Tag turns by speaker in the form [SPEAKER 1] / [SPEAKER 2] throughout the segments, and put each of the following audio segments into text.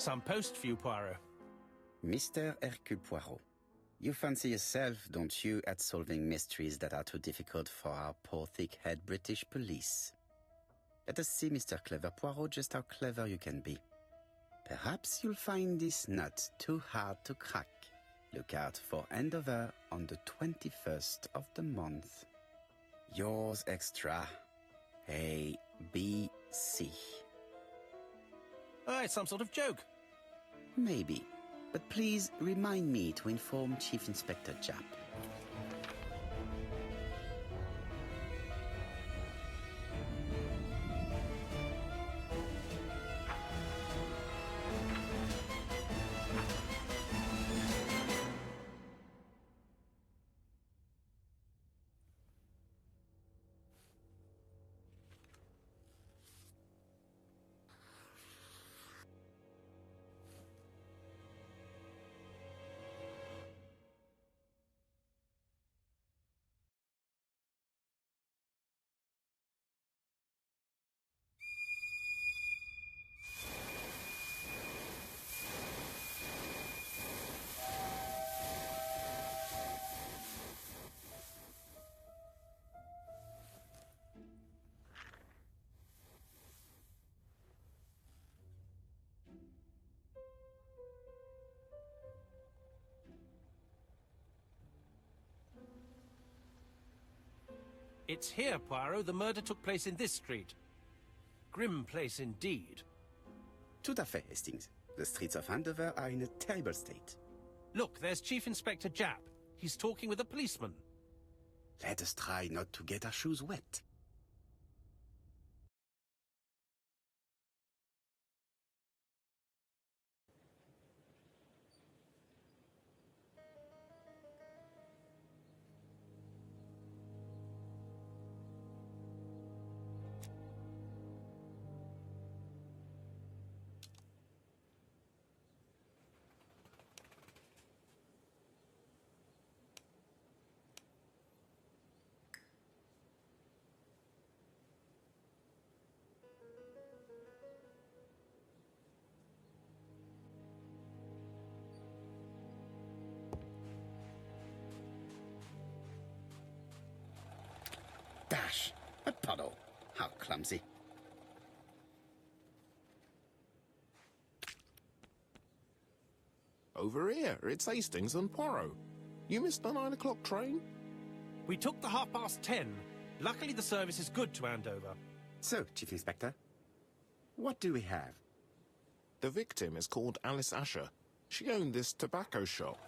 [SPEAKER 1] Some post for you, Poirot.
[SPEAKER 2] Mr. Hercule Poirot, you fancy yourself, don't you, at solving mysteries that are too difficult for our poor thick-head British police. Let us see, Mr. Clever Poirot, just how clever you can be. Perhaps you'll find this nut too hard to crack. Look out for handover on the 21st of the month. Yours extra, A, B, C.
[SPEAKER 1] Oh, it's some sort of joke.
[SPEAKER 2] Maybe. But please remind me to inform Chief Inspector Japp.
[SPEAKER 1] It's here, Poirot. The murder took place in this street. Grim place indeed.
[SPEAKER 2] Tout à fait, Hastings. The streets of Andover are in a terrible state.
[SPEAKER 1] Look, there's Chief Inspector Japp. He's talking with a policeman.
[SPEAKER 2] Let us try not to get our shoes wet. Dash! A puddle! How clumsy.
[SPEAKER 3] Over here, it's Hastings and Poirot. You missed the 9 o'clock train?
[SPEAKER 1] We took the 10:30. Luckily the service is good to Andover.
[SPEAKER 2] So, Chief Inspector, what do we have?
[SPEAKER 3] The victim is called Alice Asher. She owned this tobacco shop.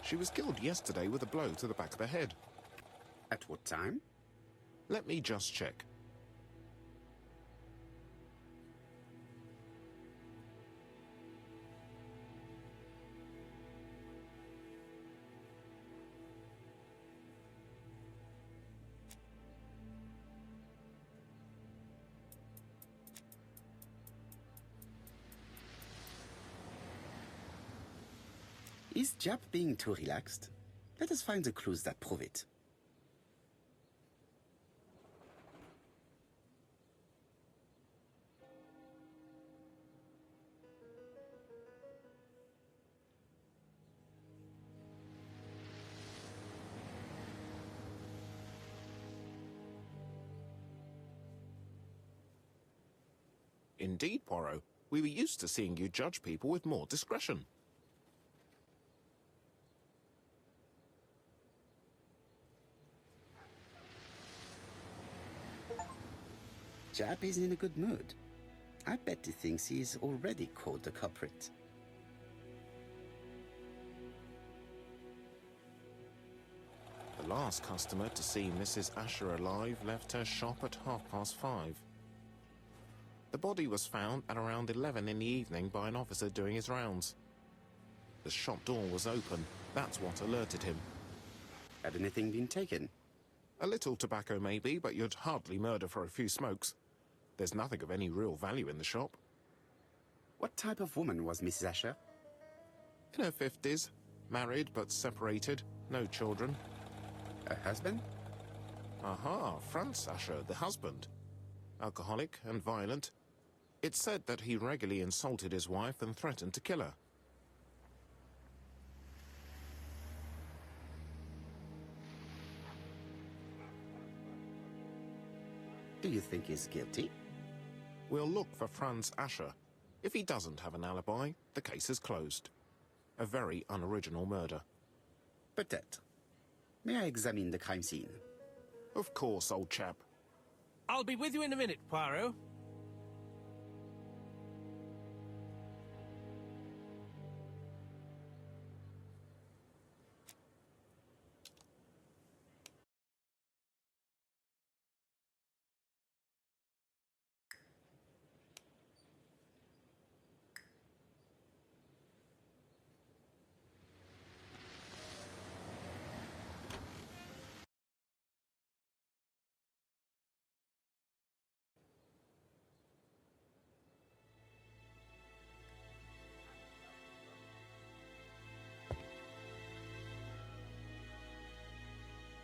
[SPEAKER 3] She was killed yesterday with a blow to the back of the head.
[SPEAKER 2] At what time?
[SPEAKER 3] Let me just check.
[SPEAKER 2] Is Japp being too relaxed? Let us find the clues that prove it.
[SPEAKER 3] Indeed, Poirot. We were used to seeing you judge people with more discretion.
[SPEAKER 2] Japp is in a good mood. I bet he thinks he's already caught the culprit.
[SPEAKER 3] The last customer to see Mrs. Asher alive left her shop at 5:30. The body was found at around 11 in the evening by an officer doing his rounds. The shop door was open. That's what alerted him.
[SPEAKER 2] Had anything been taken?
[SPEAKER 3] A little tobacco maybe, but you'd hardly murder for a few smokes. There's nothing of any real value in the shop.
[SPEAKER 2] What type of woman was Mrs. Asher?
[SPEAKER 3] In her 50s, married but separated, no children.
[SPEAKER 2] Her husband?
[SPEAKER 3] Aha, Franz Asher, the husband. Alcoholic and violent. It's said that he regularly insulted his wife and threatened to kill her.
[SPEAKER 2] Do you think he's guilty?
[SPEAKER 3] We'll look for Franz Ascher. If he doesn't have an alibi, the case is closed. A very unoriginal murder.
[SPEAKER 2] Peut-être. May I examine the crime scene?
[SPEAKER 3] Of course, old chap.
[SPEAKER 1] I'll be with you in a minute, Poirot.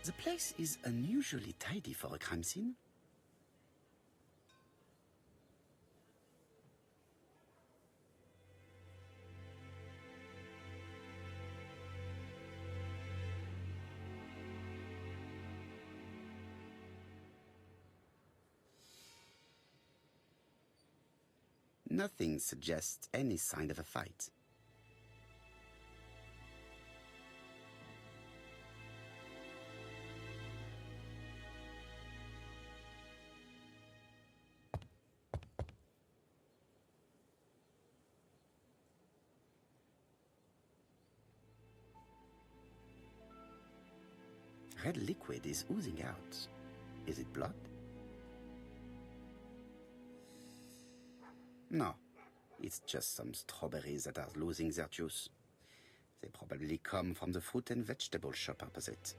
[SPEAKER 2] The place is unusually tidy for a crime scene. Nothing suggests any sign of a fight. Red liquid is oozing out. Is it blood? No, it's just some strawberries that are losing their juice. They probably come from the fruit and vegetable shop opposite.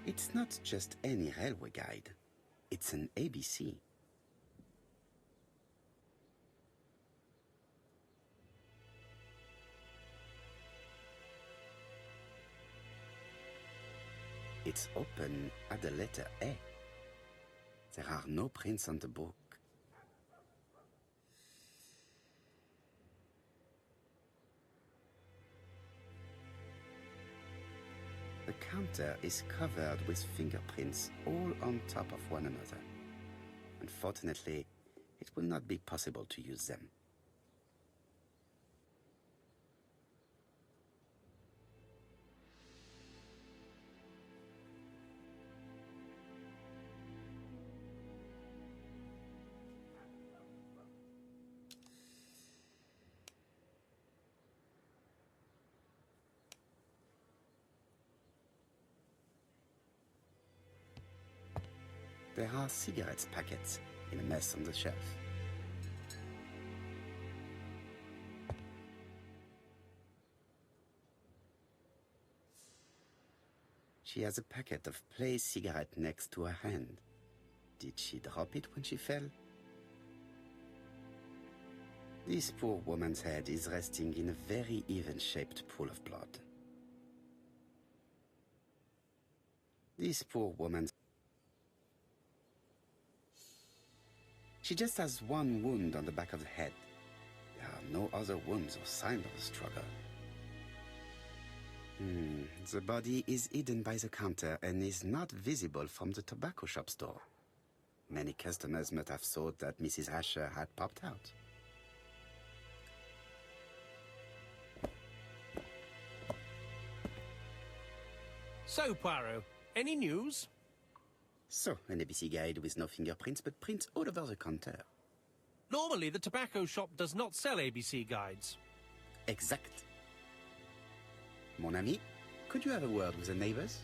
[SPEAKER 2] It's not just any railway guide. It's an ABC. It's open at the letter A. There are no prints on the book. The counter is covered with fingerprints all on top of one another. Unfortunately, it will not be possible to use them. There are cigarettes packets in a mess on the shelf. She has a packet of Play cigarette next to her hand. Did she drop it when she fell? This poor woman's head is resting in a very even-shaped pool of blood. This poor woman... She just has one wound on the back of the head. There are no other wounds or signs of a struggle. The body is hidden by the counter and is not visible from the tobacco shop door. Many customers might have thought that Mrs. Ascher had popped out.
[SPEAKER 1] So, Poirot, any news?
[SPEAKER 2] So, an ABC guide with no fingerprints, but prints all over the counter.
[SPEAKER 1] Normally, the tobacco shop does not sell ABC guides.
[SPEAKER 2] Exact. Mon ami, could you have a word with the neighbors?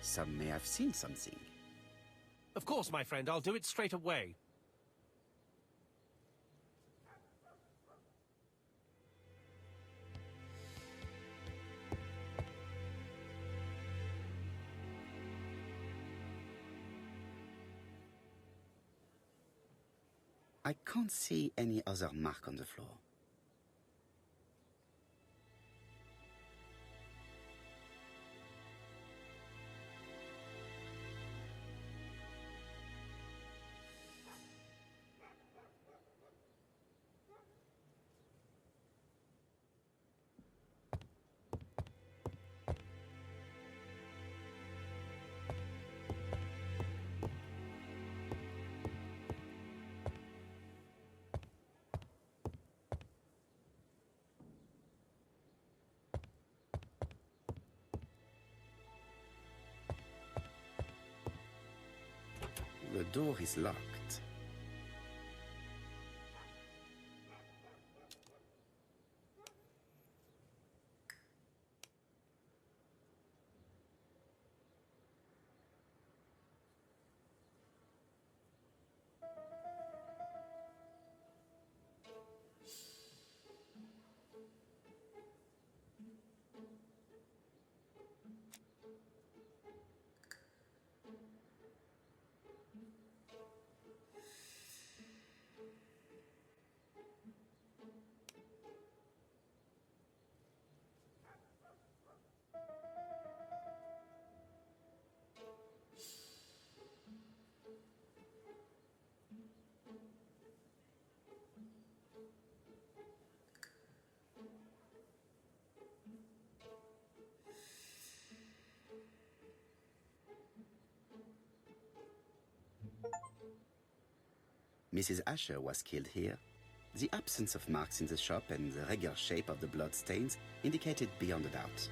[SPEAKER 2] Some may have seen something.
[SPEAKER 1] Of course, my friend, I'll do it straight away.
[SPEAKER 2] I can't see any other mark on the floor. door is locked. Mrs. Asher was killed here. The absence of marks in the shop and the regular shape of the blood stains indicated beyond a doubt.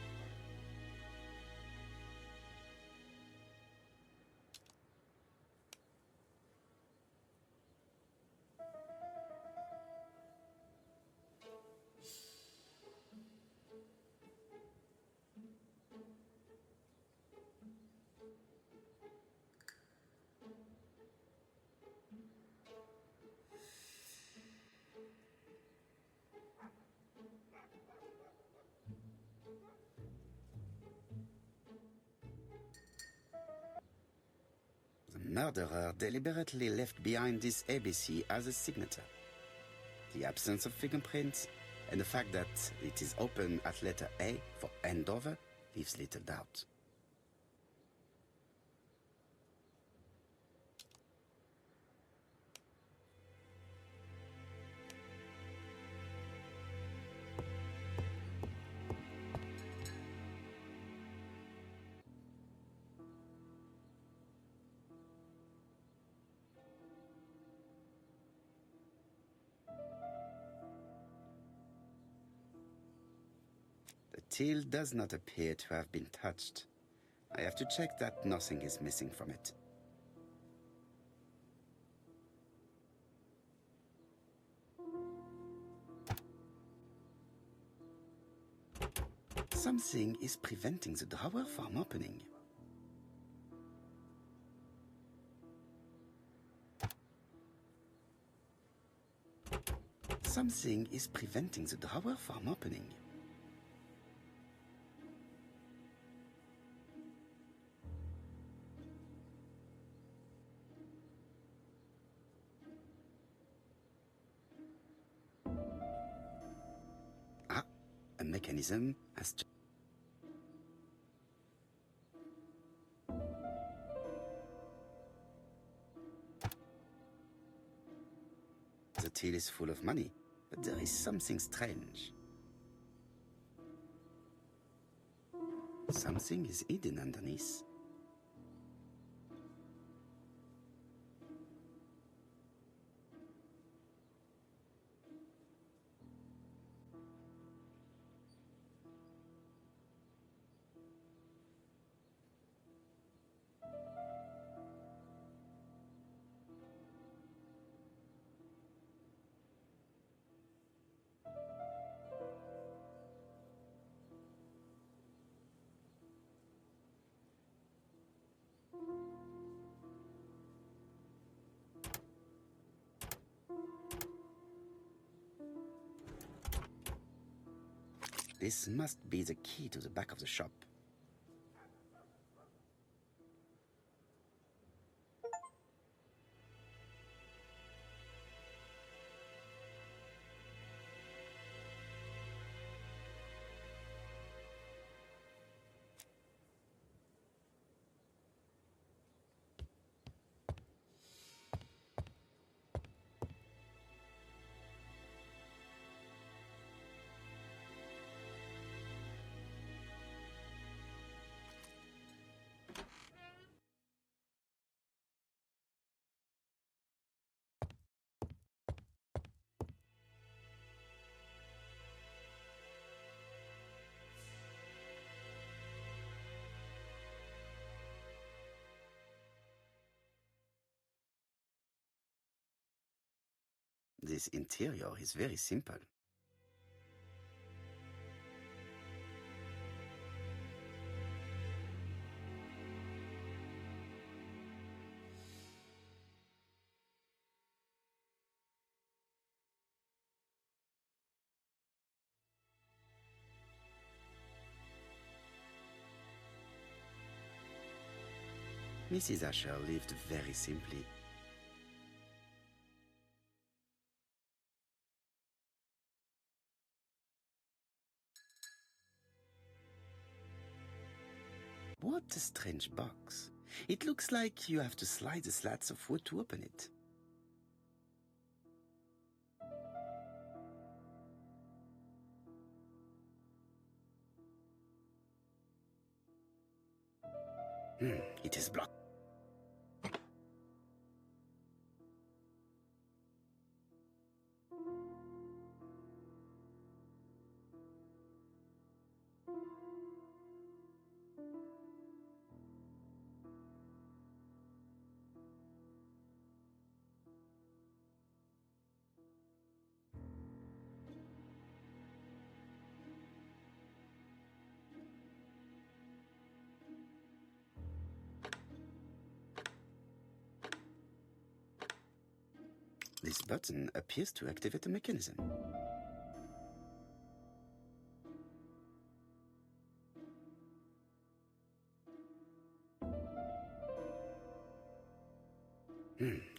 [SPEAKER 2] The murderer deliberately left behind this ABC as a signature. The absence of fingerprints and the fact that it is open at letter A for Andover leaves little doubt. The till does not appear to have been touched. I have to check that nothing is missing from it. Something is preventing the drawer from opening. Something is preventing the drawer from opening. A mechanism has The till is full of money, but there is something strange. Something is hidden underneath. This must be the key to the back of the shop. This interior is very simple. Mrs. Asher lived very simply. What a strange box. It looks like you have to slide the slats of wood to open it. It is blocked. This button appears to activate the mechanism.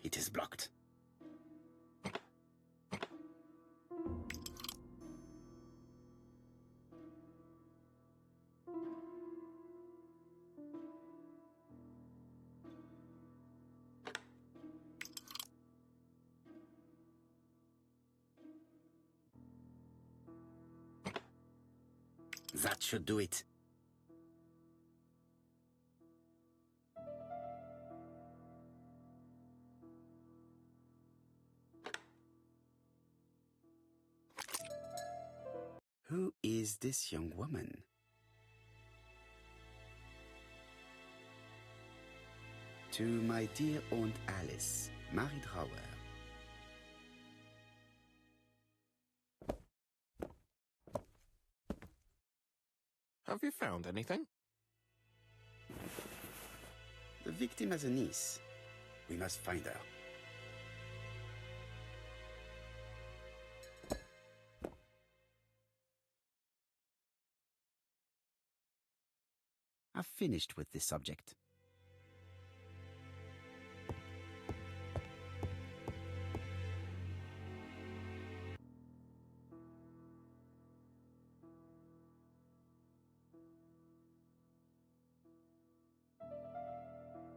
[SPEAKER 2] It is blocked. That should do it. Who is this young woman? To my dear Aunt Alice, married Rower.
[SPEAKER 3] Have you found anything?
[SPEAKER 2] The victim has a niece. We must find her. I've finished with this subject.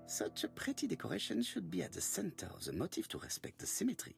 [SPEAKER 2] Such a pretty decoration should be at the center of the motif to respect the symmetry.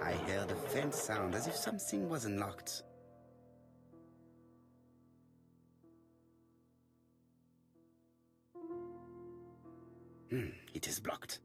[SPEAKER 2] I heard a faint sound as if something was unlocked. It is blocked.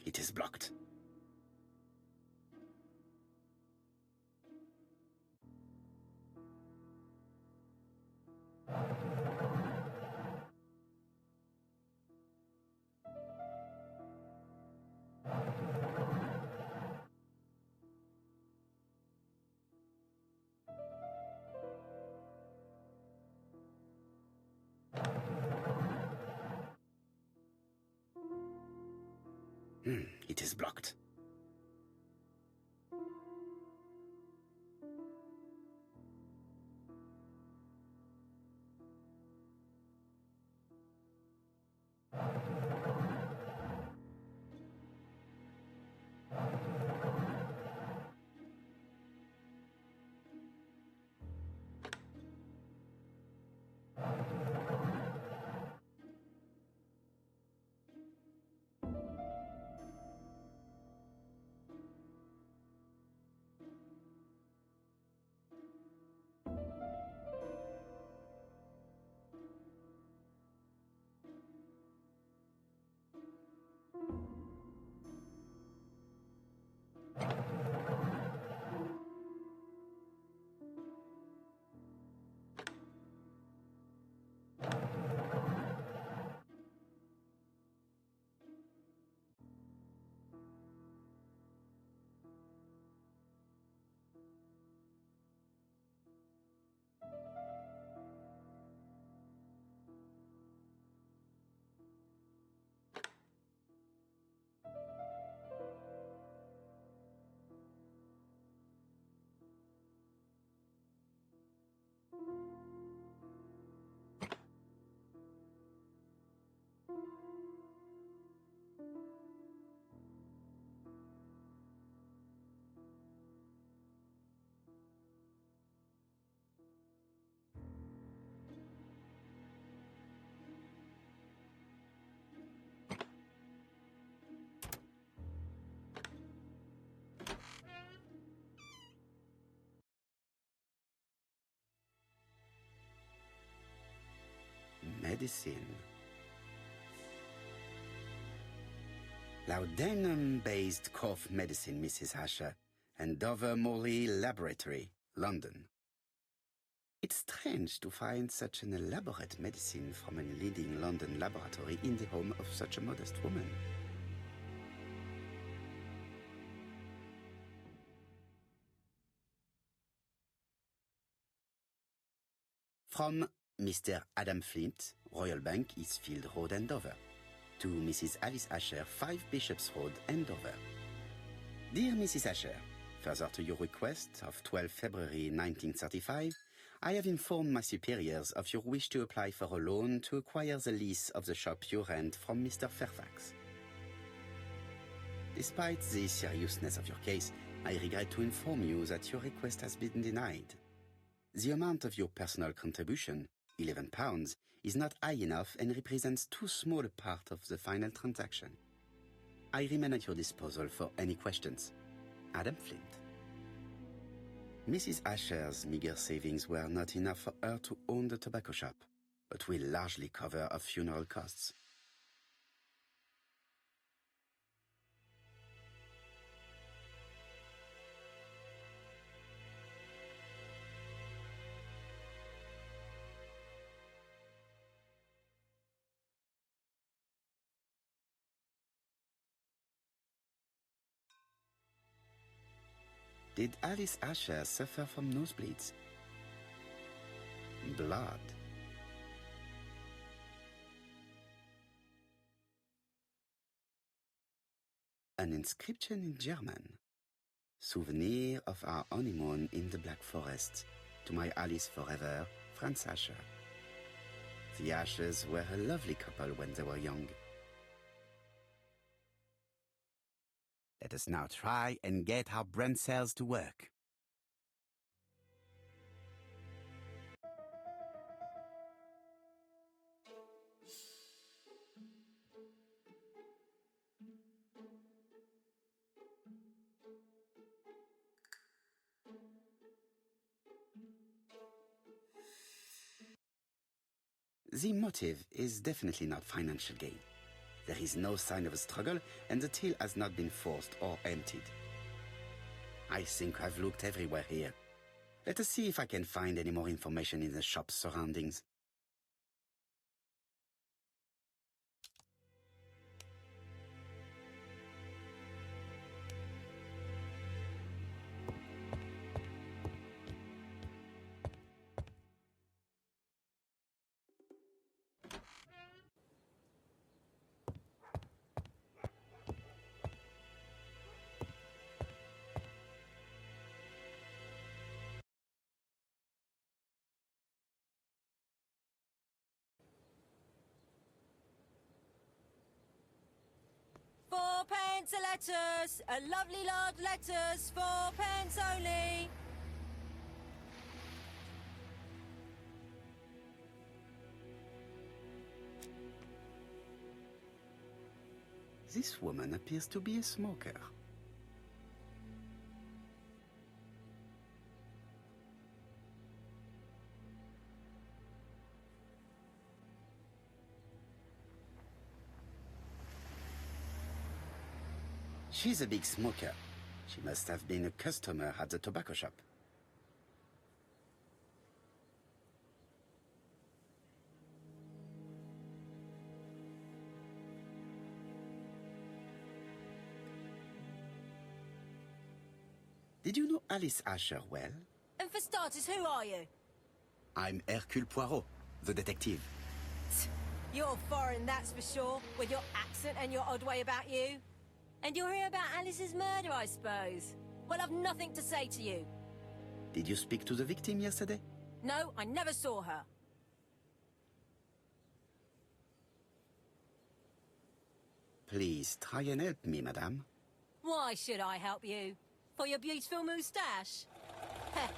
[SPEAKER 2] It is blocked. It is blocked. Medicine. Laudanum-based cough medicine, Mrs. Asher, and Dover Morley Laboratory, London. It's strange to find such an elaborate medicine from a leading London laboratory in the home of such a modest woman. From Mr. Adam Flint, Royal Bank, Eastfield Road, Andover. To Mrs. Alice Asher, 5 Bishops Road, Andover. Dear Mrs. Asher, further to your request of 12 February 1935, I have informed my superiors of your wish to apply for a loan to acquire the lease of the shop you rent from Mr. Fairfax. Despite the seriousness of your case, I regret to inform you that your request has been denied. The amount of your personal contribution, £11, is not high enough and represents too small a part of the final transaction. I remain at your disposal for any questions. Adam Flint. Mrs. Asher's meager savings were not enough for her to own the tobacco shop, but will largely cover her funeral costs. Did Alice Asher suffer from nosebleeds? Blood. An inscription in German. Souvenir of our honeymoon in the Black Forest. To my Alice forever, Franz Asher. The Ashers were a lovely couple when they were young. Let us now try and get our brain cells to work. The motive is definitely not financial gain. There is no sign of a struggle, and the till has not been forced or emptied. I think I've looked everywhere here. Let us see if I can find any more information in the shop's surroundings.
[SPEAKER 4] £4 a lettuce, a lovely large lettuce, £4 only.
[SPEAKER 2] This woman appears to be a smoker. She's a big smoker. She must have been a customer at the tobacco shop. Did you know Alice Asher well?
[SPEAKER 4] And for starters, who are you?
[SPEAKER 2] I'm Hercule Poirot, the detective.
[SPEAKER 4] You're foreign, that's for sure, with your accent and your odd way about you. And you're here about Alice's murder, I suppose. Well, I've nothing to say to you.
[SPEAKER 2] Did you speak to the victim yesterday?
[SPEAKER 4] No, I never saw her.
[SPEAKER 2] Please try and help me, madame.
[SPEAKER 4] Why should I help you? For your beautiful moustache? Heh.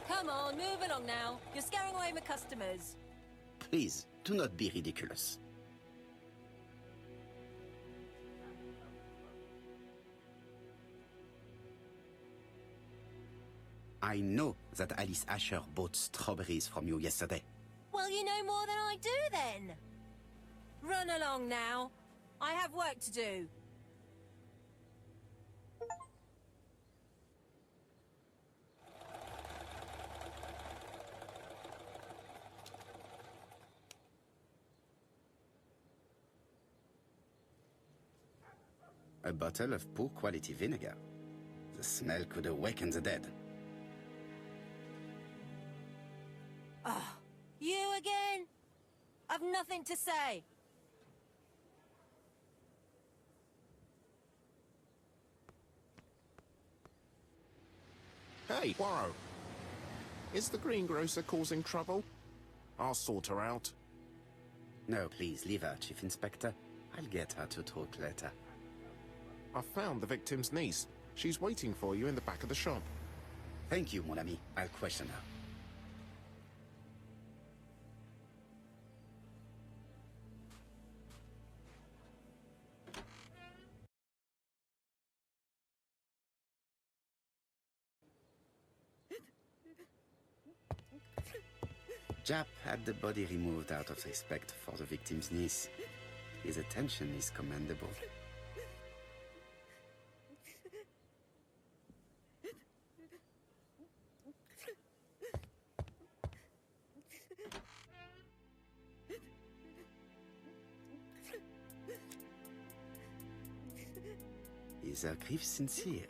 [SPEAKER 4] Come on, move along now. You're scaring away my customers.
[SPEAKER 2] Please, do not be ridiculous. I know that Alice Asher bought strawberries from you yesterday.
[SPEAKER 4] Well, you know more than I do, then. Run along now. I have work to do.
[SPEAKER 2] A bottle of poor quality vinegar. The smell could awaken the dead.
[SPEAKER 4] Oh, you again? I've nothing to say.
[SPEAKER 3] Hey, Poirot. Is the greengrocer causing trouble? I'll sort her out.
[SPEAKER 2] No, please, leave her, Chief Inspector. I'll get her to talk later.
[SPEAKER 3] I found the victim's niece. She's waiting for you in the back of the shop.
[SPEAKER 2] Thank you, mon ami. I'll question her. Jap had the body removed out of respect for the victim's niece. His attention is commendable. Is her grief sincere?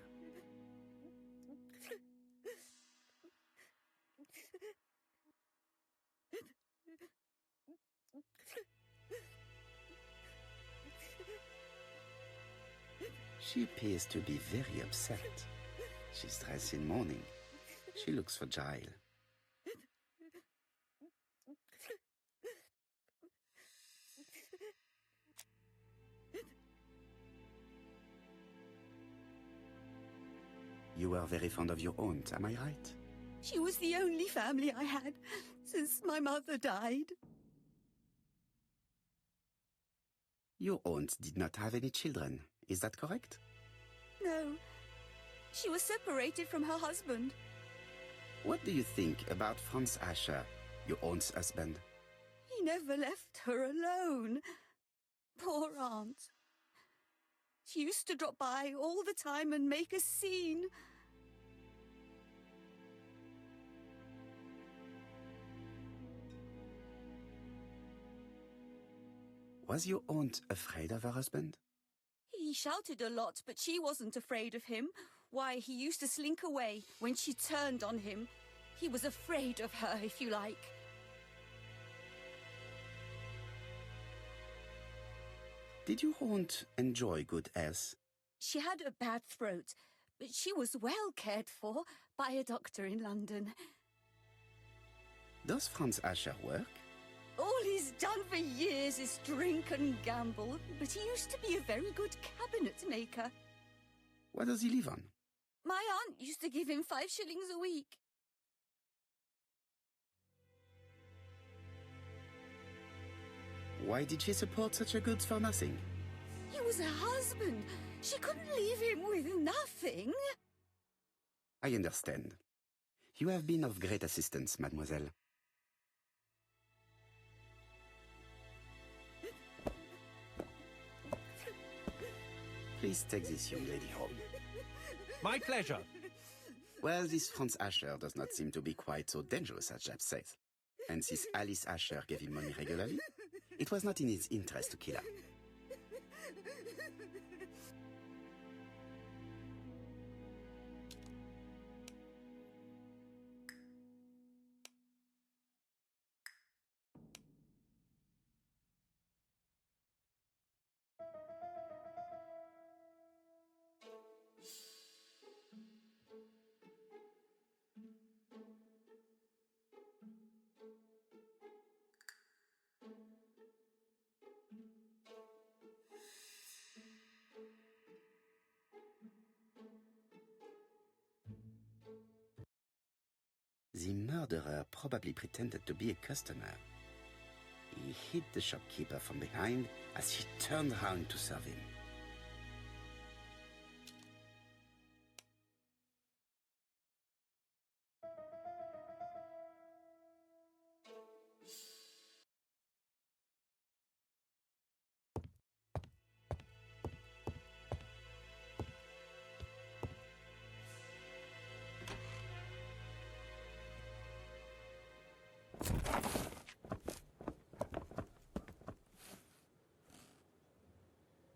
[SPEAKER 2] She appears to be very upset. She's dressed in mourning. She looks fragile. You are very fond of your aunt, am I right?
[SPEAKER 5] She was the only family I had since my mother died.
[SPEAKER 2] Your aunt did not have any children, is that correct?
[SPEAKER 5] No, she was separated from her husband.
[SPEAKER 2] What do you think about Franz Asher, your aunt's husband?
[SPEAKER 5] He never left her alone. Poor aunt. She used to drop by all the time and make a scene.
[SPEAKER 2] Was your aunt afraid of her husband?
[SPEAKER 5] He shouted a lot, but she wasn't afraid of him. Why, he used to slink away when she turned on him. He was afraid of her, if you like.
[SPEAKER 2] Did your aunt enjoy good health?
[SPEAKER 5] She had a bad throat, but she was well cared for by a doctor in London.
[SPEAKER 2] Does Franz Asher work?
[SPEAKER 5] All he's done for years is drink and gamble, but he used to be a very good cabinet maker.
[SPEAKER 2] What does he live on?
[SPEAKER 5] My aunt used to give him 5 shillings a week.
[SPEAKER 2] Why did she support such a goods for nothing?
[SPEAKER 5] He was a husband. She couldn't leave him with nothing.
[SPEAKER 2] I understand. You have been of great assistance, mademoiselle. Please take this young lady home.
[SPEAKER 1] My pleasure.
[SPEAKER 2] Well, this Franz Asher does not seem to be quite so dangerous as Jap says. And since Alice Asher gave him money regularly, it was not in his interest to kill her. The murderer probably pretended to be a customer. He hit the shopkeeper from behind as he turned around to serve him.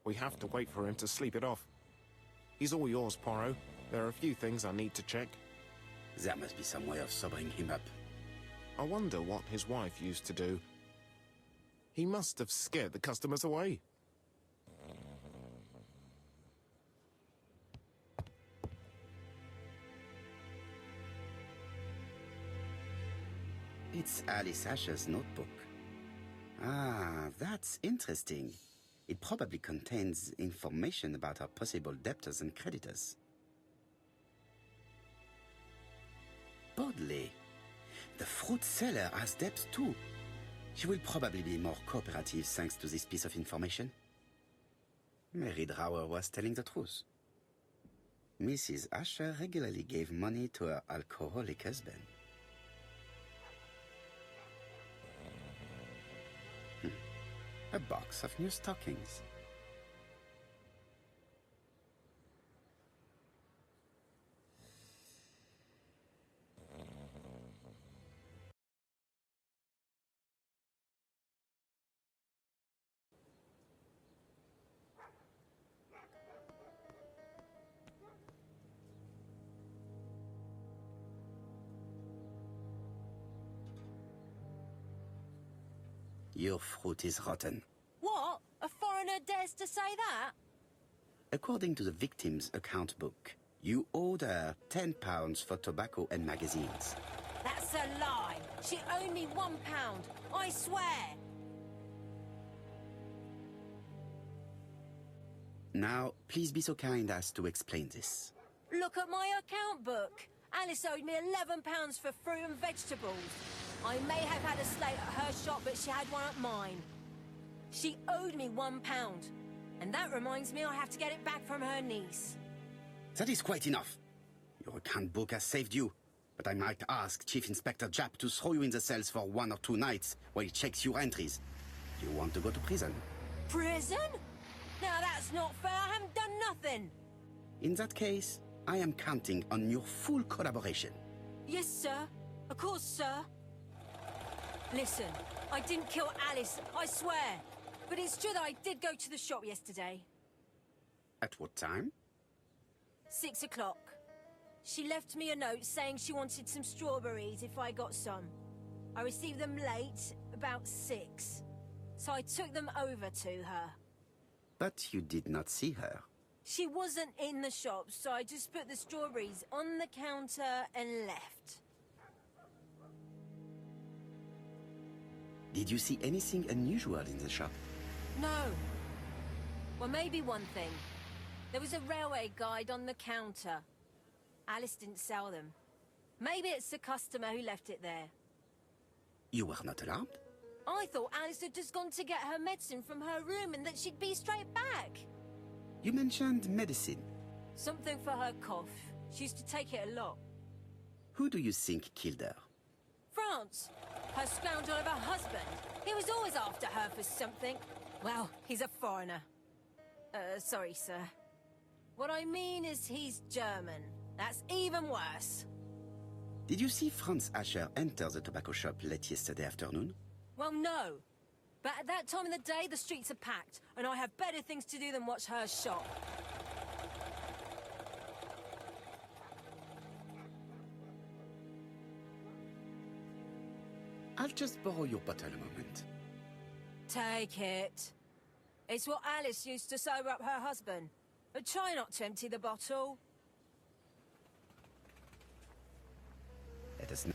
[SPEAKER 3] We have to wait for him to sleep it off. He's all yours, Poirot. There are a few things I need to check.
[SPEAKER 2] There must be some way of sobering him up.
[SPEAKER 3] I wonder what his wife used to do. He must have scared the customers away.
[SPEAKER 2] It's Alice Asher's notebook. Ah, that's interesting. It probably contains information about her possible debtors and creditors. Bodley. The fruit seller has debts too. She will probably be more cooperative thanks to this piece of information. Mary Drower was telling the truth. Mrs. Asher regularly gave money to her alcoholic husband. A box of new stockings. Your fruit is rotten.
[SPEAKER 4] What? A foreigner dares to say that?
[SPEAKER 2] According to the victim's account book, you owed her £10 for tobacco and magazines.
[SPEAKER 4] That's a lie. She owed me £1. I swear.
[SPEAKER 2] Now, please be so kind as to explain this.
[SPEAKER 4] Look at my account book. Alice owed me £11 for fruit and vegetables. I may have had a slate at her shop, but she had one at mine. She owed me £1. And that reminds me I have to get it back from her niece.
[SPEAKER 2] That is quite enough. Your account book has saved you, but I might ask Chief Inspector Japp to throw you in the cells for 1 or 2 nights while he checks your entries. You want to go to prison?
[SPEAKER 4] Prison? Now that's not fair. I haven't done nothing.
[SPEAKER 2] In that case, I am counting on your full collaboration.
[SPEAKER 4] Yes, sir. Of course, sir. Listen, I didn't kill Alice, I swear. But it's true that I did go to the shop yesterday.
[SPEAKER 2] At what time?
[SPEAKER 4] 6 o'clock. She left me a note saying she wanted some strawberries if I got some. I received them late, about 6. So I took them over to her.
[SPEAKER 2] But you did not see her.
[SPEAKER 4] She wasn't in the shop, so I just put the strawberries on the counter and left.
[SPEAKER 2] Did you see anything unusual in the shop?
[SPEAKER 4] No. Well, maybe one thing. There was a railway guide on the counter. Alice didn't sell them. Maybe it's the customer who left it there.
[SPEAKER 2] You were not alarmed?
[SPEAKER 4] I thought Alice had just gone to get her medicine from her room and that she'd be straight back.
[SPEAKER 2] You mentioned medicine.
[SPEAKER 4] Something for her cough. She used to take it a lot.
[SPEAKER 2] Who do you think killed her?
[SPEAKER 4] France. Her scoundrel of a husband. He was always after her for something. Well, he's a foreigner. Sorry, sir. What I mean is he's German. That's even worse.
[SPEAKER 2] Did you see Franz Asher enter the tobacco shop late yesterday afternoon?
[SPEAKER 4] Well, no. But at that time of the day, the streets are packed, and I have better things to do than watch her shop.
[SPEAKER 2] I'll just borrow your bottle a moment.
[SPEAKER 4] Take it. It's what Alice used to sober up her husband. But try not to empty the bottle.
[SPEAKER 2] Let us.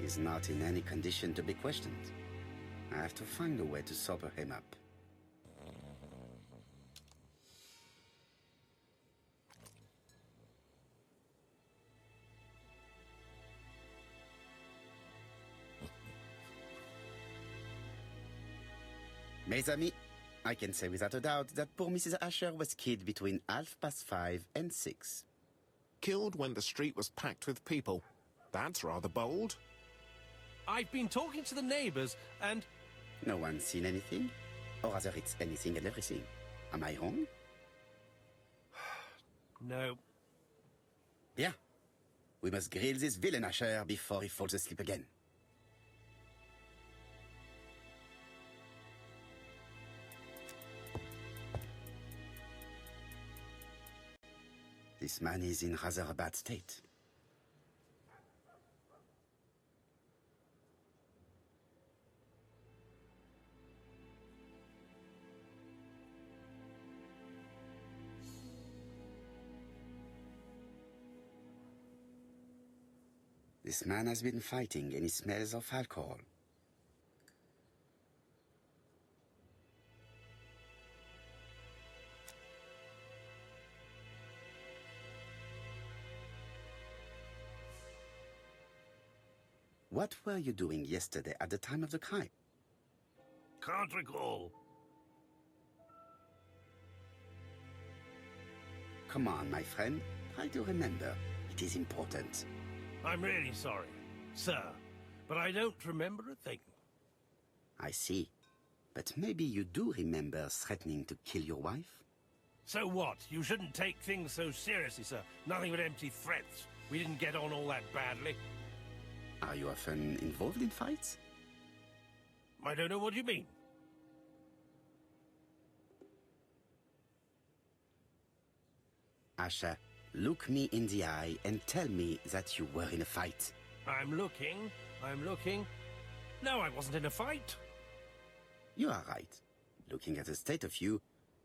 [SPEAKER 2] He's not in any condition to be questioned. I have to find a way to sober him up. Mes amis, I can say without a doubt that poor Mrs. Asher was killed between 5:30 and 6.
[SPEAKER 3] Killed when the street was packed with people. That's rather bold.
[SPEAKER 1] I've been talking to the neighbors, and...
[SPEAKER 2] No one's seen anything? Or rather, it's anything and everything. Am I wrong?
[SPEAKER 1] No.
[SPEAKER 2] Bien. We must grill this villain Asher before he falls asleep again. This man is in rather a bad state. This man has been fighting and he smells of alcohol. What were you doing yesterday at the time of the crime?
[SPEAKER 1] Can't recall.
[SPEAKER 2] Come on, my friend. Try to remember. It is important.
[SPEAKER 1] I'm really sorry, sir, but I don't remember a thing.
[SPEAKER 2] I see. But maybe you do remember threatening to kill your wife?
[SPEAKER 1] So what? You shouldn't take things so seriously, sir. Nothing but empty threats. We didn't get on all that badly.
[SPEAKER 2] Are you often involved in fights?
[SPEAKER 1] I don't know what you mean.
[SPEAKER 2] Asher, look me in the eye and tell me that you were in a fight.
[SPEAKER 1] I'm looking. No, I wasn't in a fight.
[SPEAKER 2] You are right. Looking at the state of you,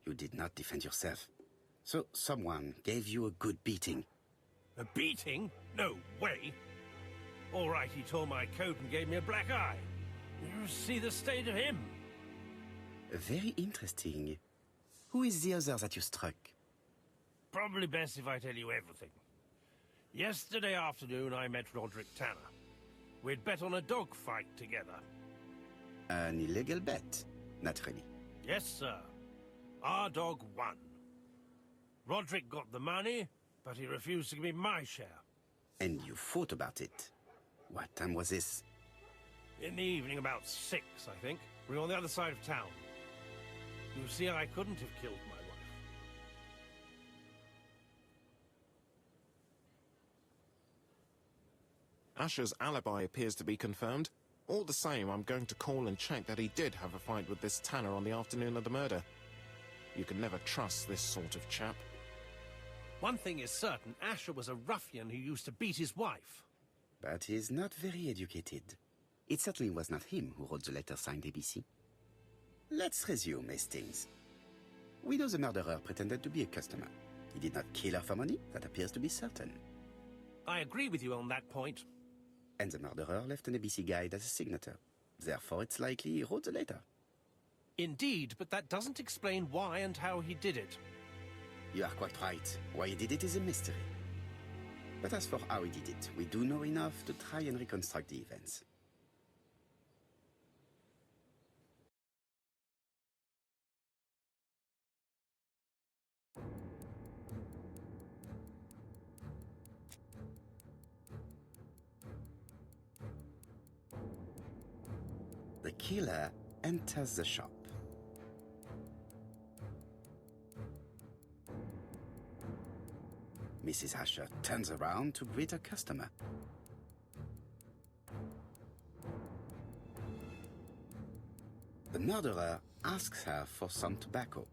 [SPEAKER 2] you did not defend yourself. So someone gave you a good beating.
[SPEAKER 1] A beating? No way. All right, he tore my coat and gave me a black eye. You see the state of him?
[SPEAKER 2] Very interesting. Who is the other that you struck?
[SPEAKER 1] Probably best if I tell you everything. Yesterday afternoon, I met Roderick Tanner. We'd bet on a dog fight together.
[SPEAKER 2] An illegal bet, naturally.
[SPEAKER 1] Yes, sir. Our dog won. Roderick got the money, but he refused to give me my share.
[SPEAKER 2] And you fought about it. What time was this?
[SPEAKER 1] In the evening, about 6, I think. We were on the other side of town. You see, I couldn't have killed my wife.
[SPEAKER 3] Asher's alibi appears to be confirmed. All the same, I'm going to call and check that he did have a fight with this Tanner on the afternoon of the murder. You can never trust this sort of chap.
[SPEAKER 1] One thing is certain, Asher was a ruffian who used to beat his wife.
[SPEAKER 2] But he's not very educated. It certainly was not him who wrote the letter signed ABC. Let's resume, Hastings. We know the murderer pretended to be a customer. He did not kill her for money, that appears to be certain.
[SPEAKER 1] I agree with you on that point.
[SPEAKER 2] And the murderer left an ABC guide as a signature. Therefore, it's likely he wrote the letter.
[SPEAKER 1] Indeed, but that doesn't explain why and how he did it.
[SPEAKER 2] You are quite right. Why he did it is a mystery. But as for how he did it, we do know enough to try and reconstruct the events. The killer enters the shop. Mrs. Asher turns around to greet a customer. The murderer asks her for some tobacco.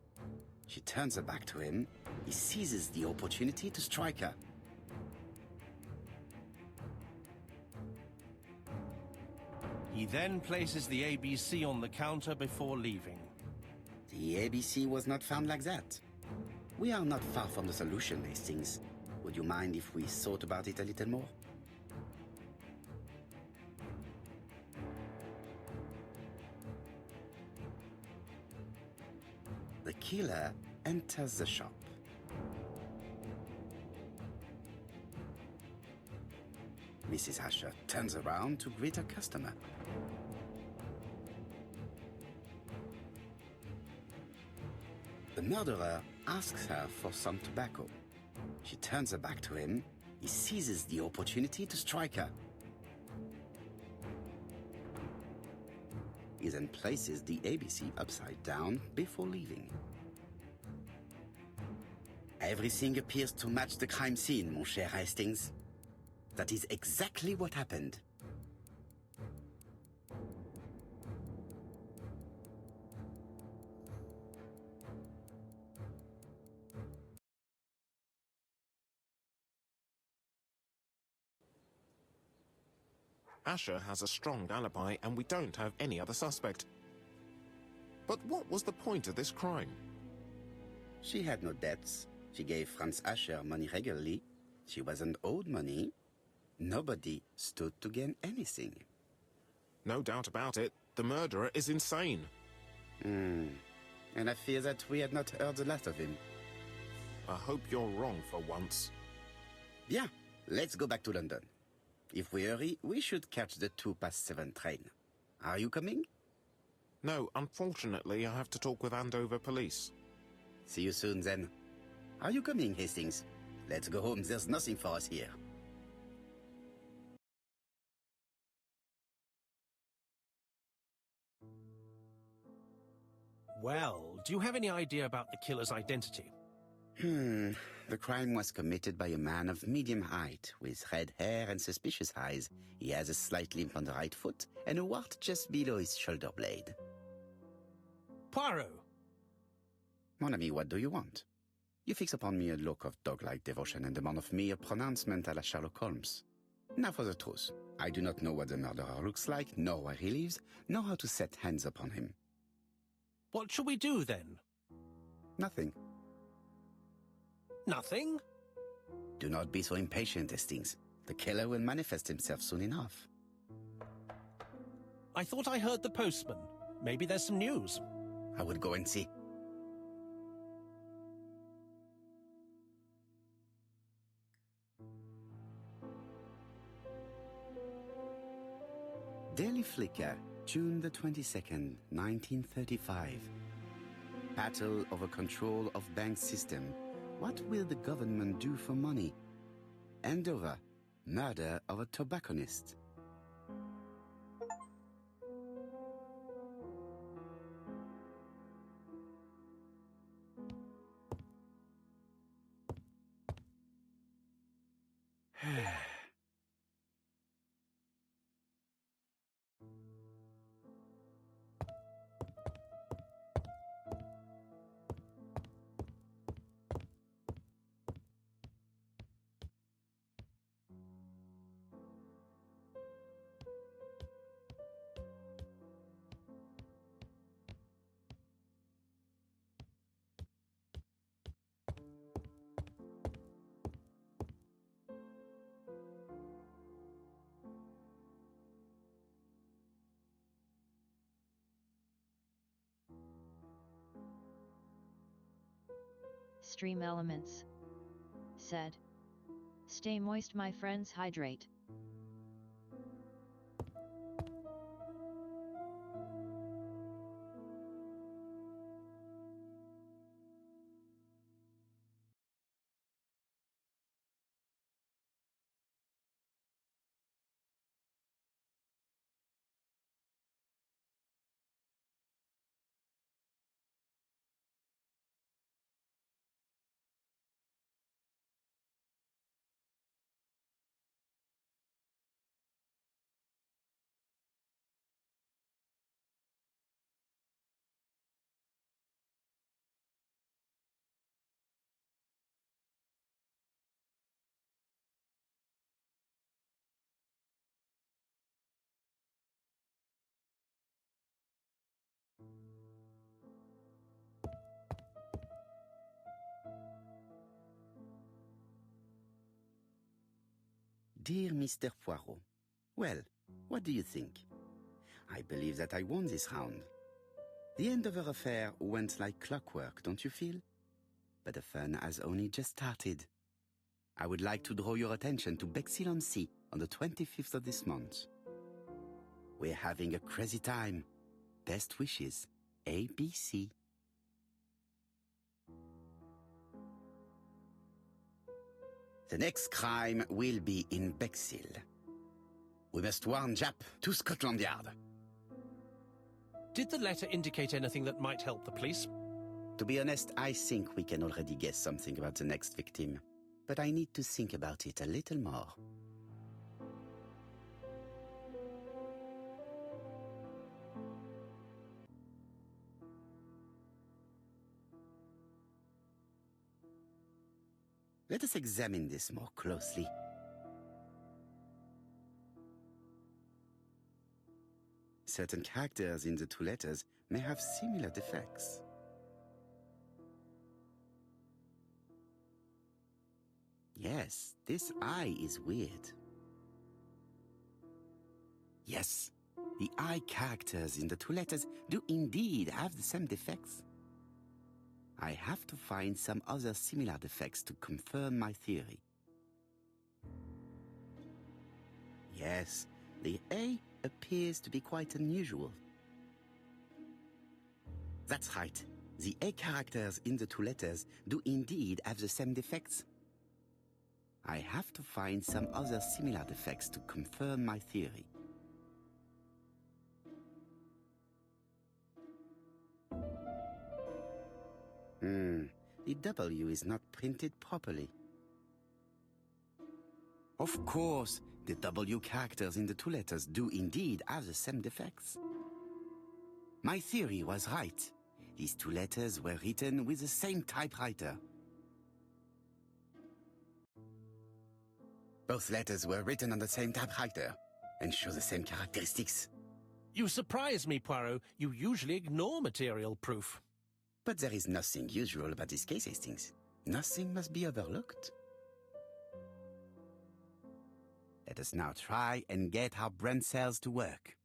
[SPEAKER 2] She turns her back to him. He seizes the opportunity to strike her.
[SPEAKER 1] He then places the ABC on the counter before leaving.
[SPEAKER 2] The ABC was not found like that. We are not far from the solution, Hastings. Would you mind if we thought about it a little more? The killer enters the shop. Mrs. Asher turns around to greet a customer. The murderer asks her for some tobacco. She turns her back to him. He seizes the opportunity to strike her. He then places the ABC upside down before leaving. Everything appears to match the crime scene, mon cher Hastings. That is exactly what happened.
[SPEAKER 3] Asher has a strong alibi and we don't have any other suspect. But what was the point of this crime?
[SPEAKER 2] She had no debts. She gave Franz Asher money regularly. She wasn't owed money. Nobody stood to gain anything.
[SPEAKER 3] No doubt about it, the murderer is insane.
[SPEAKER 2] And I fear that we had not heard the last of him.
[SPEAKER 3] I hope you're wrong for once.
[SPEAKER 2] Bien, let's go back to London. If we hurry, we should catch the 7:02 train. Are you coming?
[SPEAKER 3] No, unfortunately, I have to talk with Andover Police.
[SPEAKER 2] See you soon, then. Are you coming, Hastings? Let's go home, there's nothing for us here.
[SPEAKER 1] Well, do you have any idea about the killer's identity?
[SPEAKER 2] The crime was committed by a man of medium height, with red hair and suspicious eyes. He has a slight limp on the right foot, and a wart just below his shoulder blade.
[SPEAKER 1] Poirot!
[SPEAKER 2] Mon ami, what do you want? You fix upon me a look of dog-like devotion and demand of me a pronouncement à la Sherlock Holmes. Now for the truth. I do not know what the murderer looks like, nor where he lives, nor how to set hands upon him.
[SPEAKER 1] What shall we do, then?
[SPEAKER 2] Nothing.
[SPEAKER 1] Nothing?
[SPEAKER 2] Do not be so impatient, Hastings. The killer will manifest himself soon enough.
[SPEAKER 1] I thought I heard the postman. Maybe there's some news.
[SPEAKER 2] I will go and see. Daily Flicker, June the 22nd, 1935. Battle over control of bank system. What will the government do for money? Andover, murder of a tobacconist.
[SPEAKER 6] Stream elements. Said. Stay moist, my friends, hydrate.
[SPEAKER 2] Dear Mr. Poirot, well, what do you think? I believe that I won this round. The Andover affair went like clockwork, don't you feel? But the fun has only just started. I would like to draw your attention to Bexhill-on-Sea on the 25th of this month. We're having a crazy time. Best wishes, ABC. The next crime will be in Bexhill. We must warn Jap to Scotland Yard.
[SPEAKER 1] Did the letter indicate anything that might help the police?
[SPEAKER 2] To be honest, I think we can already guess something about the next victim. But I need to think about it a little more. Let us examine this more closely. Certain characters in the two letters may have similar defects. Yes, this I is weird. Yes, the I characters in the two letters do indeed have the same defects. I have to find some other similar defects to confirm my theory. Yes, the A appears to be quite unusual. That's right. The A characters in the two letters do indeed have the same defects. I have to find some other similar defects to confirm my theory. The W is not printed properly. Of course, the W characters in the two letters do indeed have the same defects. My theory was right. These two letters were written with the same typewriter. Both letters were written on the same typewriter and show the same characteristics.
[SPEAKER 1] You surprise me, Poirot. You usually ignore material proof.
[SPEAKER 2] But there is nothing usual about this case, Hastings. Nothing must be overlooked. Let us now try and get our brain cells to work.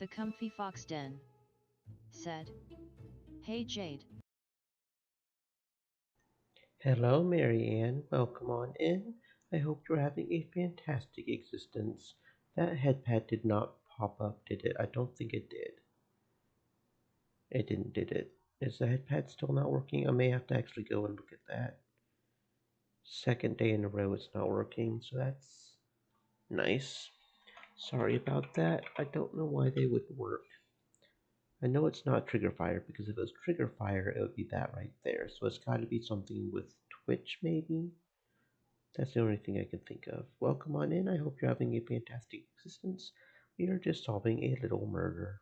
[SPEAKER 6] The comfy fox den said, "Hey Jade."
[SPEAKER 7] Hello, Marianne. Welcome on in. I hope you're having a fantastic existence. That headpad did not pop up, did it? I don't think it did. It didn't, did it? Is the headpad still not working? I may have to actually go and look at that. Second day in a row it's not working, so that's nice. Sorry about that. I don't know why they wouldn't work. I know it's not trigger fire, because if it was trigger fire, it would be that right there. So it's got to be something with Twitch, maybe? That's the only thing I can think of. Welcome on in. I hope you're having a fantastic existence. We are just solving a little murder.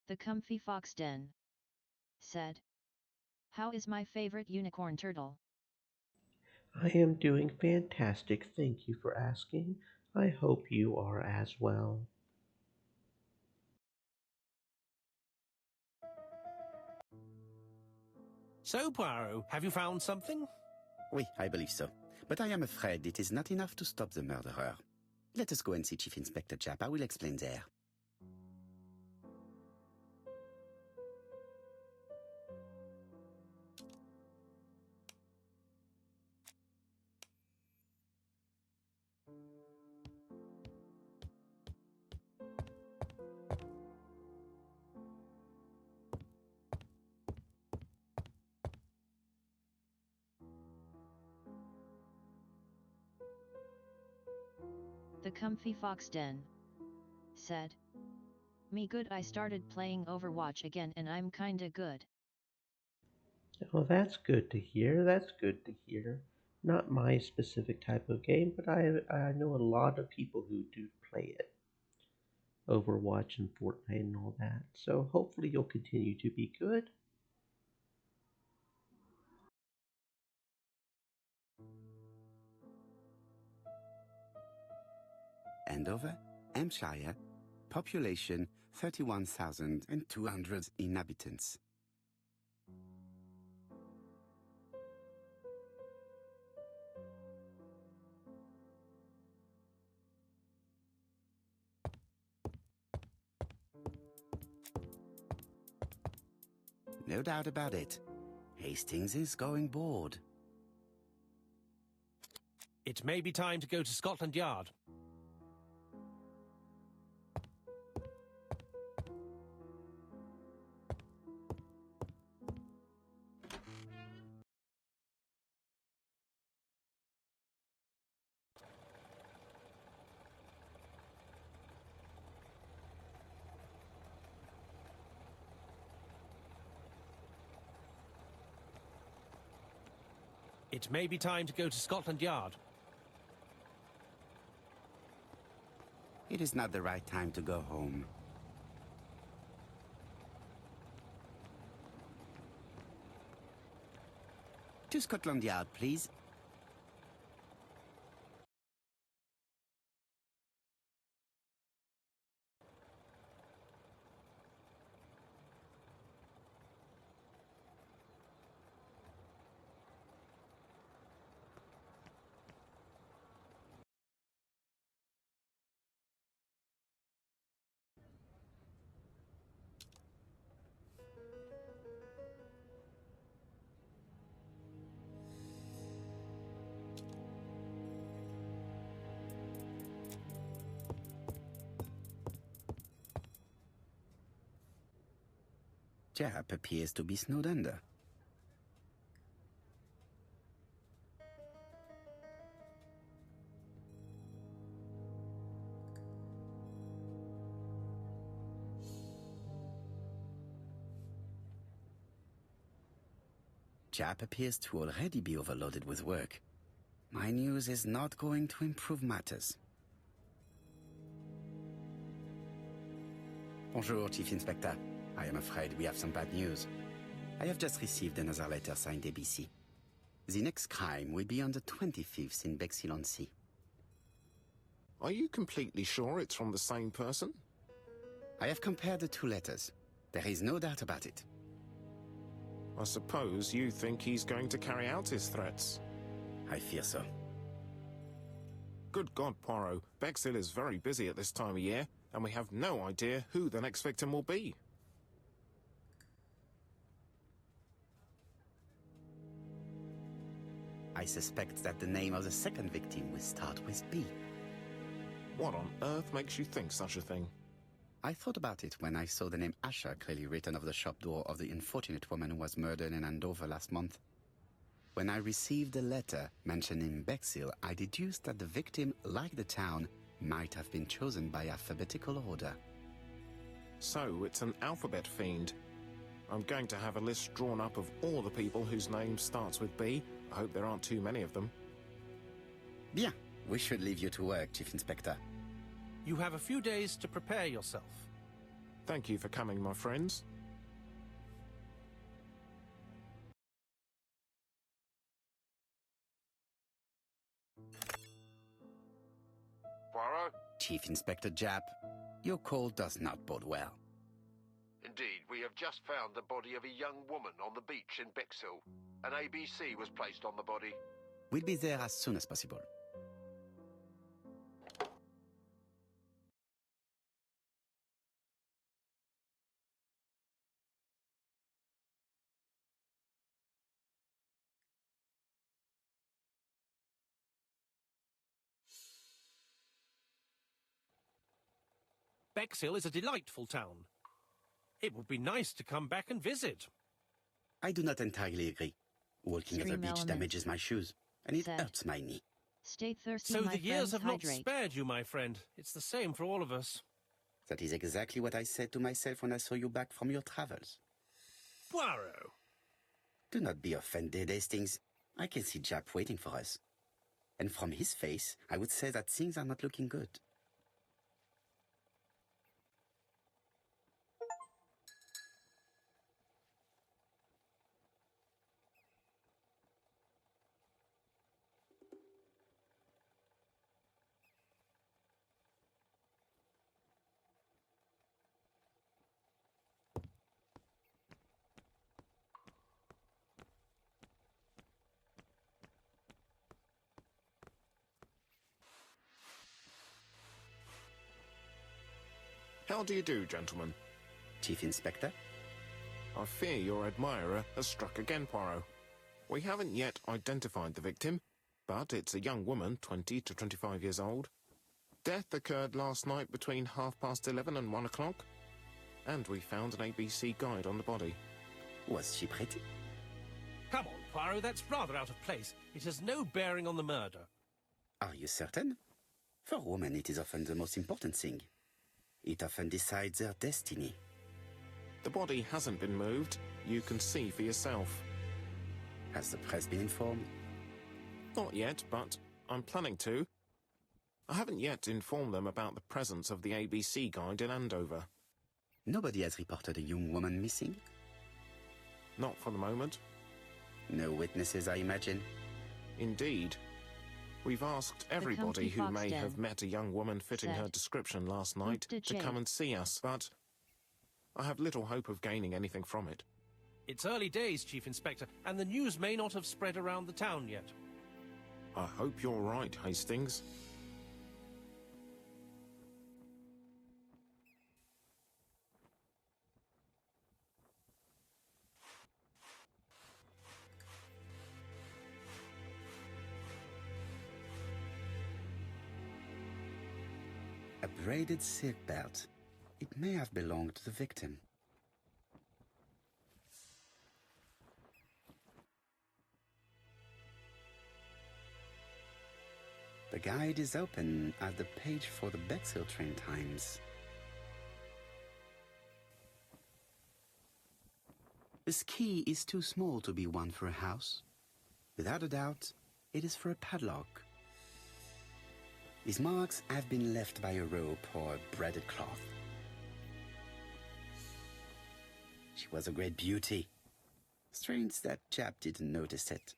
[SPEAKER 6] The comfy fox den said, "How is my favorite unicorn turtle?"
[SPEAKER 7] I am doing fantastic. Thank you for asking. I hope you are as well.
[SPEAKER 1] So, Poirot, have you found something?
[SPEAKER 2] Oui, I believe so. But I am afraid it is not enough to stop the murderer. Let us go and see Chief Inspector Japp. I will explain there.
[SPEAKER 6] The comfy fox den said, "Me good, I started playing Overwatch again and I'm kinda good."
[SPEAKER 7] Well, that's good to hear. That's good to hear. Not my specific type of game, but I know a lot of people who do play it. Overwatch and Fortnite and all that. So hopefully you'll continue to be good.
[SPEAKER 2] Andover, Hampshire, population 31,200 inhabitants. No doubt about it. Hastings is going bored.
[SPEAKER 1] It may be time to go to Scotland Yard. It may be time to go to Scotland Yard.
[SPEAKER 2] It is not the right time to go home. To Scotland Yard, please. Jap appears to be snowed under. Jap appears to already be overloaded with work. My news is not going to improve matters. Bonjour, Chief Inspector. I am afraid we have some bad news. I have just received another letter signed ABC. The next crime will be on the 25th in Bexhill-on-Sea.
[SPEAKER 3] Are you completely sure it's from the same person?
[SPEAKER 2] I have compared the two letters. There is no doubt about it.
[SPEAKER 3] I suppose you think he's going to carry out his threats.
[SPEAKER 2] I fear so.
[SPEAKER 3] Good God, Poirot. Bexhill is very busy at this time of year, and we have no idea who the next victim will be.
[SPEAKER 2] I suspect that the name of the second victim will start with B.
[SPEAKER 3] What on earth makes you think such a thing?
[SPEAKER 2] I thought about it when I saw the name Asher clearly written over the shop door of the unfortunate woman who was murdered in Andover last month. When I received the letter mentioning Bexhill, I deduced that the victim, like the town, might have been chosen by alphabetical order.
[SPEAKER 3] So it's an alphabet fiend. I'm going to have a list drawn up of all the people whose name starts with B. I hope there aren't too many of them.
[SPEAKER 2] Bien. We should leave you to work, Chief Inspector.
[SPEAKER 1] You have a few days to prepare yourself.
[SPEAKER 3] Thank you for coming, my friends.
[SPEAKER 8] Poirot?
[SPEAKER 2] Chief Inspector Jap, your call does not bode well.
[SPEAKER 8] Indeed, we have just found the body of a young woman on the beach in Bexhill. An ABC was placed on the body.
[SPEAKER 2] We'll be there as soon as possible.
[SPEAKER 1] Bexhill is a delightful town. It would be nice to come back and visit.
[SPEAKER 2] I do not entirely agree. Walking at the
[SPEAKER 6] Stream
[SPEAKER 2] beach
[SPEAKER 6] element.
[SPEAKER 2] damages my shoes, and it
[SPEAKER 6] Said.
[SPEAKER 2] hurts my knee.
[SPEAKER 6] Stay thirsty,
[SPEAKER 1] So
[SPEAKER 6] my
[SPEAKER 1] the years
[SPEAKER 6] friends,
[SPEAKER 1] have not
[SPEAKER 6] hydrate.
[SPEAKER 1] spared you, my friend. It's the same for all of us.
[SPEAKER 2] That is exactly what I said to myself when I saw you back from your travels.
[SPEAKER 1] Poirot!
[SPEAKER 2] Do not be offended, Hastings. I can see Jap waiting for us. And from his face, I would say that things are not looking good.
[SPEAKER 3] How do you do, gentlemen?
[SPEAKER 2] Chief Inspector?
[SPEAKER 3] I fear your admirer has struck again, Poirot. We haven't yet identified the victim, but it's a young woman, 20 to 25 years old. Death occurred last night between 11:30 and 1 o'clock, and we found an ABC guide on the body.
[SPEAKER 2] Was she pretty?
[SPEAKER 1] Come on, Poirot, that's rather out of place. It has no bearing on the murder.
[SPEAKER 2] Are you certain? For women, it is often the most important thing. It often decides their destiny.
[SPEAKER 3] The body hasn't been moved. You can see for yourself.
[SPEAKER 2] Has the press been informed?
[SPEAKER 3] Not yet, but I'm planning to. I haven't yet informed them about the presence of the ABC guide in Andover.
[SPEAKER 2] Nobody has reported a young woman missing?
[SPEAKER 3] Not for the moment.
[SPEAKER 2] No witnesses, I imagine?
[SPEAKER 3] Indeed. We've asked everybody who may have met a young woman fitting her description last night to come and see us, but I have little hope of gaining anything from it.
[SPEAKER 1] It's early days, Chief Inspector, and the news may not have spread around the town yet.
[SPEAKER 3] I hope you're right, Hastings.
[SPEAKER 2] A braided silk belt. It may have belonged to the victim. The guide is open at the page for the Bexhill train times. This key is too small to be one for a house. Without a doubt, it is for a padlock. These marks have been left by a rope or a braided cloth. She was a great beauty. Strange that chap didn't notice it.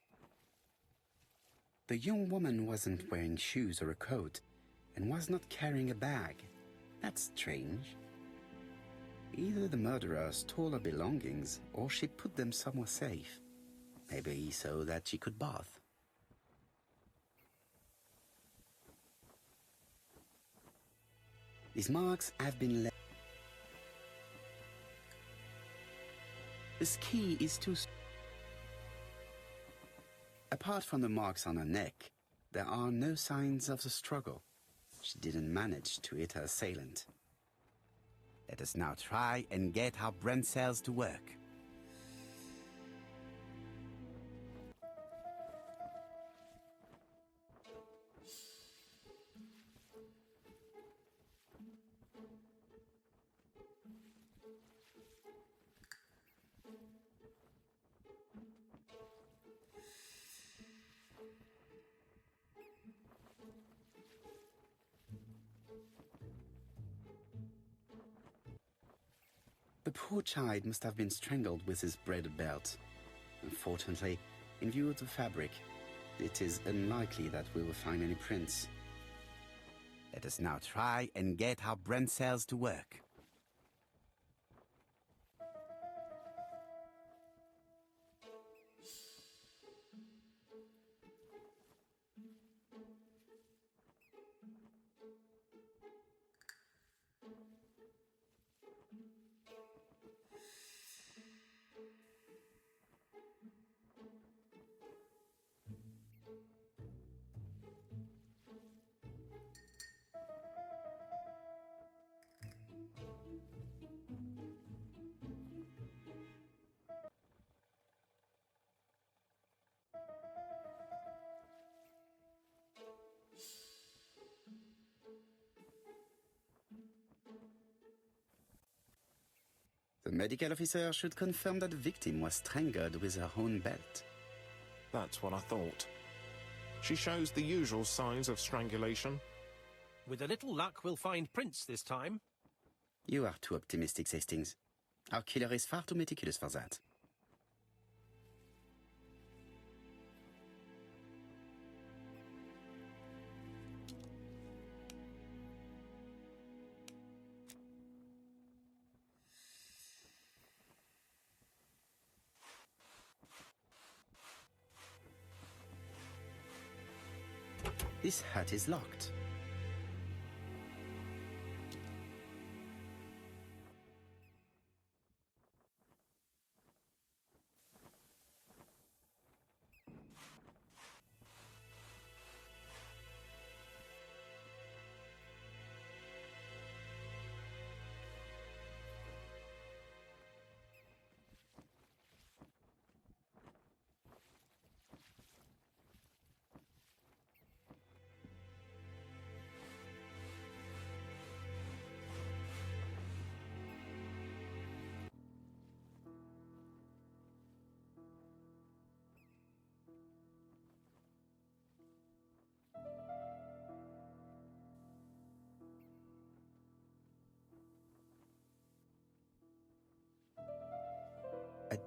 [SPEAKER 2] The young woman wasn't wearing shoes or a coat and was not carrying a bag. That's strange. Either the murderer stole her belongings or she put them somewhere safe. Maybe so that she could bath. These marks have been left. This key is too small. Apart from the marks on her neck, there are no signs of the struggle. She didn't manage to hit her assailant. Let us now try and get our brain cells to work. The poor child must have been strangled with his braided belt. Unfortunately, in view of the fabric, it is unlikely that we will find any prints. Let us now try and get our brain cells to work. The medical officer should confirm that the victim was strangled with her own belt.
[SPEAKER 3] That's what I thought. She shows the usual signs of strangulation.
[SPEAKER 1] With a little luck, we'll find prints this time.
[SPEAKER 2] You are too optimistic, Hastings. Our killer is far too meticulous for that. This hut is locked.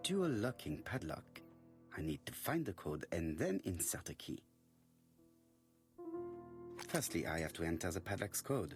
[SPEAKER 2] dual locking padlock. I need to find the code and then insert a key. Firstly, I have to enter the padlock's code.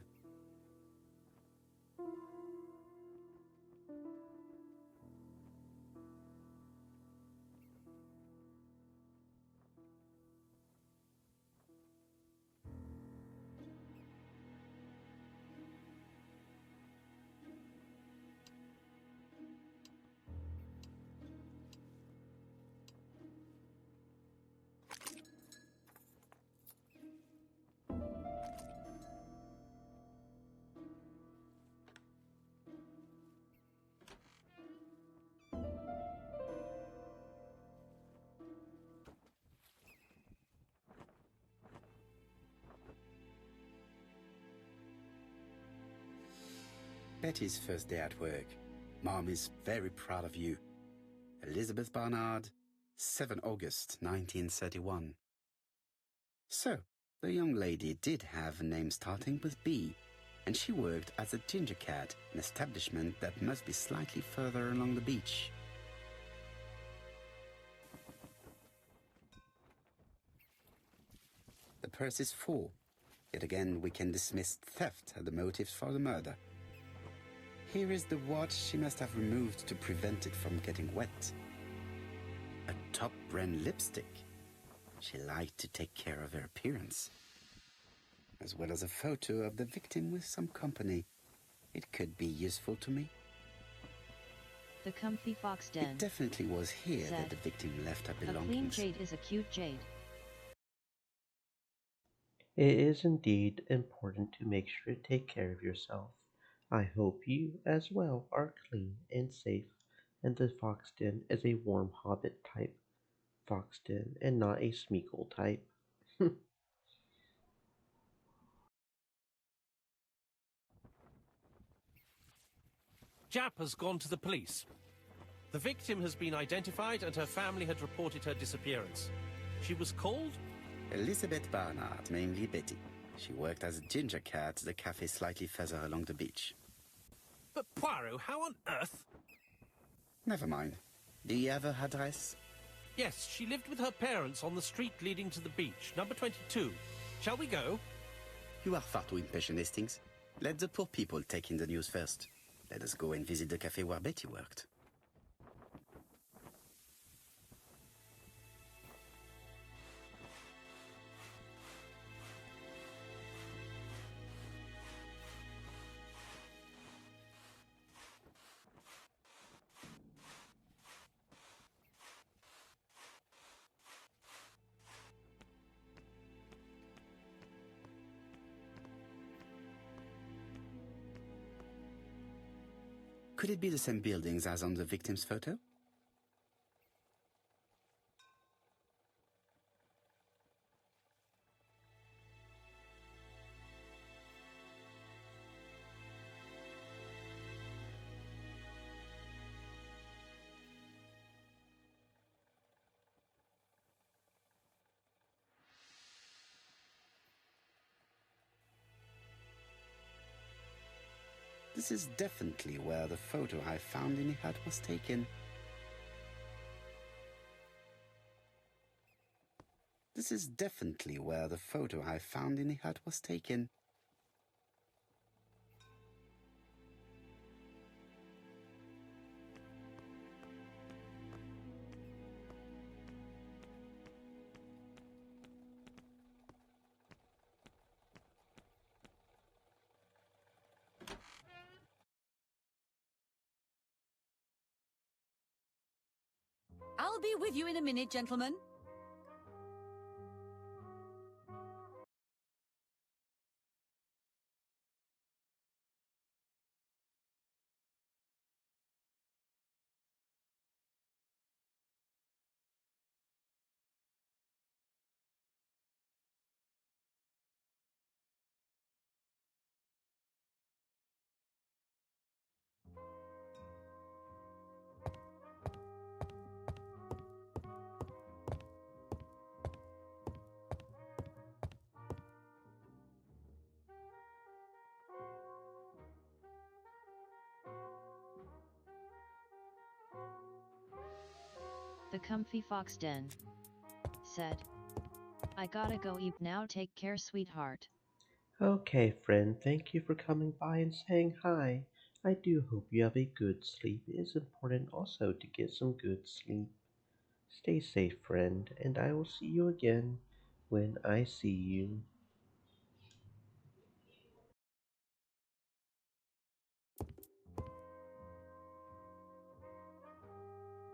[SPEAKER 2] Betty's first day at work. Mom is very proud of you. Elizabeth Barnard, 7 August 1931. So, the young lady did have a name starting with B, and she worked as a ginger cat, an establishment that must be slightly further along the beach. The purse is full. Yet again, we can dismiss theft as the motive for the murder. Here is the watch she must have removed to prevent it from getting wet. A top brand lipstick. She liked to take care of her appearance. As well as a photo of the victim with some company. It could be useful to me.
[SPEAKER 6] The comfy fox den.
[SPEAKER 2] It definitely was here
[SPEAKER 6] said,
[SPEAKER 2] that the victim left her
[SPEAKER 6] a clean
[SPEAKER 2] belongings.
[SPEAKER 6] jade is a cute jade.
[SPEAKER 7] It is indeed important to make sure to take care of yourself. I hope you, as well, are clean and safe, and the fox den is a warm hobbit type fox den and not a Smeagol type.
[SPEAKER 1] Jap has gone to the police. The victim has been identified and her family had reported her disappearance. She was called
[SPEAKER 2] Elizabeth Barnard, mainly Betty. She worked as a ginger cat at the cafe slightly further along the beach.
[SPEAKER 1] But Poirot, how on earth?
[SPEAKER 2] Never mind. Do you have her address?
[SPEAKER 1] Yes, she lived with her parents on the street leading to the beach, number 22. Shall we go?
[SPEAKER 2] You are far too impatient, Hastings. Let the poor people take in the news first. Let us go and visit the cafe where Betty worked. Could it be the same buildings as on the victim's photo? This is definitely where the photo I found in the hut was taken. This is definitely where the photo I found in the hut was taken.
[SPEAKER 5] I'll be with you in a minute, gentlemen.
[SPEAKER 6] The comfy fox den said, I gotta go eat now, take care sweetheart.
[SPEAKER 7] Okay, friend, thank you for coming by and saying hi. I do hope you have a good sleep. It is important also to get some good sleep. Stay safe, friend, and I will see you again when I see you.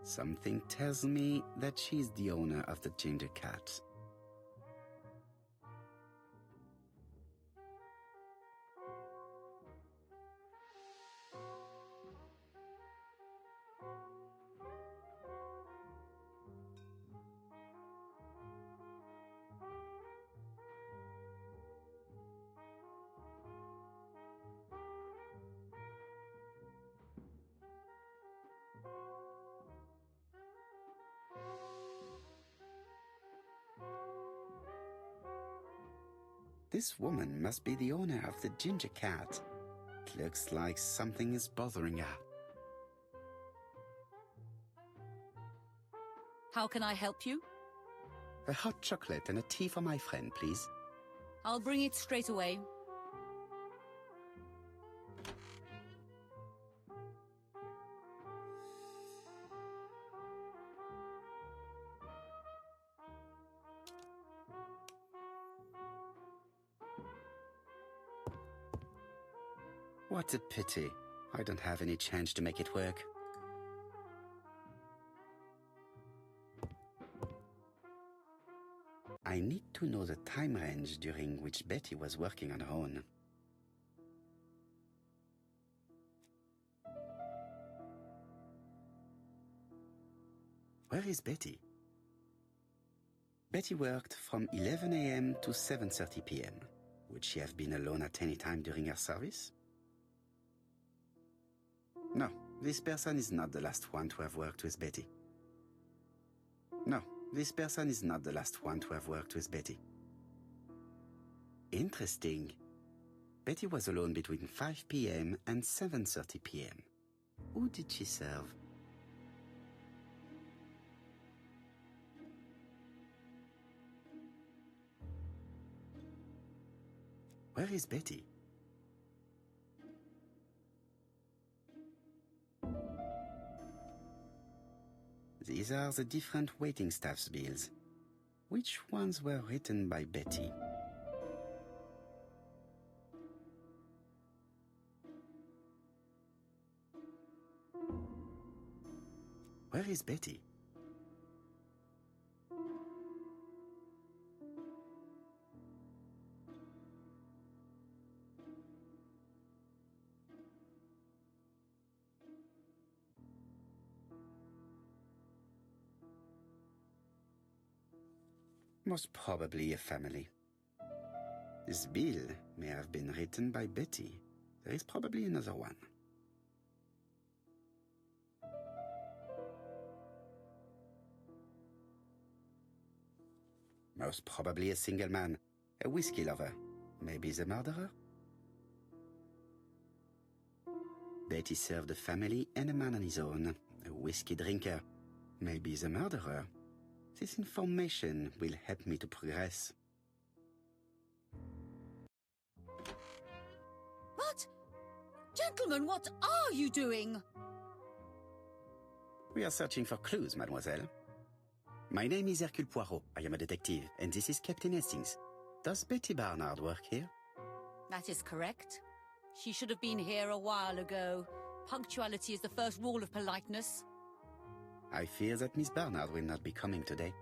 [SPEAKER 2] Something tells me that she's the owner of the ginger cat. This woman must be the owner of the ginger cat. It looks like something is bothering her.
[SPEAKER 5] How can I help you?
[SPEAKER 2] A hot chocolate and a tea for my friend, please.
[SPEAKER 5] I'll bring it straight away.
[SPEAKER 2] What a pity. I don't have any change to make it work. I need to know the time range during which Betty was working on her own. Where is Betty? Betty worked from 11 a.m. to 7:30 p.m. Would she have been alone at any time during her service? No, this person is not the last one to have worked with Betty. No, this person is not the last one to have worked with Betty. Interesting. Betty was alone between 5 p.m. and 7:30 p.m. Who did she serve? Where is Betty? These are the different waiting staff's bills. Which ones were written by Betty? Where is Betty? Most probably a family. This bill may have been written by Betty. There is probably another one. Most probably a single man, a whiskey lover. Maybe the murderer? Betty served a family and a man on his own, a whiskey drinker. Maybe the murderer. This information will help me to progress.
[SPEAKER 5] What? Gentlemen, what are you doing?
[SPEAKER 2] We are searching for clues, mademoiselle. My name is Hercule Poirot. I am a detective, and this is Captain Hastings. Does Betty Barnard work here?
[SPEAKER 5] That is correct. She should have been here a while ago. Punctuality is the first rule of politeness.
[SPEAKER 2] I fear that Miss Barnard will not be coming today.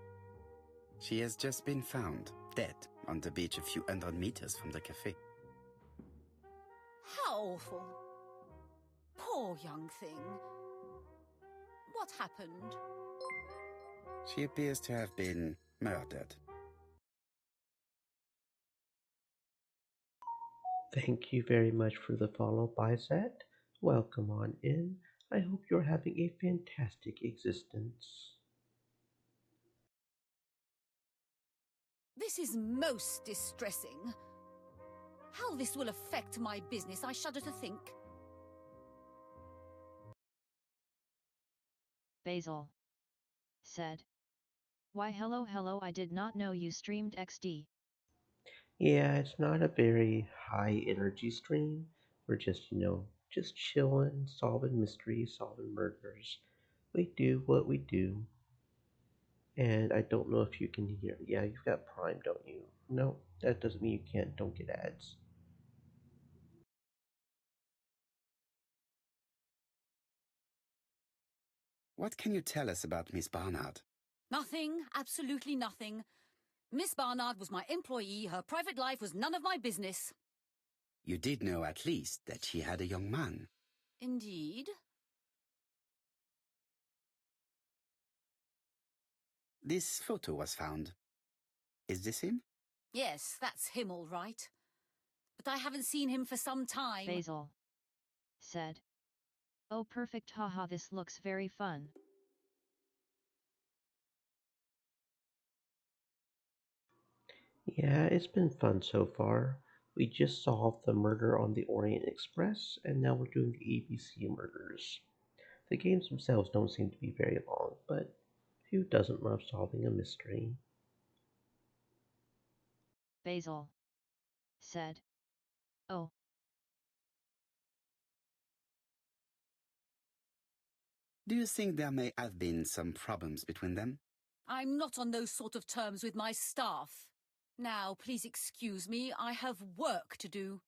[SPEAKER 2] She has just been found, dead, on the beach a few hundred meters from the cafe.
[SPEAKER 5] How awful. Poor young thing. What happened?
[SPEAKER 2] She appears to have been murdered.
[SPEAKER 7] Thank you very much for the follow, Bizet. Welcome on in. I hope you're having a fantastic existence.
[SPEAKER 5] This is most distressing. How this will affect my business, I shudder to think.
[SPEAKER 6] Basil said. Why hello, I did not know you streamed XD.
[SPEAKER 7] Yeah, it's not a very high energy stream. We're just, just chilling, solving mysteries, solving murders. We do what we do. And I don't know if you can hear. Yeah, you've got Prime, don't you? No, that doesn't mean you can't. Don't get ads.
[SPEAKER 2] What can you tell us about Miss Barnard?
[SPEAKER 5] Nothing, absolutely nothing. Miss Barnard was my employee. Her private life was none of my business.
[SPEAKER 2] You did know at least that she had a young man.
[SPEAKER 5] Indeed.
[SPEAKER 2] This photo was found. Is this him?
[SPEAKER 5] Yes, that's him all right. But I haven't seen him for some time.
[SPEAKER 6] Basil said. Oh, perfect, haha, this looks very fun.
[SPEAKER 7] Yeah, it's been fun so far. We just solved the murder on the Orient Express, and now we're doing the ABC murders. The games themselves don't seem to be very long, but who doesn't love solving a mystery?
[SPEAKER 6] Basil said. Oh.
[SPEAKER 2] Do you think there may have been some problems between them?
[SPEAKER 5] I'm not on those sort of terms with my staff. Now, please excuse me, I have work to do.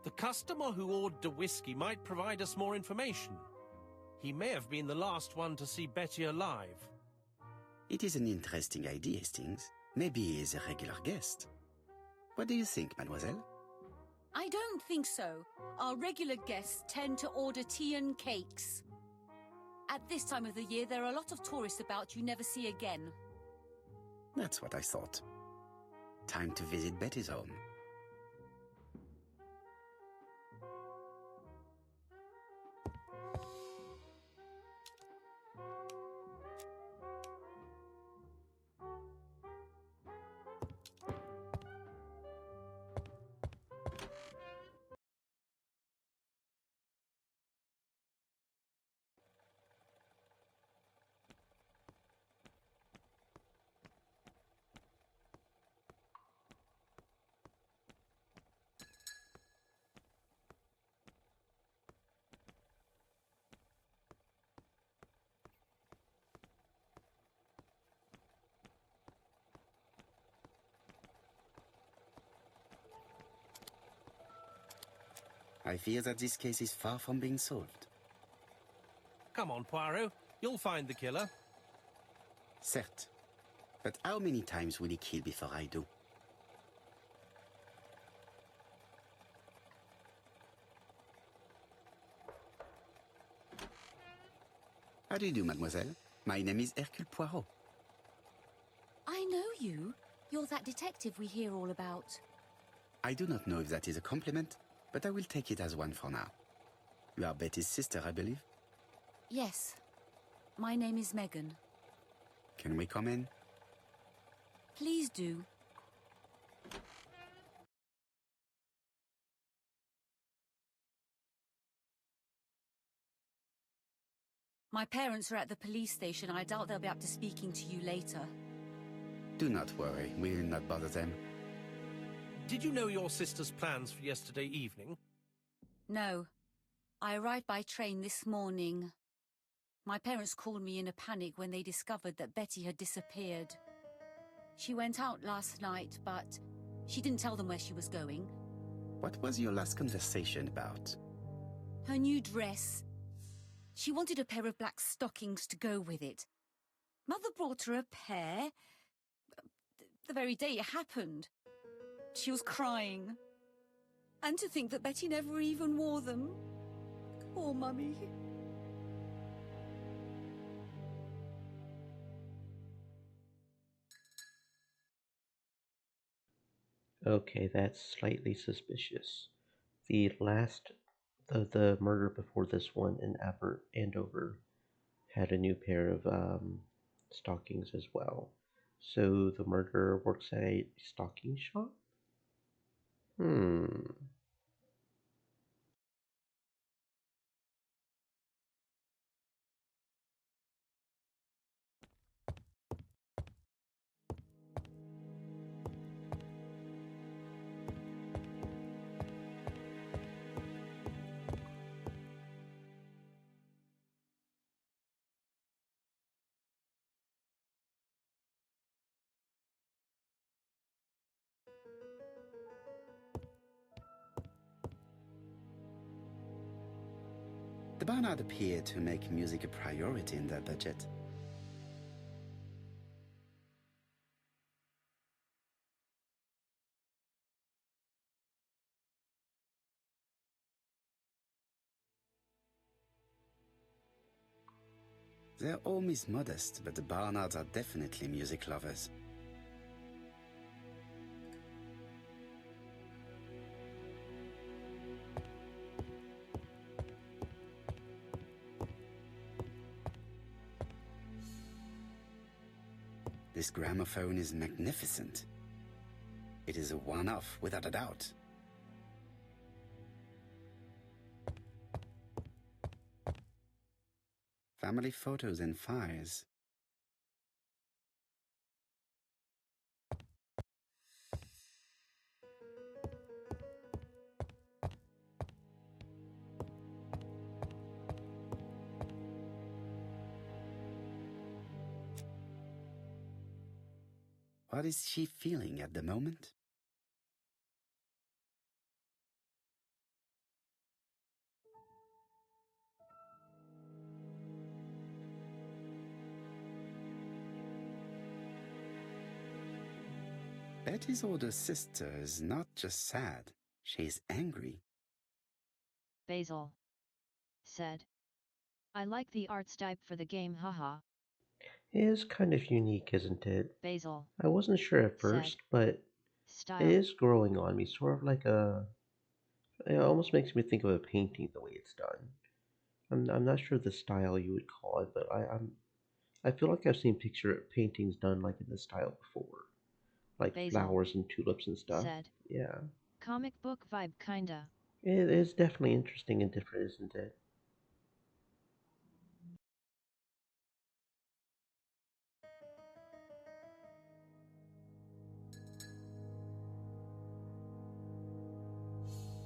[SPEAKER 1] The customer who ordered the whiskey might provide us more information. He may have been the last one to see Betty alive.
[SPEAKER 2] It is an interesting idea, Hastings. Maybe he is a regular guest. What do you think, mademoiselle?
[SPEAKER 5] I don't think so. Our regular guests tend to order tea and cakes. At this time of the year, there are a lot of tourists about you never see again.
[SPEAKER 2] That's what I thought. Time to visit Betty's home. I fear that this case is far from being solved.
[SPEAKER 1] Come on, Poirot. You'll find the killer.
[SPEAKER 2] Certes. But how many times will he kill before I do? How do you do, mademoiselle? My name is Hercule Poirot.
[SPEAKER 5] I know you. You're that detective we hear all about.
[SPEAKER 2] I do not know if that is a compliment, but I will take it as one for now. You are Betty's sister, I believe?
[SPEAKER 5] Yes. My name is Megan.
[SPEAKER 2] Can we come in?
[SPEAKER 5] Please do. My parents are at the police station. I doubt they'll be up to speaking to you later.
[SPEAKER 2] Do not worry, we will not bother them.
[SPEAKER 1] Did you know your sister's plans for yesterday evening?
[SPEAKER 5] No. I arrived by train this morning. My parents called me in a panic when they discovered that Betty had disappeared. She went out last night, but she didn't tell them where she was going.
[SPEAKER 2] What was your last conversation about?
[SPEAKER 5] Her new dress. She wanted a pair of black stockings to go with it. Mother brought her a pair. The very day it happened. She was crying. And to think that Betty never even wore them. Poor Mummy.
[SPEAKER 7] Okay, that's slightly suspicious. The murder before this one in Andover had a new pair of stockings as well. So the murderer works at a stocking shop? Hmm.
[SPEAKER 2] Barnard appeared to make music a priority in their budget. Their home is modest, but the Barnards are definitely music lovers. This gramophone is magnificent. It is a one-off, without a doubt. Family photos and files. What is she feeling at the moment? Betty's older sister is not just sad, she's angry.
[SPEAKER 6] Basil said. I like the art style for the game, haha.
[SPEAKER 7] It is kind of unique, isn't it?
[SPEAKER 6] Basil
[SPEAKER 7] I wasn't sure at first, but
[SPEAKER 6] style.
[SPEAKER 7] it is growing on me, sort of like a. It almost makes me think of a painting the way it's done. I'm not sure the style you would call it, but I feel like I've seen picture paintings done like in this style before, like
[SPEAKER 6] Basil
[SPEAKER 7] flowers and tulips and stuff.
[SPEAKER 6] said.
[SPEAKER 7] Yeah,
[SPEAKER 6] Comic book vibe kinda.
[SPEAKER 7] it is definitely interesting and different, isn't it?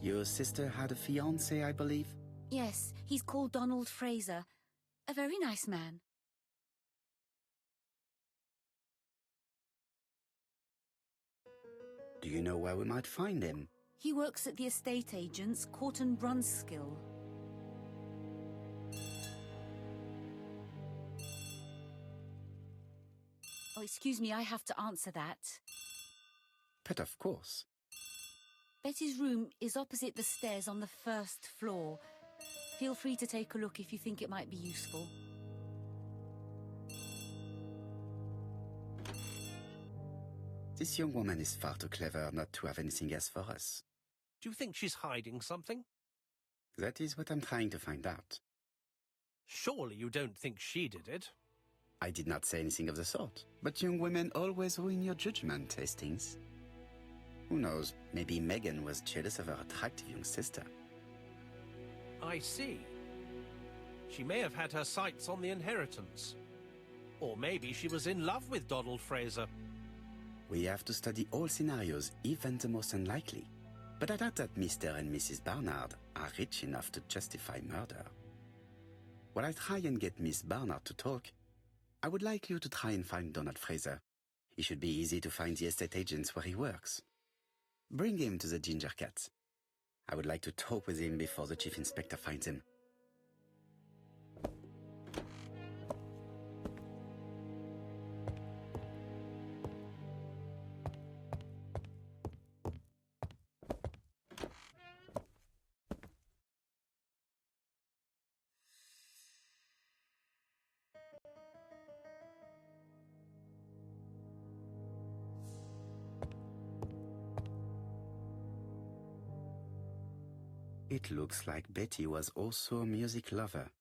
[SPEAKER 2] Your sister had a fiancé, I believe?
[SPEAKER 5] Yes, he's called Donald Fraser. A very nice man.
[SPEAKER 2] Do you know where we might find him?
[SPEAKER 5] He works at the estate agent's, Corton Brunskill. Oh, excuse me, I have to answer that.
[SPEAKER 2] But of course.
[SPEAKER 5] Betty's room is opposite the stairs on the first floor. Feel free to take a look if you think it might be useful.
[SPEAKER 2] This young woman is far too clever not to have anything else for us.
[SPEAKER 1] Do you think she's hiding something?
[SPEAKER 2] That is what I'm trying to find out.
[SPEAKER 1] Surely you don't think she did it?
[SPEAKER 2] I did not say anything of the sort, but young women always ruin your judgment, Hastings. Who knows, maybe Megan was jealous of her attractive young sister.
[SPEAKER 1] I see. She may have had her sights on the inheritance. Or maybe she was in love with Donald Fraser.
[SPEAKER 2] We have to study all scenarios, even the most unlikely. But I doubt that Mr. and Mrs. Barnard are rich enough to justify murder. While I try and get Miss Barnard to talk, I would like you to try and find Donald Fraser. It should be easy to find the estate agents where he works. Bring him to the Ginger Cat. I would like to talk with him before the chief inspector finds him. It looks like Betty was also a music lover,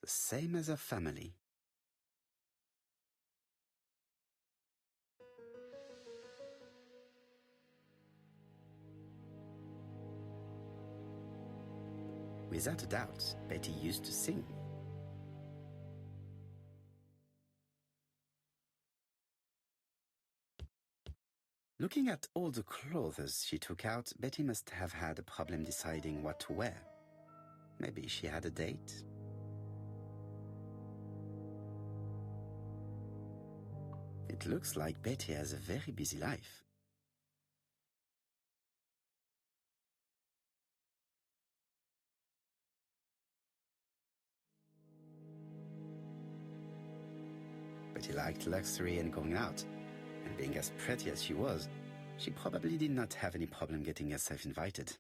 [SPEAKER 2] the same as her family. Without a doubt, Betty used to sing. Looking at all the clothes she took out, Betty must have had a problem deciding what to wear. Maybe she had a date? It looks like Betty has a very busy life. but he liked luxury and going out, and being as pretty as she was, she probably did not have any problem getting herself invited.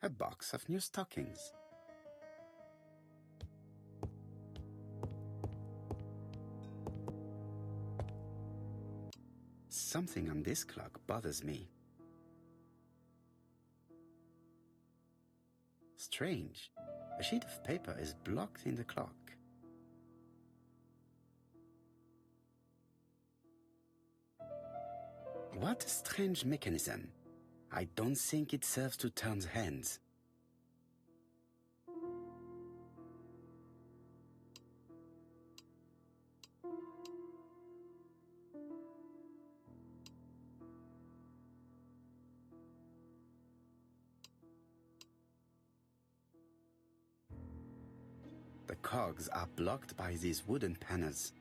[SPEAKER 2] A box of new stockings. Something on this clock bothers me. Strange. A sheet of paper is blocked in the clock. What a strange mechanism. I don't think it serves to turn hands. The cogs are blocked by these wooden panels.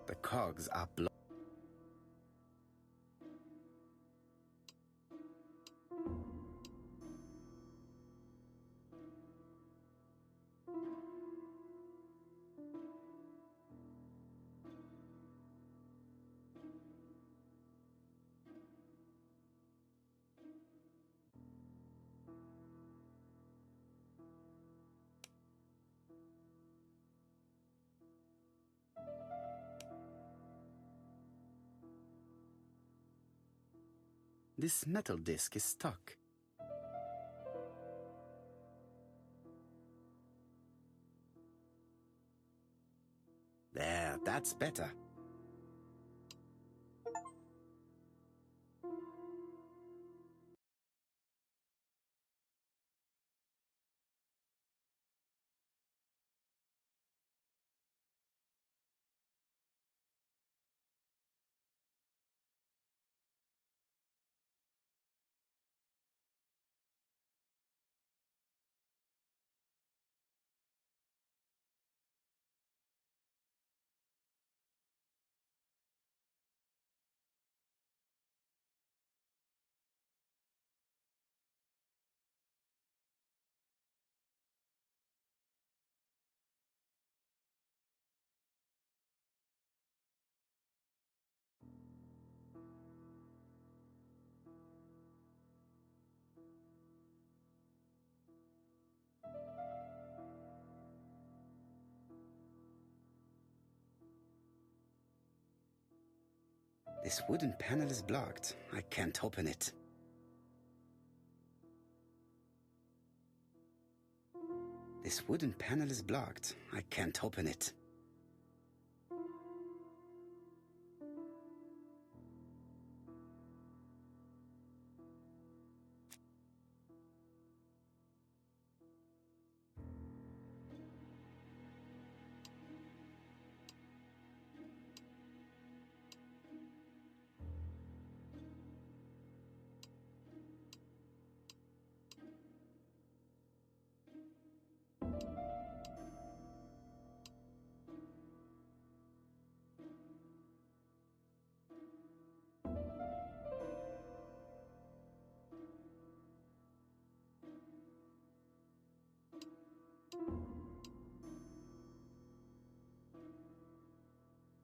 [SPEAKER 2] The cogs are blocked. This metal disc is stuck. There, that's better. This wooden panel is blocked. I can't open it. This wooden panel is blocked. I can't open it.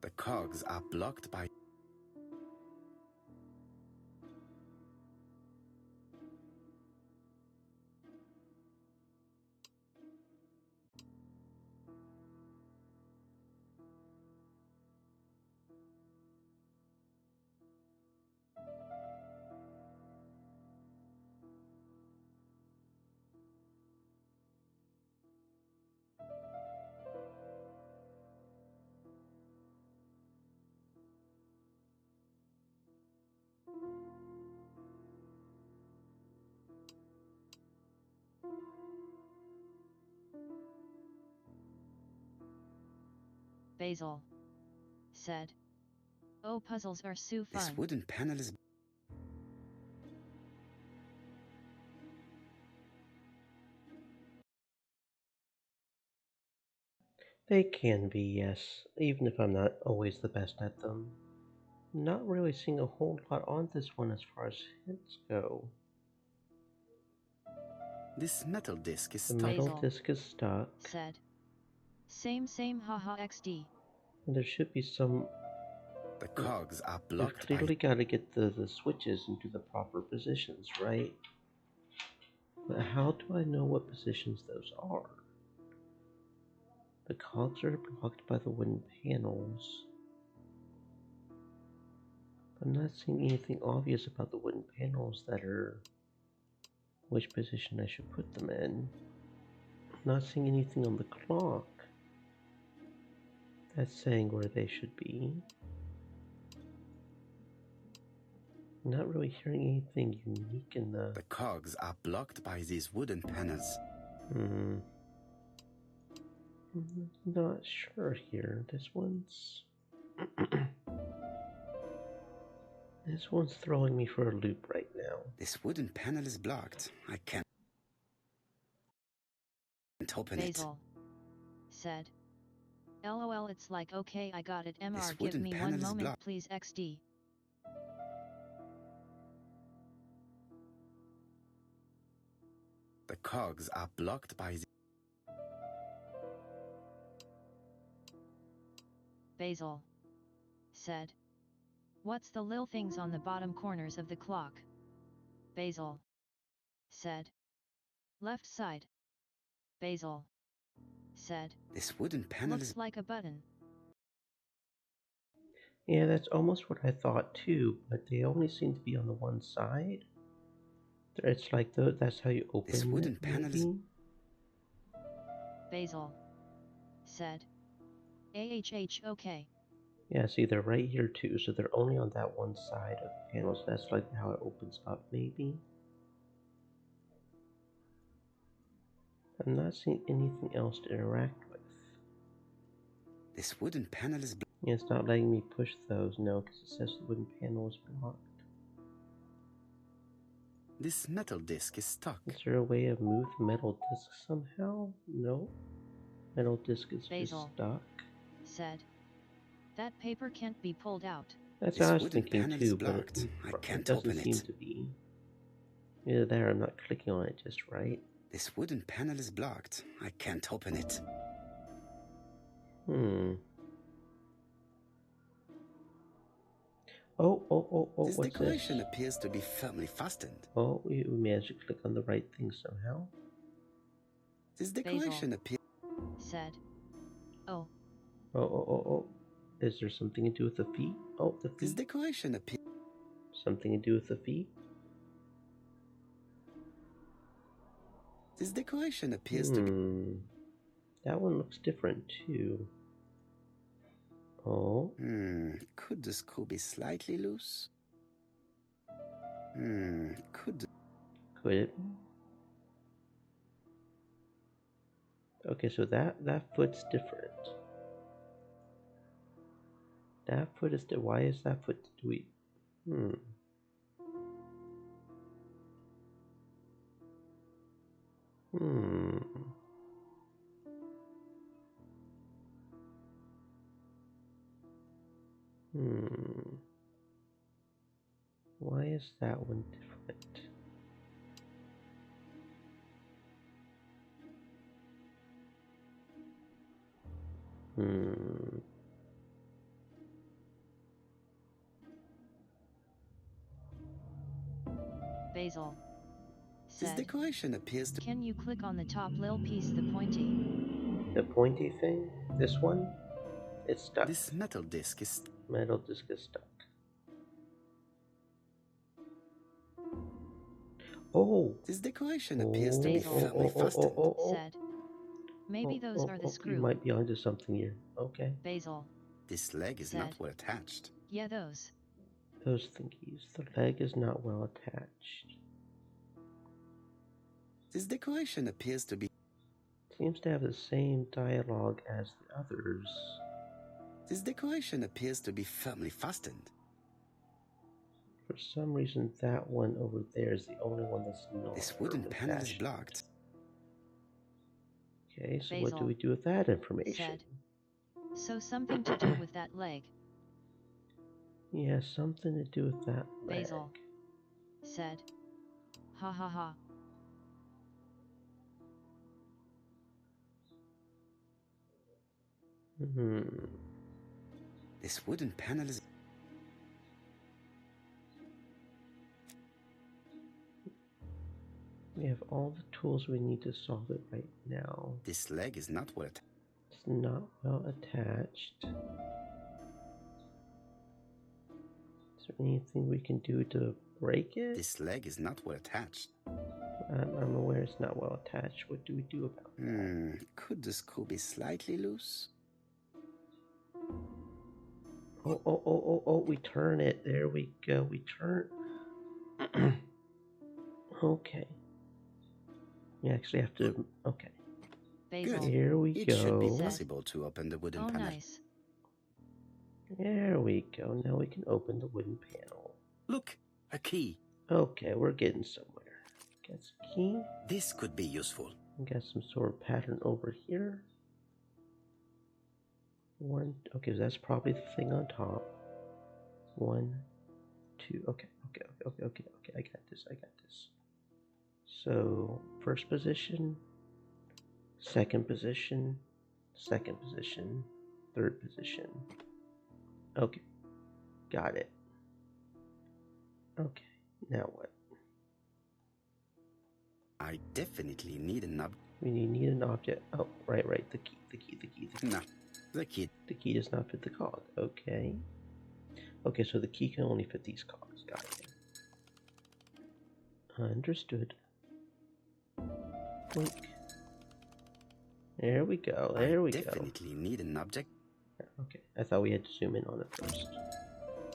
[SPEAKER 2] The cogs are blocked by...
[SPEAKER 6] Basil said. Oh, puzzles are so fun.
[SPEAKER 2] This wooden panel is...
[SPEAKER 7] They can be, yes, even if I'm not always the best at them. Not really seeing a whole lot on this one as far as hints go.
[SPEAKER 2] This metal disc is
[SPEAKER 7] The
[SPEAKER 2] stuck.
[SPEAKER 7] metal
[SPEAKER 6] Basil
[SPEAKER 7] disc is stuck.
[SPEAKER 6] said. Same haha XD.
[SPEAKER 7] And there should be some...
[SPEAKER 2] The cogs are
[SPEAKER 7] We've
[SPEAKER 2] blocked by...
[SPEAKER 7] clearly got to get the switches into the proper positions, right? But how do I know what positions those are? The cogs are blocked by the wooden panels. I'm not seeing anything obvious about the wooden panels that are which position I should put them in. I'm not seeing anything on the clock that's saying where they should be. I'm not really hearing anything unique in the...
[SPEAKER 2] The cogs are blocked by these wooden panels.
[SPEAKER 7] I'm not sure here. This one's... This one's throwing me for a loop right now.
[SPEAKER 2] This wooden panel is blocked. I can't open
[SPEAKER 6] Basil said. LOL, it's like, okay, I got it. MR,
[SPEAKER 2] This
[SPEAKER 6] give
[SPEAKER 2] wooden
[SPEAKER 6] me
[SPEAKER 2] panel
[SPEAKER 6] one
[SPEAKER 2] is
[SPEAKER 6] moment,
[SPEAKER 2] blocked.
[SPEAKER 6] please. XD.
[SPEAKER 2] The cogs are blocked by the...
[SPEAKER 6] Basil said. What's the lil things on the bottom corners of the clock? Basil said. Left side. Basil said.
[SPEAKER 2] This wooden panel
[SPEAKER 6] Looks
[SPEAKER 2] is...
[SPEAKER 6] like a button.
[SPEAKER 7] Yeah, that's almost what I thought too, but they only seem to be on the one side. It's like that's how you open
[SPEAKER 2] This wooden
[SPEAKER 7] it,
[SPEAKER 2] panel is...
[SPEAKER 7] maybe?
[SPEAKER 6] Basil said. AHH, okay.
[SPEAKER 7] Yeah, see, they're right here too, so they're only on that one side of the panels. That's like how it opens up, maybe? I'm not seeing anything else to interact with.
[SPEAKER 2] This wooden panel is...
[SPEAKER 7] Yeah, it's not letting me push those, no, because it says the wooden panel is blocked.
[SPEAKER 2] This metal disc is stuck.
[SPEAKER 7] Is there a way to move the metal disc somehow? No. Metal disc is
[SPEAKER 6] Basil
[SPEAKER 7] just stuck.
[SPEAKER 6] said. That paper can't be pulled out.
[SPEAKER 7] That's
[SPEAKER 2] This
[SPEAKER 7] what I was
[SPEAKER 2] wooden
[SPEAKER 7] thinking
[SPEAKER 2] panel is
[SPEAKER 7] too, but
[SPEAKER 2] blocked. I can't
[SPEAKER 7] it doesn't
[SPEAKER 2] open
[SPEAKER 7] seem
[SPEAKER 2] it.
[SPEAKER 7] to be. Either there, I'm not clicking on it just right.
[SPEAKER 2] This wooden panel is blocked. I can't open it.
[SPEAKER 7] Oh,
[SPEAKER 2] This
[SPEAKER 7] what's
[SPEAKER 2] decoration
[SPEAKER 7] this?
[SPEAKER 2] appears to be firmly fastened.
[SPEAKER 7] Oh, we managed to click on the right thing somehow.
[SPEAKER 2] This decoration appears...
[SPEAKER 6] Said. Oh.
[SPEAKER 7] Oh. Is there something to do with the feet? Oh, the
[SPEAKER 2] This
[SPEAKER 7] feet.
[SPEAKER 2] decoration appears...
[SPEAKER 7] Something to do with the feet?
[SPEAKER 2] This decoration appears to be...
[SPEAKER 7] That one looks different too. Oh.
[SPEAKER 2] Could the screw be slightly loose? Could
[SPEAKER 7] it be? Okay, so that foot's different. That foot is why is that foot we? Why is that one different?
[SPEAKER 6] Basil
[SPEAKER 2] This
[SPEAKER 6] said.
[SPEAKER 2] decoration appears to...
[SPEAKER 6] Can you click on the top lil piece, the pointy?
[SPEAKER 7] The pointy thing? This one? It's stuck.
[SPEAKER 2] This metal disc is...
[SPEAKER 7] Metal disc is stuck. Oh!
[SPEAKER 2] This decoration appears to be firmly fastened.
[SPEAKER 6] Said. Maybe those are the screws.
[SPEAKER 7] You might be onto something here. Okay.
[SPEAKER 6] Basil.
[SPEAKER 2] This leg is not well attached.
[SPEAKER 6] Yeah, those.
[SPEAKER 7] Those thingies. The leg is not well attached.
[SPEAKER 2] This decoration appears to be...
[SPEAKER 7] Seems to have the same dialogue as the others.
[SPEAKER 2] This decoration appears to be firmly fastened.
[SPEAKER 7] For some reason, that one over there is the only one that's not.
[SPEAKER 2] This wooden panel is blocked.
[SPEAKER 7] Okay, so what do
[SPEAKER 6] Basil
[SPEAKER 7] we do with that information?
[SPEAKER 6] said. So something to do with that leg.
[SPEAKER 7] Yeah, something to do with that leg.
[SPEAKER 6] Basil said. Ha ha ha.
[SPEAKER 2] This wooden panel is...
[SPEAKER 7] We have all the tools we need to solve it right now.
[SPEAKER 2] This leg is not well attached.
[SPEAKER 7] It's not well attached. Is there anything we can do to break it?
[SPEAKER 2] This leg is not well attached.
[SPEAKER 7] I'm aware it's not well attached. What do we do about that?
[SPEAKER 2] Could the screw be slightly loose?
[SPEAKER 7] Oh, we turn it. There we go. We turn. Okay. We actually have to. Okay.
[SPEAKER 6] Basil.
[SPEAKER 7] Here we
[SPEAKER 2] It
[SPEAKER 7] go.
[SPEAKER 2] should be possible to open the wooden panel.
[SPEAKER 6] Nice.
[SPEAKER 7] There we go. Now we can open the wooden panel.
[SPEAKER 2] Look, a key.
[SPEAKER 7] Okay, we're getting somewhere. Got some key.
[SPEAKER 2] This could be useful.
[SPEAKER 7] Got some sort of pattern over here. One. Okay, so that's probably the thing on top. 1, 2. Okay. I got this. So, first position, second position, third position. Okay, got it. Okay, now what?
[SPEAKER 2] I definitely need an object.
[SPEAKER 7] We need an object. Oh, right, the key.
[SPEAKER 2] No, the key.
[SPEAKER 7] The key does not fit the cog. Okay. Okay, so the key can only fit these cogs. Got it. Understood. Blink. There we go.
[SPEAKER 2] I definitely need an object.
[SPEAKER 7] Okay, I thought we had to zoom in on it first.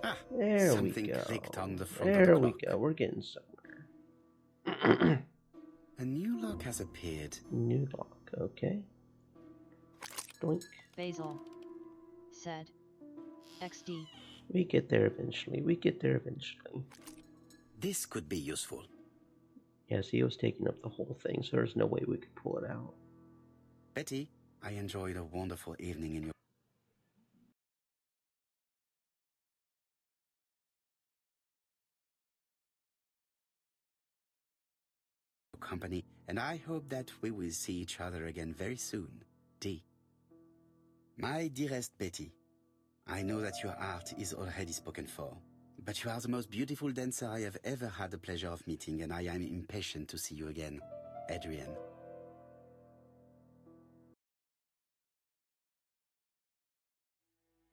[SPEAKER 2] Ah,
[SPEAKER 7] there we
[SPEAKER 2] something
[SPEAKER 7] go.
[SPEAKER 2] clicked on the front
[SPEAKER 7] there
[SPEAKER 2] of the
[SPEAKER 7] we
[SPEAKER 2] clock.
[SPEAKER 7] go. We're getting somewhere.
[SPEAKER 2] A new lock has appeared.
[SPEAKER 7] New lock. Okay. Doink.
[SPEAKER 6] Basil said. XD.
[SPEAKER 7] We get there eventually.
[SPEAKER 2] This could be useful.
[SPEAKER 7] Yes, he was taking up the whole thing, so there's no way we could pull it out.
[SPEAKER 2] Betty, I enjoyed a wonderful evening in your company, and I hope that we will see each other again very soon. D. My dearest Betty, I know that your art is already spoken for, but you are the most beautiful dancer I have ever had the pleasure of meeting, and I am impatient to see you again. Adrian.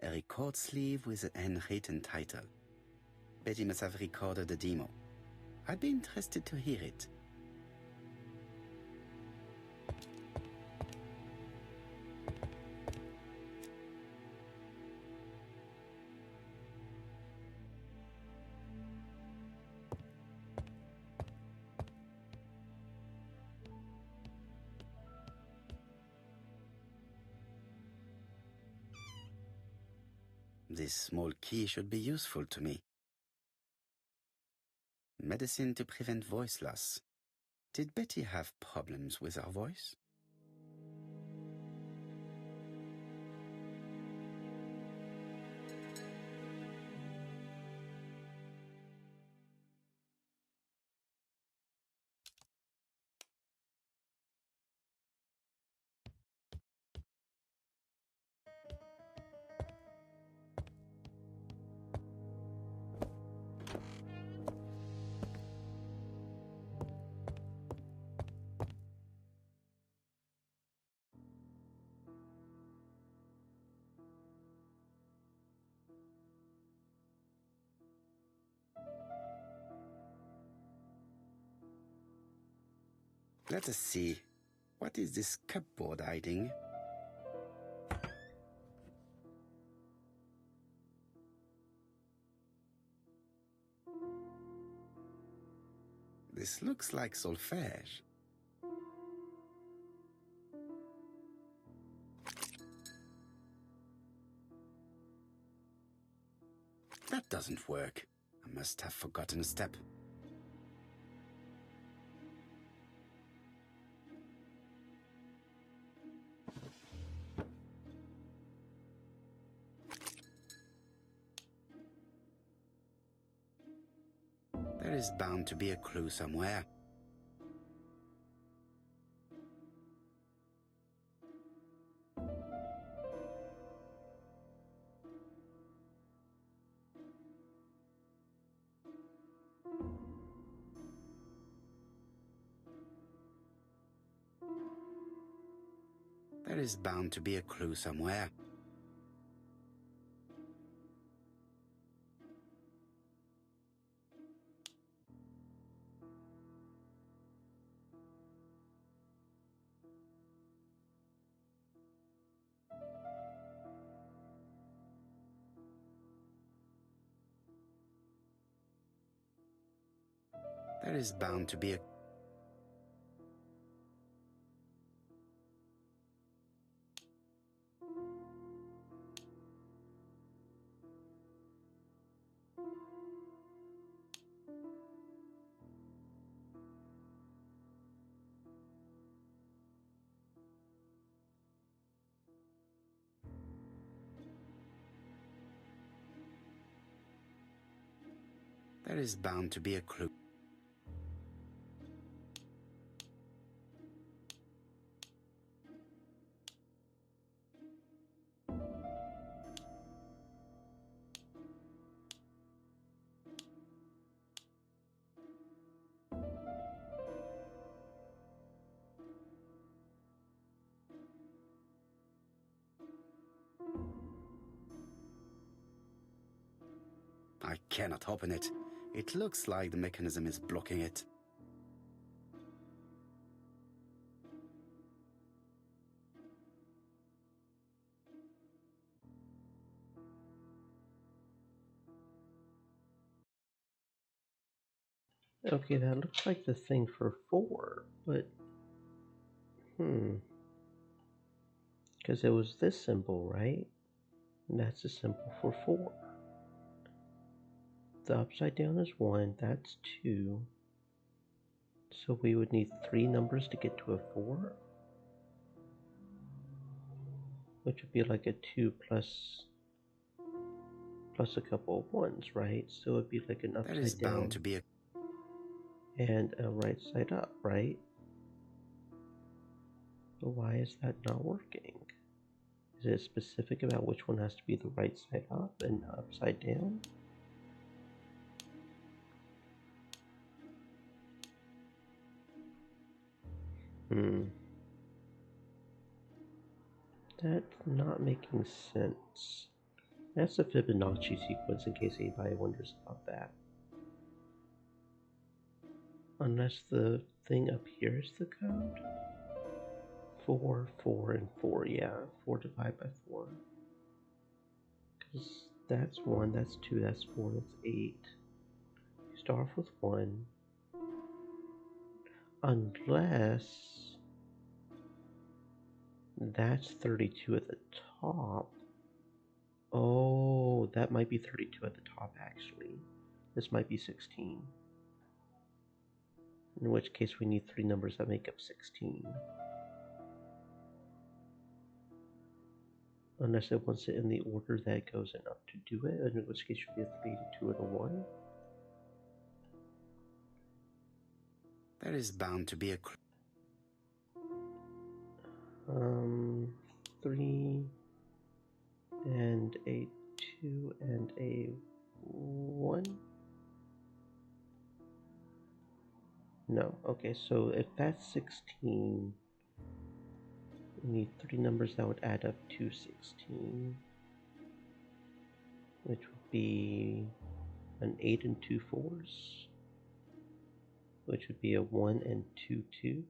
[SPEAKER 2] A record sleeve with an handwritten title. Betty must have recorded the demo. I'd be interested to hear it. This small key should be useful to me. Medicine to prevent voice loss. Did Betty have problems with her voice? Let us see. What is this cupboard hiding? This looks like solfège. That doesn't work. I must have forgotten a step. There is bound to be a clue somewhere. There is bound to be a clue somewhere. There is bound to be a... There is bound to be a clue. I cannot open it. It looks like the mechanism is blocking it.
[SPEAKER 7] Okay, that looks like the thing for 4, but... Because it was this symbol, right? And that's the symbol for 4. The upside down is 1, that's 2. So we would need 3 numbers to get to a 4. Which would be like a 2 plus a couple of 1s, right? So it'd be like an upside
[SPEAKER 2] There is
[SPEAKER 7] down
[SPEAKER 2] bound to be a...
[SPEAKER 7] and a right side up, right? But why is that not working? Is it specific about which one has to be the right side up and upside down? That's not making sense. That's a Fibonacci sequence in case anybody wonders about that. Unless the thing up here is the code. 4, 4, and 4, yeah. 4 divided by 4. Because that's 1, that's 2, that's 4, that's 8. You start off with 1. Unless that's 32 at the top. Oh, that might be 32 at the top actually. This might be 16. In which case we need 3 numbers that make up 16. Unless it wants it in the order that it goes in up to do it, in which case it should be a 3, a 2, and a 1.
[SPEAKER 2] There is bound to be a...
[SPEAKER 7] 3 and a 2 and a 1. No, okay, so if that's 16, we need 3 numbers that would add up to 16, which would be an 8 and 2 4s, which would be a 1 and 2 2s.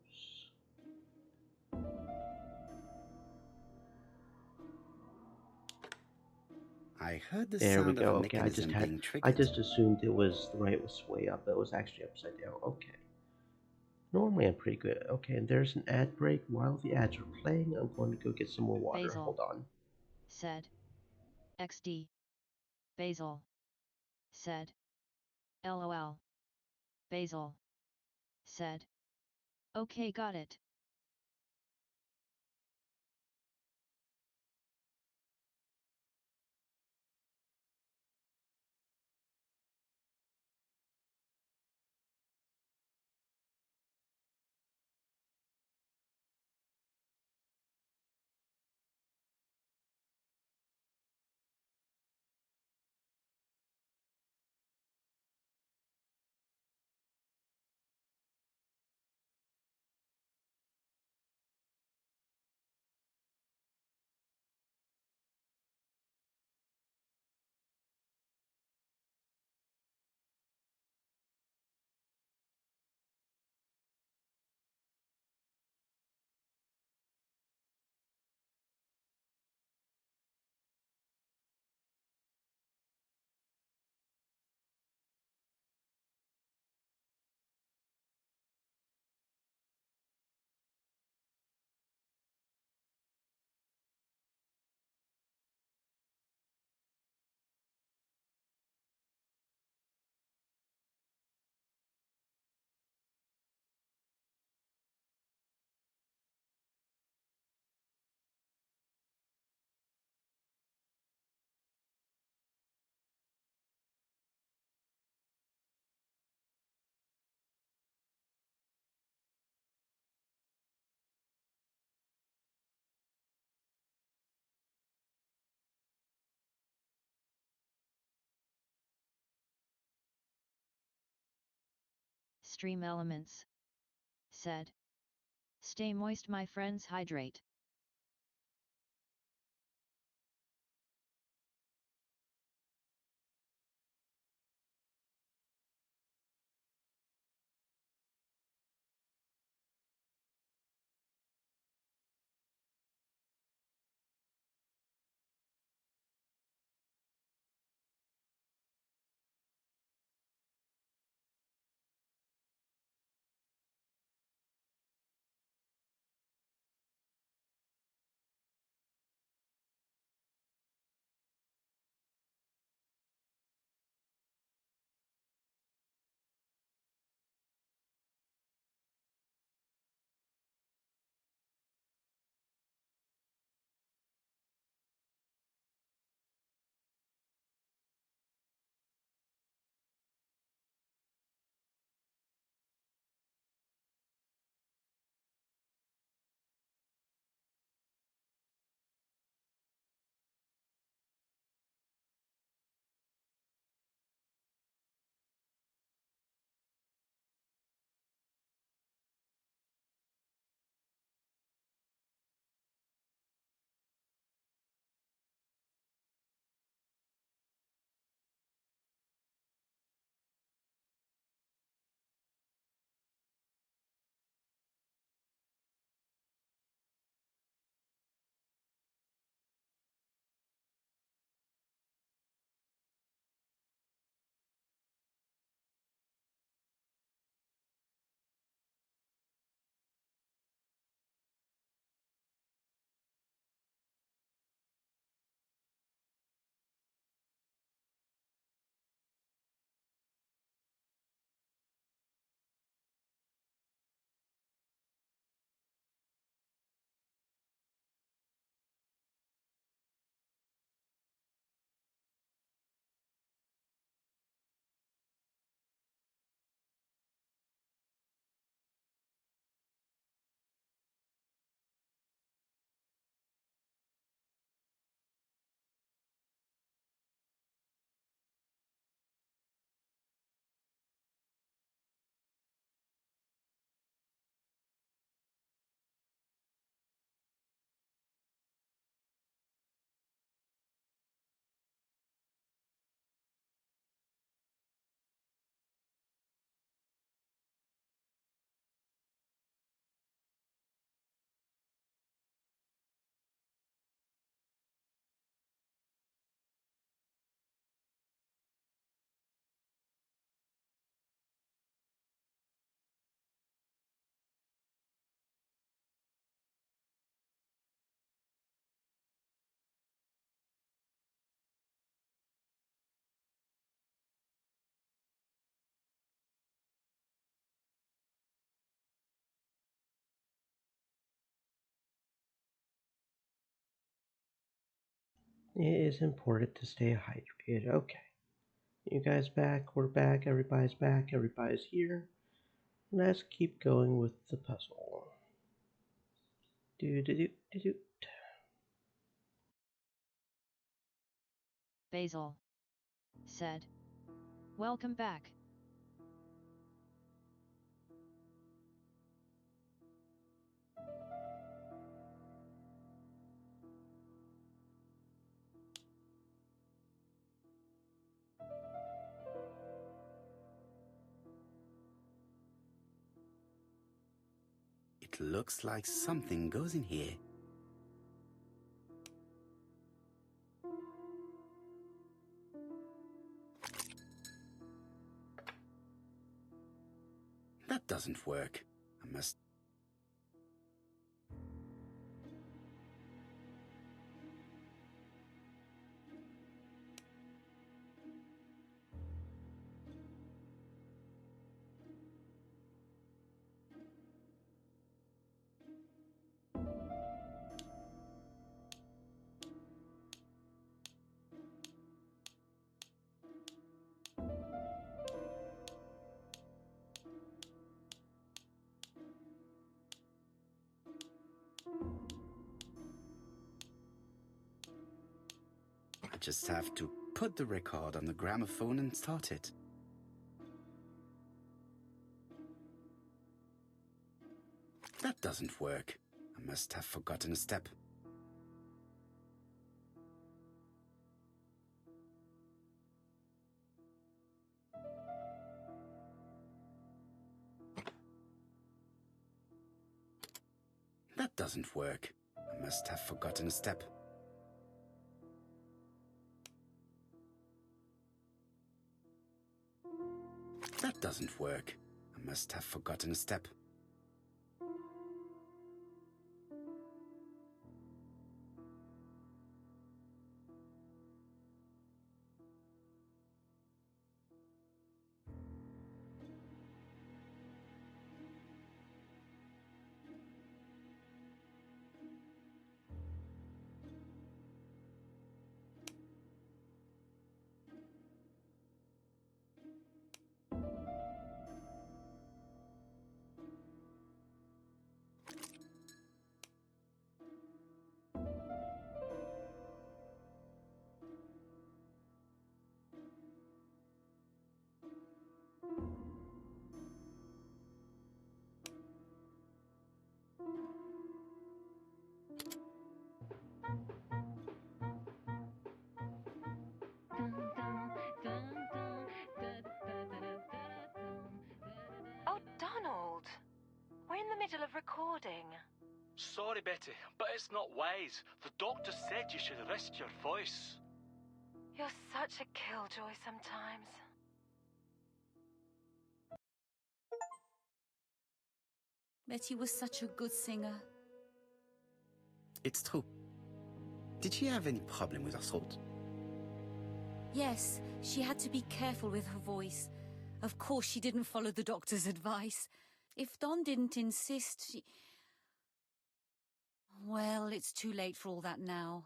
[SPEAKER 2] I heard the
[SPEAKER 7] There we
[SPEAKER 2] sound
[SPEAKER 7] go.
[SPEAKER 2] of a
[SPEAKER 7] Okay,
[SPEAKER 2] mechanism being triggered.
[SPEAKER 7] I just assumed it was the right was way up, but it was actually upside down. Okay. Normally I'm pretty good. Okay, and there's an ad break. While the ads are playing, I'm going to go get some more water.
[SPEAKER 6] Basil.
[SPEAKER 7] Hold on.
[SPEAKER 6] Said. XD. Basil. Said. LOL. Basil. Said. Okay, got it. stream elements. Said. Stay moist, my friends, hydrate.
[SPEAKER 7] It is important to stay hydrated. Okay. You guys back? We're back. Everybody's back. Everybody's here. Let's keep going with the puzzle. Do do do do do.
[SPEAKER 6] Basil. Said. Welcome back.
[SPEAKER 2] It looks like something goes in here. That doesn't work. I must... I just have to put the record on the gramophone and start it. That doesn't work. I must have forgotten a step. That doesn't work. I must have forgotten a step. That doesn't work. I must have forgotten a step.
[SPEAKER 4] Oh, Donald. We're in the middle of recording.
[SPEAKER 9] Sorry, Betty, but it's not wise. The doctor said you should rest your voice.
[SPEAKER 4] You're such a killjoy sometimes.
[SPEAKER 5] Betty was such a good singer.
[SPEAKER 2] It's true. Did she have any problem with her throat?
[SPEAKER 5] Yes, she had to be careful with her voice. Of course, she didn't follow the doctor's advice. If Don didn't insist, she... Well, it's too late for all that now.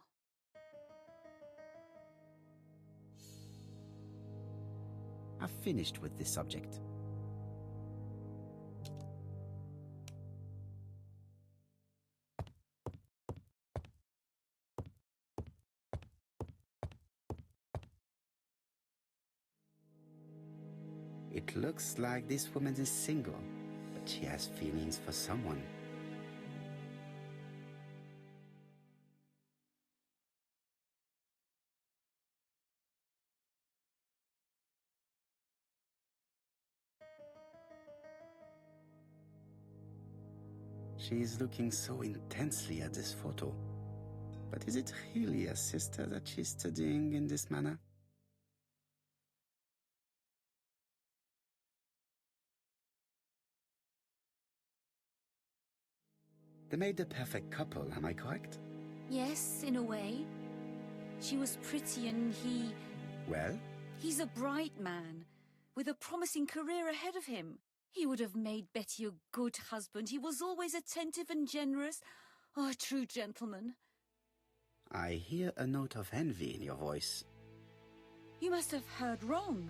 [SPEAKER 2] I've finished with this subject. It looks like this woman is single, but she has feelings for someone. She is looking so intensely at this photo. But is it really a sister that she's studying in this manner? They made the perfect couple, am I correct?
[SPEAKER 5] Yes, in a way. She was pretty and he...
[SPEAKER 2] Well?
[SPEAKER 5] He's a bright man, with a promising career ahead of him. He would have made Betty a good husband. He was always attentive and generous. Oh, a true gentleman.
[SPEAKER 2] I hear a note of envy in your voice.
[SPEAKER 5] You must have heard wrong.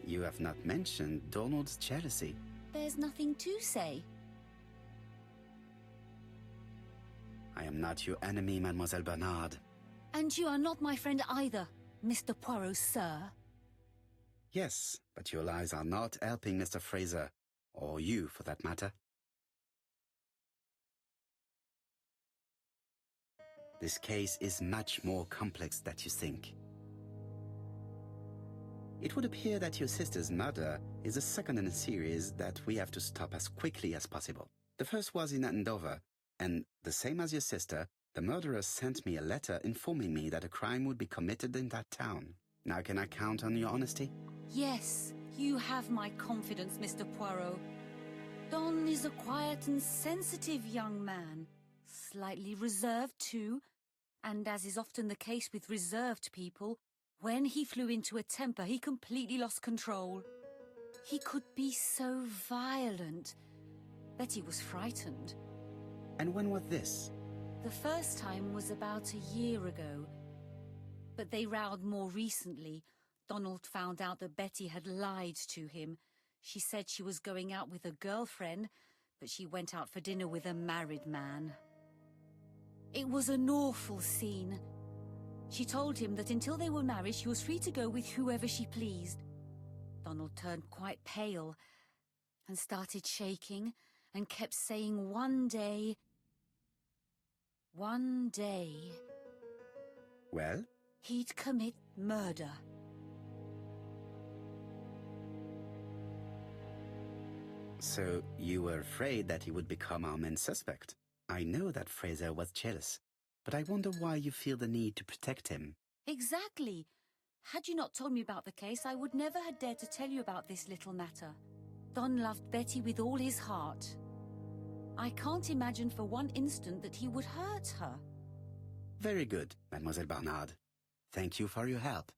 [SPEAKER 2] You have not mentioned Donald's jealousy.
[SPEAKER 5] There's nothing to say.
[SPEAKER 2] I am not your enemy, Mademoiselle Bernard.
[SPEAKER 5] And you are not my friend either, Mr. Poirot, sir.
[SPEAKER 2] Yes, but your lies are not helping Mr. Fraser, or you for that matter. This case is much more complex than you think. It would appear that your sister's murder is the second in a series that we have to stop as quickly as possible. The first was in Andover, and the same as your sister, the murderer sent me a letter informing me that a crime would be committed in that town. Now can I count on your honesty?
[SPEAKER 5] Yes, you have my confidence, Mr. Poirot. Don is a quiet and sensitive young man. Slightly reserved, too. And as is often the case with reserved people, when he flew into a temper, he completely lost control. He could be so violent. Betty was frightened.
[SPEAKER 2] And when was this?
[SPEAKER 5] The first time was about a year ago. But they rowed more recently. Donald found out that Betty had lied to him. She said she was going out with a girlfriend, but she went out for dinner with a married man. It was an awful scene. She told him that until they were married, she was free to go with whoever she pleased. Donald turned quite pale and started shaking and kept saying one day.
[SPEAKER 2] Well?
[SPEAKER 5] He'd commit murder.
[SPEAKER 2] So you were afraid that he would become our main suspect. I know that Fraser was jealous, but I wonder why you feel the need to protect him.
[SPEAKER 5] Exactly. Had you not told me about the case, I would never have dared to tell you about this little matter. Don loved Betty with all his heart. I can't imagine for one instant that he would hurt her.
[SPEAKER 2] Very good, Mademoiselle Barnard. Thank you for your help.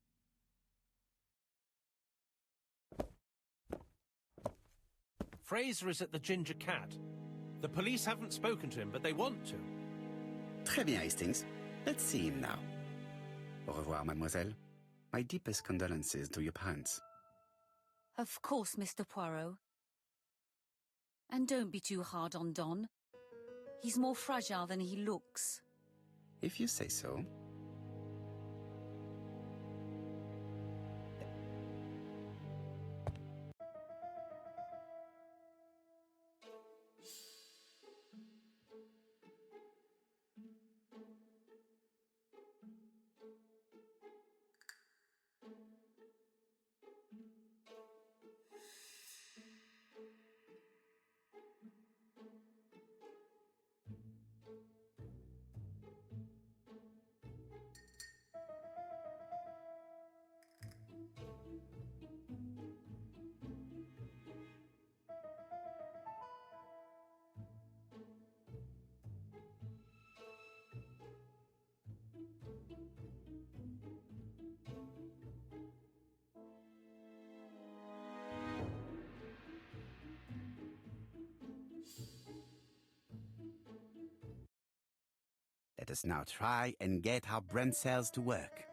[SPEAKER 1] Fraser is at the Ginger Cat. The police haven't spoken to him, but they want to.
[SPEAKER 2] Très bien, Hastings. Let's see him now. Au revoir, mademoiselle. My deepest condolences to your parents.
[SPEAKER 5] Of course, Mr. Poirot. And don't be too hard on Don. He's more fragile than he looks.
[SPEAKER 2] If you say so. Let us now try and get our brain cells to work.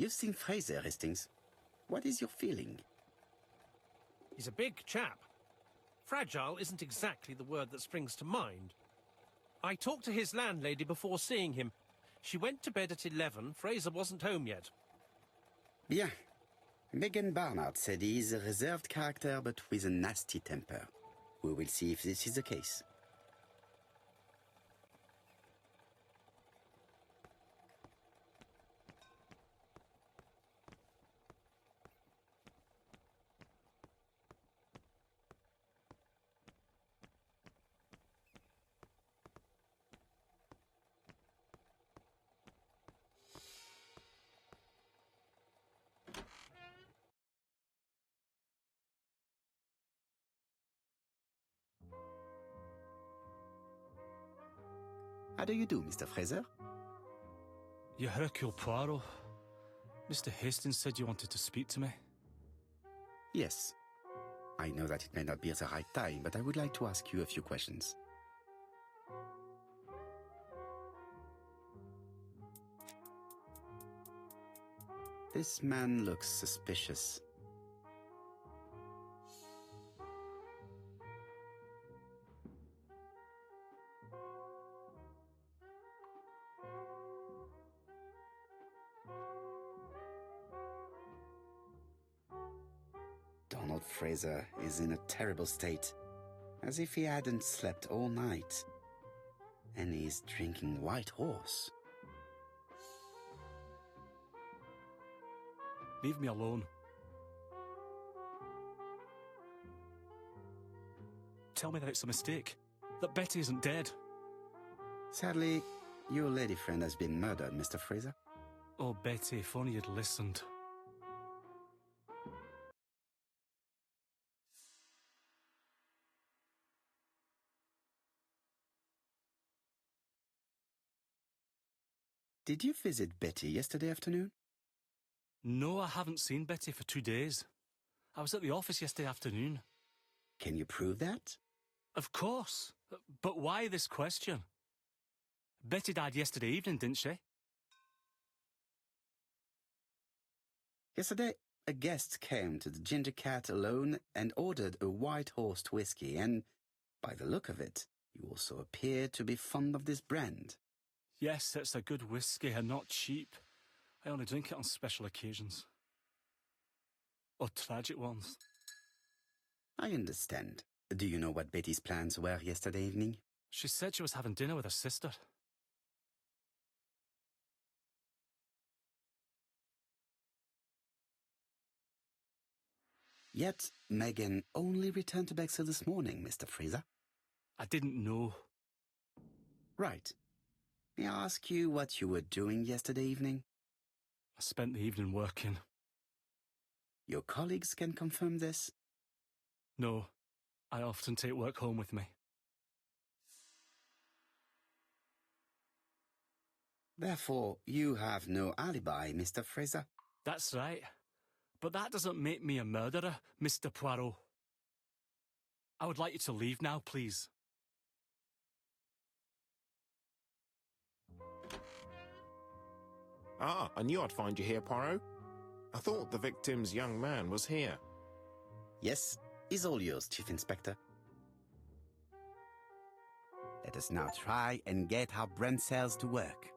[SPEAKER 2] You've seen Fraser, Hastings. What is your feeling?
[SPEAKER 1] He's a big chap. Fragile isn't exactly the word that springs to mind. I talked to his landlady before seeing him. She went to bed at 11. Fraser wasn't home yet.
[SPEAKER 2] Bien. Megan Barnard said he is a reserved character but with a nasty temper. We will see if this is the case. How do you do, Mr. Fraser?
[SPEAKER 9] You Hercule Poirot. Mr. Hastings said you wanted to speak to me.
[SPEAKER 2] Yes. I know that it may not be the right time, but I would like to ask you a few questions. This man looks suspicious. Donald Fraser is in a terrible state, as if he hadn't slept all night. And he's drinking White Horse.
[SPEAKER 9] Leave me alone. tell me that it's a mistake, that Betty isn't dead.
[SPEAKER 2] Sadly, your lady friend has been murdered, Mr. Fraser.
[SPEAKER 9] Oh, Betty, if only you'd listened.
[SPEAKER 2] Did you visit Betty yesterday afternoon?
[SPEAKER 9] No, I haven't seen Betty for 2 days. I was at the office yesterday afternoon.
[SPEAKER 2] Can you prove that?
[SPEAKER 9] Of course. But why this question? Betty died yesterday evening, didn't she?
[SPEAKER 2] Yesterday, a guest came to the Ginger Cat alone and ordered a White Horse whiskey, and by the look of it, you also appear to be fond of this brand.
[SPEAKER 9] Yes, it's a good whiskey and not cheap. I only drink it on special occasions. Or tragic ones.
[SPEAKER 2] I understand. Do you know what Betty's plans were yesterday evening?
[SPEAKER 9] She said she was having dinner with her sister.
[SPEAKER 2] Yet, Megan only returned to Bexhill this morning, Mr. Fraser.
[SPEAKER 9] I didn't know.
[SPEAKER 2] Right. May I ask you what you were doing yesterday evening?
[SPEAKER 9] I spent the evening working.
[SPEAKER 2] Your colleagues can confirm this?
[SPEAKER 9] No, I often take work home with me.
[SPEAKER 2] Therefore, you have no alibi, Mr. Fraser.
[SPEAKER 9] That's right. But that doesn't make me a murderer, Mr. Poirot. I would like you to leave now, please.
[SPEAKER 3] Ah, I knew I'd find you here, Poirot. I thought the victim's young man was here.
[SPEAKER 2] Yes, is all yours, Chief Inspector. Let us now try and get our brain cells to work.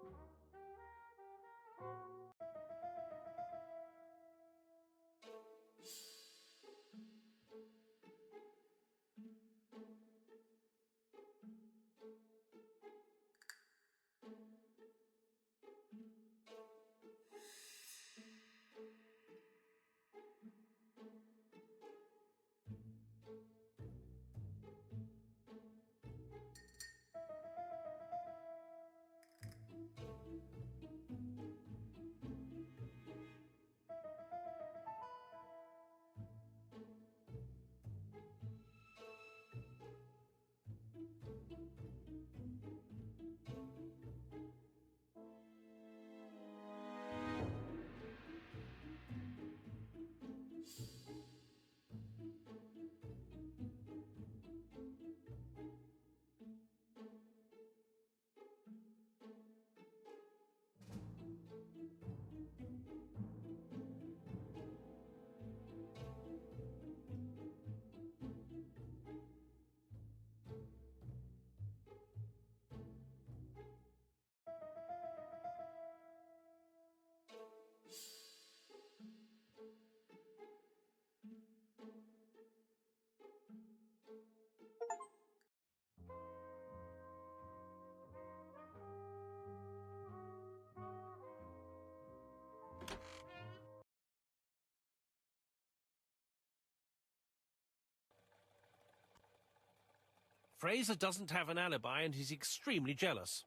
[SPEAKER 1] Fraser doesn't have an alibi and he's extremely jealous.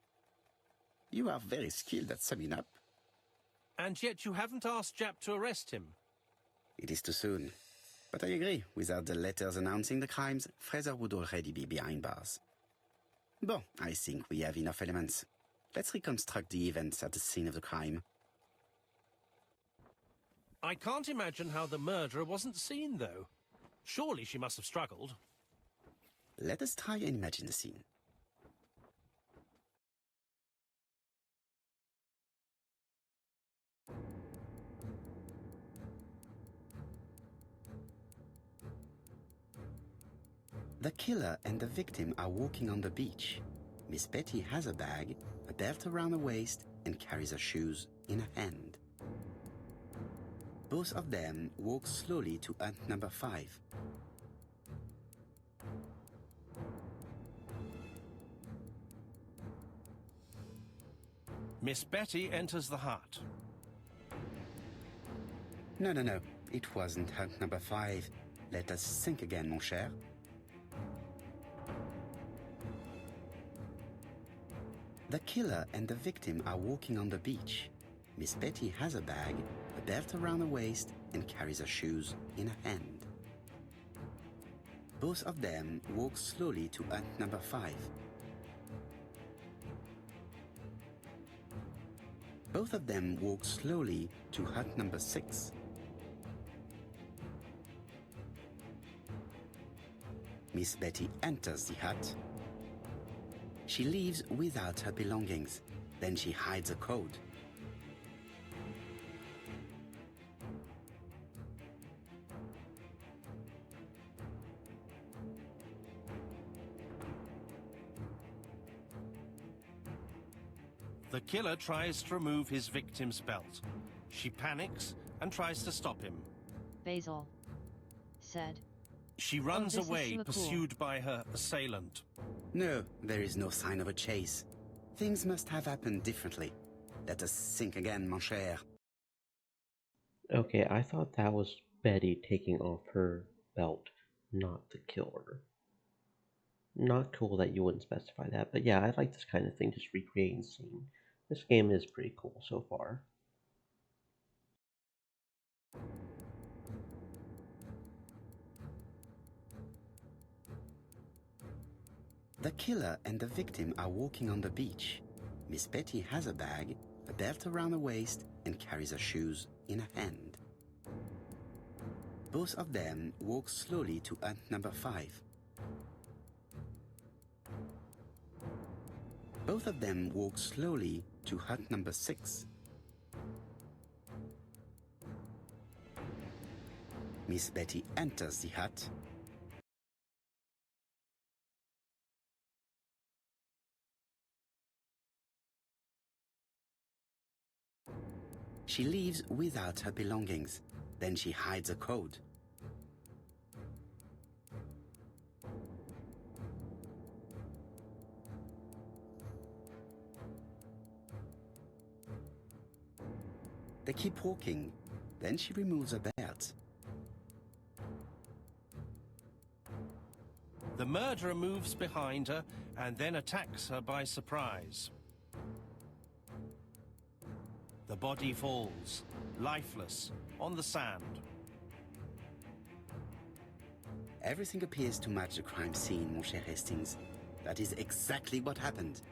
[SPEAKER 2] You are very skilled at summing up.
[SPEAKER 1] And yet you haven't asked Japp to arrest him.
[SPEAKER 2] It is too soon. But I agree, without the letters announcing the crimes, Fraser would already be behind bars. Bon, I think we have enough elements. Let's reconstruct the events at the scene of the crime.
[SPEAKER 1] I can't imagine how the murderer wasn't seen, though. Surely she must have struggled.
[SPEAKER 2] Let us try and imagine the scene. The killer and the victim are walking on the beach. Miss Betty has a bag, a belt around her waist, and carries her shoes in her hand. Both of them walk slowly to hut number 5.
[SPEAKER 1] Miss Betty enters the hut.
[SPEAKER 2] No. It wasn't hut number 5. Let us think again, mon cher. The killer and the victim are walking on the beach. Miss Betty has a bag, a belt around her waist, and carries her shoes in her hand. Both of them walk slowly to hut number 5. Both of them walk slowly to hut number 6. Miss Betty enters the hut. She leaves without her belongings. Then she hides a code.
[SPEAKER 1] The killer tries to remove his victim's belt. She panics and tries to stop him.
[SPEAKER 6] Basil said.
[SPEAKER 1] She runs
[SPEAKER 6] this is
[SPEAKER 1] away,
[SPEAKER 6] so cool.
[SPEAKER 1] pursued by her assailant.
[SPEAKER 2] No, there is no sign of a chase. Things must have happened differently. Let us think again, mon cher.
[SPEAKER 7] Okay, I thought that was Betty taking off her belt, not the killer. Not cool that you wouldn't specify that, but yeah, I like this kind of thing, just recreating the scene. This game is pretty cool so far.
[SPEAKER 2] The killer and the victim are walking on the beach. Miss Betty has a bag, a belt around her waist, and carries her shoes in her hand. Both of them walk slowly to hut number 5. Both of them walk slowly to hut number 6. Miss Betty enters the hut. She leaves without her belongings. Then she hides a code. They keep walking. Then she removes her belt.
[SPEAKER 1] The murderer moves behind her and then attacks her by surprise. The body falls, lifeless, on the sand.
[SPEAKER 2] Everything appears to match the crime scene, mon cher Hastings. That is exactly what happened.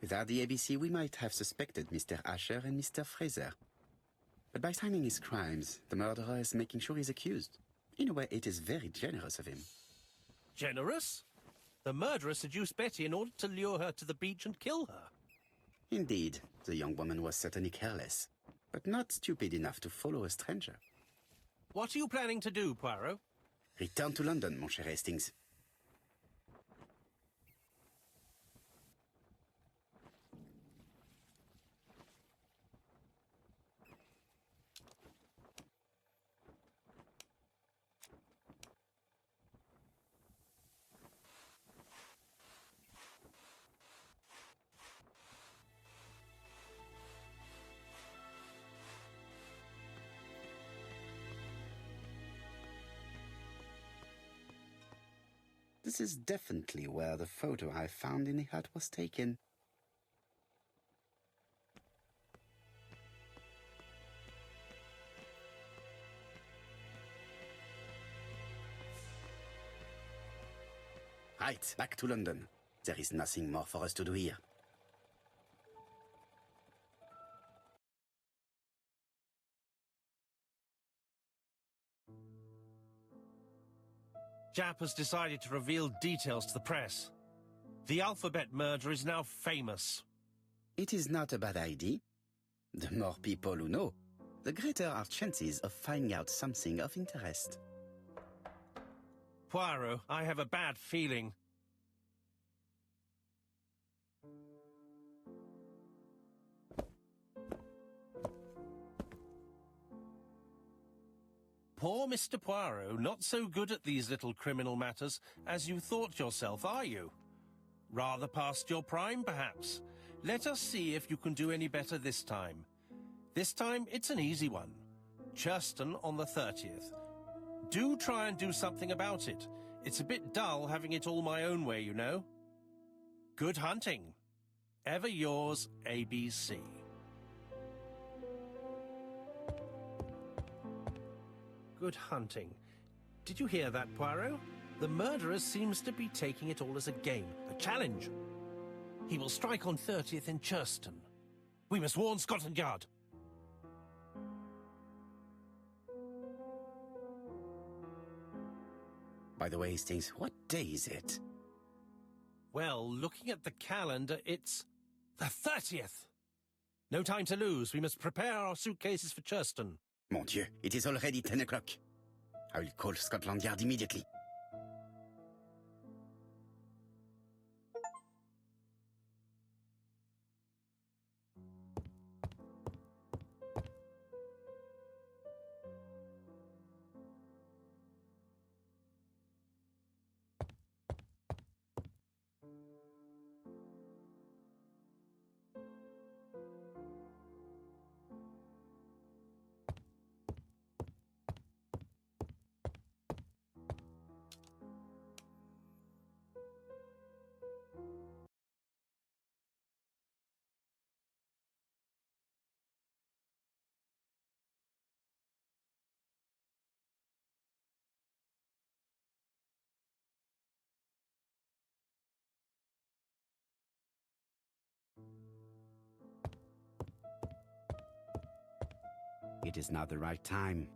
[SPEAKER 2] Without the ABC, we might have suspected Mr. Asher and Mr. Fraser. But by signing his crimes, the murderer is making sure he's accused. In a way, it is very generous of him.
[SPEAKER 1] Generous? The murderer seduced Betty in order to lure her to the beach and kill her.
[SPEAKER 2] Indeed, the young woman was certainly careless, but not stupid enough to follow a stranger.
[SPEAKER 1] What are you planning to do, Poirot?
[SPEAKER 2] Return to London, mon cher Hastings. This is definitely where the photo I found in the hut was taken. Right, back to London. There is nothing more for us to do here.
[SPEAKER 1] Japp has decided to reveal details to the press. The alphabet murder is now famous.
[SPEAKER 2] It is not a bad idea. The more people who know, the greater our chances of finding out something of interest.
[SPEAKER 1] Poirot, I have a bad feeling. Poor Mr. Poirot, not so good at these little criminal matters as you thought yourself, are you? Rather past your prime, perhaps. Let us see if you can do any better this time. This time, it's an easy one. Churston on the 30th. Do try and do something about it. It's a bit dull having it all my own way, you know. Good hunting. Ever yours, ABC. Good hunting. Did you hear that, Poirot? The murderer seems to be taking it all as a game, a challenge. He will strike on 30th in Churston. We must warn Scotland Yard.
[SPEAKER 2] By the way, Hastings, what day is it?
[SPEAKER 1] Well, looking at the calendar, it's the 30th. No time to lose. We must prepare our suitcases for Churston.
[SPEAKER 2] Mon Dieu, it is already 10 o'clock. I will call Scotland Yard immediately. It is not the right time.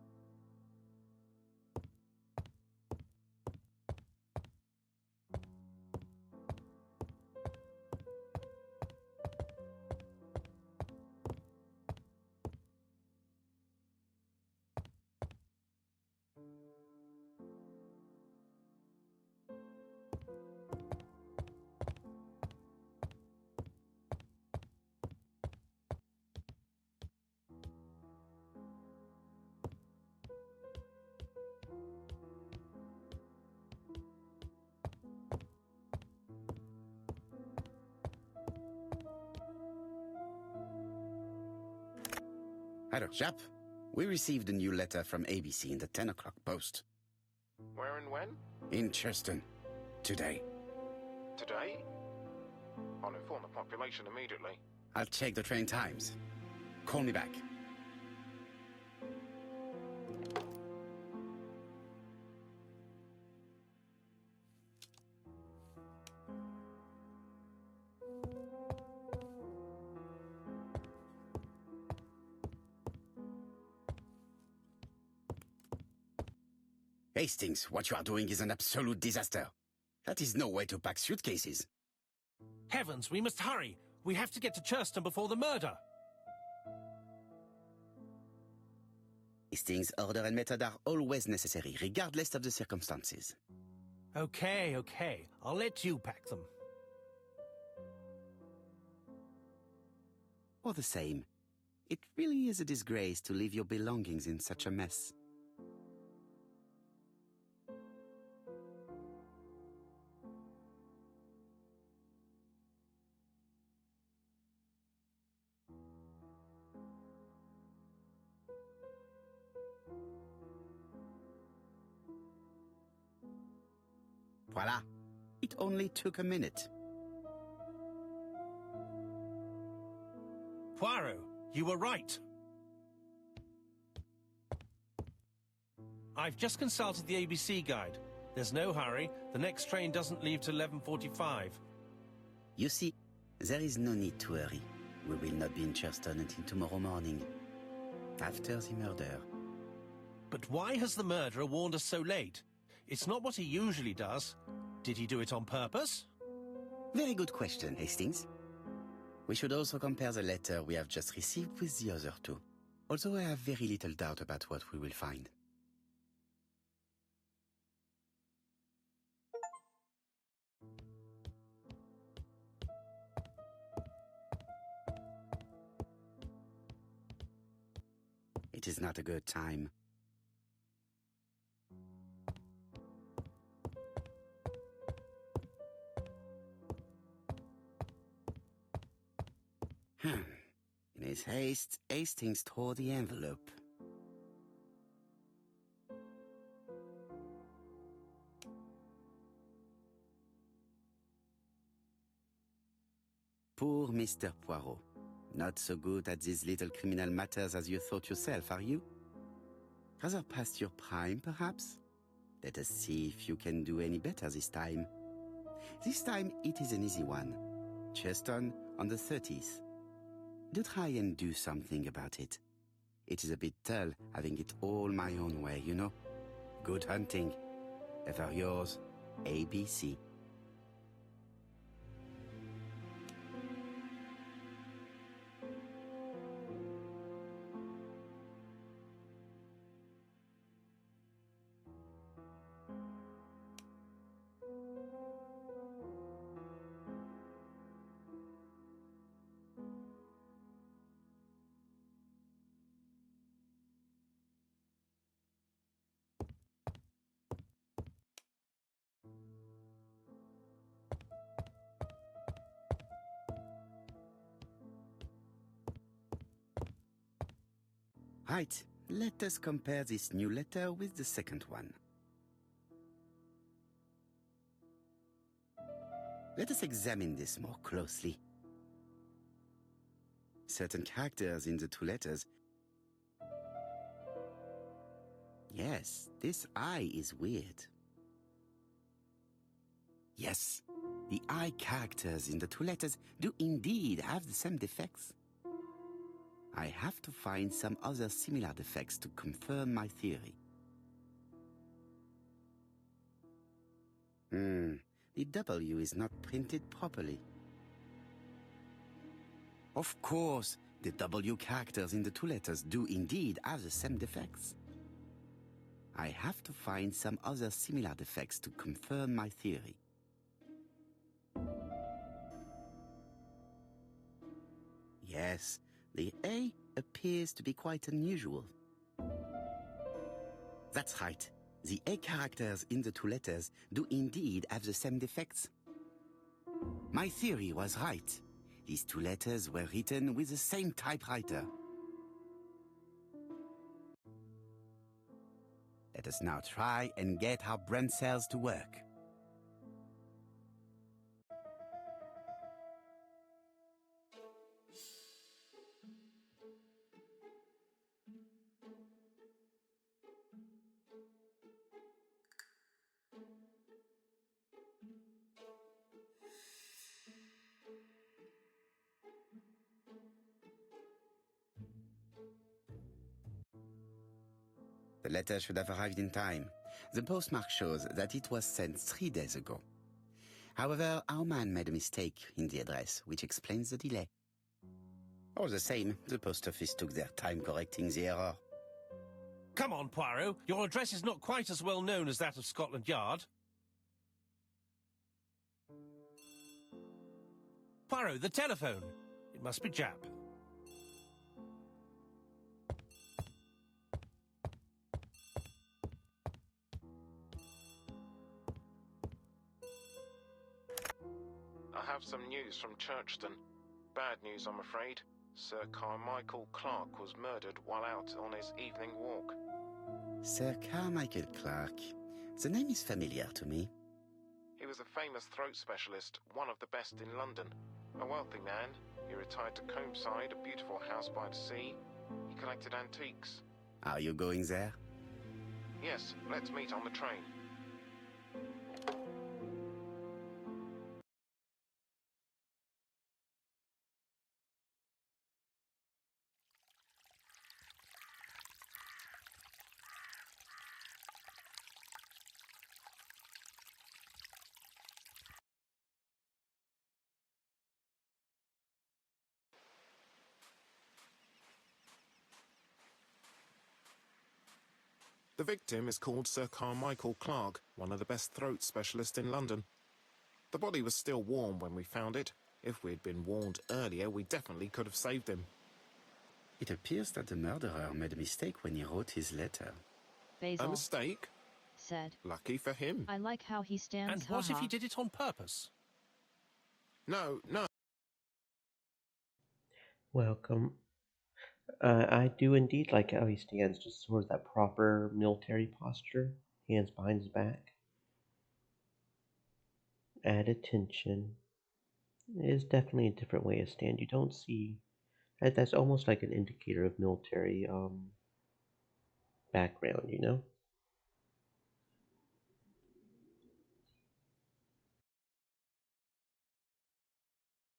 [SPEAKER 2] Hello, chap. We received a new letter from ABC in the 10 o'clock post.
[SPEAKER 3] Where and when?
[SPEAKER 2] In Churston. Today.
[SPEAKER 3] Today? I'll inform the population immediately.
[SPEAKER 2] I'll check the train times. Call me back. Hastings, what you are doing is an absolute disaster. That is no way to pack suitcases.
[SPEAKER 1] Heavens, we must hurry. We have to get to Churston before the murder.
[SPEAKER 2] Hastings' order and method are always necessary, regardless of the circumstances.
[SPEAKER 1] Okay. I'll let you pack them.
[SPEAKER 2] All the same, it really is a disgrace to leave your belongings in such a mess. Voila. It only took a minute.
[SPEAKER 1] Poirot, you were right. I've just consulted the ABC guide. There's no hurry. The next train doesn't leave till 11:45.
[SPEAKER 2] You see, there is no need to hurry. We will not be in Churston until tomorrow morning, after the murder.
[SPEAKER 1] But why has the murderer warned us so late? It's not what he usually does. Did he do it on purpose?
[SPEAKER 2] Very good question, Hastings. We should also compare the letter we have just received with the other two, although I have very little doubt about what we will find. It is not a good time. With haste, Hastings tore the envelope. Poor Mr. Poirot. Not so good at these little criminal matters as you thought yourself, are you? Rather past your prime, perhaps? Let us see if you can do any better this time. This time it is an easy one. Cheston on the 30th. Do try and do something about it. It is a bit dull having it all my own way, you know. Good hunting. Ever yours, ABC. Right, let us compare this new letter with the second one. Let us examine this more closely. Certain characters in the two letters. Yes, this I is weird. Yes, the I characters in the two letters do indeed have the same defects. I have to find some other similar defects to confirm my theory. The W is not printed properly. Of course, the W characters in the two letters do indeed have the same defects. I have to find some other similar defects to confirm my theory. Yes, the A appears to be quite unusual. That's right. The A characters in the two letters do indeed have the same defects. My theory was right. These two letters were written with the same typewriter. Let us now try and get our brain cells to work. The letter should have arrived in time. The postmark shows that it was sent 3 days ago. However, our man made a mistake in the address, which explains the delay. All the same, the post office took their time correcting the error.
[SPEAKER 1] Come on, Poirot. Your address is not quite as well known as that of Scotland Yard. Poirot, the telephone. It must be Jap.
[SPEAKER 3] I have some news from Churchton. Bad news, I'm afraid. Sir Carmichael Clark was murdered while out on his evening walk.
[SPEAKER 2] Sir Carmichael Clark. The name is familiar to me.
[SPEAKER 3] He was a famous throat specialist, one of the best in London. A wealthy man, he retired to Combside, a beautiful house by the sea. He collected antiques.
[SPEAKER 2] Are you going there?
[SPEAKER 3] Yes, let's meet on the train. The victim is called Sir Carmichael Clark, one of the best throat specialists in London. The body was still warm when we found it. If we'd been warned earlier, we definitely could have saved him.
[SPEAKER 2] It appears that the murderer made a mistake when he wrote his letter.
[SPEAKER 6] Basil
[SPEAKER 3] A mistake?
[SPEAKER 6] said,
[SPEAKER 3] Lucky for him.
[SPEAKER 6] I like how he stands.
[SPEAKER 1] And what if he did it on purpose?
[SPEAKER 3] No.
[SPEAKER 7] Welcome I do indeed like how he stands, just sort of that proper military posture, hands behind his back. Add attention. It is definitely a different way to stand. You don't see that's almost like an indicator of military background, you know?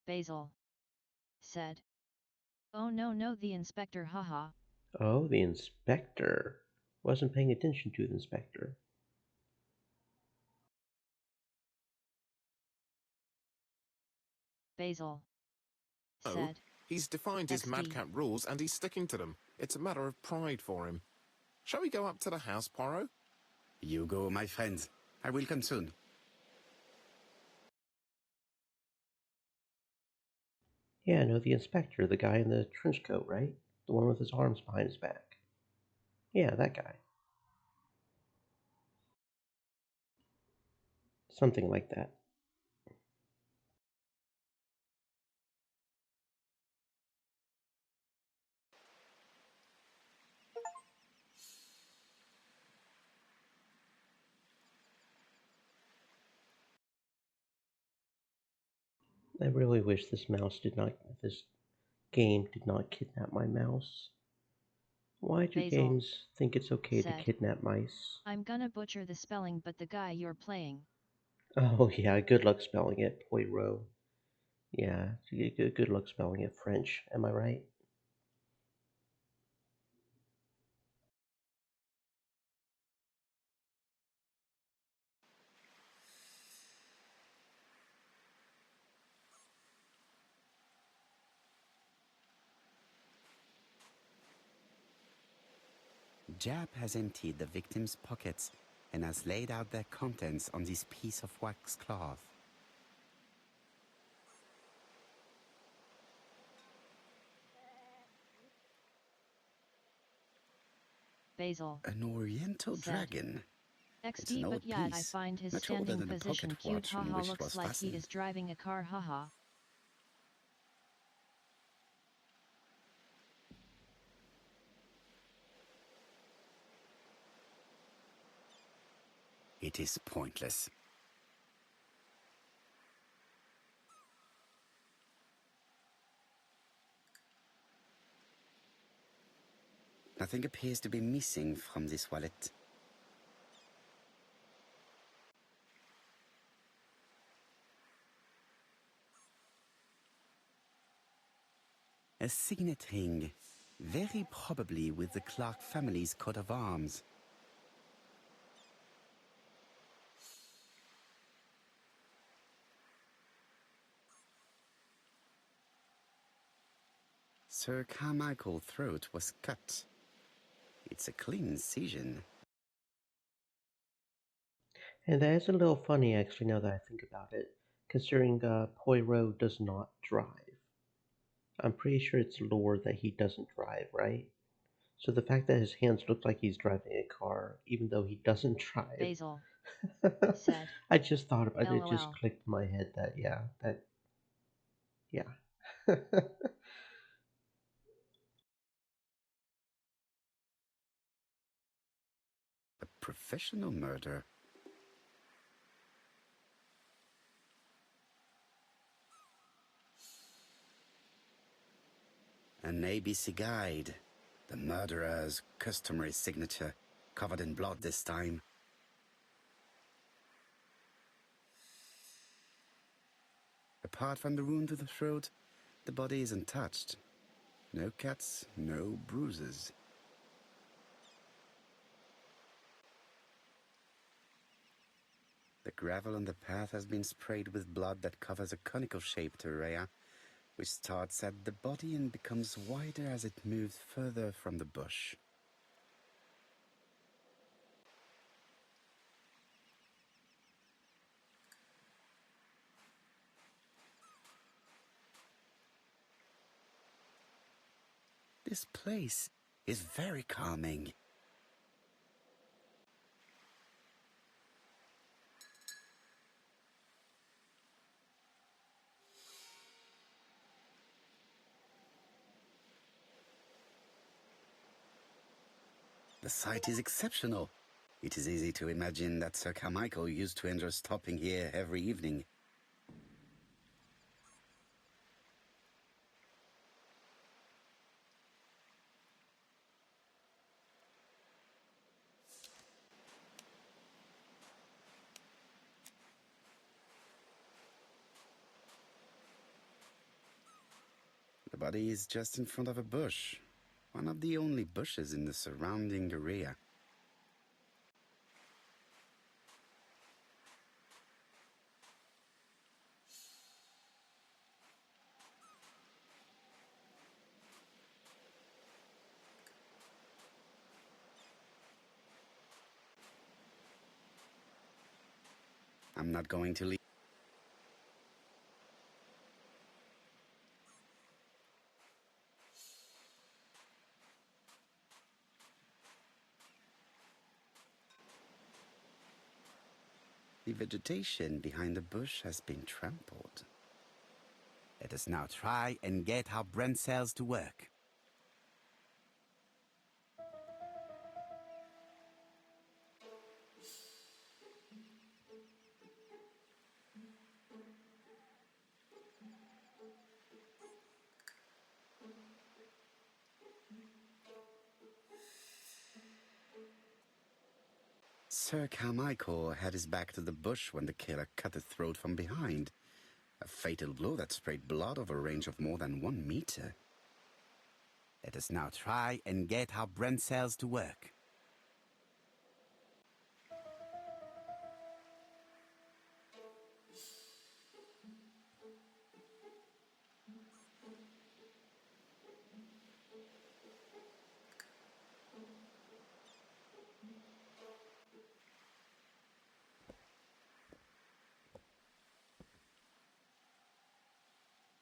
[SPEAKER 6] Basil said. Oh no, no, the inspector, haha.
[SPEAKER 7] Oh, the inspector. Wasn't paying attention to the inspector.
[SPEAKER 6] Basil
[SPEAKER 3] Oh,
[SPEAKER 6] said.
[SPEAKER 3] he's defined his
[SPEAKER 6] XD.
[SPEAKER 3] madcap rules and he's sticking to them. It's a matter of pride for him. Shall we go up to the house, Poirot?
[SPEAKER 2] You go, my friends. I will come soon.
[SPEAKER 7] Yeah, no, the inspector, the guy in the trench coat, right? The one with his arms behind his back. Yeah, that guy. Something like that. I really wish this game did not kidnap my mouse. Why do
[SPEAKER 6] Basil
[SPEAKER 7] games think it's okay to
[SPEAKER 6] said.
[SPEAKER 7] kidnap mice?
[SPEAKER 6] I'm gonna butcher the spelling, but the guy you're playing.
[SPEAKER 7] Oh yeah, good luck spelling it, Poirot. Yeah, good luck spelling it French, am I right?
[SPEAKER 2] Jap has emptied the victim's pockets and has laid out their contents on this piece of wax cloth.
[SPEAKER 6] Basil
[SPEAKER 2] An oriental
[SPEAKER 6] said.
[SPEAKER 2] dragon. It's an
[SPEAKER 6] XD, but
[SPEAKER 2] old
[SPEAKER 6] yeah, I
[SPEAKER 2] piece,
[SPEAKER 6] find his
[SPEAKER 2] much older
[SPEAKER 6] standing
[SPEAKER 2] than the
[SPEAKER 6] position
[SPEAKER 2] pocket
[SPEAKER 6] cute,
[SPEAKER 2] watch in
[SPEAKER 6] haha,
[SPEAKER 2] which it
[SPEAKER 6] looks
[SPEAKER 2] was
[SPEAKER 6] like he
[SPEAKER 2] fastened.
[SPEAKER 6] is driving a car, haha.
[SPEAKER 2] It is pointless. Nothing appears to be missing from this wallet. A signet ring, very probably with the Clark family's coat of arms. Sir Carmichael's throat was cut. It's a clean incision.
[SPEAKER 7] And that is a little funny, actually, now that I think about it, considering Poirot does not drive. I'm pretty sure it's lore that he doesn't drive, right? So the fact that his hands look like he's driving a car, even though he doesn't drive,
[SPEAKER 6] Basil said.
[SPEAKER 7] I just thought about it. It just
[SPEAKER 6] LOL.
[SPEAKER 7] clicked in my head that yeah.
[SPEAKER 2] A professional murder. An ABC guide. The murderer's customary signature, covered in blood this time. Apart from the wound to the throat, the body is untouched. No cuts, no bruises. The gravel on the path has been sprayed with blood that covers a conical-shaped area, which starts at the body and becomes wider as it moves further from the bush. This place is very calming. The site is exceptional. It is easy to imagine that Sir Carmichael used to enjoy stopping here every evening. The body is just in front of a bush, one of the only bushes in the surrounding area. I'm not going to leave. The vegetation behind the bush has been trampled. Let us now try and get our brain cells to work. Sir Carmichael had his back to the bush when the killer cut the throat from behind. A fatal blow that sprayed blood over a range of more than 1 meter. Let us now try and get our brain cells to work.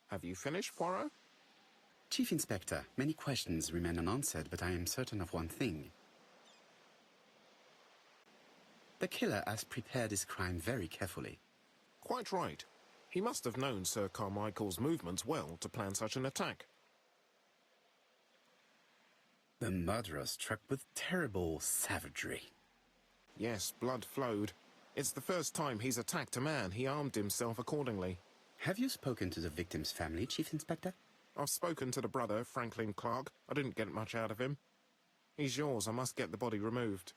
[SPEAKER 3] Have you finished, Poirot?
[SPEAKER 2] Chief Inspector, many questions remain unanswered, but I am certain of one thing. The killer has prepared his crime very carefully.
[SPEAKER 3] Quite right. He must have known Sir Carmichael's movements well to plan such an attack.
[SPEAKER 2] The murderer struck with terrible savagery.
[SPEAKER 3] Yes, blood flowed. It's the first time he's attacked a man. He armed himself accordingly.
[SPEAKER 2] Have you spoken to the victim's family, Chief Inspector?
[SPEAKER 3] I've spoken to the brother, Franklin Clark. I didn't get much out of him. He's yours. I must get the body removed.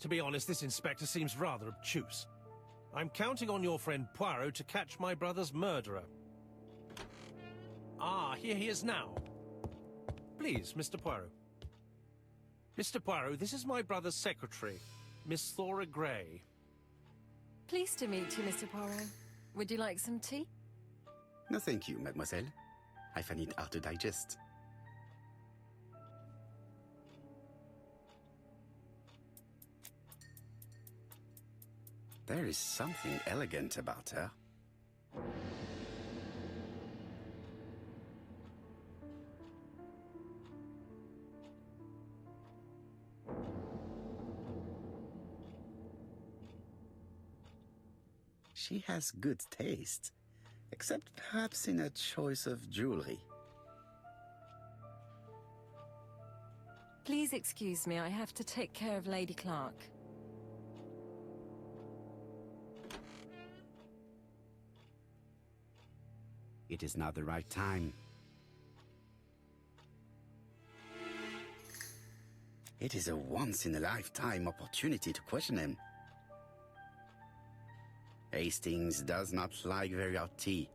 [SPEAKER 1] To be honest, this inspector seems rather obtuse. I'm counting on your friend Poirot to catch my brother's murderer. Ah, here he is now. Please, Mr. Poirot. Mr. Poirot, this is my brother's secretary, Miss Thora Gray.
[SPEAKER 4] Pleased to meet you, Mr. Poirot. Would you like some tea?
[SPEAKER 2] No, thank you, mademoiselle. I find it hard to digest. There is something elegant about her. She has good taste, except perhaps in her choice of jewelry.
[SPEAKER 4] Please excuse me, I have to take care of Lady Clark.
[SPEAKER 2] It is now the right time. It is a once-in-a-lifetime opportunity to question him. Hastings does not like very hot tea.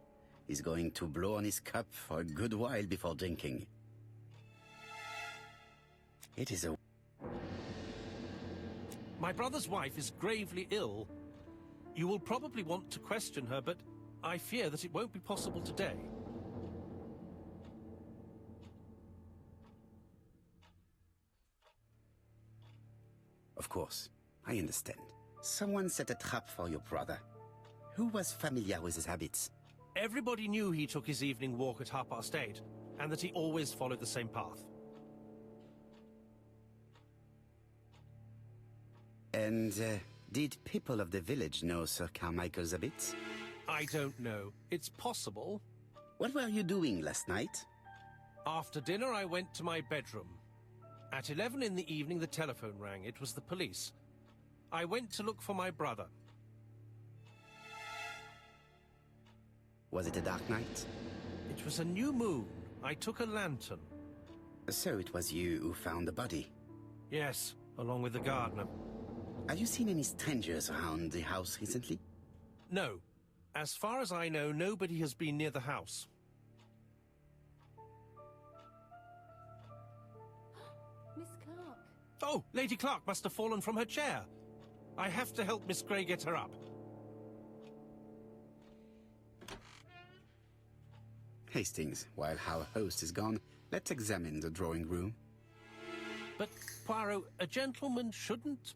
[SPEAKER 2] He's going to blow on his cup for a good while before drinking. It is a...
[SPEAKER 1] My brother's wife is gravely ill. You will probably want to question her, but I fear that it won't be possible today.
[SPEAKER 2] Of course, I understand. Someone set a trap for your brother. Who was familiar with his habits?
[SPEAKER 1] Everybody knew he took his evening walk at 8:30, and that he always followed the same path.
[SPEAKER 2] And did people of the village know Sir Carmichael's habits?
[SPEAKER 1] I don't know. It's possible.
[SPEAKER 2] What were you doing last night?
[SPEAKER 1] After dinner, I went to my bedroom. At 11 in the evening, the telephone rang. It was the police. I went to look for my brother.
[SPEAKER 2] Was it a dark night?
[SPEAKER 1] It was a new moon. I took a lantern.
[SPEAKER 2] So it was you who found the body?
[SPEAKER 1] Yes, along with the gardener.
[SPEAKER 2] Have you seen any strangers around the house recently?
[SPEAKER 1] No. As far as I know, nobody has been near the house.
[SPEAKER 4] Miss Clark.
[SPEAKER 1] Oh, Lady Clark must have fallen from her chair. I have to help Miss Grey get her up.
[SPEAKER 2] Hastings, while our host is gone, let's examine the drawing room.
[SPEAKER 1] But, Poirot, a gentleman shouldn't...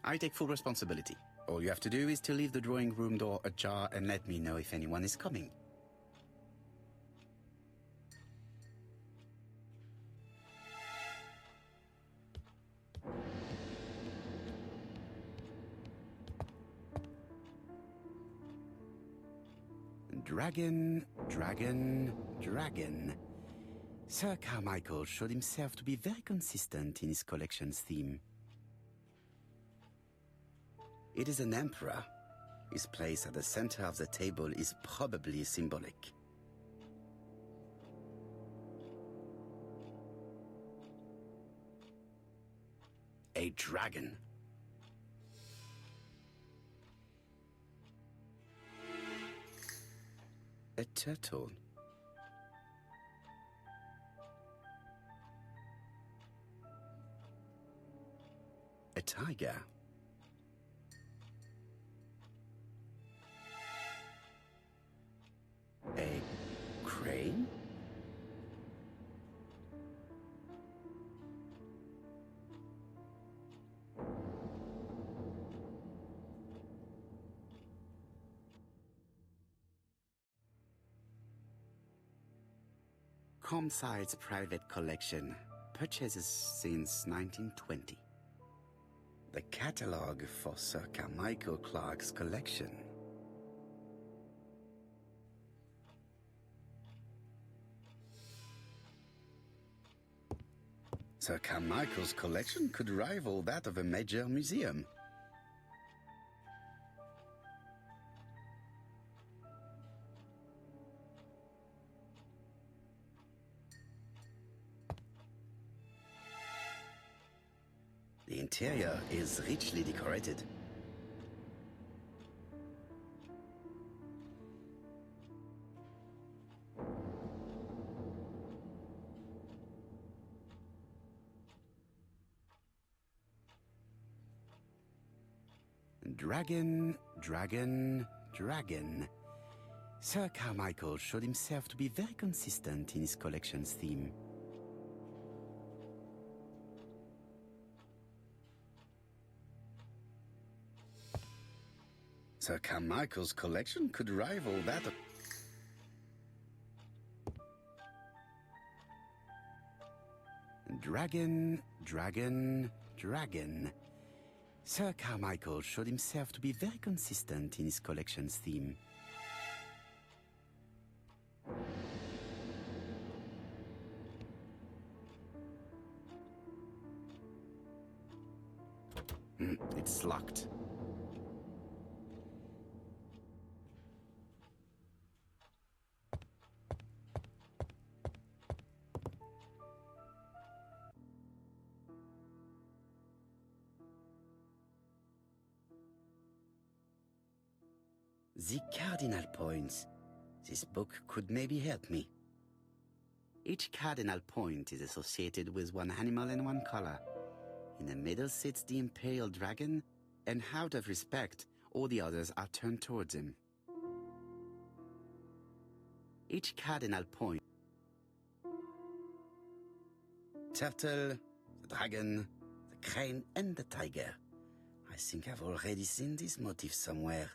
[SPEAKER 2] I take full responsibility. All you have to do is to leave the drawing room door ajar and let me know if anyone is coming. Dragon, dragon, dragon. Sir Carmichael showed himself to be very consistent in his collection's theme. It is an emperor. His place at the center of the table is probably symbolic. A dragon. A turtle. A tiger. A crane? Comside's private collection, purchases since 1920. The catalogue for Sir Carmichael Clark's collection. Sir Carmichael's collection could rival that of a major museum. The interior is richly decorated. Dragon, dragon, dragon. Sir Carmichael showed himself to be very consistent in his collection's theme. Sir Carmichael's collection could rival that of... Dragon, dragon, dragon. Sir Carmichael showed himself to be very consistent in his collection's theme. It's locked. The cardinal points. This book could maybe help me. Each cardinal point is associated with one animal and one color. In the middle sits the imperial dragon, and out of respect, all the others are turned towards him. Each cardinal point. Turtle, the dragon, the crane, and the tiger. I think I've already seen this motif somewhere.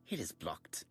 [SPEAKER 2] It is blocked.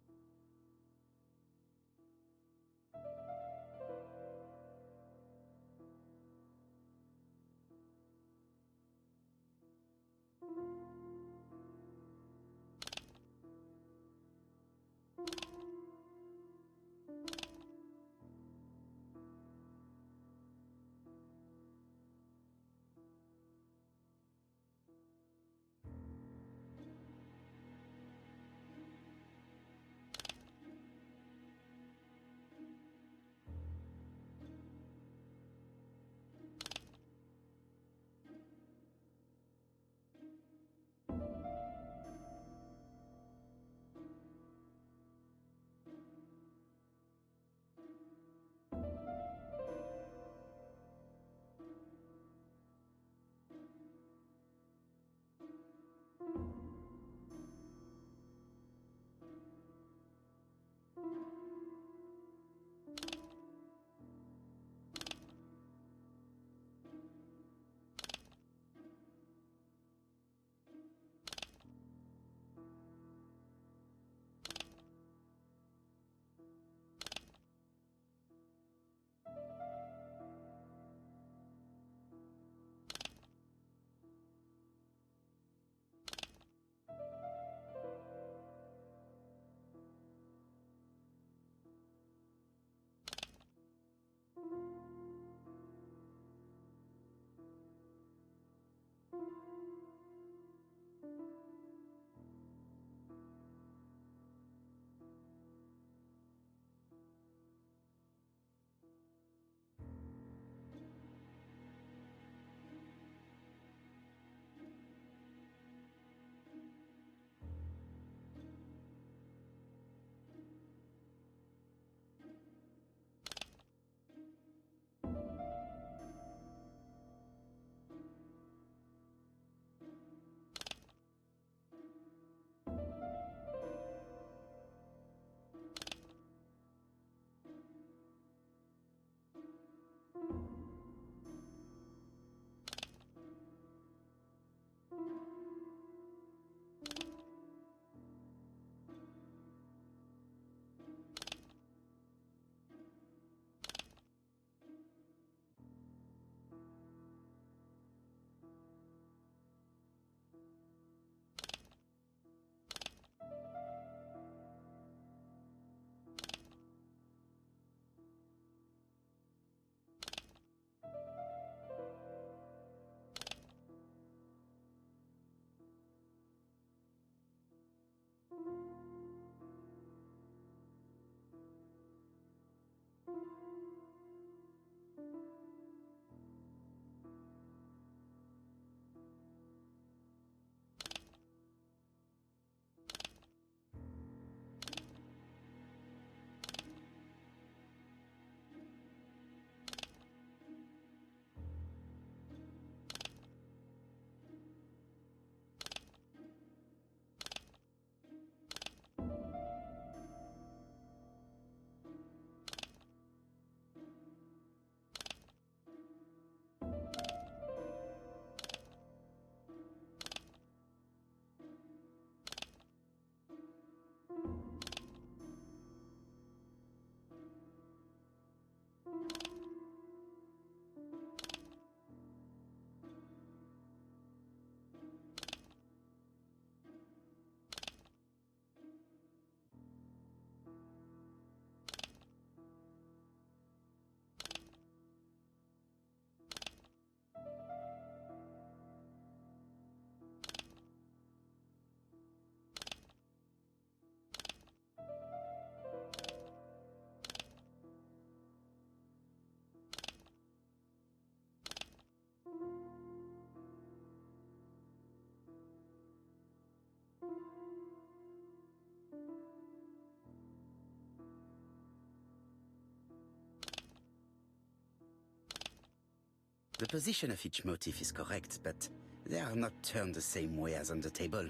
[SPEAKER 2] The position of each motif is correct, but they are not turned the same way as on the table.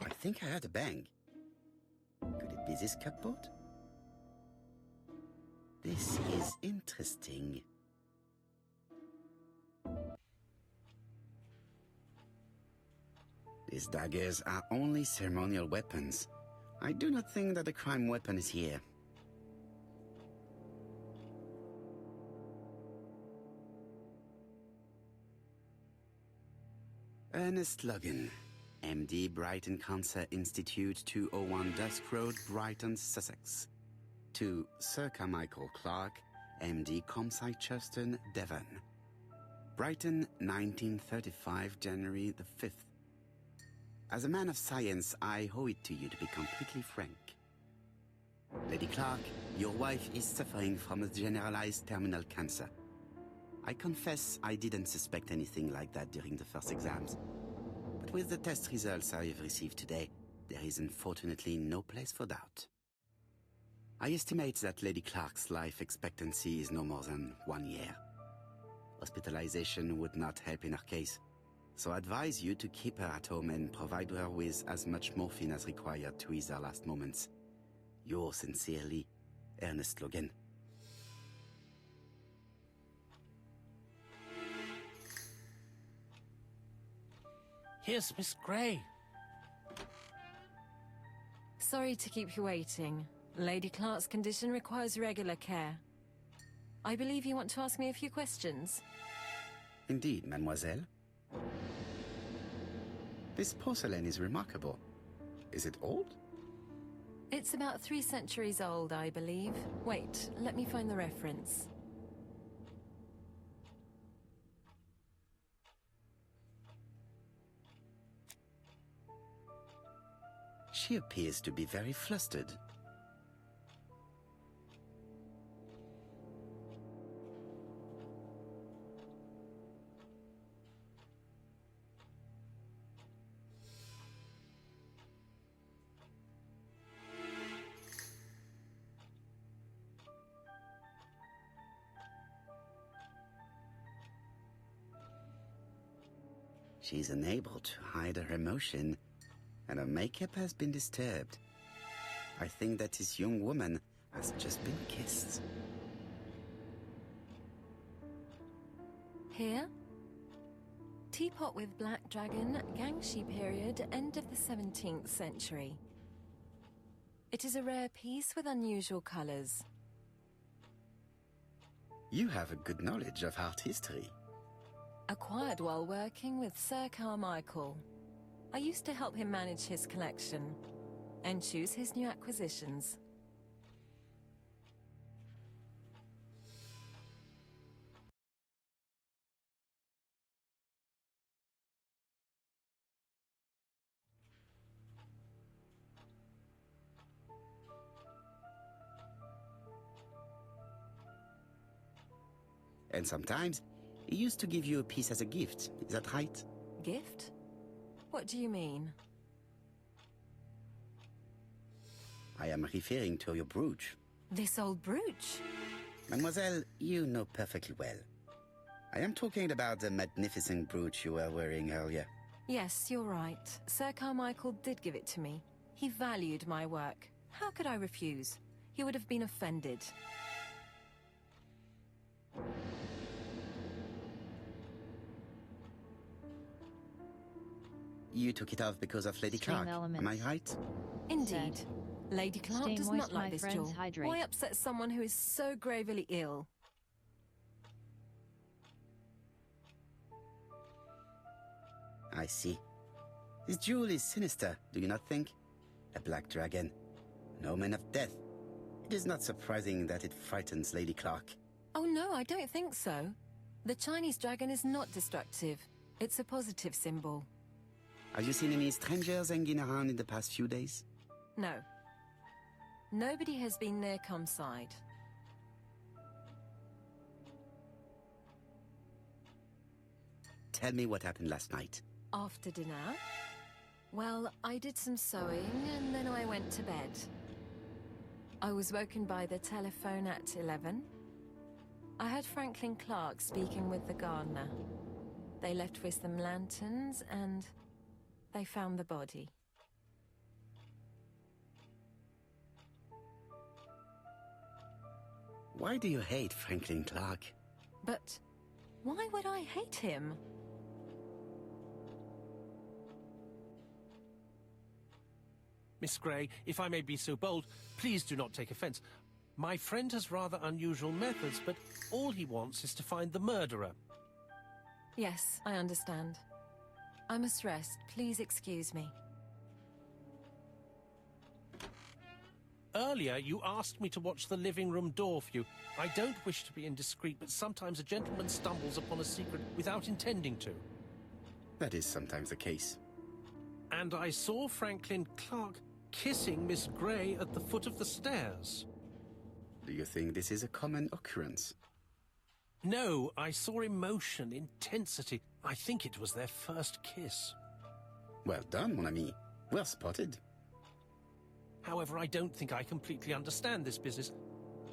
[SPEAKER 2] I think I heard a bang. Could it be this cupboard? This is interesting. These daggers are only ceremonial weapons. I do not think that the crime weapon is here. Ernest Logan, MD, Brighton Cancer Institute, 201 Dusk Road, Brighton, Sussex. To Sir Carmichael Clark, MD, Comsite Churton, Devon. Brighton, 1935, January the 5th. As a man of science, I owe it to you to be completely frank. Lady Clark, your wife is suffering from a generalized terminal cancer. I confess I didn't suspect anything like that during the first exams. But with the test results I have received today, there is unfortunately no place for doubt. I estimate that Lady Clark's life expectancy is no more than 1 year. Hospitalization would not help in her case, so I advise you to keep her at home and provide her with as much morphine as required to ease her last moments. Yours sincerely, Ernest Logan.
[SPEAKER 1] Here's Miss Gray.
[SPEAKER 4] Sorry to keep you waiting. Lady Clark's condition requires regular care. I believe you want to ask me a few questions.
[SPEAKER 2] Indeed, mademoiselle. This porcelain is remarkable. Is it old?
[SPEAKER 4] It's about 3 centuries old, I believe. Wait, let me find the reference.
[SPEAKER 2] She appears to be very flustered. She's unable to hide her emotion, and her makeup has been disturbed. I think that this young woman has just been kissed.
[SPEAKER 4] Here? Teapot with black dragon, Gangxi period, end of the 17th century. It is a rare piece with unusual colors.
[SPEAKER 2] You have a good knowledge of art history.
[SPEAKER 4] Acquired while working with Sir Carmichael. I used to help him manage his collection and choose his new acquisitions.
[SPEAKER 2] And sometimes, he used to give you a piece as a gift. Is that right?
[SPEAKER 4] Gift? What do you mean?
[SPEAKER 2] I am referring to your brooch.
[SPEAKER 4] This old brooch?
[SPEAKER 2] Mademoiselle, you know perfectly well. I am talking about the magnificent brooch you were wearing earlier.
[SPEAKER 4] Yes, you're right. Sir Carmichael did give it to me. He valued my work. How could I refuse? He would have been offended.
[SPEAKER 2] You took it off because of Lady
[SPEAKER 6] Stream
[SPEAKER 2] Clark, am I
[SPEAKER 6] elements.
[SPEAKER 2] right?
[SPEAKER 4] Indeed.
[SPEAKER 6] Said,
[SPEAKER 4] Lady Clark
[SPEAKER 6] "Stay
[SPEAKER 4] does
[SPEAKER 6] moist,
[SPEAKER 4] not like
[SPEAKER 6] my
[SPEAKER 4] this
[SPEAKER 6] friends,
[SPEAKER 4] jewel.
[SPEAKER 6] hydrate."
[SPEAKER 4] Why upset someone who is so gravely ill?
[SPEAKER 2] I see. This jewel is sinister, do you not think? A black dragon, an omen of death. It is not surprising that it frightens Lady Clark.
[SPEAKER 4] Oh no, I don't think so. The Chinese dragon is not destructive. It's a positive symbol.
[SPEAKER 2] Have you seen any strangers hanging around in the past few days?
[SPEAKER 4] No. Nobody has been near Comside.
[SPEAKER 2] Tell me what happened last night.
[SPEAKER 4] After dinner? Well, I did some sewing and then I went to bed. I was woken by the telephone at 11. I heard Franklin Clark speaking with the gardener. They left with some lanterns and they found the body.
[SPEAKER 2] Why do you hate Franklin Clark?
[SPEAKER 4] But why would I hate him?
[SPEAKER 1] Miss Gray, if I may be so bold, please do not take offence. My friend has rather unusual methods, but all he wants is to find the murderer.
[SPEAKER 4] Yes, I understand. I must rest. Please excuse me.
[SPEAKER 1] Earlier, you asked me to watch the living room door for you. I don't wish to be indiscreet, but sometimes a gentleman stumbles upon a secret without intending to.
[SPEAKER 2] That is sometimes the case.
[SPEAKER 1] And I saw Franklin Clark kissing Miss Gray at the foot of the stairs.
[SPEAKER 2] Do you think this is a common occurrence?
[SPEAKER 1] No, I saw emotion, intensity. I think it was their first kiss.
[SPEAKER 2] Well done, mon ami. Well spotted.
[SPEAKER 1] However, I don't think I completely understand this business.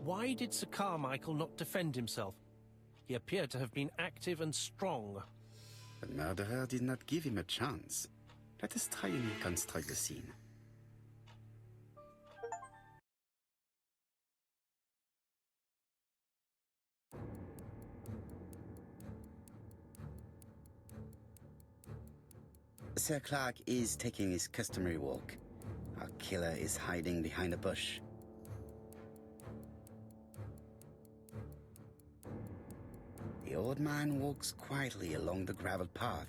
[SPEAKER 1] Why did Sir Carmichael not defend himself? He appeared to have been active and strong.
[SPEAKER 2] The murderer did not give him a chance. Let us try and reconstruct the scene. Sir Clark is taking his customary walk. Our killer is hiding behind a bush. The old man walks quietly along the gravel path.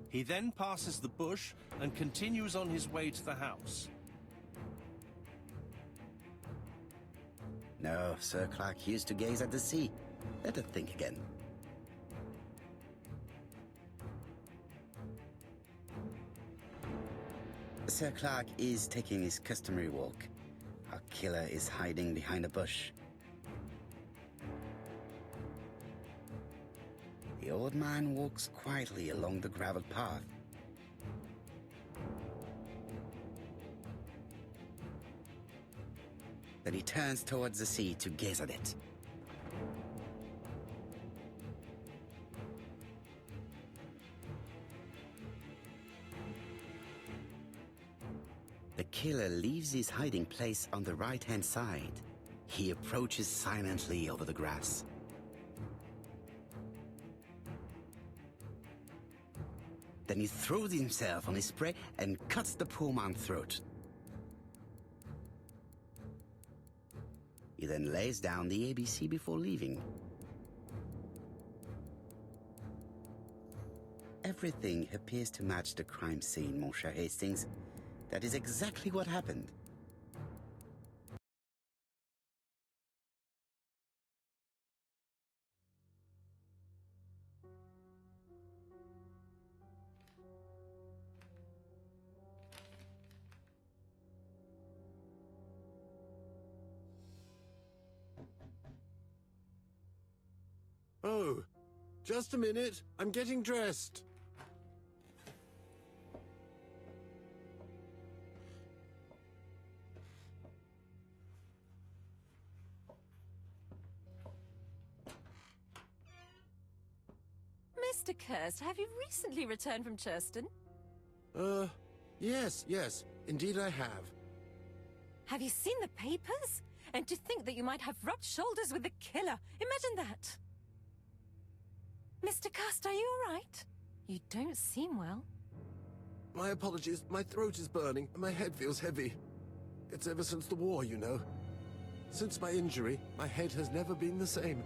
[SPEAKER 1] He then passes the bush and continues on his way to the house.
[SPEAKER 2] No, Sir Clark used to gaze at the sea. Let us think again. Sir Clark is taking his customary walk. Our killer is hiding behind a bush. The old man walks quietly along the gravel path. Then he turns towards the sea to gaze at it. The killer leaves his hiding place on the right-hand side. He approaches silently over the grass. Then he throws himself on his prey and cuts the poor man's throat. He then lays down the ABC before leaving. Everything appears to match the crime scene, mon cher Hastings. That is exactly what happened.
[SPEAKER 8] Oh, just a minute. I'm getting dressed.
[SPEAKER 4] Mr. Kirst, have you recently returned from Churston?
[SPEAKER 8] Yes. Indeed I have.
[SPEAKER 4] Have you seen the papers? And to think that you might have rubbed shoulders with the killer. Imagine that. Mr. Kirst, are you all right? You don't seem well.
[SPEAKER 8] My apologies. My throat is burning and my head feels heavy. It's ever since the war, you know. Since my injury, my head has never been the same.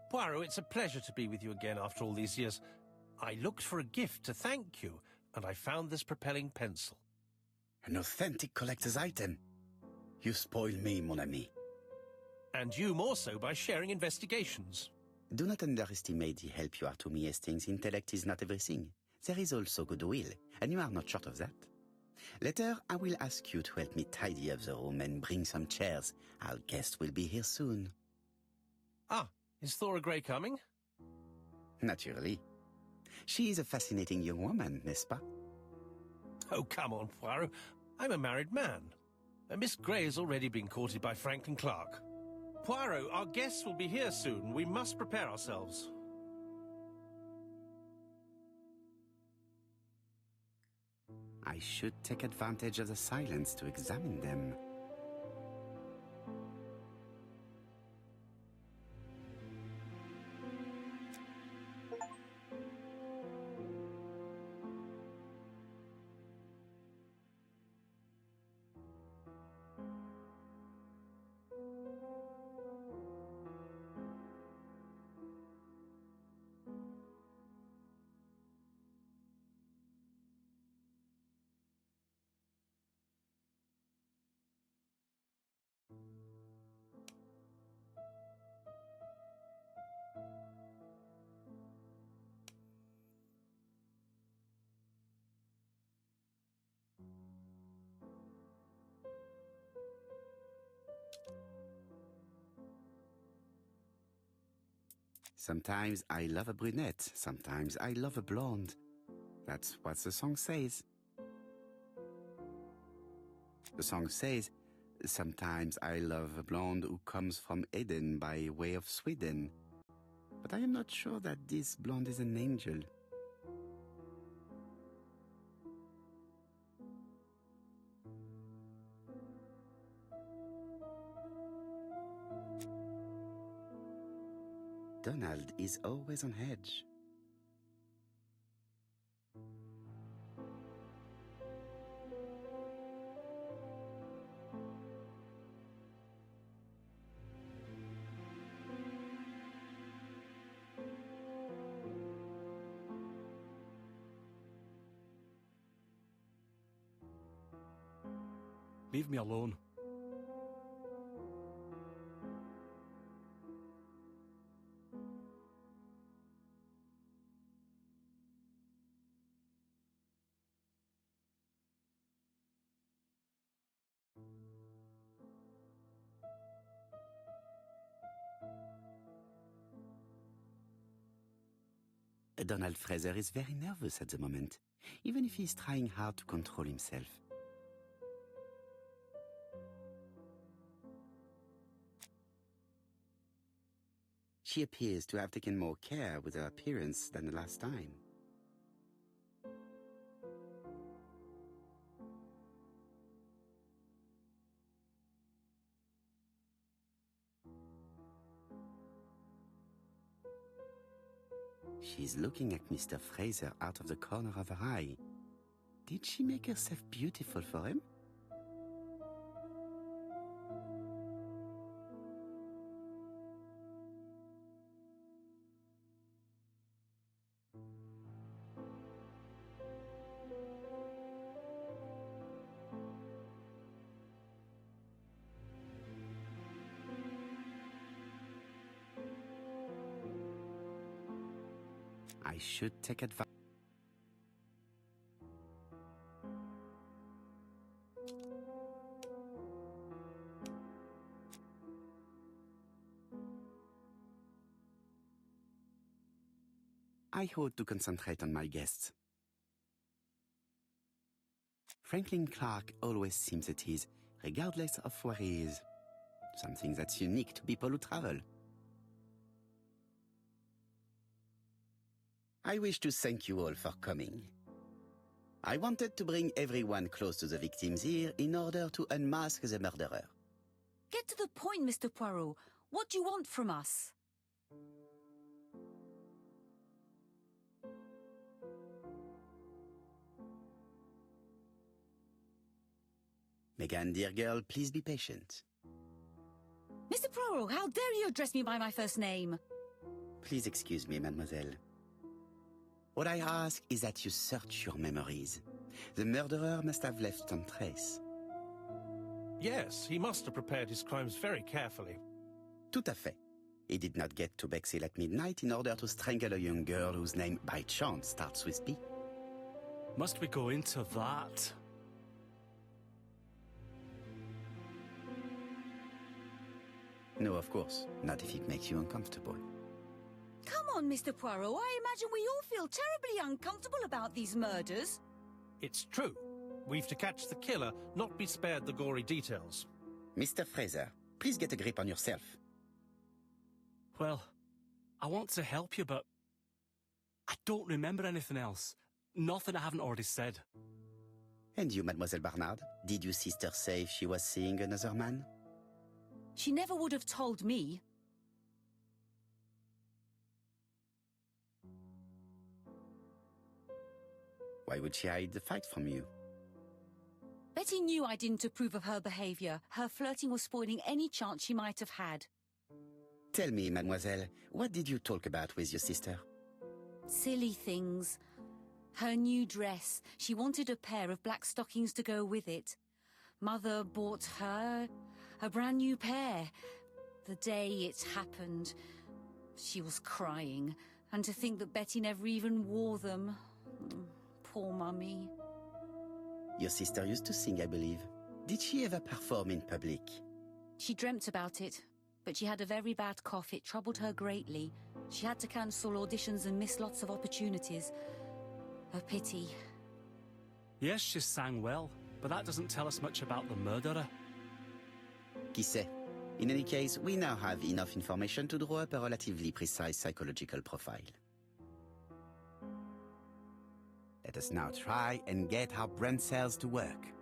[SPEAKER 1] Poirot, it's a pleasure to be with you again after all these years. I looked for a gift to thank you, and I found this propelling pencil.
[SPEAKER 2] An authentic collector's item. You spoil me, mon ami.
[SPEAKER 1] And you more so by sharing investigations.
[SPEAKER 2] Do not underestimate the help you are to me, Hastings. Intellect is not everything. There is also goodwill, and you are not short of that. Later, I will ask you to help me tidy up the room and bring some chairs. Our guest will be here soon.
[SPEAKER 1] Ah, is Thora Grey coming?
[SPEAKER 2] Naturally. She is a fascinating young woman, n'est-ce pas?
[SPEAKER 1] Oh, come on, Poirot. I'm a married man. And Miss Grey's already been courted by Franklin Clark. Poirot, our guests will be here soon. We must prepare ourselves.
[SPEAKER 2] I should take advantage of the silence to examine them. Sometimes I love a brunette, sometimes I love a blonde. That's what the song says. The song says, sometimes I love a blonde who comes from Eden by way of Sweden. But I am not sure that this blonde is an angel. Donald is always on edge.
[SPEAKER 9] Leave me alone.
[SPEAKER 2] Donald Fraser is very nervous at the moment, even if he is trying hard to control himself. She appears to have taken more care with her appearance than the last time. She's looking at Mr. Fraser out of the corner of her eye. Did she make herself beautiful for him? I should take advantage. I ought to concentrate on my guests. Franklin Clark always seems at ease, regardless of where he is. Something that's unique to people who travel. I wish to thank you all for coming. I wanted to bring everyone close to the victims here in order to unmask the murderer.
[SPEAKER 5] Get to the point, Mr. Poirot. What do you want from us?
[SPEAKER 2] Megan, dear girl, please be patient.
[SPEAKER 5] Mr. Poirot, how dare you address me by my first name?
[SPEAKER 2] Please excuse me, mademoiselle. What I ask is that you search your memories. The murderer must have left some trace.
[SPEAKER 1] Yes, he must have prepared his crimes very carefully.
[SPEAKER 2] Tout à fait. He did not get to Bexhill at midnight in order to strangle a young girl whose name by chance starts with P.
[SPEAKER 9] Must we go into that?
[SPEAKER 2] No, of course. Not if it makes you uncomfortable.
[SPEAKER 5] Come on, Mr. Poirot. I imagine we all feel terribly uncomfortable about these murders.
[SPEAKER 1] It's true. We've to catch the killer, not be spared the gory details.
[SPEAKER 2] Mr. Fraser, please get a grip on yourself.
[SPEAKER 9] Well, I want to help you, but I don't remember anything else. Nothing I haven't already said.
[SPEAKER 2] And you, Mademoiselle Barnard? Did your sister say she was seeing another man?
[SPEAKER 5] She never would have told me.
[SPEAKER 2] Why would she hide the fact from you?
[SPEAKER 5] Betty knew I didn't approve of her behaviour. Her flirting was spoiling any chance she might have had.
[SPEAKER 2] Tell me, mademoiselle, what did you talk about with your sister?
[SPEAKER 5] Silly things. Her new dress. She wanted a pair of black stockings to go with it. Mother bought her a brand new pair. The day it happened, she was crying. And to think that Betty never even wore them. Poor Mummy.
[SPEAKER 2] Your sister used to sing, I believe. Did she ever perform in public?
[SPEAKER 5] She dreamt about it, but she had a very bad cough. It troubled her greatly. She had to cancel auditions and miss lots of opportunities. A pity.
[SPEAKER 9] Yes, she sang well, but that doesn't tell us much about the murderer.
[SPEAKER 2] Qui sait? In any case, we now have enough information to draw up a relatively precise psychological profile. Let us now try and get our brain cells to work.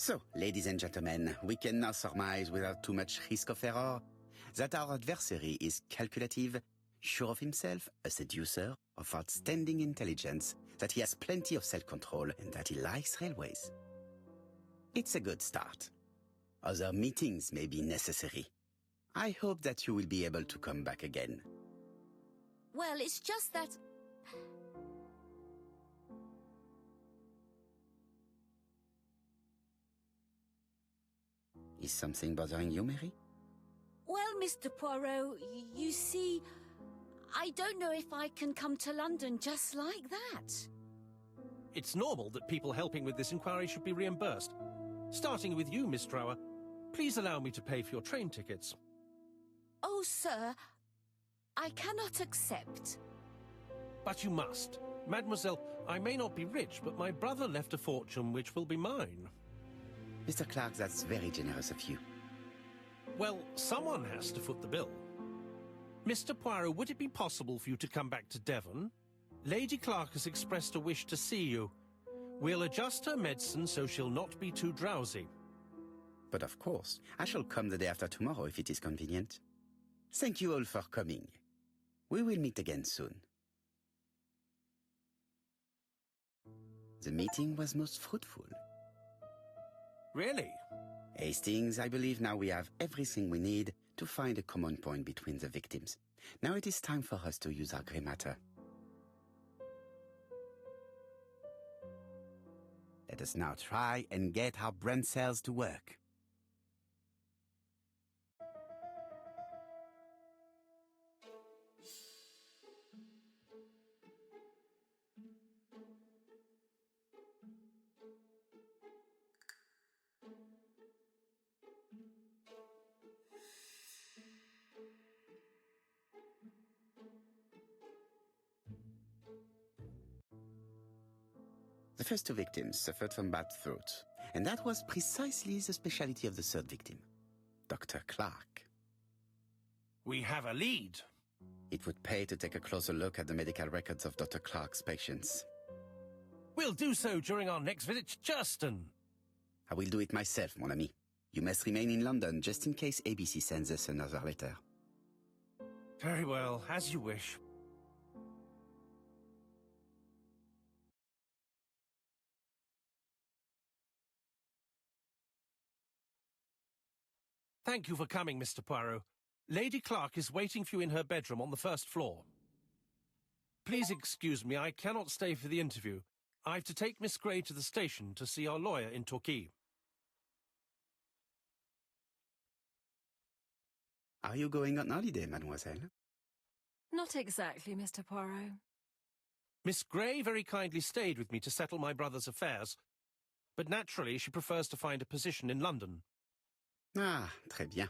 [SPEAKER 2] So, ladies and gentlemen, we can now surmise without too much risk of error that our adversary is calculative, sure of himself, a seducer, of outstanding intelligence, that he has plenty of self-control, and that he likes railways. It's a good start. Other meetings may be necessary. I hope that you will be able to come back again.
[SPEAKER 5] Well, it's just that...
[SPEAKER 2] Is something bothering you, Mary?
[SPEAKER 5] Well, Mr. Poirot, you see, I don't know if I can come to London just like that.
[SPEAKER 1] It's normal that people helping with this inquiry should be reimbursed. Starting with you, Miss Trower. Please allow me to pay for your train tickets.
[SPEAKER 5] Oh, sir, I cannot accept.
[SPEAKER 1] But you must. Mademoiselle, I may not be rich, but my brother left a fortune which will be mine.
[SPEAKER 2] Mr. Clark, that's very generous of you.
[SPEAKER 1] Well, someone has to foot the bill. Mr. Poirot, would it be possible for you to come back to Devon? Lady Clark has expressed a wish to see you. We'll adjust her medicine so she'll not be too drowsy.
[SPEAKER 2] But of course, I shall come the day after tomorrow if it is convenient. Thank you all for coming. We will meet again soon. The meeting was most fruitful.
[SPEAKER 1] Really?
[SPEAKER 2] Hastings, I believe now we have everything we need to find a common point between the victims. Now it is time for us to use our grey matter. Let us now try and get our brain cells to work. The first two victims suffered from bad throat, and that was precisely the specialty of the third victim, Dr. Clark.
[SPEAKER 1] We have a lead.
[SPEAKER 2] It would pay to take a closer look at the medical records of Dr. Clark's patients.
[SPEAKER 1] We'll do so during our next visit to Churston.
[SPEAKER 2] I will do it myself, mon ami. You must remain in London just in case ABC sends us another letter.
[SPEAKER 1] Very well, as you wish. Thank you for coming, Mr. Poirot. Lady Clark is waiting for you in her bedroom on the first floor. Please excuse me, I cannot stay for the interview. I've to take Miss Gray to the station to see our lawyer in Torquay.
[SPEAKER 2] Are you going on holiday, mademoiselle?
[SPEAKER 4] Not exactly, Mr. Poirot.
[SPEAKER 1] Miss Gray very kindly stayed with me to settle my brother's affairs, but naturally she prefers to find a position in London.
[SPEAKER 2] Ah, très bien.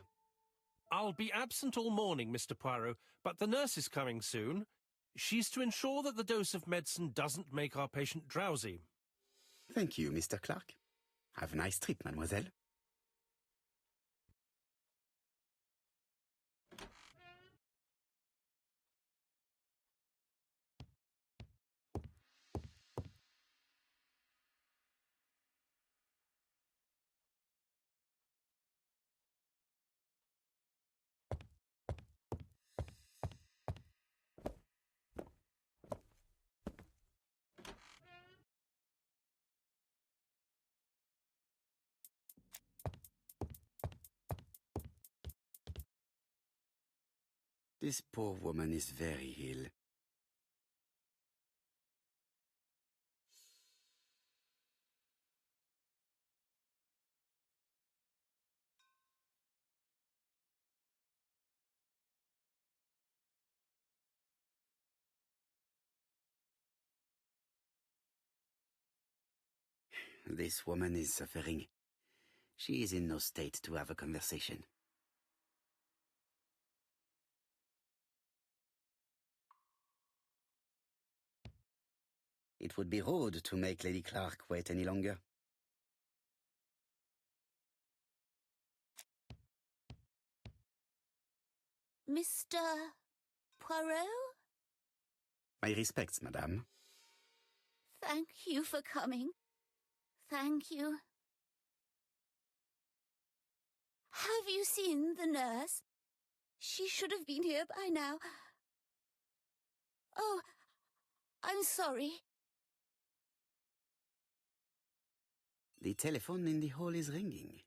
[SPEAKER 1] I'll be absent all morning, Mr. Poirot, but the nurse is coming soon. She's to ensure that the dose of medicine doesn't make our patient drowsy.
[SPEAKER 2] Thank you, Mr. Clark. Have a nice trip, mademoiselle. This poor woman is very ill. This woman is suffering. She is in no state to have a conversation. It would be rude to make Lady Clark wait any longer.
[SPEAKER 5] Mr. Poirot?
[SPEAKER 2] My respects, madame.
[SPEAKER 5] Thank you for coming. Thank you. Have you seen the nurse? She should have been here by now. Oh, I'm sorry.
[SPEAKER 2] The telephone in the hall is ringing.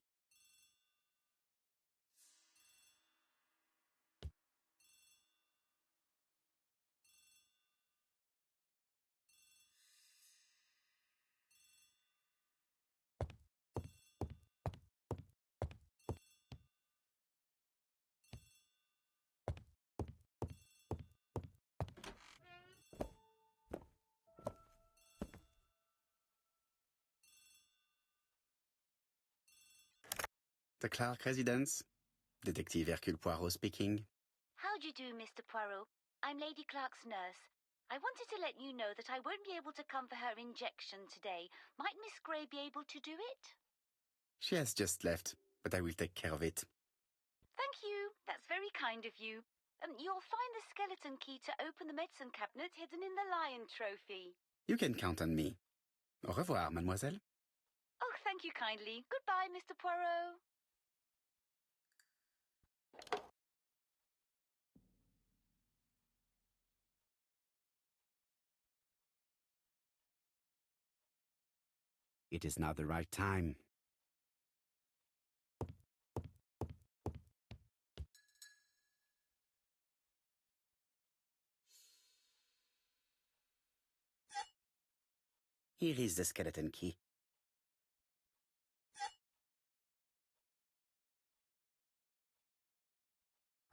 [SPEAKER 2] The Clark residence. Detective Hercule Poirot speaking.
[SPEAKER 5] How do you do, Mr. Poirot? I'm Lady Clark's nurse. I wanted to let you know that I won't be able to come for her injection today. Might Miss Gray be able to do it?
[SPEAKER 2] She has just left, but I will take care of it.
[SPEAKER 5] Thank you. That's very kind of you. You'll find the skeleton key to open the medicine cabinet hidden in the lion trophy.
[SPEAKER 2] You can count on me. Au revoir, mademoiselle.
[SPEAKER 5] Oh, thank you kindly. Goodbye, Mr. Poirot.
[SPEAKER 2] It is not the right time. Here is the skeleton key.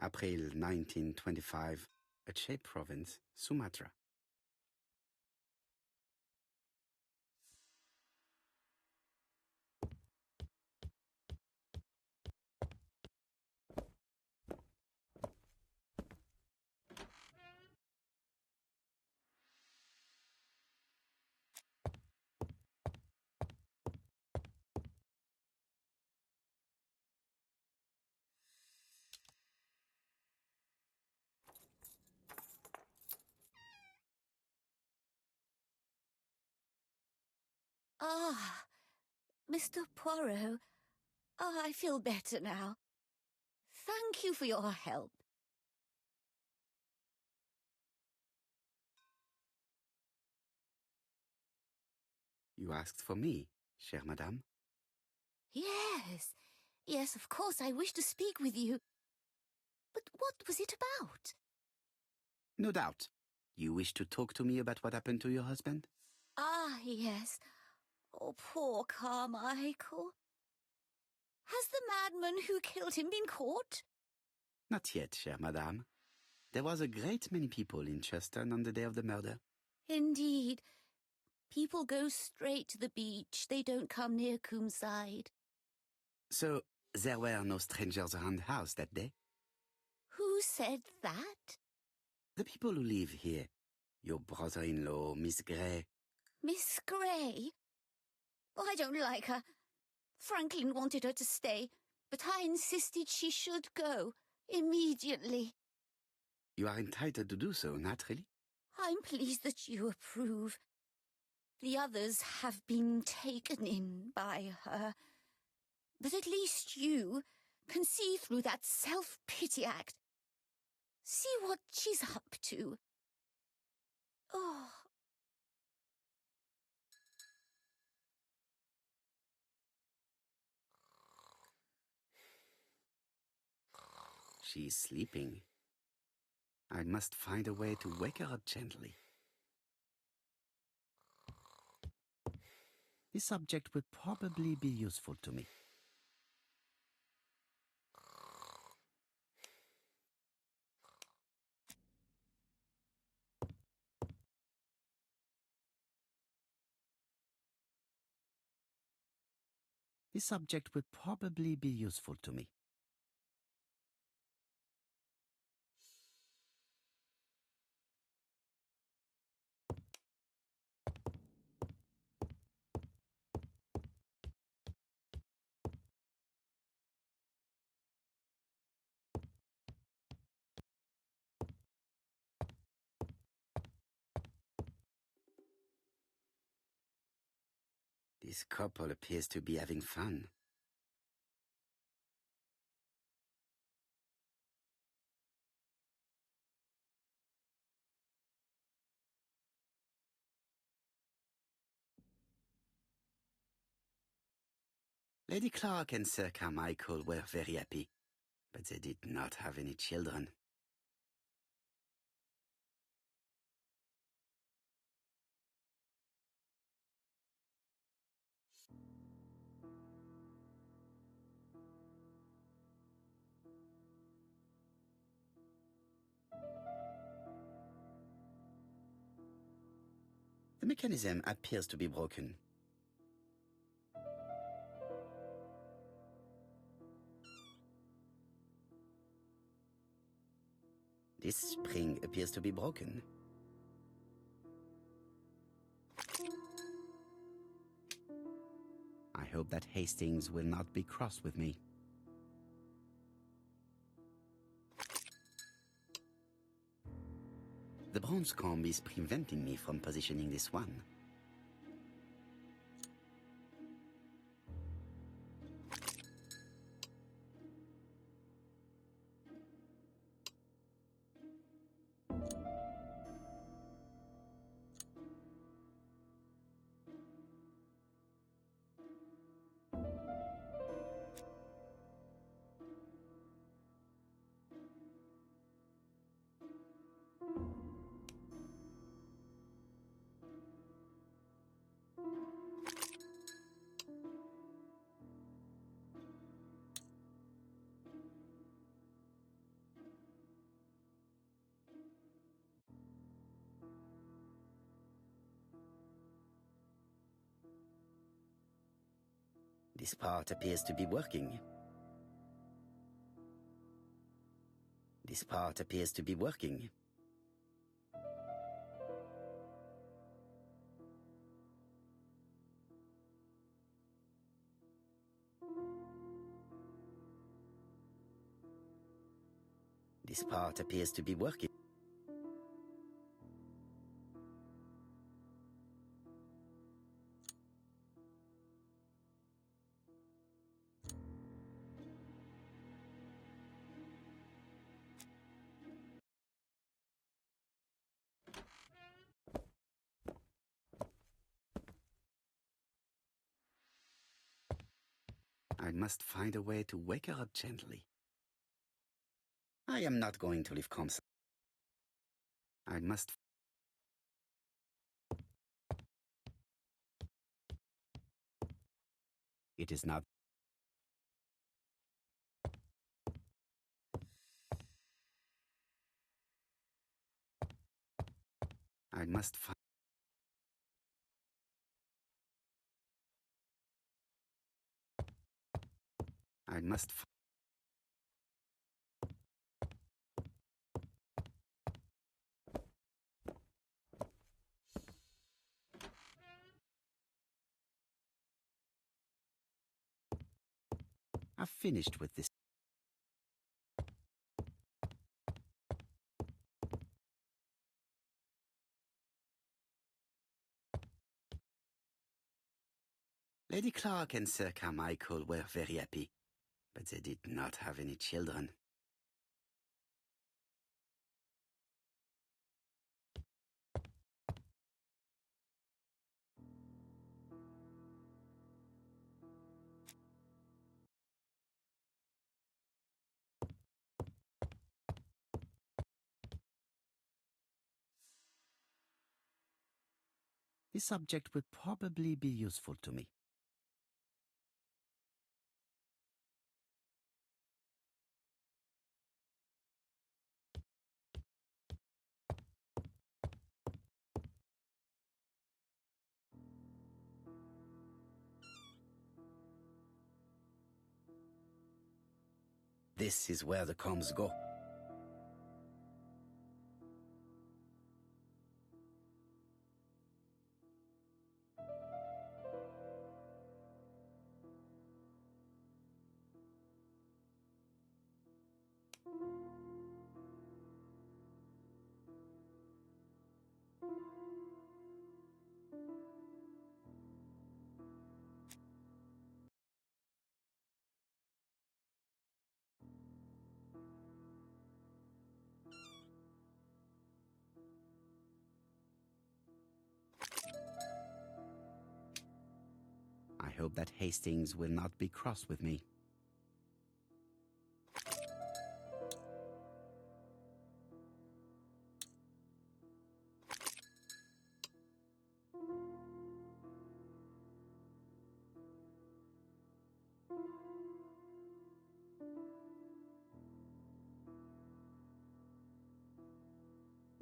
[SPEAKER 2] April 1925, Aceh Province, Sumatra.
[SPEAKER 5] Ah, Mr. Poirot. Ah, I feel better now. Thank you for your help.
[SPEAKER 2] You asked for me, chère madame?
[SPEAKER 5] Yes, yes, of course, I wish to speak with you. But what was it about?
[SPEAKER 2] No doubt. You wish to talk to me about what happened to your husband?
[SPEAKER 5] Ah, yes. Oh, poor Carmichael. Has the madman who killed him been caught?
[SPEAKER 2] Not yet, chère madame. There was a great many people in Cheston on the day of the murder.
[SPEAKER 5] Indeed. People go straight to the beach. They don't come near Coomside.
[SPEAKER 2] So, there were no strangers around the house that day?
[SPEAKER 5] Who said that?
[SPEAKER 2] The people who live here. Your brother-in-law, Miss Gray.
[SPEAKER 5] Miss Gray? Oh, I don't like her. Franklin wanted her to stay, but I insisted she should go, immediately.
[SPEAKER 2] You are entitled to do so, naturally.
[SPEAKER 5] I'm pleased that you approve. The others have been taken in by her. But at least you can see through that self-pity act. See what she's up to. Oh.
[SPEAKER 2] She is sleeping. I must find a way to wake her up gently. This subject will probably be useful to me. This subject will probably be useful to me. This couple appears to be having fun. Lady Clark and Sir Carmichael were very happy, but they did not have any children. The mechanism appears to be broken. This spring appears to be broken. I hope that Hastings will not be cross with me. The bronze comb is preventing me from positioning this one. This part appears to be working. This part appears to be working. This part appears to be working. must find a way to wake her up gently. I am not going to leave Comsa. I must... It is not... I must find... I must... I've finished with this. Lady Clark and Sir Carmichael were very happy, but they did not have any children. This subject will probably be useful to me. This is where the comms go. I hope that Hastings will not be cross with me.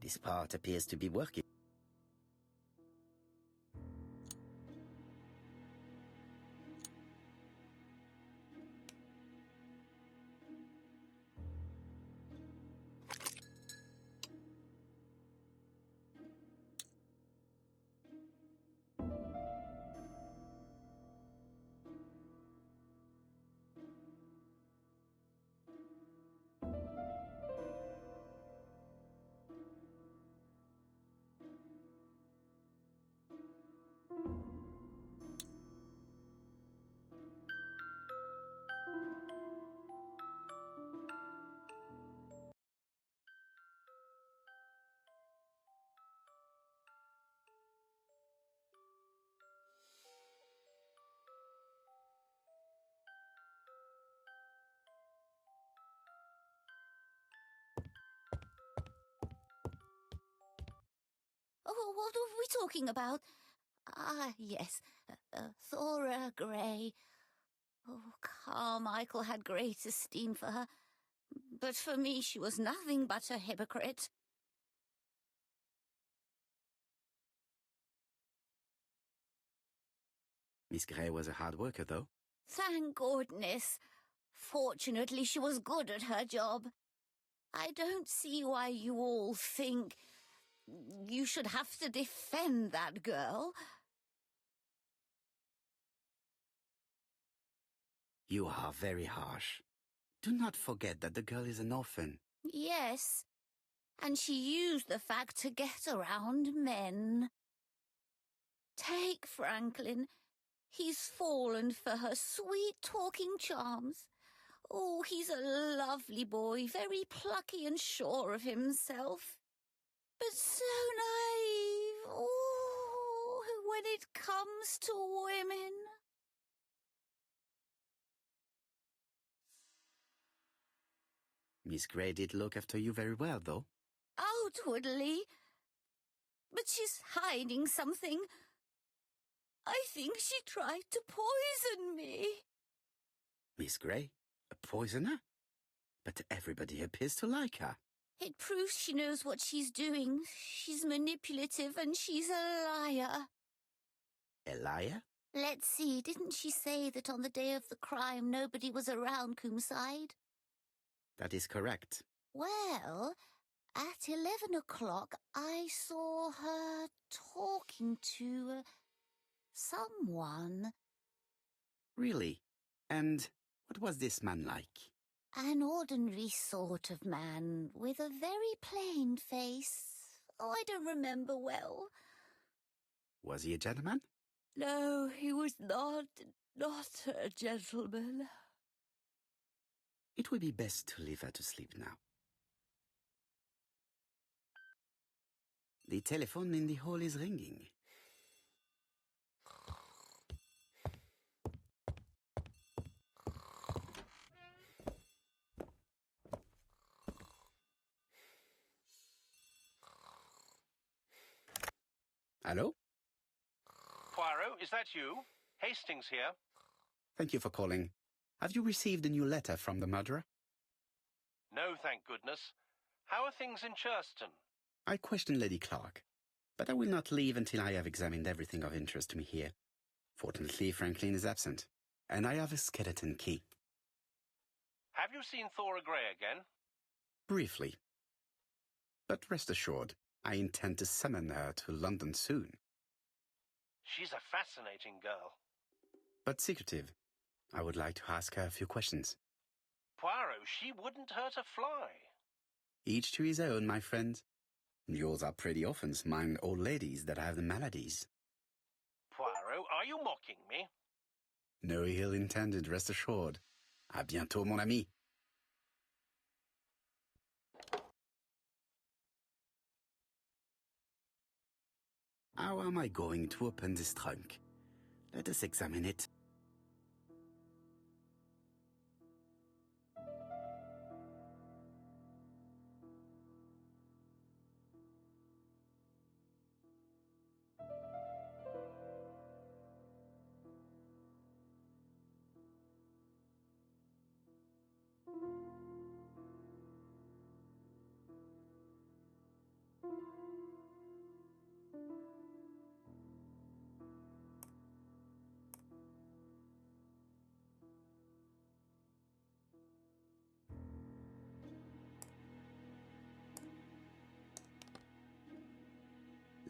[SPEAKER 2] This part appears to be working.
[SPEAKER 5] Oh, what are we talking about? Ah, yes, Thora Grey. Oh, Carmichael had great esteem for her, but for me she was nothing but a hypocrite.
[SPEAKER 2] Miss Grey was a hard worker, though.
[SPEAKER 5] Thank goodness. Fortunately, she was good at her job. I don't see why you all think you should have to defend that girl.
[SPEAKER 2] You are very harsh. Do not forget that the girl is an orphan.
[SPEAKER 5] Yes, and she used the fact to get around men. Take Franklin. He's fallen for her sweet talking charms. Oh, he's a lovely boy, very plucky and sure of himself. But so naive. Oh, when it comes to women.
[SPEAKER 2] Miss Grey did look after you very well, though.
[SPEAKER 5] Outwardly. But she's hiding something. I think she tried to poison me.
[SPEAKER 2] Miss Grey? A poisoner? But everybody appears to like her.
[SPEAKER 5] It proves she knows what she's doing. She's manipulative and she's a liar.
[SPEAKER 2] A liar?
[SPEAKER 5] Let's see, didn't she say that on the day of the crime nobody was around Coomside?
[SPEAKER 2] That is correct.
[SPEAKER 5] Well, at 11 o'clock I saw her talking to someone.
[SPEAKER 2] Really? And what was this man like?
[SPEAKER 5] An ordinary sort of man with a very plain face. Oh, I don't remember well.
[SPEAKER 2] Was he a gentleman?
[SPEAKER 5] No, he was not a gentleman.
[SPEAKER 2] It would be best to leave her to sleep now. The telephone in the hall is ringing. Hello?
[SPEAKER 1] Poirot, is that you? Hastings here.
[SPEAKER 2] Thank you for calling. Have you received a new letter from the murderer?
[SPEAKER 1] No, thank goodness. How are things in Churston?
[SPEAKER 2] I questioned Lady Clark, but I will not leave until I have examined everything of interest to me here. Fortunately, Franklin is absent, and I have a skeleton key.
[SPEAKER 1] Have you seen Thora Grey again?
[SPEAKER 2] Briefly. But rest assured, I intend to summon her to London soon.
[SPEAKER 1] She's a fascinating girl.
[SPEAKER 2] But secretive. I would like to ask her a few questions.
[SPEAKER 1] Poirot, she wouldn't hurt a fly.
[SPEAKER 2] Each to his own, my friend. Yours are pretty often mind old ladies that have the maladies.
[SPEAKER 1] Poirot, are you mocking me?
[SPEAKER 2] No ill intended, rest assured. À bientôt, mon ami. How am I going to open this trunk? Let us examine it.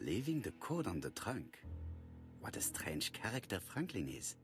[SPEAKER 2] Leaving the code on the trunk. What a strange character Franklin is.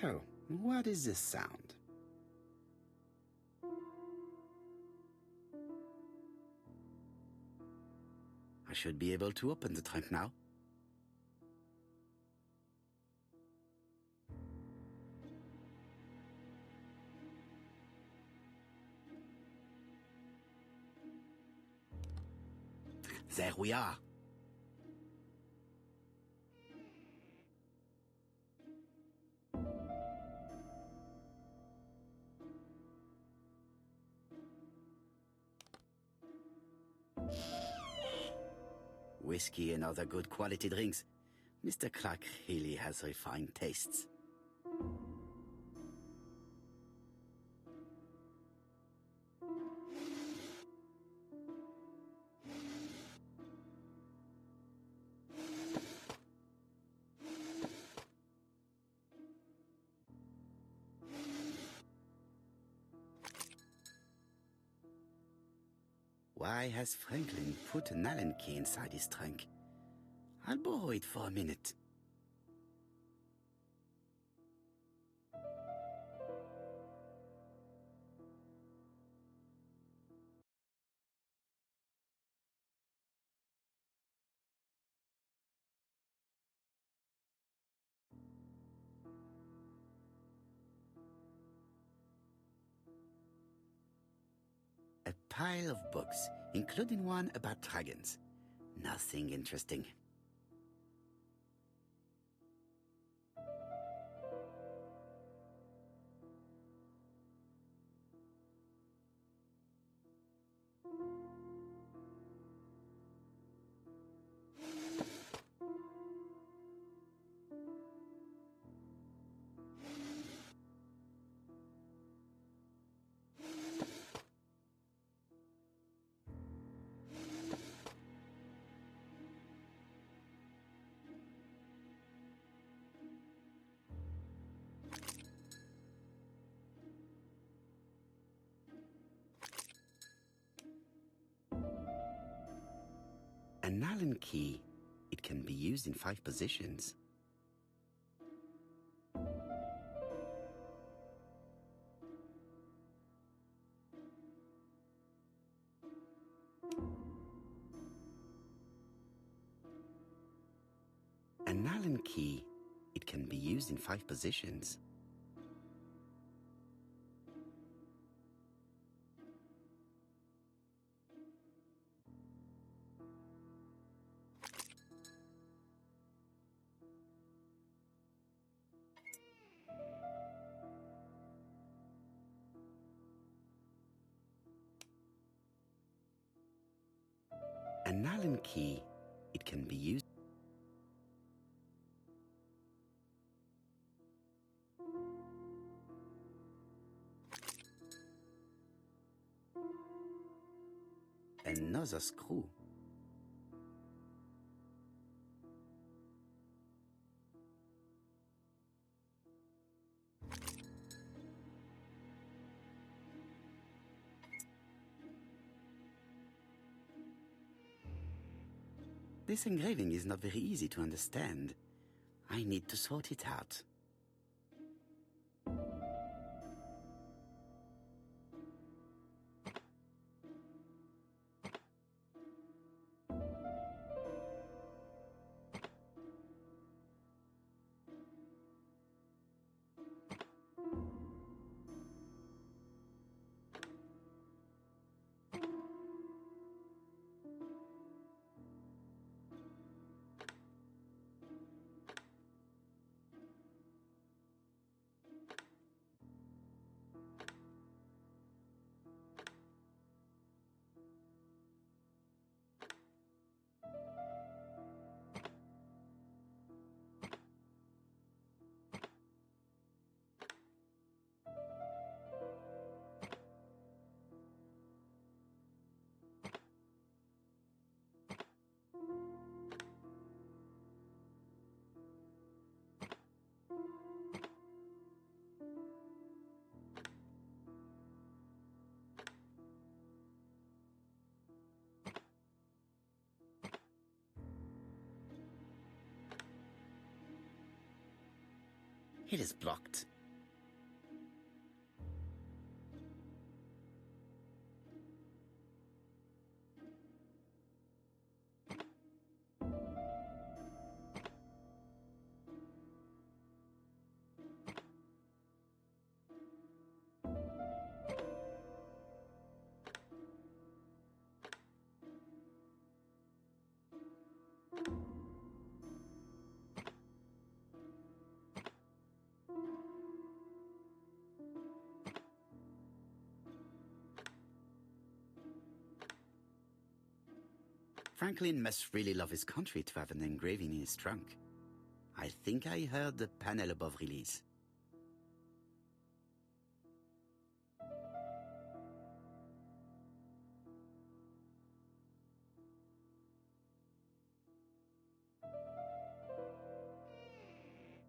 [SPEAKER 2] So, what is this sound? I should be able to open the trunk now. There we are. Whiskey and other good quality drinks. Mr. Clark really has refined tastes. Why has Franklin put an Allen key inside his trunk? I'll borrow it for a minute. A pile of books, including one about dragons. Nothing interesting. An Allen key. It can be used in 5 positions. An Allen key. It can be used in 5 positions. An Allen key. It can be used. Another screw. This engraving is not very easy to understand. I need to sort it out. It is blocked. Franklin must really love his country to have an engraving in his trunk. I think I heard the panel above release.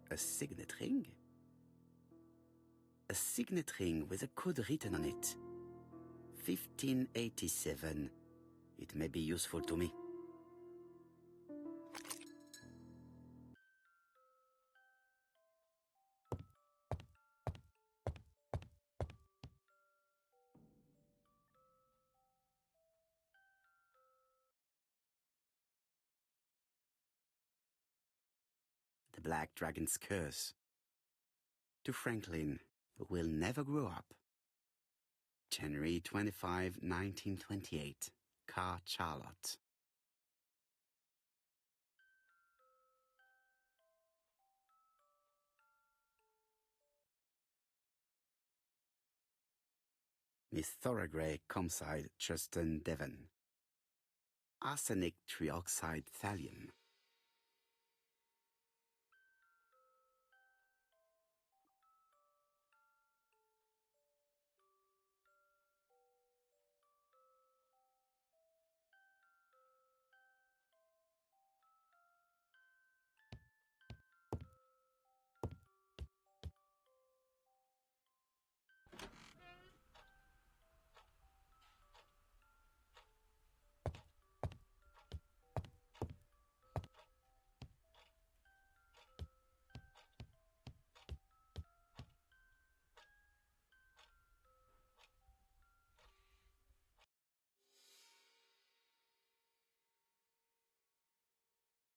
[SPEAKER 2] A signet ring? A signet ring with a code written on it. 1587. It may be useful to me. The Black Dragon's Curse. To Franklin, who will never grow up. January 25, 1928. Car Charlotte. Miss Thorogray, Comside, Justin, Devon. Arsenic trioxide thallium.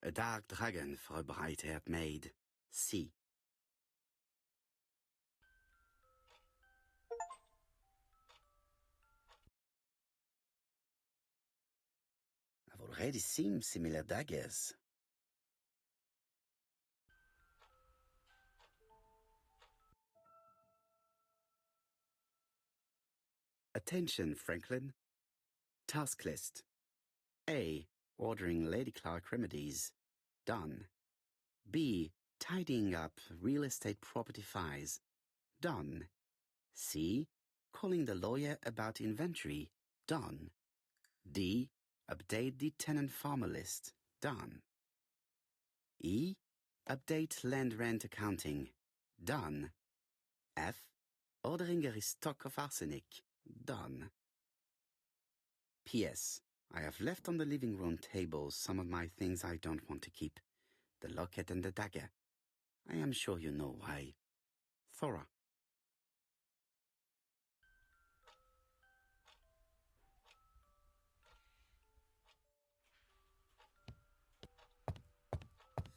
[SPEAKER 2] A dark dragon for a bright-haired maid. C. I've already seen similar daggers. Attention, Franklin. Task list. A. Ordering Lady Clark remedies. Done. B. Tidying up real estate property files. Done. C. Calling the lawyer about inventory. Done. D. Update the tenant-farmer list. Done. E. Update land rent accounting. Done. F. Ordering a restock of arsenic. Done. P.S. I have left on the living room table some of my things I don't want to keep. The locket and the dagger. I am sure you know why. Thora.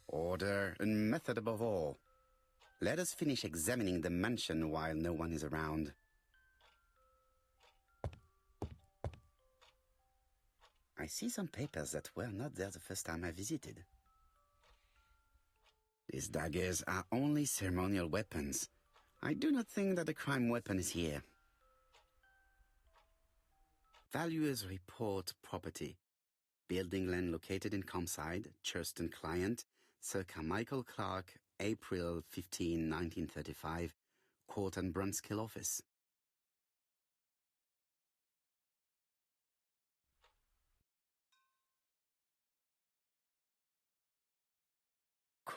[SPEAKER 2] Order and method above all. Let us finish examining the mansion while no one is around. I see some papers that were not there the first time I visited. These daggers are only ceremonial weapons. I do not think that the crime weapon is here. Valuers report property. Building land located in Comside, Churston client, Sir Carmichael Clark, April 15, 1935, Court and Brunskill office.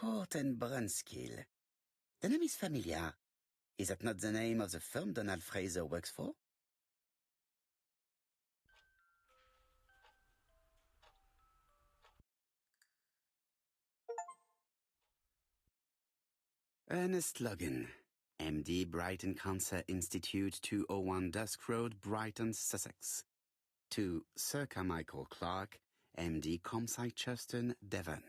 [SPEAKER 2] Court and Brunskill. The name is familiar. Is that not the name of the firm Donald Fraser works for? Ernest Logan, MD, Brighton Cancer Institute, 201 Dusk Road, Brighton, Sussex. To Sir Carmichael Clark, MD, Comsite Churstone, Devon.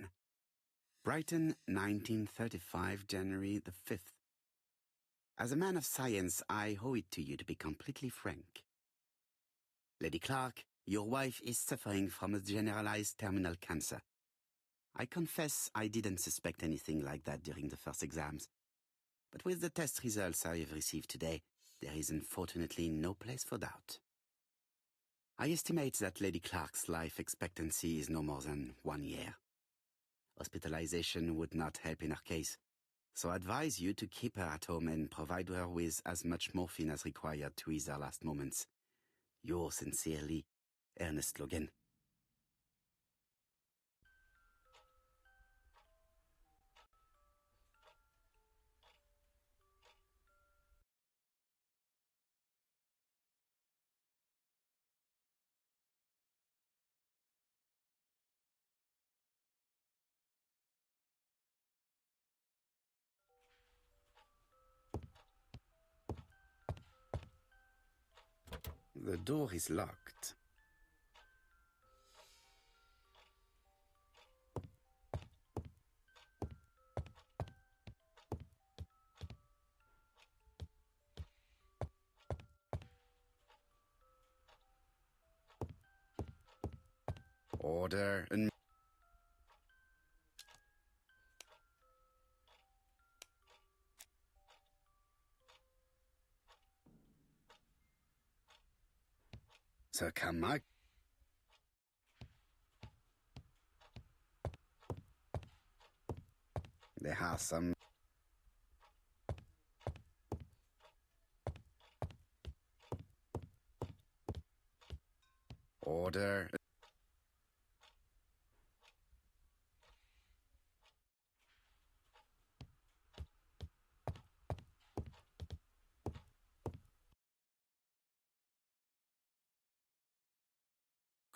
[SPEAKER 2] Brighton, 1935, January the 5th. As a man of science, I owe it to you to be completely frank. Lady Clark, your wife is suffering from a generalized terminal cancer. I confess I didn't suspect anything like that during the first exams. But with the test results I have received today, there is unfortunately no place for doubt. I estimate that Lady Clark's life expectancy is no more than 1 year. Hospitalization would not help in her case, so I advise you to keep her at home and provide her with as much morphine as required to ease her last moments. Yours sincerely, Ernest Logan. The door is locked. Order and... Sir Carmichael. There are some... Order...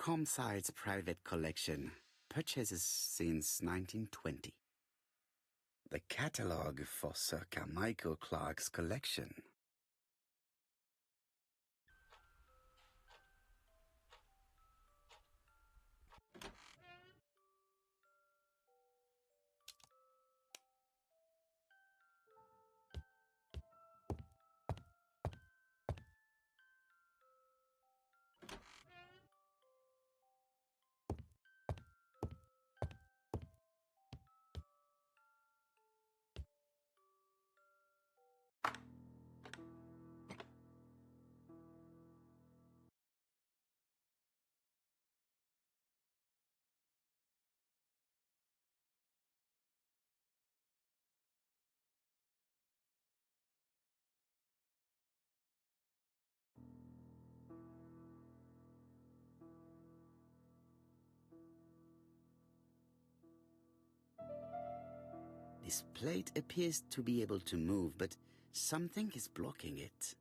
[SPEAKER 2] Comsite's private collection, purchases since 1920. The catalogue for Sir Carmichael Clark's collection. This plate appears to be able to move, but something is blocking it.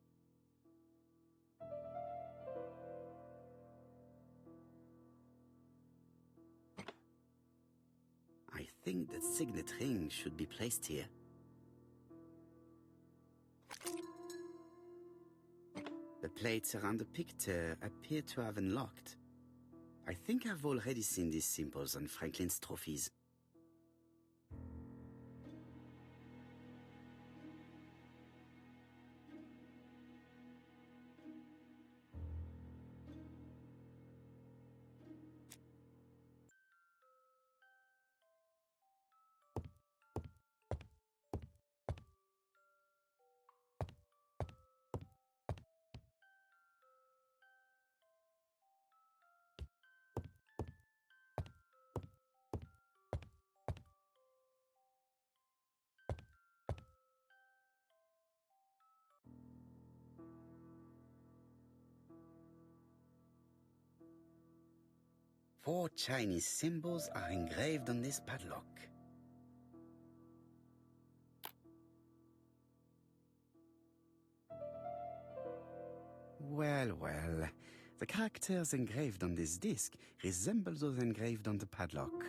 [SPEAKER 2] I think the signet ring should be placed here. The plates around the picture appear to have unlocked. I think I've already seen these symbols on Franklin's trophies. Four Chinese symbols are engraved on this padlock. Well, well. The characters engraved on this disc resemble those engraved on the padlock.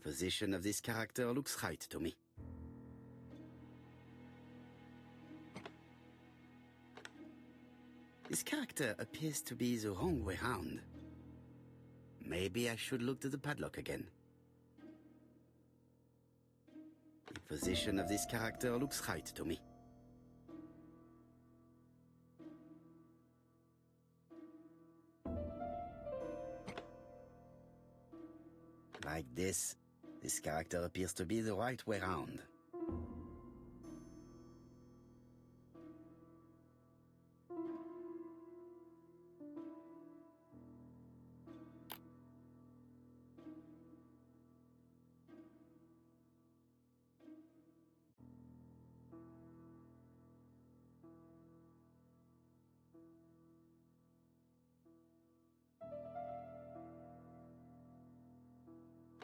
[SPEAKER 2] position of this character looks right to me. This character appears to be the wrong way round. Maybe I should look to the padlock again. The position of this character looks right to me. Like this character appears to be the right way round.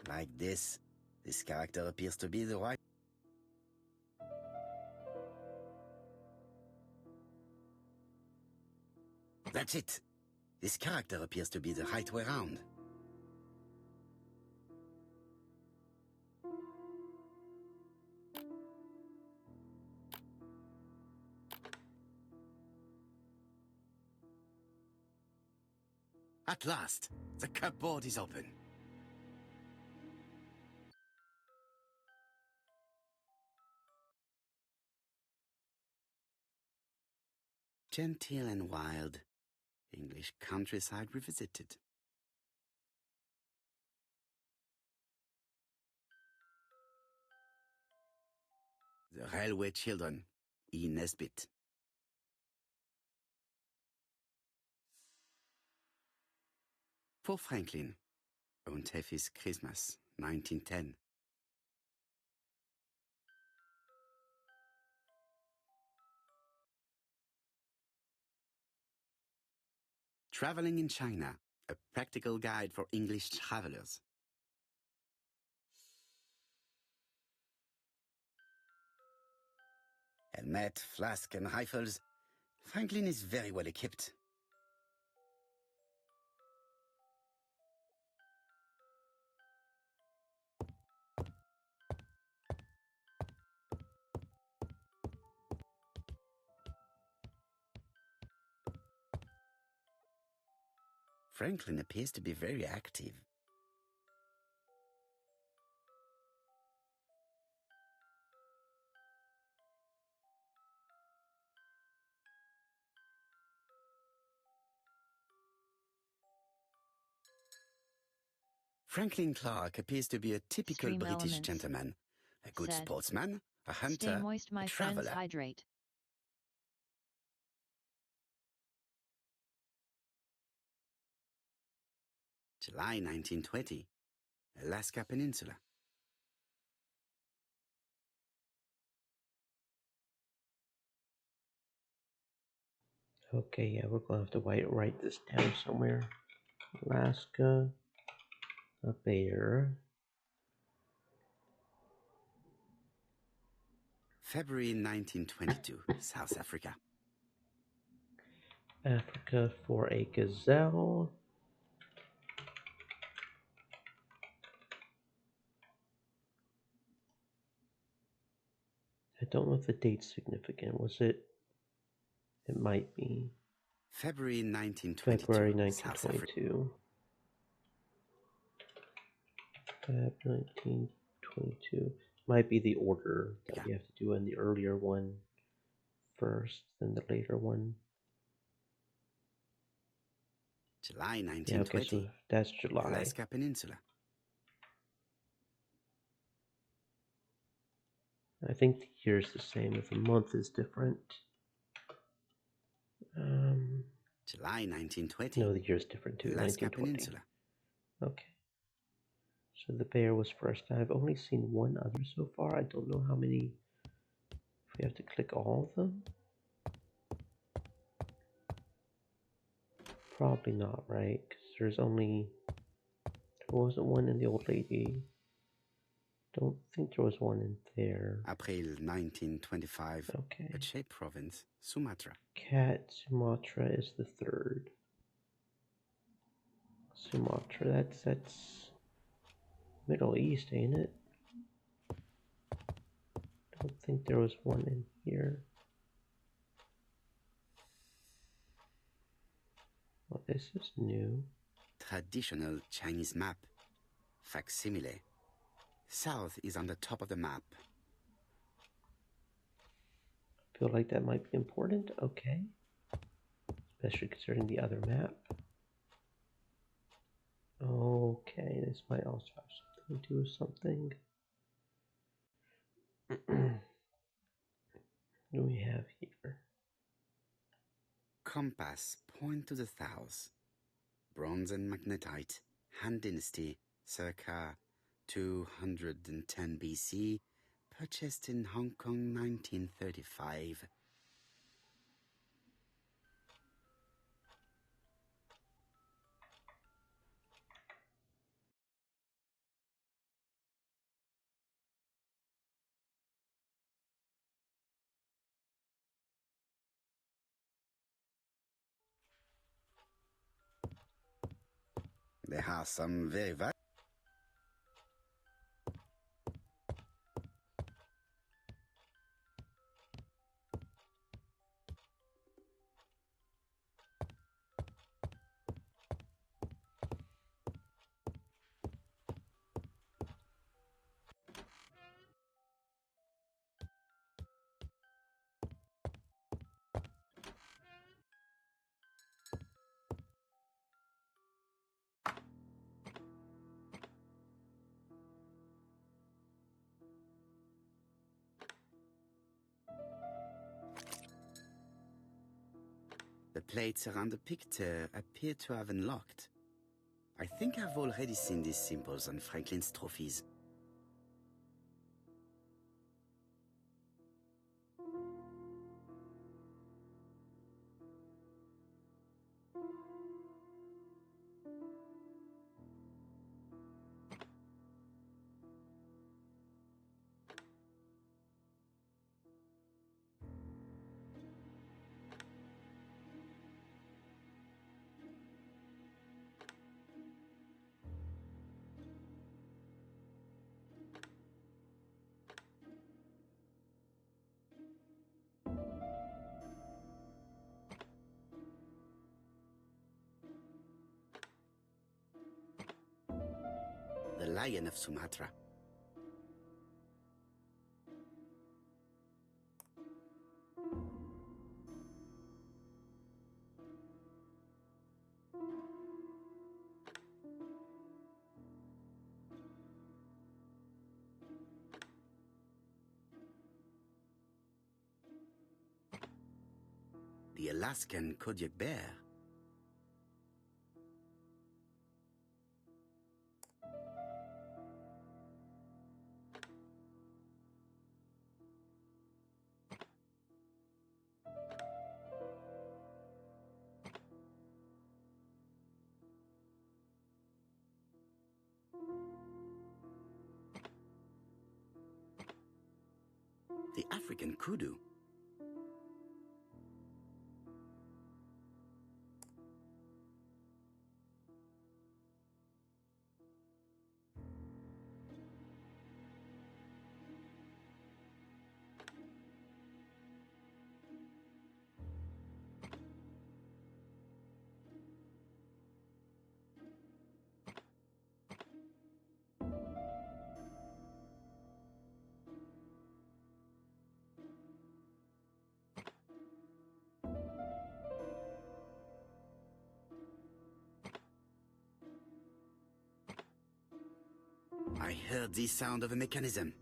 [SPEAKER 2] Like this character appears to be the right... That's it! This character appears to be the right way round. At last, the cupboard is open. Genteel and wild, English countryside revisited. The Railway Children, E. Nesbit. For Franklin, Aunt Effie's Christmas, 1910. Traveling in China, a practical guide for English travelers. Helmet, flask, and rifles. Franklin is very well equipped. Franklin appears to be very active. Franklin Clark appears to be a typical
[SPEAKER 6] Stream
[SPEAKER 2] British
[SPEAKER 6] elements.
[SPEAKER 2] gentleman. A good
[SPEAKER 6] Said,
[SPEAKER 2] sportsman, a
[SPEAKER 6] Stay
[SPEAKER 2] hunter,
[SPEAKER 6] moist, my
[SPEAKER 2] a
[SPEAKER 6] friends,
[SPEAKER 2] traveler.
[SPEAKER 6] hydrate.
[SPEAKER 2] July 1920, Alaska Peninsula.
[SPEAKER 7] Okay, yeah, we're going to have to write this down somewhere. Alaska, a bear.
[SPEAKER 2] February 1922, South Africa.
[SPEAKER 7] Africa for a gazelle. I don't know if the date's significant. Was it? It might be.
[SPEAKER 2] February 1922,
[SPEAKER 7] February
[SPEAKER 2] South Africa.
[SPEAKER 7] 1922. Feb 1922. Might be the order that we have to do in the earlier one first, then the later one.
[SPEAKER 2] July 1920.
[SPEAKER 7] Yeah, okay, so that's July.
[SPEAKER 2] Alaska Peninsula.
[SPEAKER 7] I think the year's the same, if the month is different.
[SPEAKER 2] July 1920.
[SPEAKER 7] No, the year's different too.
[SPEAKER 2] Alaska
[SPEAKER 7] 1920.
[SPEAKER 2] Peninsula.
[SPEAKER 7] Okay. So the bear was first. I've only seen one other so far. I don't know how many. If we have to click all of them? Probably not, right? Because there wasn't one in the old lady. Don't think there was one in there.
[SPEAKER 2] April 1925.
[SPEAKER 7] Okay.
[SPEAKER 2] Aceh Province, Sumatra.
[SPEAKER 7] Cat, Sumatra is the third. Sumatra, that's Middle East, ain't it? Don't think there was one in here. Well, this is new.
[SPEAKER 2] Traditional Chinese map. Facsimile. South is on the top of the map.
[SPEAKER 7] I feel like that might be important. Okay. Especially considering the other map. Okay, this might also have something to do with something. What do we have here?
[SPEAKER 2] Compass point to the south. Bronze and magnetite. Han Dynasty, circa 210 BC. Purchased in Hong Kong 1935. There are some very valuable. The plates around the picture appear to have unlocked. I think I've already seen these symbols on Franklin's trophies. The Lion of Sumatra. The Alaskan Kodiak bear. The African kudu. I heard the sound of a mechanism.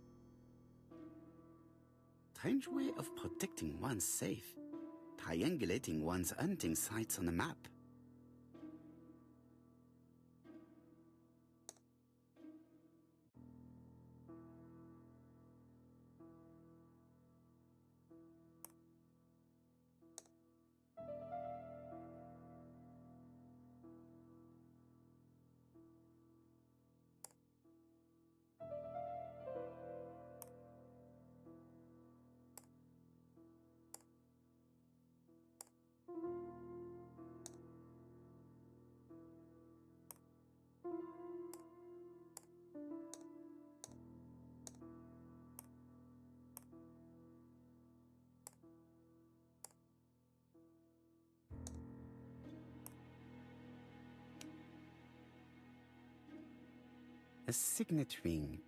[SPEAKER 2] Strange way of protecting one's safe. Triangulating one's hunting sites on a map. A signet ring.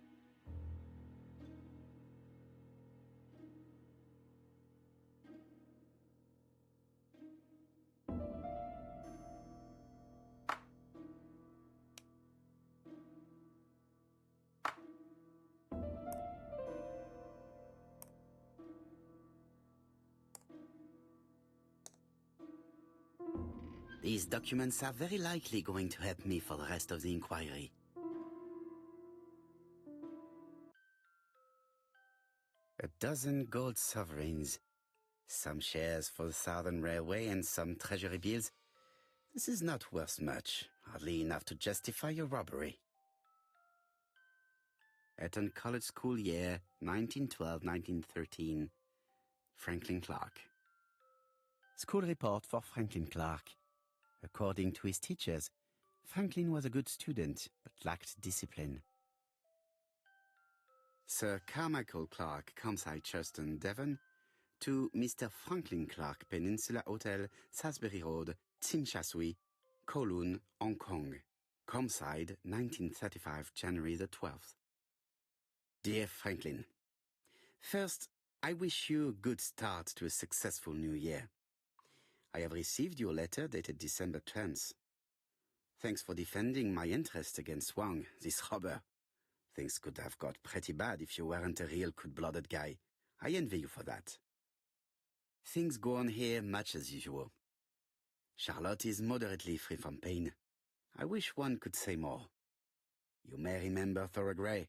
[SPEAKER 2] These documents are very likely going to help me for the rest of the inquiry. A dozen gold sovereigns, some shares for the Southern Railway and some treasury bills. This is not worth much, hardly enough to justify your robbery. Eton College School year, 1912-1913. Franklin Clark. School report for Franklin Clark. According to his teachers, Franklin was a good student, but lacked discipline. Sir Carmichael Clark, Campside, Churston, Devon, to Mr. Franklin Clark, Peninsula Hotel, Salisbury Road, Tsimsha Kowloon, Hong Kong. Campside, 1935, January the 12th. Dear Franklin, first, I wish you a good start to a successful new year. I have received your letter dated December 10th. Thanks for defending my interest against Wang, this robber. Things could have got pretty bad if you weren't a real cold-blooded guy. I envy you for that. Things go on here much as usual. Charlotte is moderately free from pain. I wish one could say more. You may remember Thora Gray.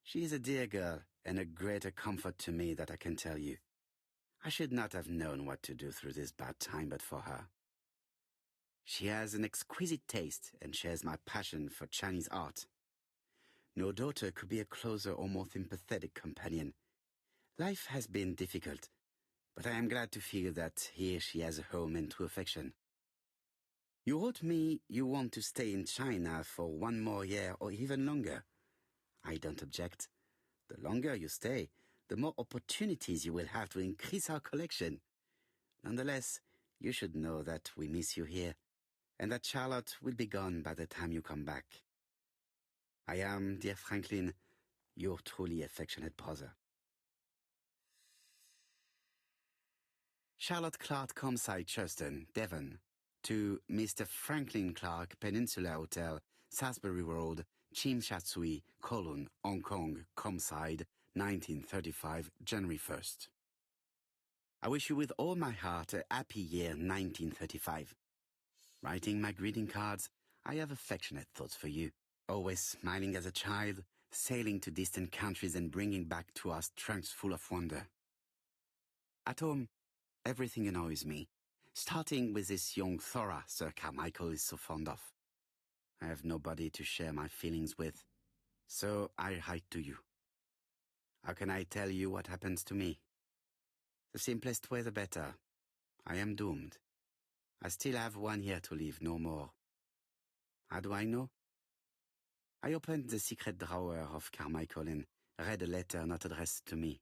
[SPEAKER 2] She is a dear girl and a greater comfort to me that I can tell you. I should not have known what to do through this bad time but for her. She has an exquisite taste and shares my passion for Chinese art. No daughter could be a closer or more sympathetic companion. Life has been difficult, but I am glad to feel that here she has a home and true affection. You wrote me you want to stay in China for 1 more year or even longer. I don't object. The longer you stay, the more opportunities you will have to increase our collection. Nonetheless, you should know that we miss you here, and that Charlotte will be gone by the time you come back. I am, dear Franklin, your truly affectionate brother. Charlotte Clark, Campside, Churston, Devon, to Mr. Franklin Clark, Peninsula Hotel, Salisbury Road, Chim Sha Tsui, Kowloon, Hong Kong, Campside, 1935, January 1st. I wish you with all my heart a happy year 1935. Writing my greeting cards, I have affectionate thoughts for you. Always smiling as a child, sailing to distant countries and bringing back to us trunks full of wonder. At home, everything annoys me, starting with this young Thora Sir Carmichael is so fond of. I have nobody to share my feelings with, so I write to you. How can I tell you what happens to me? The simplest way the better. I am doomed. I still have 1 year to live, no more. How do I know? I opened the secret drawer of Carmichael and read a letter not addressed to me.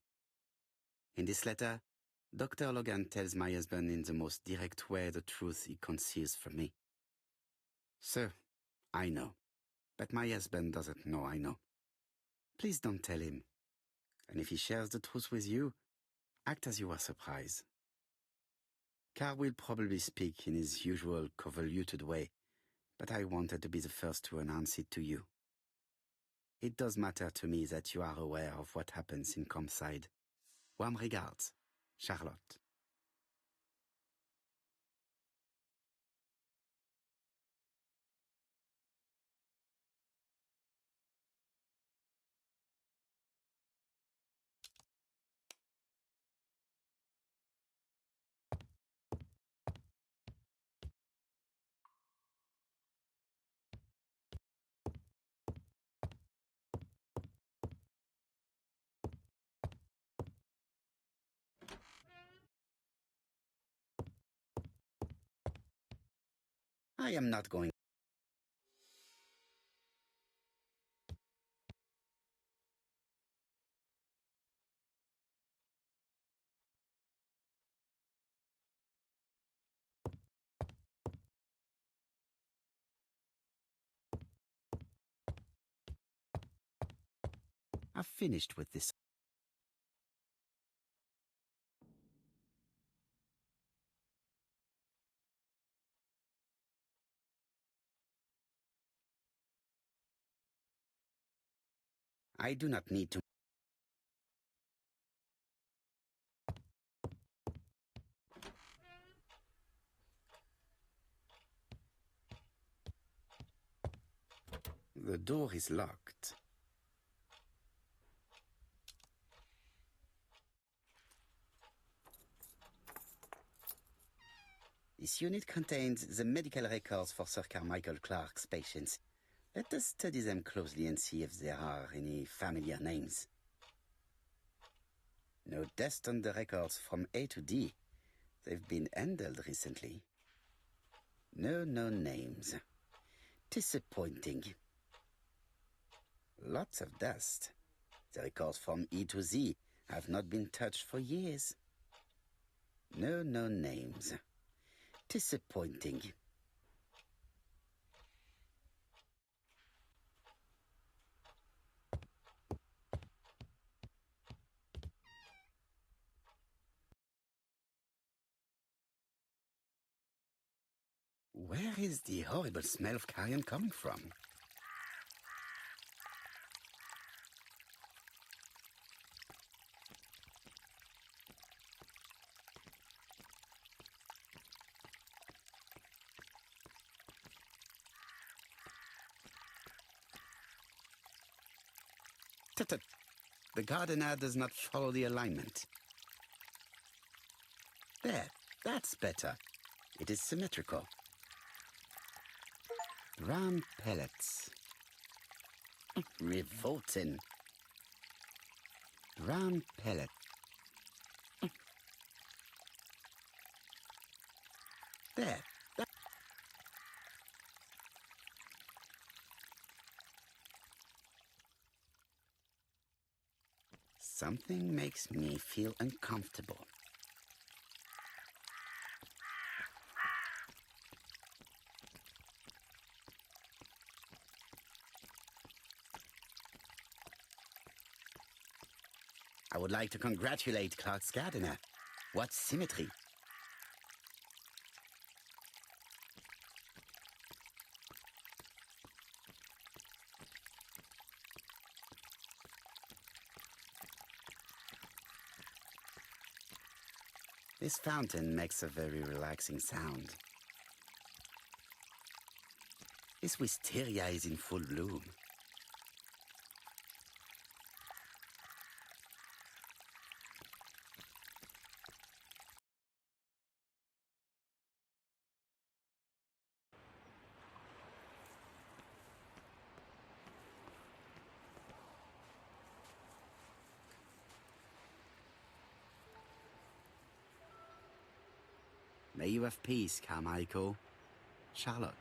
[SPEAKER 2] In this letter, Dr. Logan tells my husband in the most direct way the truth he conceals from me. Sir, I know, but my husband doesn't know I know. Please don't tell him. And if he shares the truth with you, act as you are surprised. Carl will probably speak in his usual convoluted way, but I wanted to be the first to announce it to you. It does matter to me that you are aware of what happens in Campside. Warm regards, Charlotte. I am not going. I've finished with this. I do not need to. The door is locked. This unit contains the medical records for Sir Carmichael Clark's patients. Let us study them closely and see if there are any familiar names. No dust on the records from A to D. They've been handled recently. No known names. Disappointing. Lots of dust. The records from E to Z have not been touched for years. No known names. Disappointing. Where is the horrible smell of carrion coming from? Tut-tut. The gardener does not follow the alignment. There, that's better. It is symmetrical. Round pellets. Revolting. Round pellet. There. Something makes me feel uncomfortable. I would like to congratulate Clark's gardener. What symmetry! This fountain makes a very relaxing sound. This wisteria is in full bloom. May you have peace, Carmichael. Charlotte.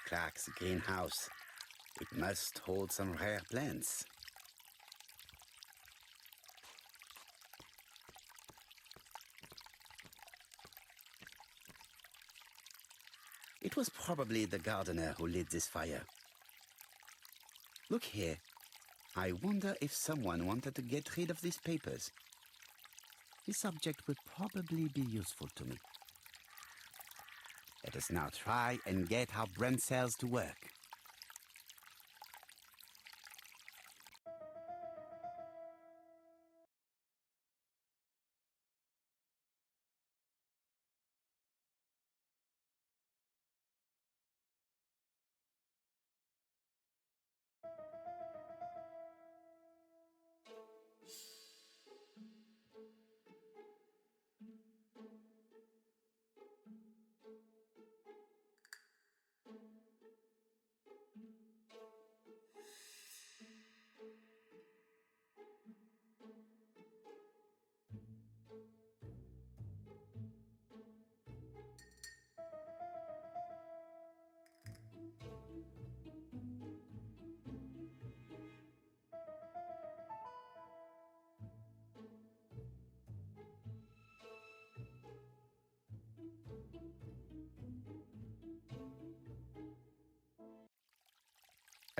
[SPEAKER 2] Clark's greenhouse. It must hold some rare plants. It was probably the gardener who lit this fire. Look here. I wonder if someone wanted to get rid of these papers. This object would probably be useful to me. Let us now try and get our brain cells to work.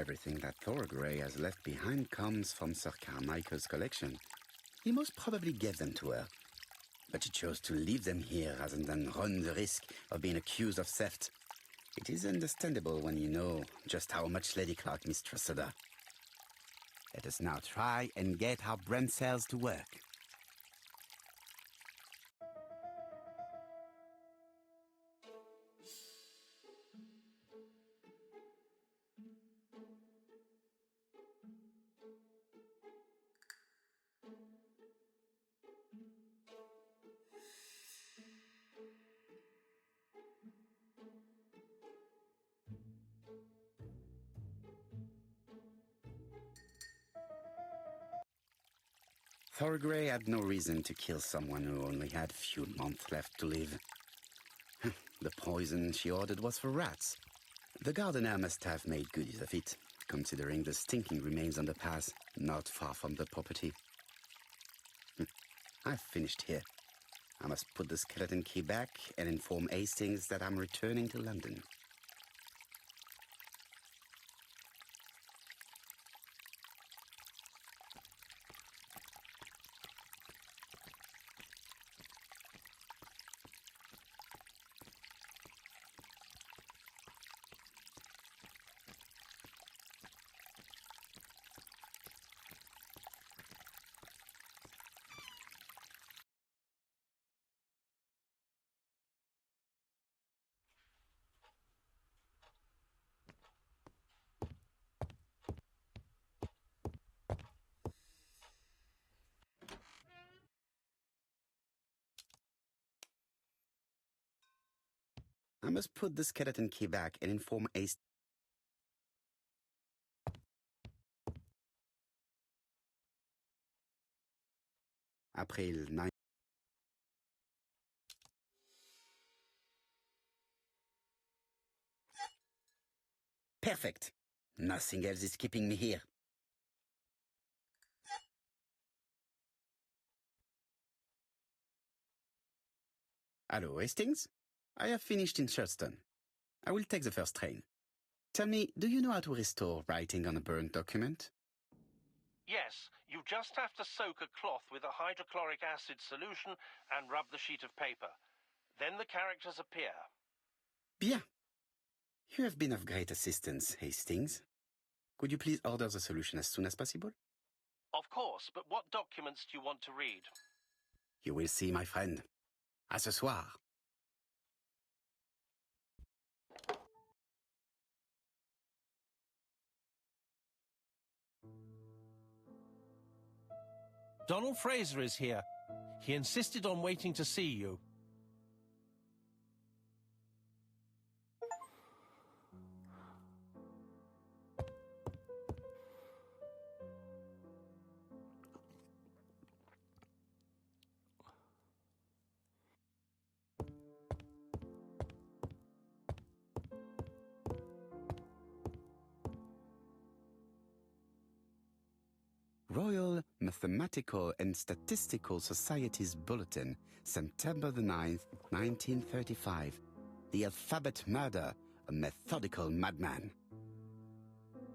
[SPEAKER 2] everything that Thorgray has left behind comes from Sir Carmichael's collection, he most probably gave them to her. But she chose to leave them here rather than run the risk of being accused of theft. It is understandable when you know just how much Lady Clark mistrusted her. Let us now try and get our brain cells to work. Thorgray had no reason to kill someone who only had a few months left to live. The poison she ordered was for rats. The gardener must have made good use of it, considering the stinking remains on the path, not far from the property. I've finished here. I must put the skeleton key back and inform Hastings that I'm returning to London. I must put the skeleton key back and inform Hastings. April 9. Perfect. Nothing else is keeping me here. Hello, Hastings? I have finished in Sherstone. I will take the first train. Tell me, do you know how to restore writing on a burnt document?
[SPEAKER 1] Yes, you just have to soak a cloth with a hydrochloric acid solution and rub the sheet of paper. Then the characters appear.
[SPEAKER 2] Bien. You have been of great assistance, Hastings. Could you please order the solution as soon as possible?
[SPEAKER 1] Of course, but what documents do you want to read?
[SPEAKER 2] You will see, my friend. À ce soir.
[SPEAKER 1] Donald Fraser is here. He insisted on waiting to see you.
[SPEAKER 2] Royal Mathematical and Statistical Society's Bulletin, September the 9th, 1935. The Alphabet Murder, a methodical madman.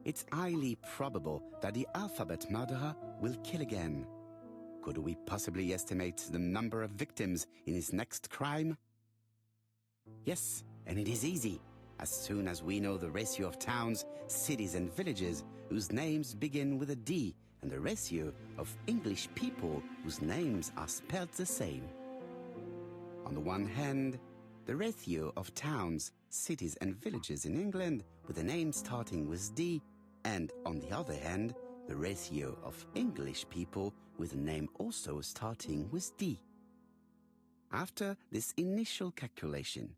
[SPEAKER 2] It's highly probable that the alphabet murderer will kill again. Could we possibly estimate the number of victims in his next crime? Yes, and it is easy. As soon as we know the ratio of towns, cities and villages whose names begin with a D, and the ratio of English people whose names are spelled the same. On the one hand, the ratio of towns, cities and villages in England with a name starting with D, and on the other hand, the ratio of English people with a name also starting with D. After this initial calculation,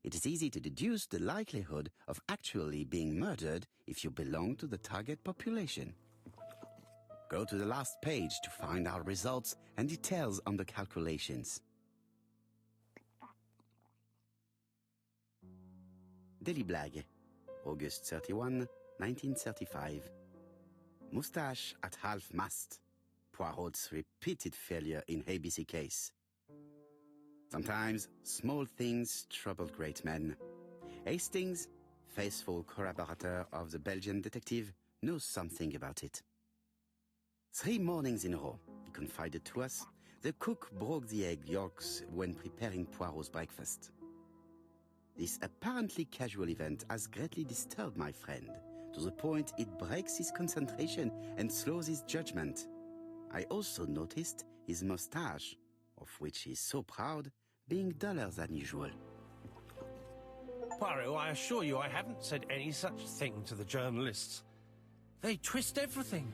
[SPEAKER 2] it is easy to deduce the likelihood of actually being murdered if you belong to the target population. Go to the last page to find our results and details on the calculations. Daily Blag, August 31, 1935. Moustache at half-mast. Poirot's repeated failure in ABC case. Sometimes small things trouble great men. Hastings faithful collaborator of the Belgian detective, knows something about it. 3 mornings in a row, he confided to us, the cook broke the egg yolks when preparing Poirot's breakfast. This apparently casual event has greatly disturbed my friend, to the point it breaks his concentration and slows his judgment. I also noticed his moustache, of which he is so proud, being duller than usual.
[SPEAKER 1] Poirot, I assure you I haven't said any such thing to the journalists. They twist everything.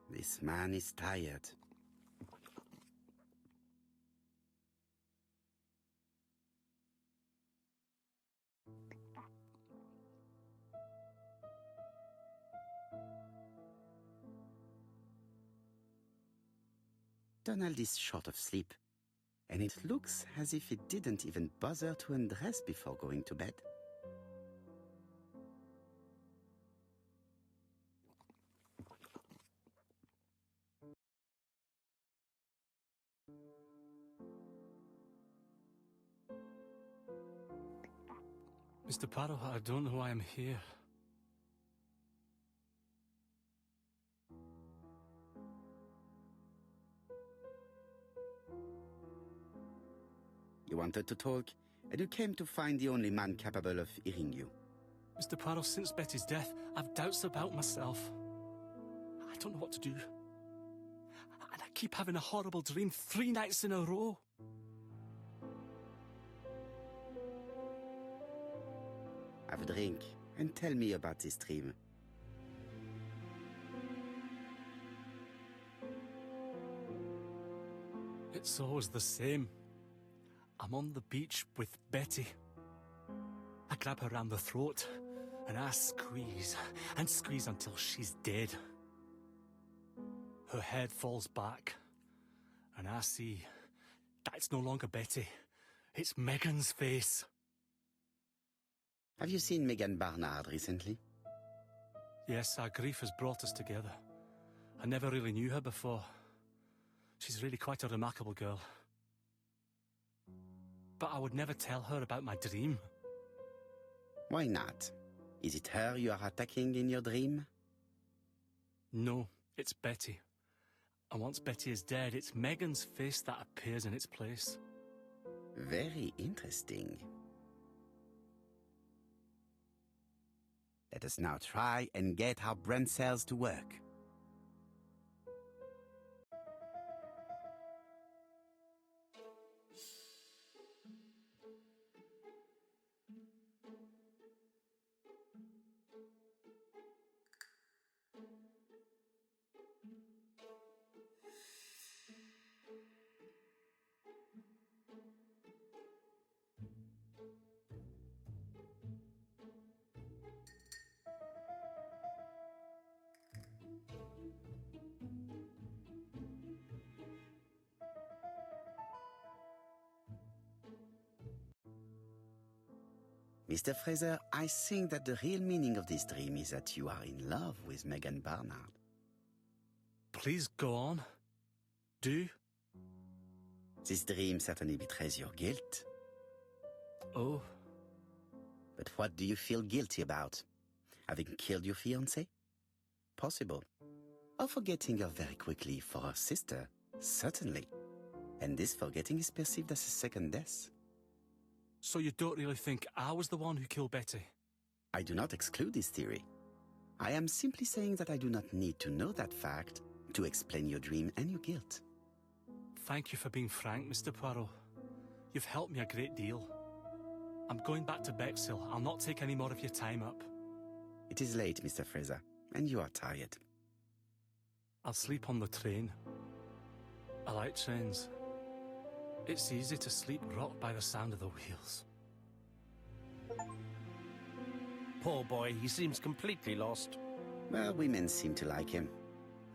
[SPEAKER 2] This man is tired. Donald is short of sleep, and it looks as if he didn't even bother to undress before going to bed.
[SPEAKER 9] Mr. Poirot, I don't know why I'm here.
[SPEAKER 2] You wanted to talk, and you came to find the only man capable of hearing you.
[SPEAKER 9] Mr. Poirot, since Betty's death, I've doubts about myself. I don't know what to do. And I keep having a horrible dream 3 nights in a row.
[SPEAKER 2] Have a drink, and tell me about this dream.
[SPEAKER 9] It's always the same. I'm on the beach with Betty. I grab her round the throat, and I squeeze, and squeeze until she's dead. Her head falls back, and I see that it's no longer Betty. It's Megan's face.
[SPEAKER 2] Have you seen Megan Barnard recently?
[SPEAKER 9] Yes, our grief has brought us together. I never really knew her before. She's really quite a remarkable girl. But I would never tell her about my dream.
[SPEAKER 2] Why not? Is it her you are attacking in your dream?
[SPEAKER 9] No, it's Betty. And once Betty is dead, it's Megan's face that appears in its place.
[SPEAKER 2] Very interesting. Let us now try and get our brain cells to work. Mr. Fraser, I think that the real meaning of this dream is that you are in love with Megan Barnard.
[SPEAKER 9] Please go on. Do.
[SPEAKER 2] This dream certainly betrays your guilt.
[SPEAKER 9] Oh.
[SPEAKER 2] But what do you feel guilty about? Having killed your fiancée? Possible. Or forgetting her very quickly for her sister? Certainly. And this forgetting is perceived as a second death.
[SPEAKER 9] So you don't really think I was the one who killed Betty?
[SPEAKER 2] I do not exclude this theory. I am simply saying that I do not need to know that fact to explain your dream and your guilt.
[SPEAKER 9] Thank you for being frank, Mr. Poirot. You've helped me a great deal. I'm going back to Bexhill. I'll not take any more of your time up.
[SPEAKER 2] It is late, Mr. Fraser, and you are tired.
[SPEAKER 9] I'll sleep on the train. I like trains. It's easy to sleep rocked by the sound of the wheels.
[SPEAKER 1] Poor boy, he seems completely lost.
[SPEAKER 2] Well, women seem to like him.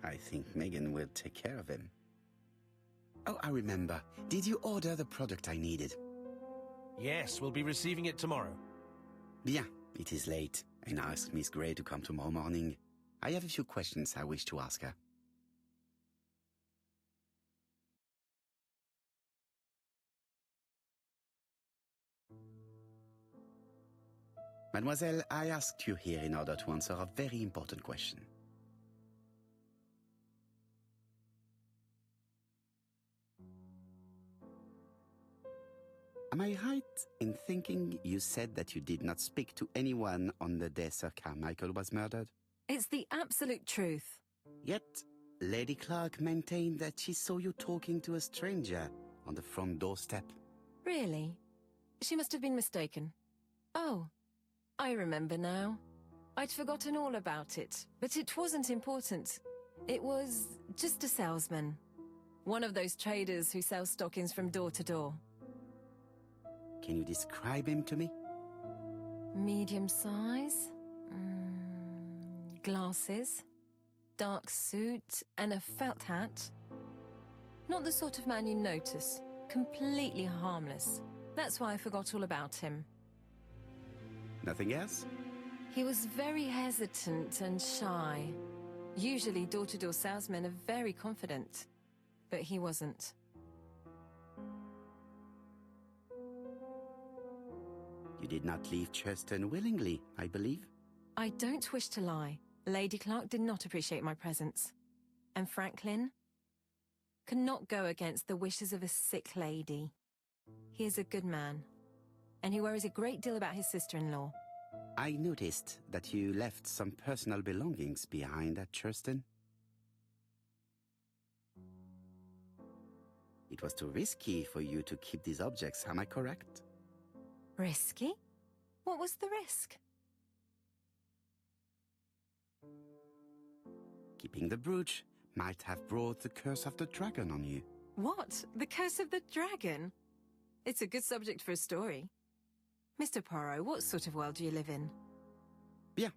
[SPEAKER 2] I think Megan will take care of him. Oh, I remember. Did you order the product I needed?
[SPEAKER 1] Yes, we'll be receiving it tomorrow.
[SPEAKER 2] Bien, it is late, and I asked Miss Grey to come tomorrow morning. I have a few questions I wish to ask her. Mademoiselle, I asked you here in order to answer a very important question. Am I right in thinking you said that you did not speak to anyone on the day Sir Carmichael was murdered?
[SPEAKER 4] It's the absolute truth.
[SPEAKER 2] Yet, Lady Clark maintained that she saw you talking to a stranger on the front doorstep.
[SPEAKER 4] Really? She must have been mistaken. Oh, I remember now. I'd forgotten all about it, but it wasn't important. It was just a salesman. One of those traders who sell stockings from door to door.
[SPEAKER 2] Can you describe him to me?
[SPEAKER 4] Medium size, glasses, dark suit, and a felt hat. Not the sort of man you notice. Completely harmless. That's why I forgot all about him.
[SPEAKER 2] Nothing else?
[SPEAKER 4] He was very hesitant and shy. Usually door-to-door salesmen are very confident, but he wasn't.
[SPEAKER 2] You did not leave Churston willingly, I believe.
[SPEAKER 4] I don't wish to lie. Lady Clark did not appreciate my presence. And Franklin could not go against the wishes of a sick lady. He is a good man, and he worries a great deal about his sister-in-law.
[SPEAKER 2] I noticed that you left some personal belongings behind at Churston. It was too risky for you to keep these objects, am I correct?
[SPEAKER 4] Risky? What was the risk?
[SPEAKER 2] Keeping the brooch might have brought the curse of the dragon on you.
[SPEAKER 4] What? The curse of the dragon? It's a good subject for a story. Mr. Poirot, what sort of world do you live in?
[SPEAKER 2] Bien.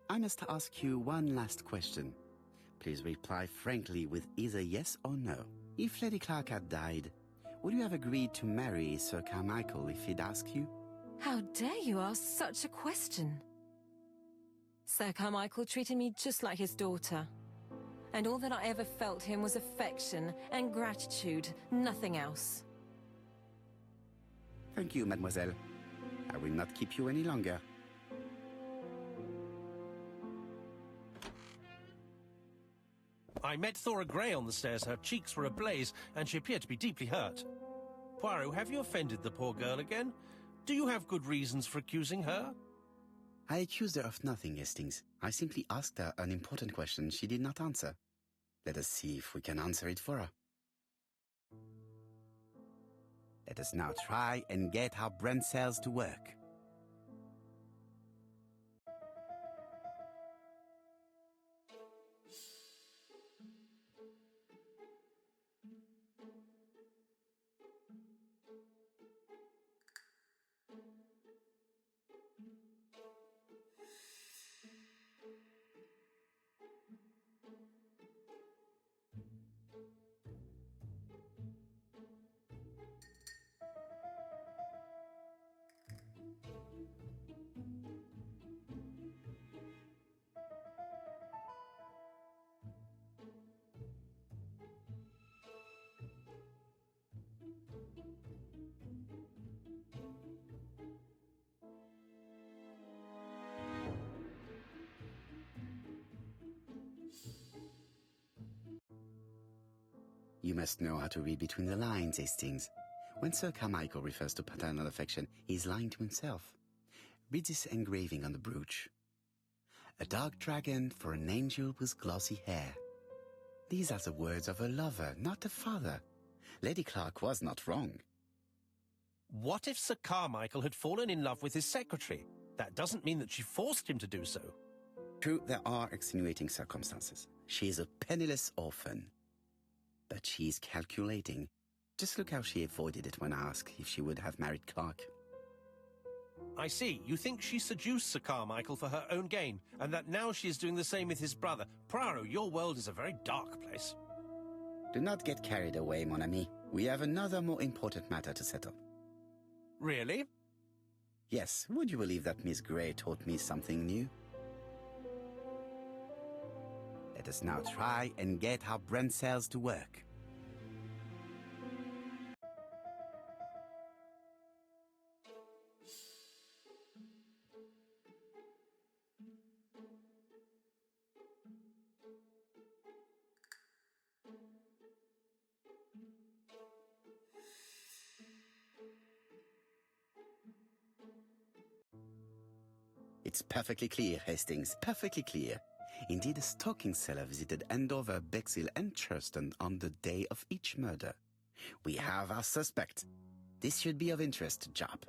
[SPEAKER 2] I must ask you one last question. Please reply frankly with either yes or no. If Lady Clark had died, would you have agreed to marry Sir Carmichael if he'd asked you?
[SPEAKER 4] How dare you ask such a question? Sir Carmichael treated me just like his daughter. And all that I ever felt him was affection and gratitude, nothing else.
[SPEAKER 2] Thank you, mademoiselle. I will not keep you any longer.
[SPEAKER 1] I met Thora Grey on the stairs. Her cheeks were ablaze, and she appeared to be deeply hurt. Poirot, have you offended the poor girl again? Do you have good reasons for accusing her?
[SPEAKER 2] I accused her of nothing, Hastings. I simply asked her an important question she did not answer. Let us see if we can answer it for her. Let us now try and get our brain cells to work. You must know how to read between the lines, Hastings. When Sir Carmichael refers to paternal affection, he is lying to himself. Read this engraving on the brooch. A dark dragon for an angel with glossy hair. These are the words of a lover, not a father. Lady Clark was not wrong.
[SPEAKER 1] What if Sir Carmichael had fallen in love with his secretary? That doesn't mean that she forced him to do so.
[SPEAKER 2] True, there are extenuating circumstances. She is a penniless orphan. But she is calculating. Just look how she avoided it when asked if she would have married Clark.
[SPEAKER 1] I see. You think she seduced Sir Carmichael for her own gain, and that now she is doing the same with his brother. Poirot, your world is a very dark place.
[SPEAKER 2] Do not get carried away, mon ami. We have another more important matter to settle.
[SPEAKER 1] Really?
[SPEAKER 2] Yes, would you believe that Miss Grey taught me something new? Let us now try and get our brain cells to work. It's perfectly clear, Hastings, perfectly clear. Indeed, a stalking seller visited Andover, Bexhill and Churston on the day of each murder. We have our suspect. This should be of interest to Job.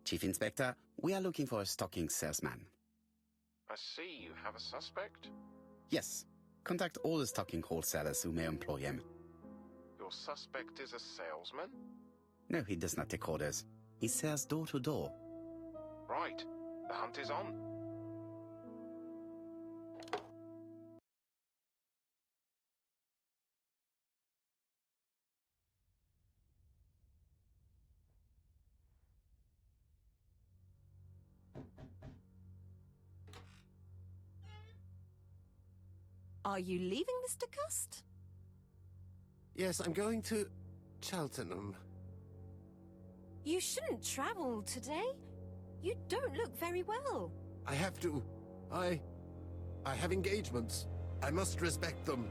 [SPEAKER 2] Chief Inspector, we are looking for a stalking salesman.
[SPEAKER 3] I see you have a suspect.
[SPEAKER 2] Yes. Contact all the stalking wholesalers who may employ him.
[SPEAKER 3] Your suspect is a salesman?
[SPEAKER 2] No, he does not take orders. He sells door to door.
[SPEAKER 3] Right. The hunt is on.
[SPEAKER 4] Are you leaving, Mr. Cust?
[SPEAKER 8] Yes, I'm going to Cheltenham.
[SPEAKER 4] You shouldn't travel today. You don't look very well.
[SPEAKER 8] I have to. I have engagements. I must respect them.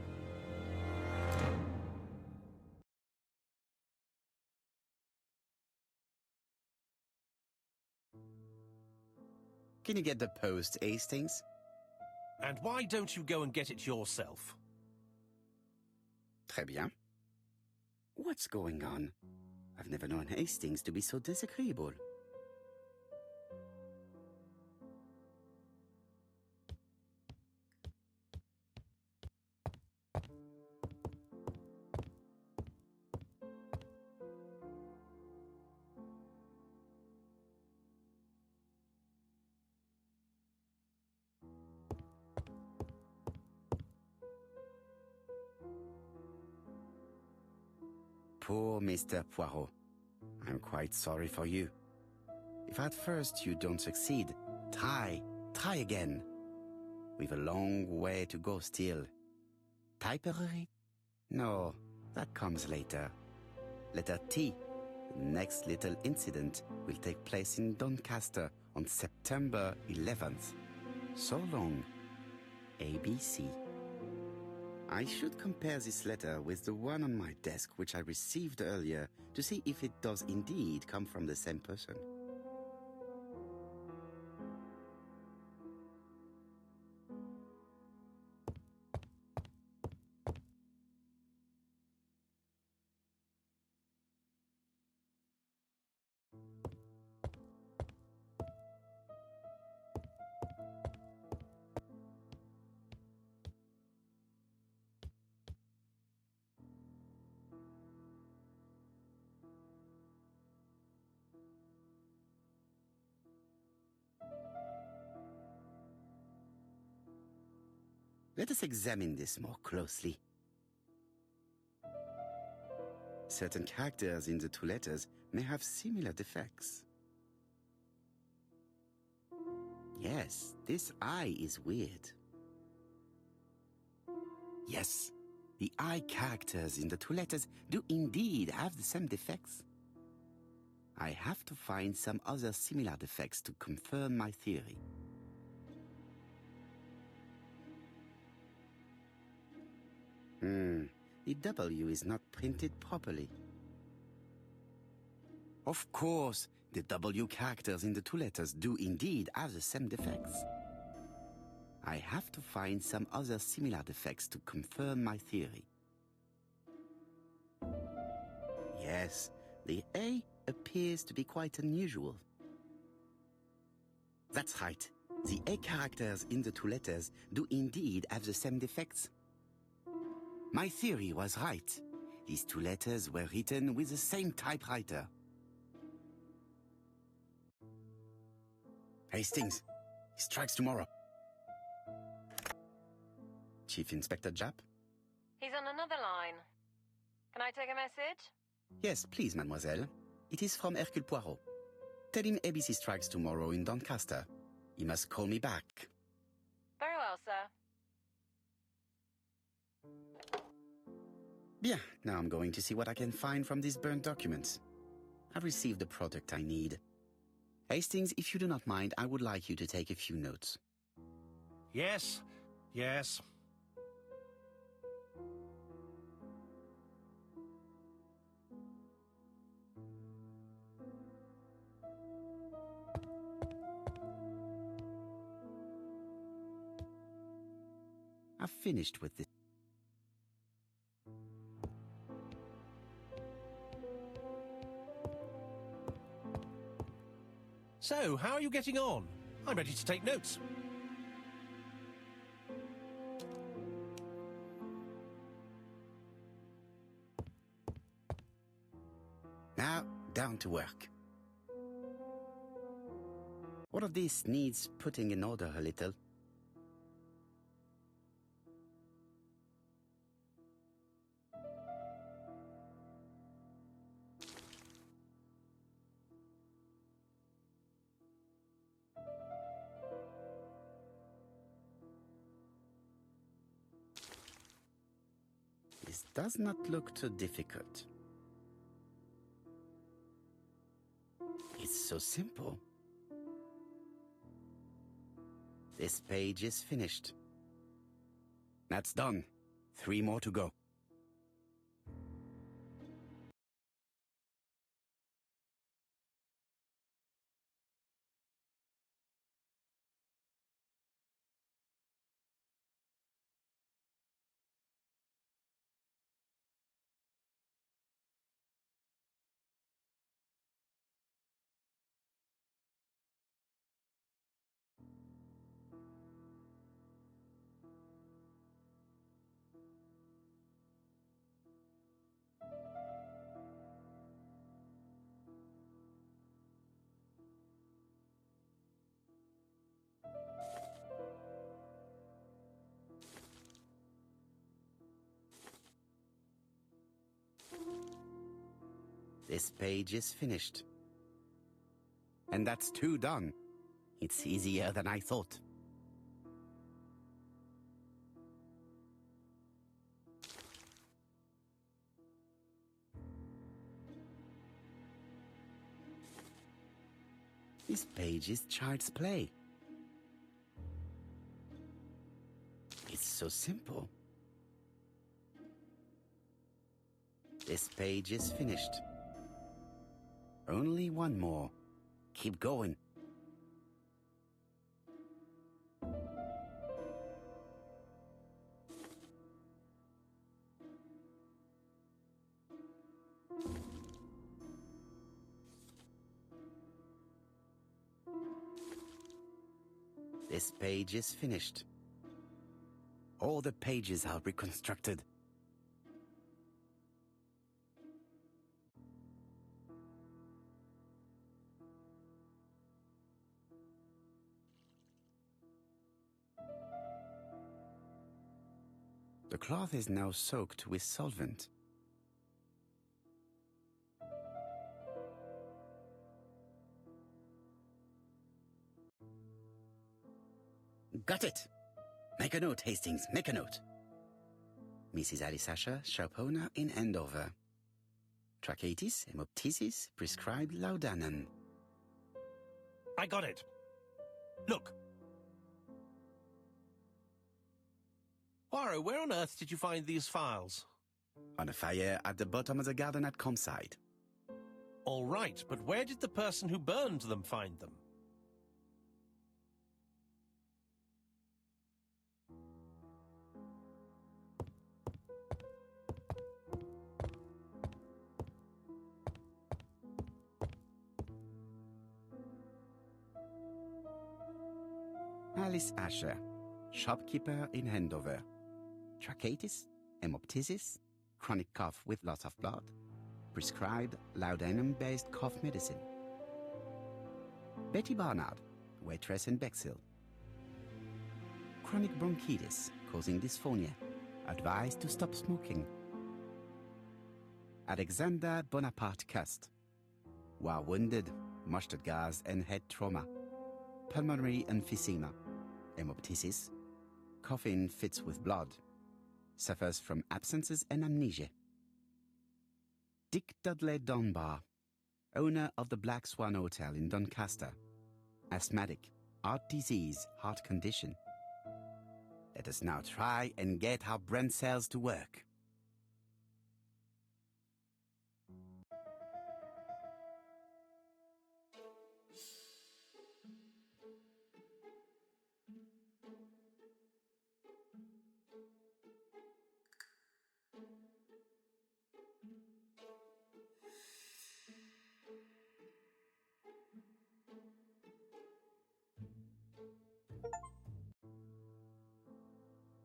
[SPEAKER 2] Can you get the post, Hastings?
[SPEAKER 1] And why don't you go and get it yourself?
[SPEAKER 2] Très bien. What's going on? I've never known Hastings to be so disagreeable. Poor Mr. Poirot. I'm quite sorry for you. If at first you don't succeed, try again. We've a long way to go still. Typery? No, that comes later. Letter T. The next little incident will take place in Doncaster on September 11th. So long. ABC. I should compare this letter with the one on my desk which I received earlier to see if it does indeed come from the same person. Let us examine this more closely. Certain characters in the two letters may have similar defects. Yes, this I is weird. Yes, the I characters in the two letters do indeed have the same defects. I have to find some other similar defects to confirm my theory. The W is not printed properly. Of course, the W characters in the two letters do indeed have the same defects. I have to find some other similar defects to confirm my theory. Yes, the A appears to be quite unusual. That's right. The A characters in the two letters do indeed have the same defects. My theory was right. These two letters were written with the same typewriter. Hastings, he strikes tomorrow. Chief Inspector Japp?
[SPEAKER 4] He's on another line. Can I take a message?
[SPEAKER 2] Yes, please, mademoiselle. It is from Hercule Poirot. Tell him ABC strikes tomorrow in Doncaster. He must call me back.
[SPEAKER 4] Very well, sir.
[SPEAKER 2] Bien, now I'm going to see what I can find from these burnt documents. I've received the product I need. Hastings, if you do not mind, I would like you to take a few notes.
[SPEAKER 1] Yes, yes.
[SPEAKER 2] I've finished with this.
[SPEAKER 1] So, how are you getting on? I'm ready to take notes.
[SPEAKER 2] Now, down to work. All of this needs putting in order a little. This does not look too difficult. It's so simple. This page is finished. That's done. 3 more to go. This page is finished. And that's 2 done. It's easier than I thought. This page is child's play. It's so simple. This page is finished. Only 1 more. Keep going. This page is finished. All the pages are reconstructed. The cloth is now soaked with solvent. Got it! Make a note, Hastings, make a note. Mrs. Alice Asher, shop owner in Andover. Tracheitis, hemoptysis, prescribed laudanum.
[SPEAKER 1] I got it. Look. Poirot, where on earth did you find these files?
[SPEAKER 2] On a fire at the bottom of the garden at Compside.
[SPEAKER 1] All right, but where did the person who burned them find them?
[SPEAKER 2] Alice Asher, shopkeeper in Andover. Tracheitis, hemoptysis, chronic cough with loss of blood. Prescribed laudanum-based cough medicine. Betty Barnard, waitress in Bexhill. Chronic bronchitis causing dysphonia. Advised to stop smoking. Alexander Bonaparte Cust. War wounded, mustard gas and head trauma. Pulmonary emphysema. Hemoptysis. Coughing fits with blood. Suffers from absences and amnesia. Dick Dudley Dunbar. Owner of the Black Swan Hotel in Doncaster. Asthmatic. Heart disease, heart condition. Let us now try and get our brain cells to work.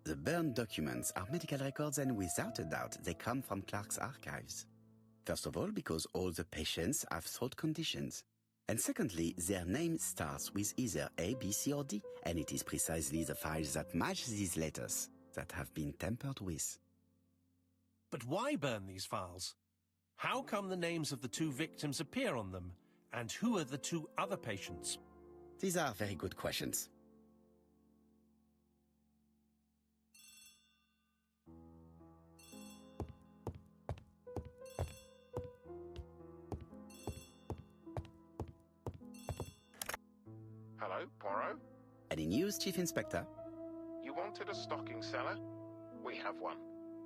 [SPEAKER 2] The burned documents are medical records, and without a doubt they come from Clark's archives. First of all, because all the patients have throat conditions. And secondly, their name starts with either A, B, C or D, and it is precisely the files that match these letters that have been tampered with.
[SPEAKER 1] But why burn these files? How come the names of the two victims appear on them? And who are the two other patients?
[SPEAKER 2] These are very good questions.
[SPEAKER 3] Hello, Poirot?
[SPEAKER 2] Any news, Chief Inspector?
[SPEAKER 3] You wanted a stocking seller? We have one.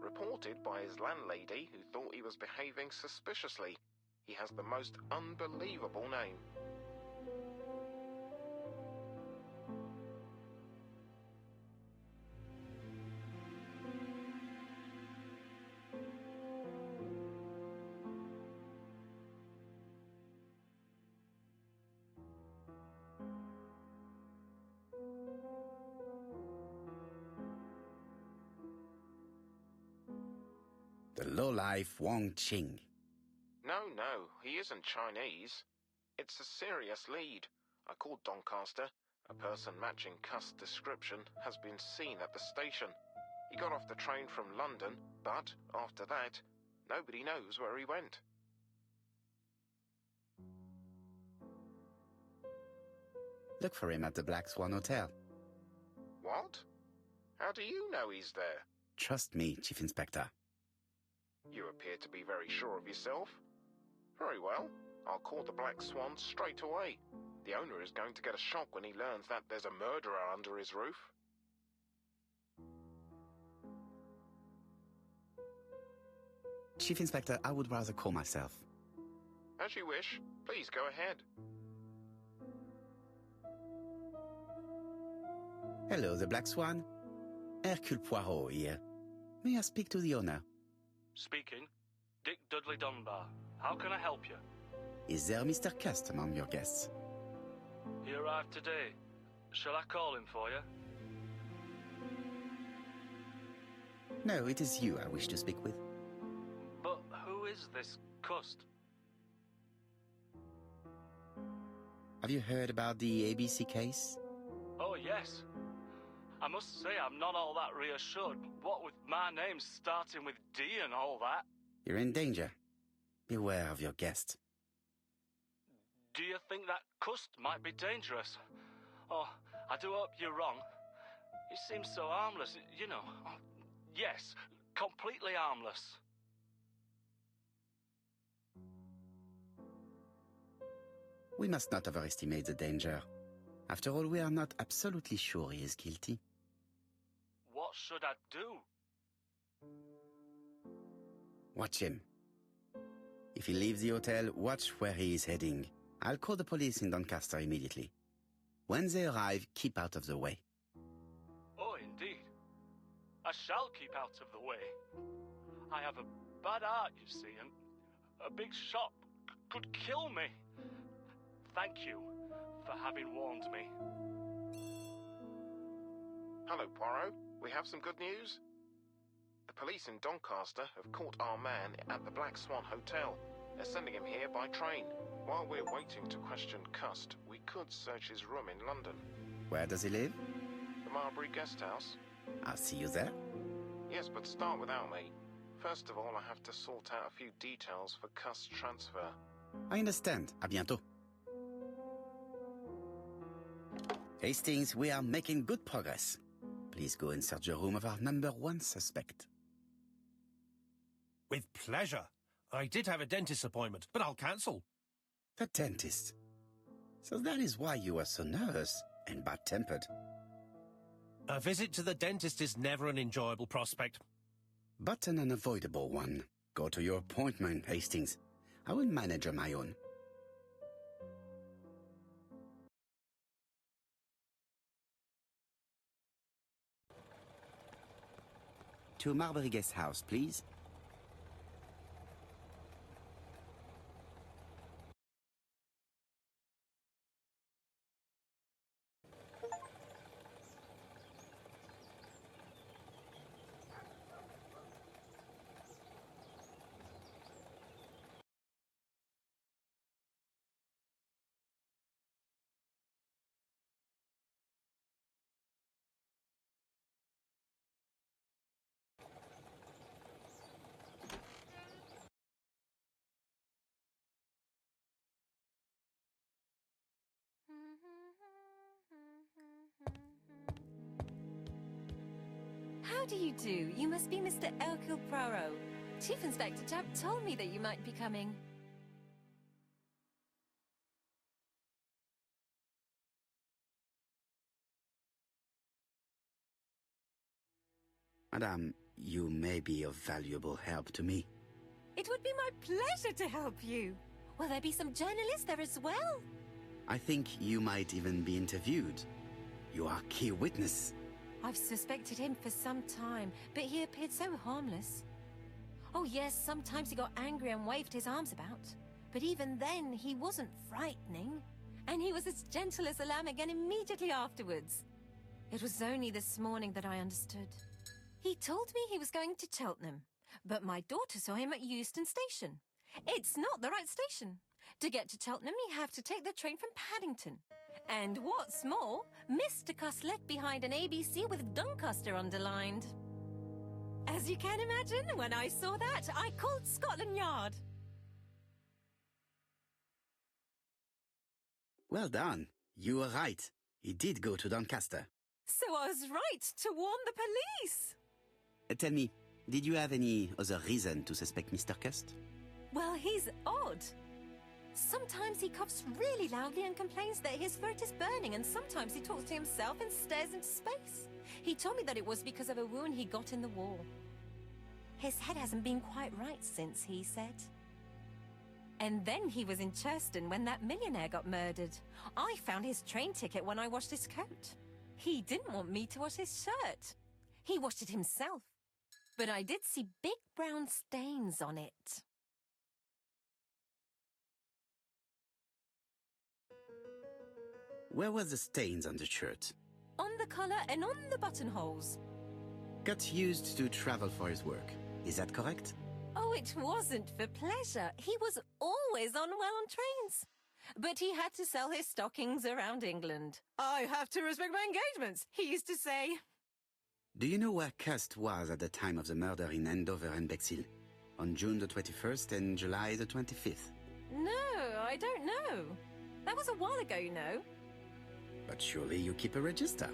[SPEAKER 3] Reported by his landlady who thought he was behaving suspiciously. He has the most unbelievable name.
[SPEAKER 2] The lowlife Wang Qing.
[SPEAKER 3] No, he isn't Chinese. It's a serious lead. I called Doncaster. A person matching Cust's description has been seen at the station. He got off the train from London, but after that, nobody knows where he went.
[SPEAKER 2] Look for him at the Black Swan Hotel.
[SPEAKER 3] What? How do you know he's there?
[SPEAKER 2] Trust me, Chief Inspector.
[SPEAKER 3] You appear to be very sure of yourself. Very well. I'll call the Black Swan straight away. The owner is going to get a shock when he learns that there's a murderer under his roof.
[SPEAKER 2] Chief Inspector, I would rather call myself.
[SPEAKER 3] As you wish. Please go ahead.
[SPEAKER 2] Hello, the Black Swan. Hercule Poirot here. May I speak to the owner?
[SPEAKER 10] Speaking. Dick Dudley Dunbar. How can I help you?
[SPEAKER 2] Is there Mr. Cust among your guests?
[SPEAKER 10] He arrived today. Shall I call him for you?
[SPEAKER 2] No, it is you I wish to speak with.
[SPEAKER 10] But who is this Cust?
[SPEAKER 2] Have you heard about the ABC case?
[SPEAKER 10] Oh, yes. I must say I'm not all that reassured. What with my name starting with D and all that.
[SPEAKER 2] You're in danger. Beware of your guest.
[SPEAKER 10] Do you think that Cust might be dangerous? Oh, I do hope you're wrong. He seems so harmless, you know. Oh, yes, completely harmless.
[SPEAKER 2] We must not overestimate the danger. After all, we are not absolutely sure he is guilty.
[SPEAKER 10] What should I do?
[SPEAKER 2] Watch him. If he leaves the hotel, watch where he is heading. I'll call the police in Doncaster immediately. When they arrive, keep out of the way.
[SPEAKER 10] Oh, indeed. I shall keep out of the way. I have a bad heart, you see, and a big shot could kill me. Thank you for having warned me.
[SPEAKER 3] Hello, Poirot. We have some good news. The police in Doncaster have caught our man at the Black Swan Hotel. They're sending him here by train. While we're waiting to question Cust, we could search his room in London.
[SPEAKER 2] Where does he live?
[SPEAKER 3] The Marbury Guest House?
[SPEAKER 2] I'll see you there.
[SPEAKER 3] Yes, but start without me. First of all, I have to sort out a few details for Cust's transfer.
[SPEAKER 2] I understand. À bientôt. Hastings, we are making good progress. Please go and search the room of our number 1 suspect.
[SPEAKER 1] With pleasure. I did have a dentist appointment, but I'll cancel.
[SPEAKER 2] The dentist. So that is why you are so nervous and bad-tempered.
[SPEAKER 1] A visit to the dentist is never an enjoyable prospect.
[SPEAKER 2] But an unavoidable one. Go to your appointment, Hastings. I will manage on my own. To Marbury Guest House, please.
[SPEAKER 4] How do you do? You must be Mr. Hercule Poirot. Chief Inspector Japp told me that you might be coming.
[SPEAKER 2] Madame, you may be of valuable help to me.
[SPEAKER 4] It would be my pleasure to help you. Will there be some journalists there as well?
[SPEAKER 2] I think you might even be interviewed. You are a key witness.
[SPEAKER 4] I've suspected him for some time, but he appeared so harmless. Oh yes, sometimes he got angry and waved his arms about. But even then, he wasn't frightening. And he was as gentle as a lamb again immediately afterwards. It was only this morning that I understood. He told me he was going to Cheltenham, but my daughter saw him at Euston Station. It's not the right station. To get to Cheltenham, you have to take the train from Paddington. And what's more, Mr. Cuss left behind an ABC with Doncaster underlined. As you can imagine, when I saw that, I called Scotland Yard.
[SPEAKER 2] Well done. You were right. He did go to Doncaster.
[SPEAKER 4] So I was right to warn the police.
[SPEAKER 2] Tell me, did you have any other reason to suspect Mr. Cust?
[SPEAKER 4] Well, he's odd. Sometimes he coughs really loudly and complains that his throat is burning, and sometimes he talks to himself and stares into space. He told me that it was because of a wound he got in the war. His head hasn't been quite right since, he said. And then he was in Churston when that millionaire got murdered. I found his train ticket when I washed his coat. He didn't want me to wash his shirt. He washed it himself. But I did see big brown stains on it.
[SPEAKER 2] Where were the stains on the shirt?
[SPEAKER 4] On the collar and on the buttonholes.
[SPEAKER 2] Got used to travel for his work. Is that correct?
[SPEAKER 4] Oh, it wasn't for pleasure. He was always on well-on trains. But he had to sell his stockings around England. I have to respect my engagements, he used to say.
[SPEAKER 2] Do you know where Cust was at the time of the murder in Andover and Bexhill? On June the 21st and July the 25th?
[SPEAKER 4] No, I don't know. That was a while ago, you know.
[SPEAKER 2] But surely you keep a register.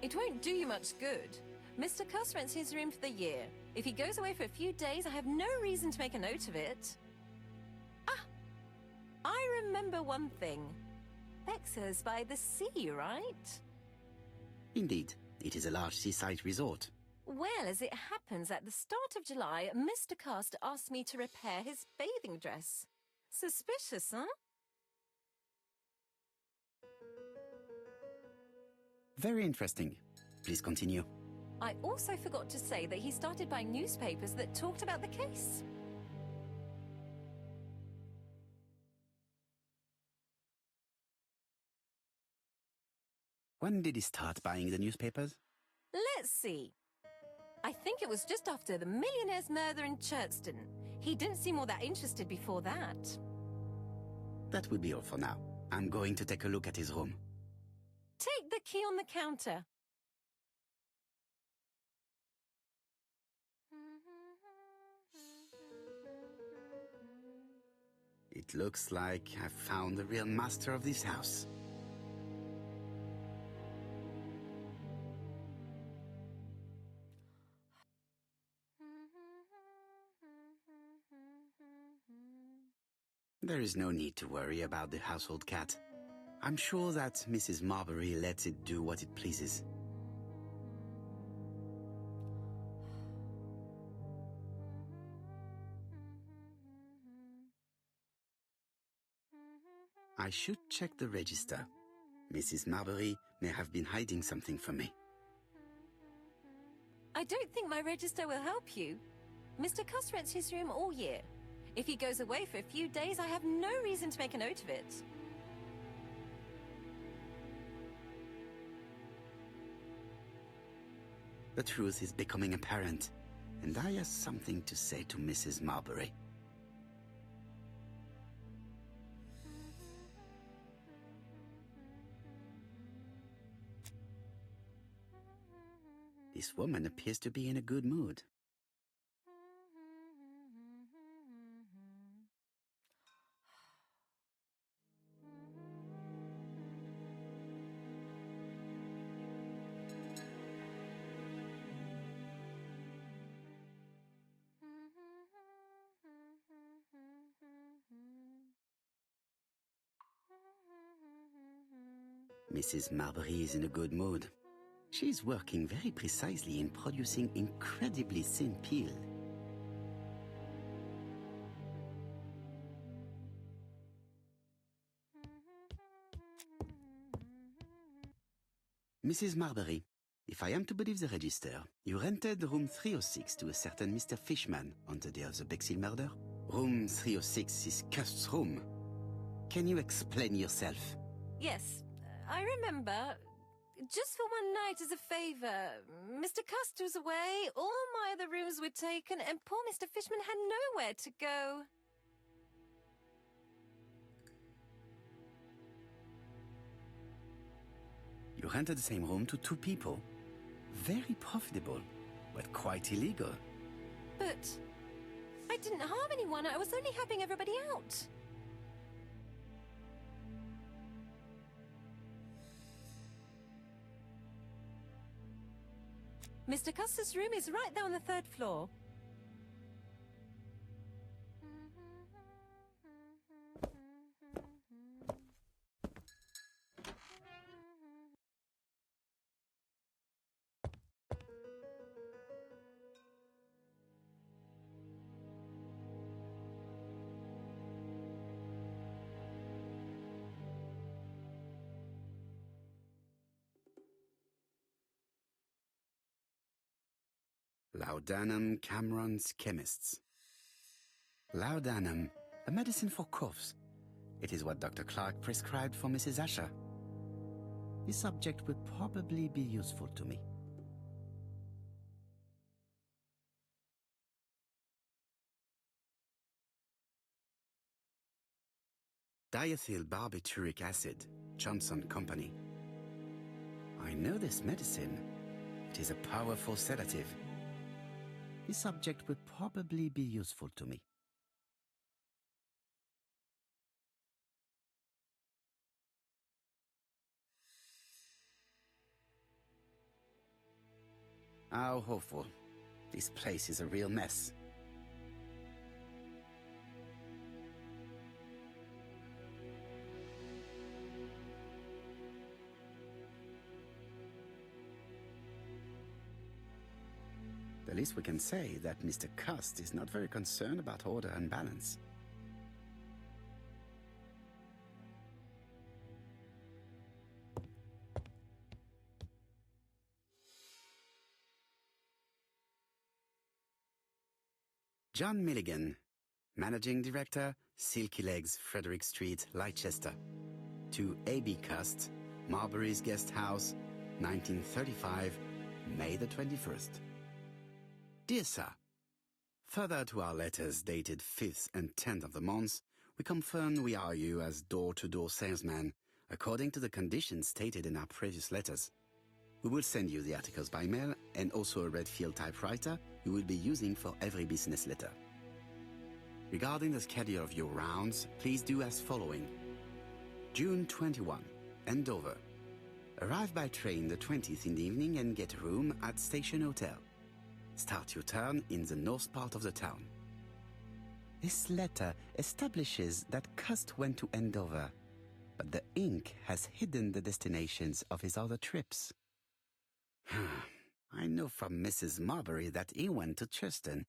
[SPEAKER 4] It won't do you much good. Mr. Cuss rents his room for the year. If he goes away for a few days, I have no reason to make a note of it. Ah! I remember one thing. Bexhill's by the sea, right?
[SPEAKER 2] Indeed. It is a large seaside resort.
[SPEAKER 4] Well, as it happens, at the start of July, Mr. Cust asked me to repair his bathing dress. Suspicious, huh?
[SPEAKER 2] Very interesting. Please continue.
[SPEAKER 4] I also forgot to say that he started buying newspapers that talked about the case.
[SPEAKER 2] When did he start buying the newspapers?
[SPEAKER 4] Let's see. I think it was just after the millionaire's murder in Churston. He didn't seem all that interested before that.
[SPEAKER 2] that will be all for now. I'm going to take a look at his room.
[SPEAKER 4] Take the key on the counter.
[SPEAKER 2] It looks like I've found the real master of this house. There is no need to worry about the household cat. I'm sure that Mrs. Marbury lets it do what it pleases. I should check the register. Mrs. Marbury may have been hiding something from me.
[SPEAKER 4] I don't think my register will help you. Mr. Cuss rents his room all year. If he goes away for a few days, I have no reason to make a note of it.
[SPEAKER 2] The truth is becoming apparent, and I have something to say to Mrs. Marbury. This woman appears to be in a good mood. Mrs. Marbury is in a good mood. She's working very precisely in producing incredibly thin peel. Mrs. Marbury, if I am to believe the register, you rented room 306 to a certain Mr. Fishman on the day of the Bexhill murder. Room 306 is Cust's room. Can you explain yourself?
[SPEAKER 4] Yes, I remember. Just for one night as a favour. Mr. Cust was away, all my other rooms were taken, and poor Mr. Fishman had nowhere to go.
[SPEAKER 2] You rented the same room to two people. Very profitable, but quite illegal.
[SPEAKER 4] But I didn't harm anyone. I was only helping everybody out. Mr. Custer's room is right there on the 3rd floor.
[SPEAKER 2] Laudanum Cameron's Chemists. Laudanum, a medicine for coughs. It is what Dr. Clark prescribed for Mrs. Asher. This subject would probably be useful to me. Diethyl barbituric acid, Johnson Company. I know this medicine. It is a powerful sedative. This subject would probably be useful to me. How hopeful. This place is a real mess. The least we can say is that Mr. Cust is not very concerned about order and balance. John Milligan, Managing Director, Silky Legs, Frederick Street, Leicester. To A.B. Cust, Marbury's Guest House, 1935, May the 21st. Dear Sir, further to our letters dated 5th and 10th of the month, We confirm we are you as door-to-door salesman, according to the conditions stated in our previous letters. We will send you the articles by mail and also a red field typewriter you will be using for every business letter. Regarding the schedule of your rounds, please do as following. June 21, Andover. Arrive by train the 20th in the evening and get a room at Station Hotel. Start your turn in the north part of the town. This letter establishes that Cust went to Andover, but the ink has hidden the destinations of his other trips. I know from Mrs. Marbury that he went to Churston.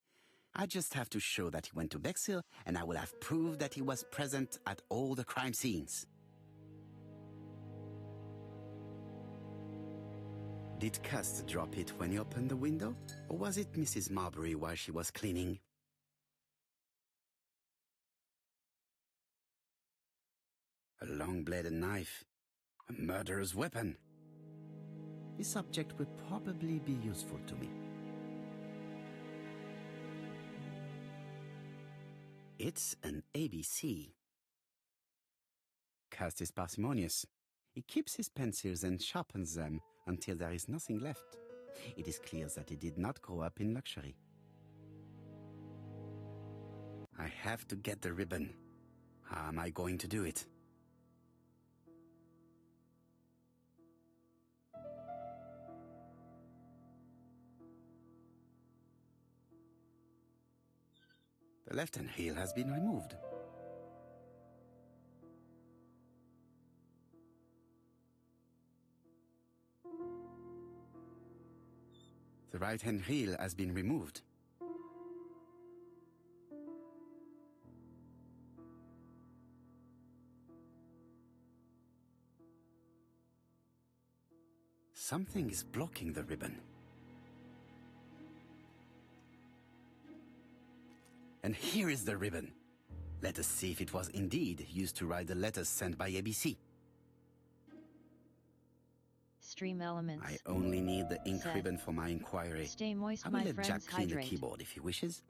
[SPEAKER 2] I just have to show that he went to Bexhill, and I will have proved that he was present at all the crime scenes. Did Cust drop it when he opened the window, or was it Mrs. Marbury while she was cleaning? A long-bladed knife. A murderer's weapon. This object will probably be useful to me. It's an ABC. Cust is parsimonious. He keeps his pencils and sharpens them until there is nothing left. It is clear that he did not grow up in luxury. I have to get the ribbon. How am I going to do it? The left-hand heel has been removed. The right-hand heel has been removed. Something is blocking the ribbon. And here is the ribbon. Let us see if it was indeed used to write the letters sent by ABC.
[SPEAKER 6] Stream elements.
[SPEAKER 2] I only need the ink
[SPEAKER 6] Set.
[SPEAKER 2] ribbon for my inquiry.
[SPEAKER 6] Stay moist,
[SPEAKER 2] I will
[SPEAKER 6] my
[SPEAKER 2] let
[SPEAKER 6] friends.
[SPEAKER 2] Jack clean
[SPEAKER 6] Hydrate.
[SPEAKER 2] the keyboard if he wishes.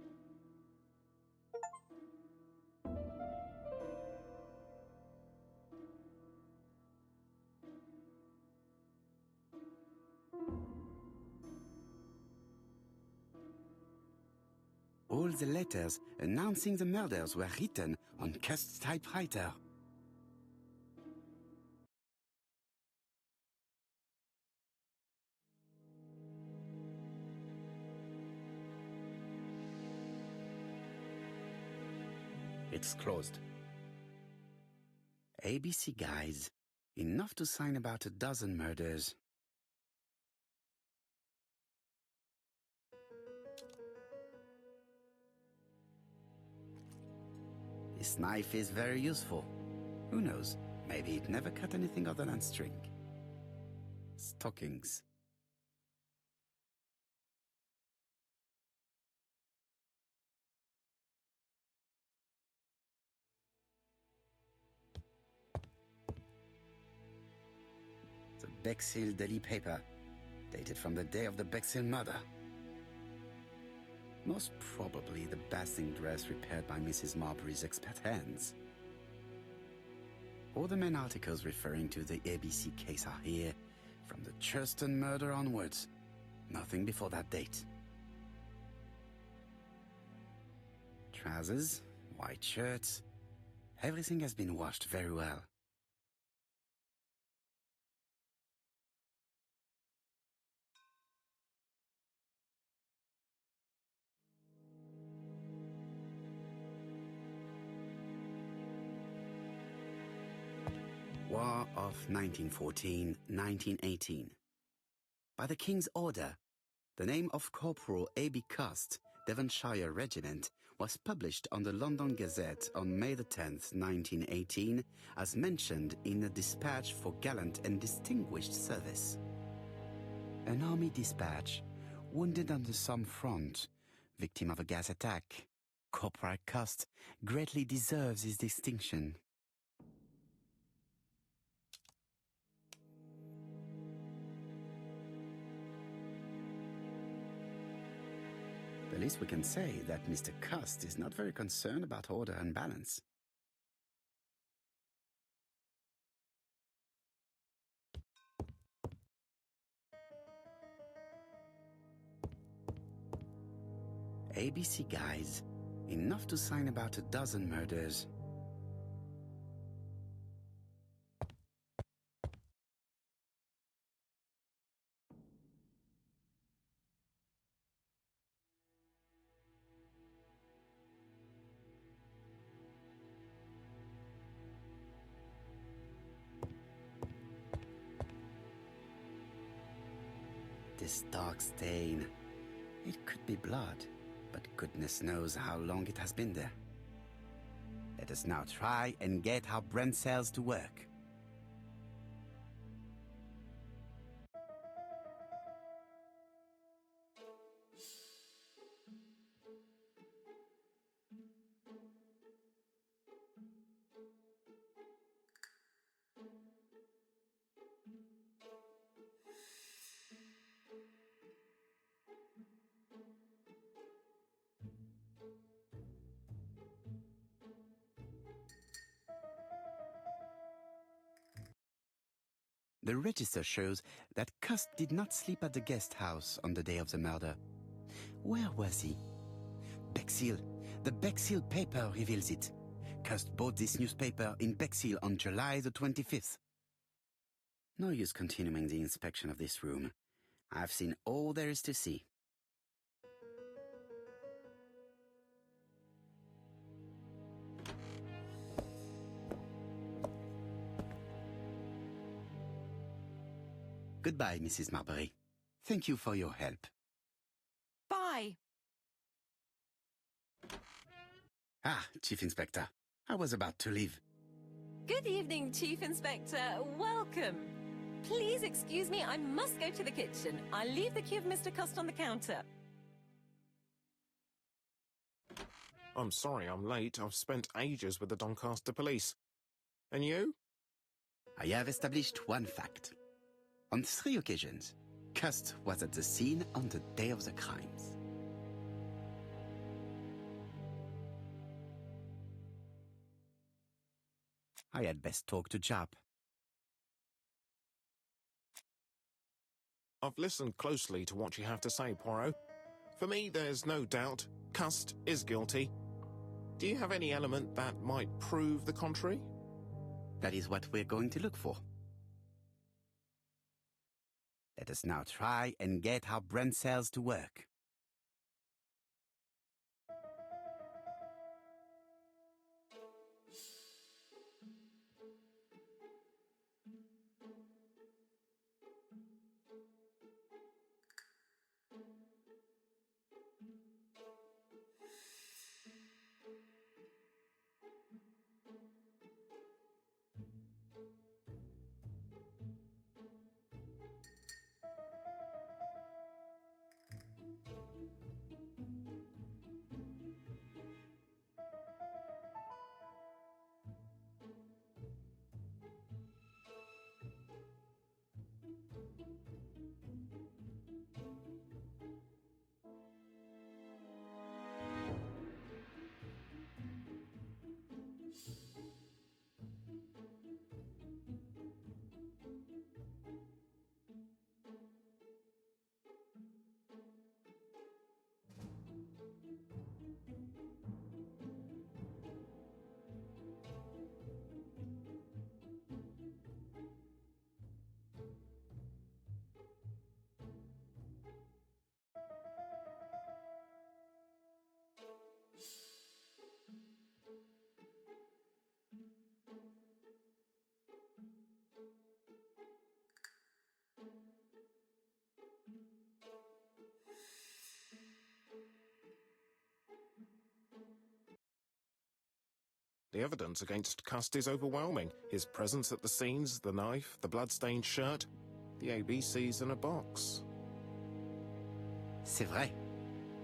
[SPEAKER 2] All the letters announcing the murders were written on Cust's typewriter. It's closed. ABC guys, enough to sign about a dozen murders. This knife is very useful. Who knows, maybe it never cut anything other than string. Stockings. The Bexhill Daily paper, dated from the day of the Bexhill murder. Most probably the basting dress repaired by Mrs. Marbury's expert hands. All the main articles referring to the ABC case are here, from the Churston murder onwards. Nothing before that date. Trousers, white shirts, everything has been washed very well. War of 1914-1918. By the King's order, the name of Corporal A.B. Cust, Devonshire Regiment, was published on the London Gazette on May the 10th, 1918, as mentioned in a dispatch for gallant and distinguished service. An army dispatch, wounded on the Somme front, victim of a gas attack. Corporal Cust greatly deserves his distinction. The least we can say that Mr. Cust is not very concerned about order and balance. ABC guys. Enough to sign about 12 murders. This dark stain. It could be blood, but goodness knows how long it has been there. Let us now try and get our brain cells to work. The register shows that Cust did not sleep at the guest house on the day of the murder. Where was he? Bexhill. The Bexhill paper reveals it. Cust bought this newspaper in Bexhill on July the 25th. No use continuing the inspection of this room. I've seen all there is to see. Goodbye, Mrs. Marbury. Thank you for your help.
[SPEAKER 5] Bye.
[SPEAKER 2] Ah, Chief Inspector. I was about to leave.
[SPEAKER 4] Good evening, Chief Inspector. Welcome. Please excuse me, I must go to the kitchen. I'll leave the key of Mr. Cust on the counter.
[SPEAKER 3] I'm sorry I'm late. I've spent ages with the Doncaster police. And you?
[SPEAKER 2] I have established one fact. On 3 occasions, Cust was at the scene on the day of the crimes. I had best talk to Jap.
[SPEAKER 3] I've listened closely to what you have to say, Poirot. For me, there's no doubt Cust is guilty. Do you have any element that might prove the contrary?
[SPEAKER 2] That is what we're going to look for. Let us now try and get our brain cells to work.
[SPEAKER 3] The evidence against Cust is overwhelming. His presence at the scenes, the knife, the blood-stained shirt, the ABCs in a box.
[SPEAKER 2] C'est vrai.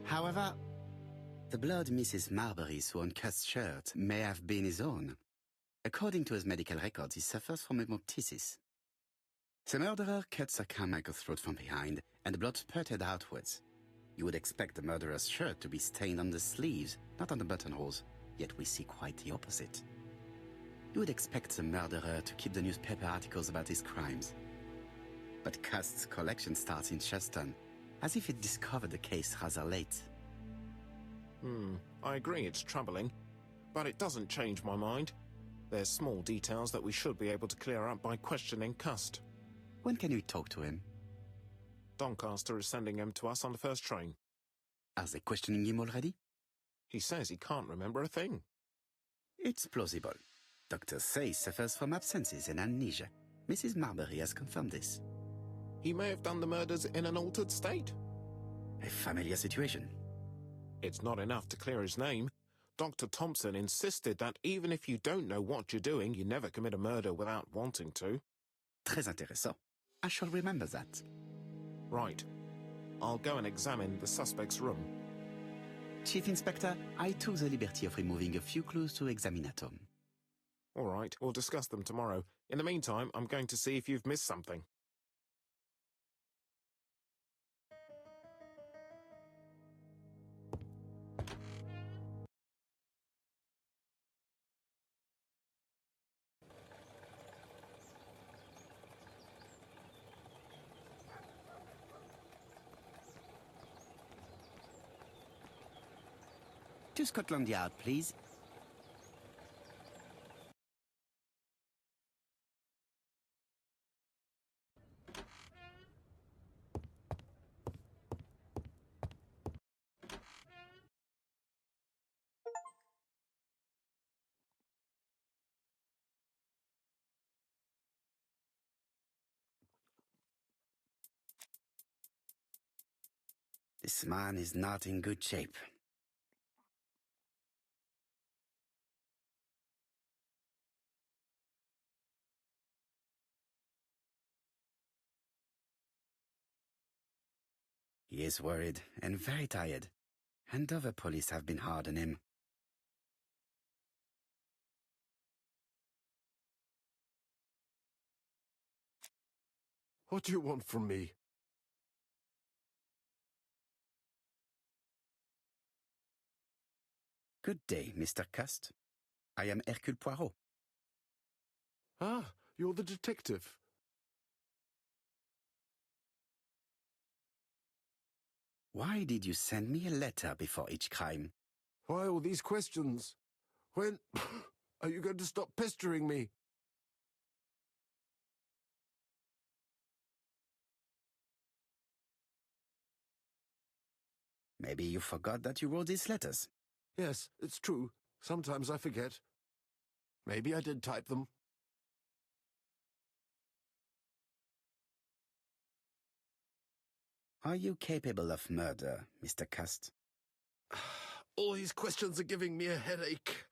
[SPEAKER 2] However, the blood Mrs. Marbury saw on Cust's shirt may have been his own. According to his medical records, he suffers from hemoptysis. The murderer cut Sir Carmichael's throat from behind, and the blood spurted outwards. You would expect the murderer's shirt to be stained on the sleeves, not on the buttonholes, yet we see quite the opposite. You would expect the murderer to keep the newspaper articles about his crimes. But Cust's collection starts in Cheston, as if it discovered the case rather late.
[SPEAKER 3] I agree it's troubling, but it doesn't change my mind. There's small details that we should be able to clear up by questioning Cust.
[SPEAKER 2] When can you talk to him?
[SPEAKER 3] Doncaster is sending him to us on the first train.
[SPEAKER 2] Are they questioning him already?
[SPEAKER 3] He says he can't remember a thing.
[SPEAKER 2] It's plausible. Doctors say he suffers from absences and amnesia. Mrs. Marbury has confirmed this.
[SPEAKER 3] He may have done the murders in an altered state.
[SPEAKER 2] A familiar situation.
[SPEAKER 3] It's not enough to clear his name. Dr. Thompson insisted that even if you don't know what you're doing, you never commit a murder without wanting to.
[SPEAKER 2] Très intéressant. I shall remember that.
[SPEAKER 3] Right. I'll go and examine the suspect's room.
[SPEAKER 2] Chief Inspector, I took the liberty of removing a few clues to examinatum.
[SPEAKER 3] All right, we'll discuss them tomorrow. In the meantime, I'm going to see if you've missed something.
[SPEAKER 2] To Scotland Yard, please. This man is not in good shape. He is worried and very tired, and other police have been hard on him.
[SPEAKER 8] What do you want from me?
[SPEAKER 2] Good day, Mr. Cust. I am Hercule Poirot.
[SPEAKER 8] Ah, you're the detective.
[SPEAKER 2] Why did you send me a letter before each crime?
[SPEAKER 8] Why all these questions? When are you going to stop pestering me?
[SPEAKER 2] Maybe you forgot that you wrote these letters.
[SPEAKER 8] Yes, it's true. Sometimes I forget. Maybe I did type them.
[SPEAKER 2] Are you capable of murder, Mr. Cust?
[SPEAKER 8] All these questions are giving me a headache.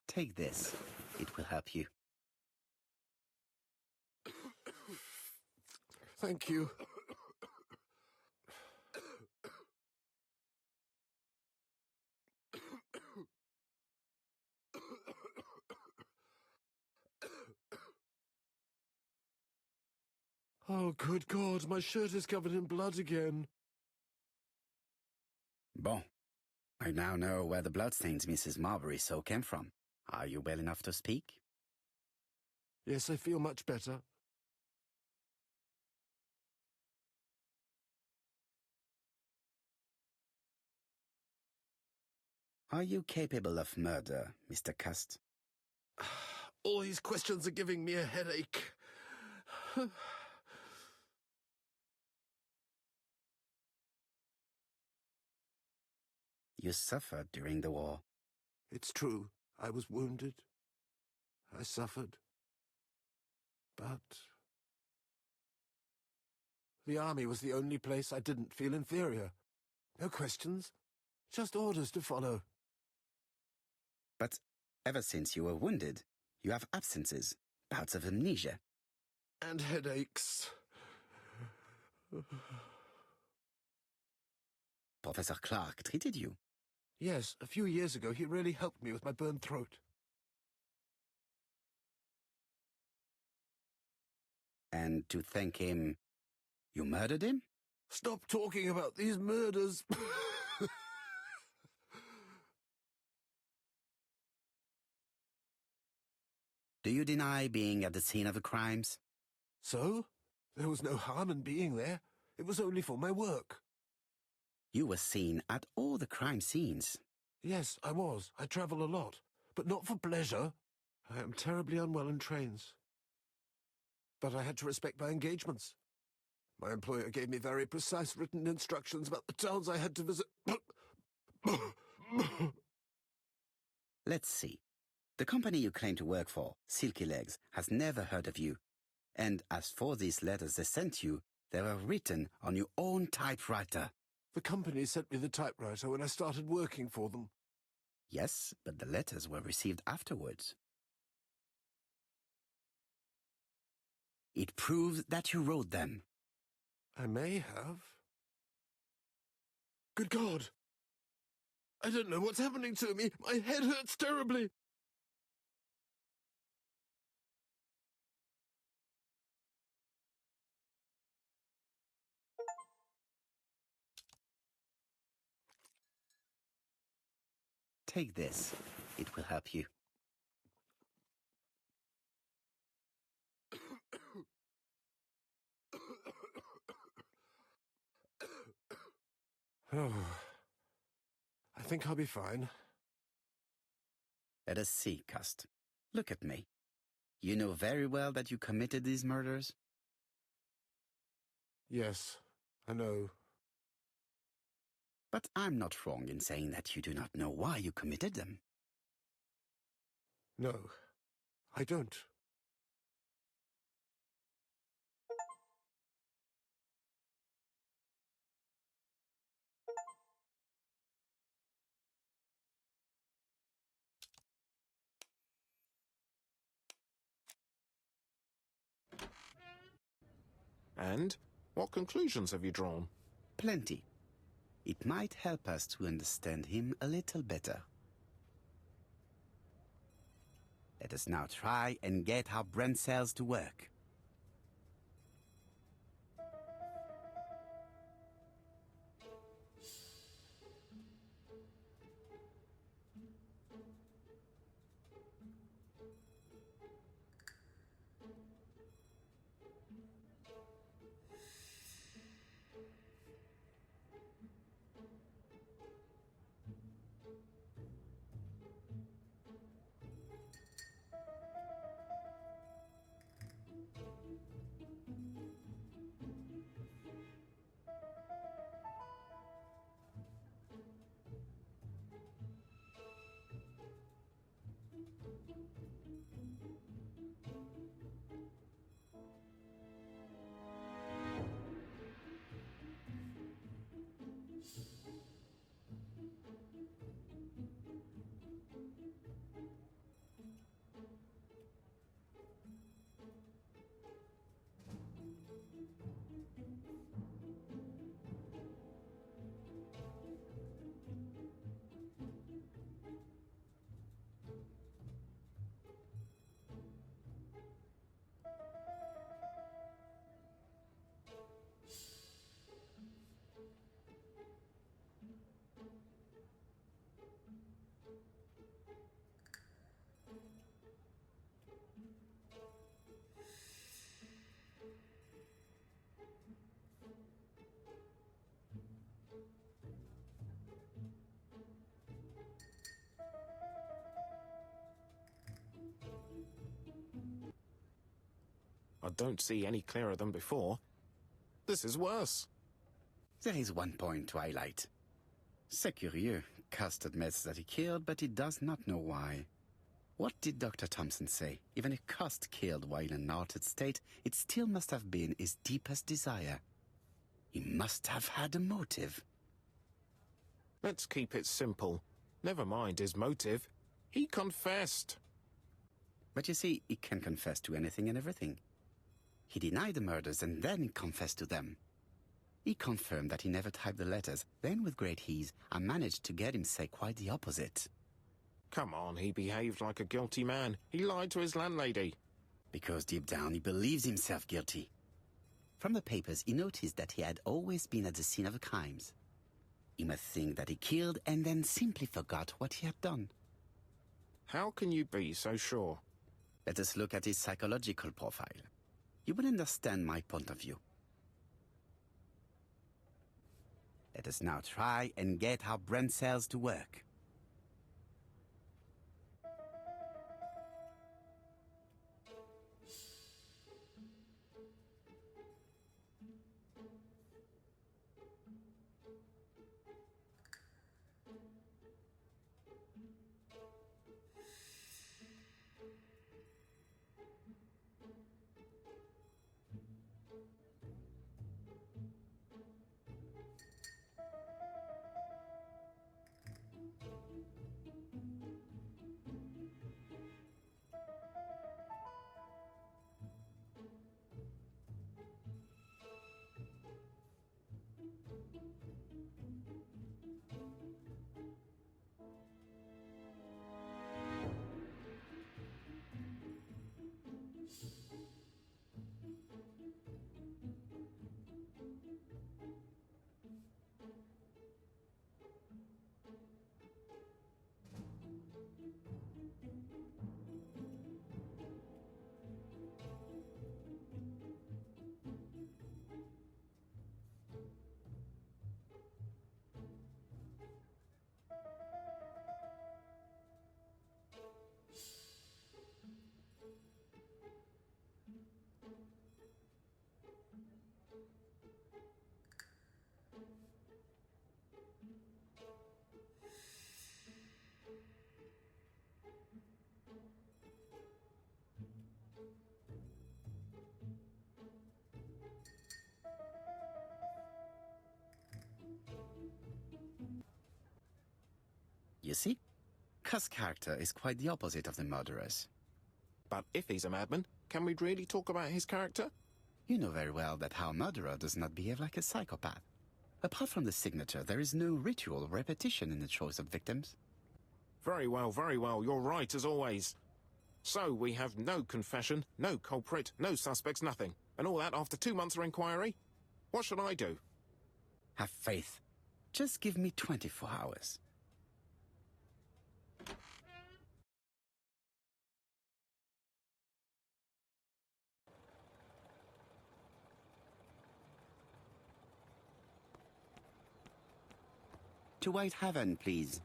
[SPEAKER 2] Take this. It will help you.
[SPEAKER 8] Thank you. Oh, good God, my shirt is covered in blood again.
[SPEAKER 2] Bon. I now know where the bloodstains Mrs. Marbury saw came from. Are you well enough to speak?
[SPEAKER 8] Yes, I feel much better.
[SPEAKER 2] Are you capable of murder, Mr. Cust?
[SPEAKER 8] All these questions are giving me a headache.
[SPEAKER 2] You suffered during the war.
[SPEAKER 8] It's true. I was wounded. I suffered. But the army was the only place I didn't feel inferior. No questions. Just orders to follow.
[SPEAKER 2] But ever since you were wounded, you have absences, bouts of amnesia.
[SPEAKER 8] And headaches.
[SPEAKER 2] Professor Clark treated you.
[SPEAKER 8] Yes, a few years ago he really helped me with my burned throat.
[SPEAKER 2] And to thank him, you murdered him?
[SPEAKER 8] Stop talking about these murders.
[SPEAKER 2] Do you deny being at the scene of the crimes?
[SPEAKER 8] So? There was no harm in being there. It was only for my work.
[SPEAKER 2] You were seen at all the crime scenes.
[SPEAKER 8] Yes, I was. I travel a lot, but not for pleasure. I am terribly unwell in trains. But I had to respect my engagements. My employer gave me very precise written instructions about the towns I had to visit.
[SPEAKER 2] Let's see. The company you claim to work for, Silky Legs, has never heard of you. And as for these letters they sent you, they were written on your own typewriter.
[SPEAKER 8] The company sent me the typewriter when I started working for them.
[SPEAKER 2] Yes, but the letters were received afterwards. It proves that you wrote them.
[SPEAKER 8] I may have. Good God! I don't know what's happening to me. My head hurts terribly.
[SPEAKER 2] Take this. It will help you.
[SPEAKER 8] Oh, I think I'll be fine.
[SPEAKER 2] Let us see, Cust. Look at me. You know very well that you committed these murders?
[SPEAKER 8] Yes, I know.
[SPEAKER 2] But I'm not wrong in saying that you do not know why you committed them.
[SPEAKER 8] No, I don't.
[SPEAKER 3] And what conclusions have you drawn?
[SPEAKER 2] Plenty. It might help us to understand him a little better. Let us now try and get our brain cells to work.
[SPEAKER 3] I don't see any clearer than before. This is worse.
[SPEAKER 2] There is one point to highlight. C'est curieux. Cust admits that he killed, but he does not know why. What did Dr. Thompson say? Even if Cust killed while in an altered state, it still must have been his deepest desire. He must have had a motive.
[SPEAKER 3] Let's keep it simple. Never mind his motive. He confessed.
[SPEAKER 2] But you see, he can confess to anything and everything. He denied the murders and then confessed to them. He confirmed that he never typed the letters. Then, with great ease, I managed to get him say quite the opposite.
[SPEAKER 3] Come on, he behaved like a guilty man. He lied to his landlady.
[SPEAKER 2] Because deep down he believes himself guilty. From the papers, he noticed that he had always been at the scene of the crimes. He must think that he killed and then simply forgot what he had done.
[SPEAKER 3] How can you be so sure?
[SPEAKER 2] Let us look at his psychological profile. You will understand my point of view. Let us now try and get our brain cells to work. You see, Cuss' character is quite the opposite of the murderer's.
[SPEAKER 3] But if he's a madman, can we really talk about his character?
[SPEAKER 2] You know very well that our murderer does not behave like a psychopath. Apart from the signature, there is no ritual or repetition in the choice of victims.
[SPEAKER 3] Very well, you're right as always. So we have no confession, no culprit, no suspects, nothing. And all that after 2 months of inquiry? What should I do?
[SPEAKER 2] Have faith. Just give me 24 hours. To White Haven, please.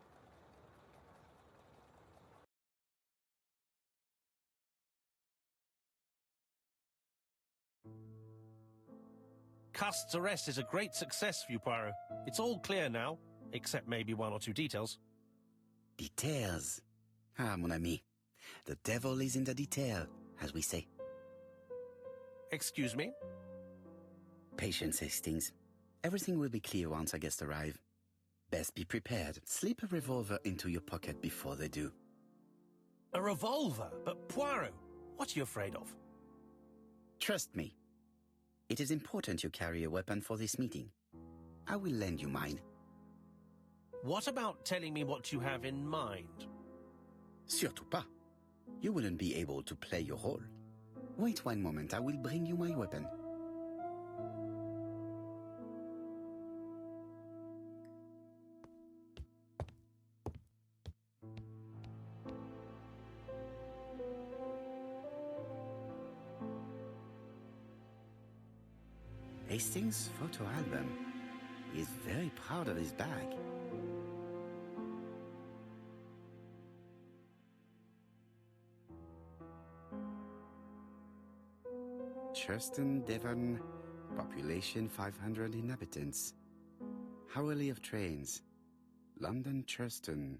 [SPEAKER 1] Cust's arrest is a great success for you, Poirot. It's all clear now, except maybe 1 or 2 details.
[SPEAKER 2] Details. Ah, mon ami. The devil is in the detail, as we say.
[SPEAKER 1] Excuse me?
[SPEAKER 2] Patience, Hastings. Everything will be clear once our guests arrive. Best be prepared. Slip a revolver into your pocket before they do.
[SPEAKER 1] A revolver? But Poirot, what are you afraid of?
[SPEAKER 2] Trust me. It is important you carry a weapon for this meeting. I will lend you mine.
[SPEAKER 1] What about telling me what you have in mind?
[SPEAKER 2] Surtout pas. You wouldn't be able to play your role. Wait 1 moment, I will bring you my weapon. Hastings' photo album. He is very proud of his bag. Churston, Devon, population 500 inhabitants. Hourly of trains. London, Churston.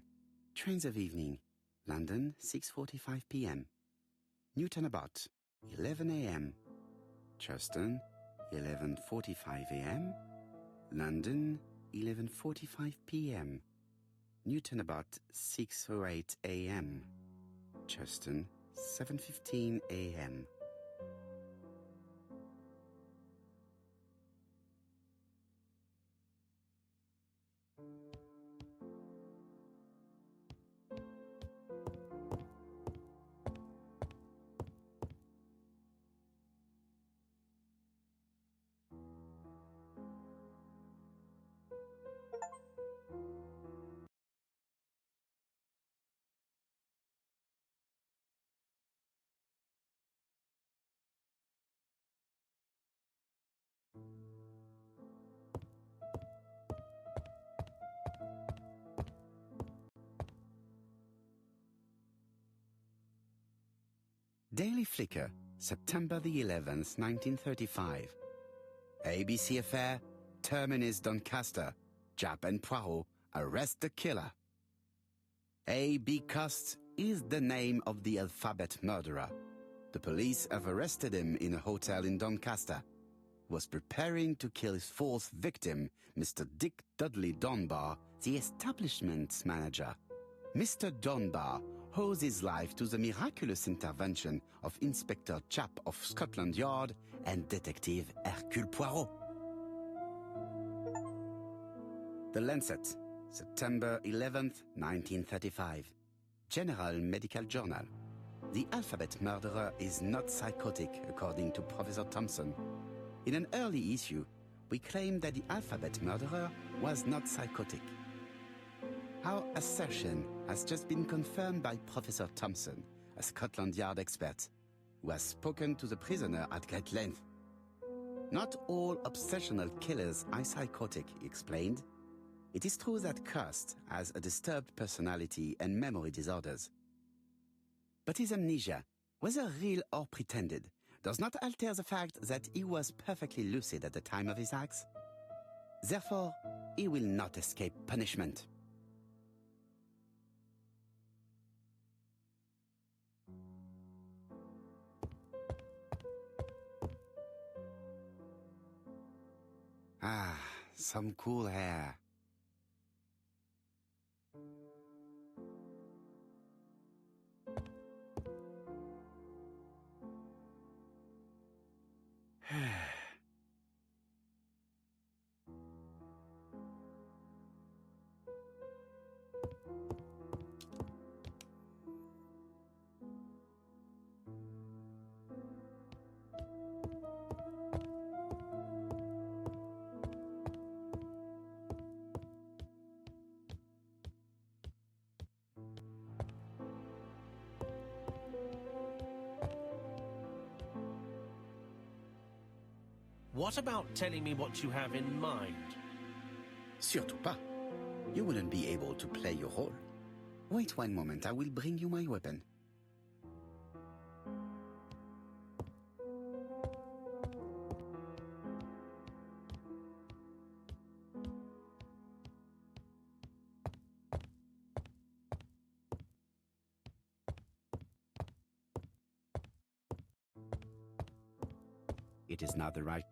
[SPEAKER 2] Trains of evening. London, 6:45 p.m. Newton Abbot, 11 a.m. Churston, 11:45 a.m. London, 11:45 p.m. Newton Abbot, 6:08 a.m. Churston, 7:15 a.m. Daily Flicker, September the 11th, 1935. ABC affair, Terminus Doncaster. Japp and Poirot arrest the killer. A.B. Cost is the name of the alphabet murderer. The police have arrested him in a hotel in Doncaster. He was preparing to kill his fourth victim, Mr. Dick Dudley Dunbar, the establishment's manager. Mr. Dunbar owes his life to the miraculous intervention of Inspector Japp of Scotland Yard and Detective Hercule Poirot. The Lancet, September 11th, 1935. General Medical Journal. The alphabet murderer is not psychotic, according to Professor Thompson. In an early issue, we claimed that the alphabet murderer was not psychotic. Our assertion has just been confirmed by Professor Thompson, a Scotland Yard expert, who has spoken to the prisoner at great length. Not all obsessional killers are psychotic, he explained. It is true that Cost has a disturbed personality and memory disorders. But his amnesia, whether real or pretended, does not alter the fact that he was perfectly lucid at the time of his acts. Therefore, he will not escape punishment. Ah, some cool air.
[SPEAKER 1] What about telling me what you have in mind?
[SPEAKER 2] Surtout pas. You wouldn't be able to play your role. Wait one moment, I will bring you my weapon. It is not the right...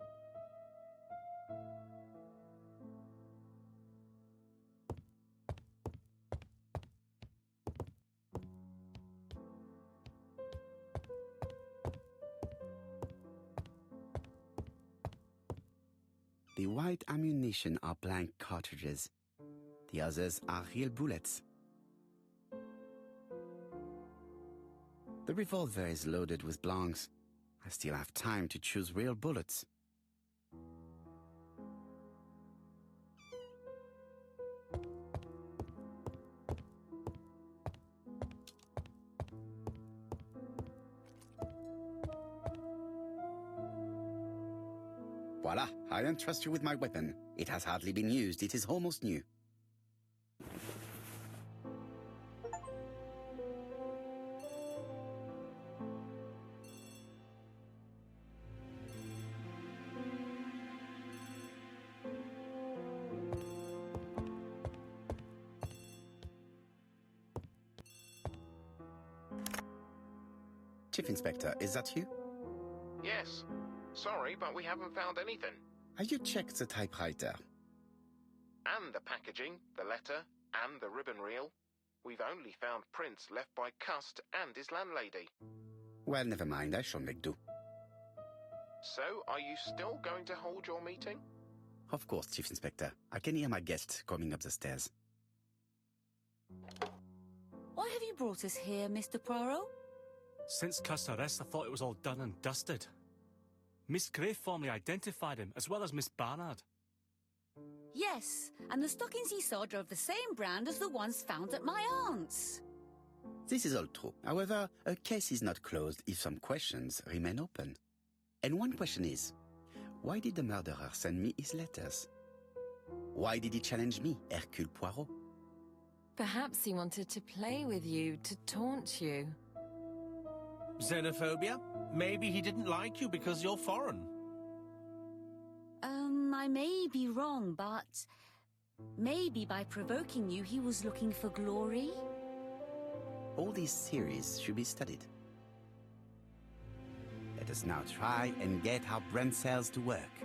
[SPEAKER 2] The white ammunition are blank cartridges. The others are real bullets. The revolver is loaded with blanks. I still have time to choose real bullets. Voila, I entrust you with my weapon. It has hardly been used, it is almost new. Chief Inspector, is that you?
[SPEAKER 3] Yes. Sorry, but we haven't found anything.
[SPEAKER 2] Have you checked the typewriter?
[SPEAKER 3] And the packaging, the letter, and the ribbon reel. We've only found prints left by Cust and his landlady.
[SPEAKER 2] Well, never mind, I shall make do.
[SPEAKER 3] So, are you still going to hold your meeting?
[SPEAKER 2] Of course, Chief Inspector. I can hear my guest coming up the stairs.
[SPEAKER 5] Why have you brought us here, Mr. Poirot?
[SPEAKER 9] Since Cust's arrest, I thought it was all done and dusted. Miss Gray formally identified him, as well as Miss Barnard.
[SPEAKER 5] Yes, and the stockings he saw drove the same brand as the ones found at my aunt's.
[SPEAKER 2] This is all true. However, a case is not closed if some questions remain open. And one question is, why did the murderer send me his letters? Why did he challenge me, Hercule Poirot?
[SPEAKER 4] Perhaps he wanted to play with you, to taunt you.
[SPEAKER 1] Xenophobia? Maybe he didn't like you because you're foreign.
[SPEAKER 5] I may be wrong, but maybe by provoking you, he was looking for glory?
[SPEAKER 2] All these theories should be studied. Let us now try and get our brain cells to work.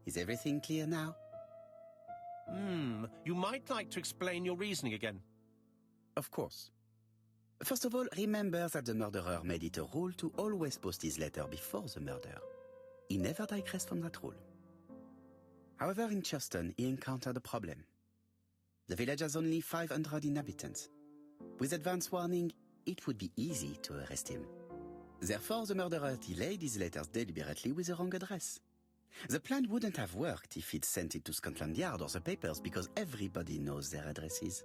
[SPEAKER 2] Is everything clear now?
[SPEAKER 1] You might like to explain your reasoning again.
[SPEAKER 2] Of course. First of all, remember that the murderer made it a rule to always post his letter before the murder. He never digressed from that rule. However, in Churston, he encountered a problem. The village has only 500 inhabitants. With advance warning, it would be easy to arrest him. Therefore, the murderer delayed his letters deliberately with the wrong address. The plan wouldn't have worked if he'd sent it to Scotland Yard or the papers because everybody knows their addresses.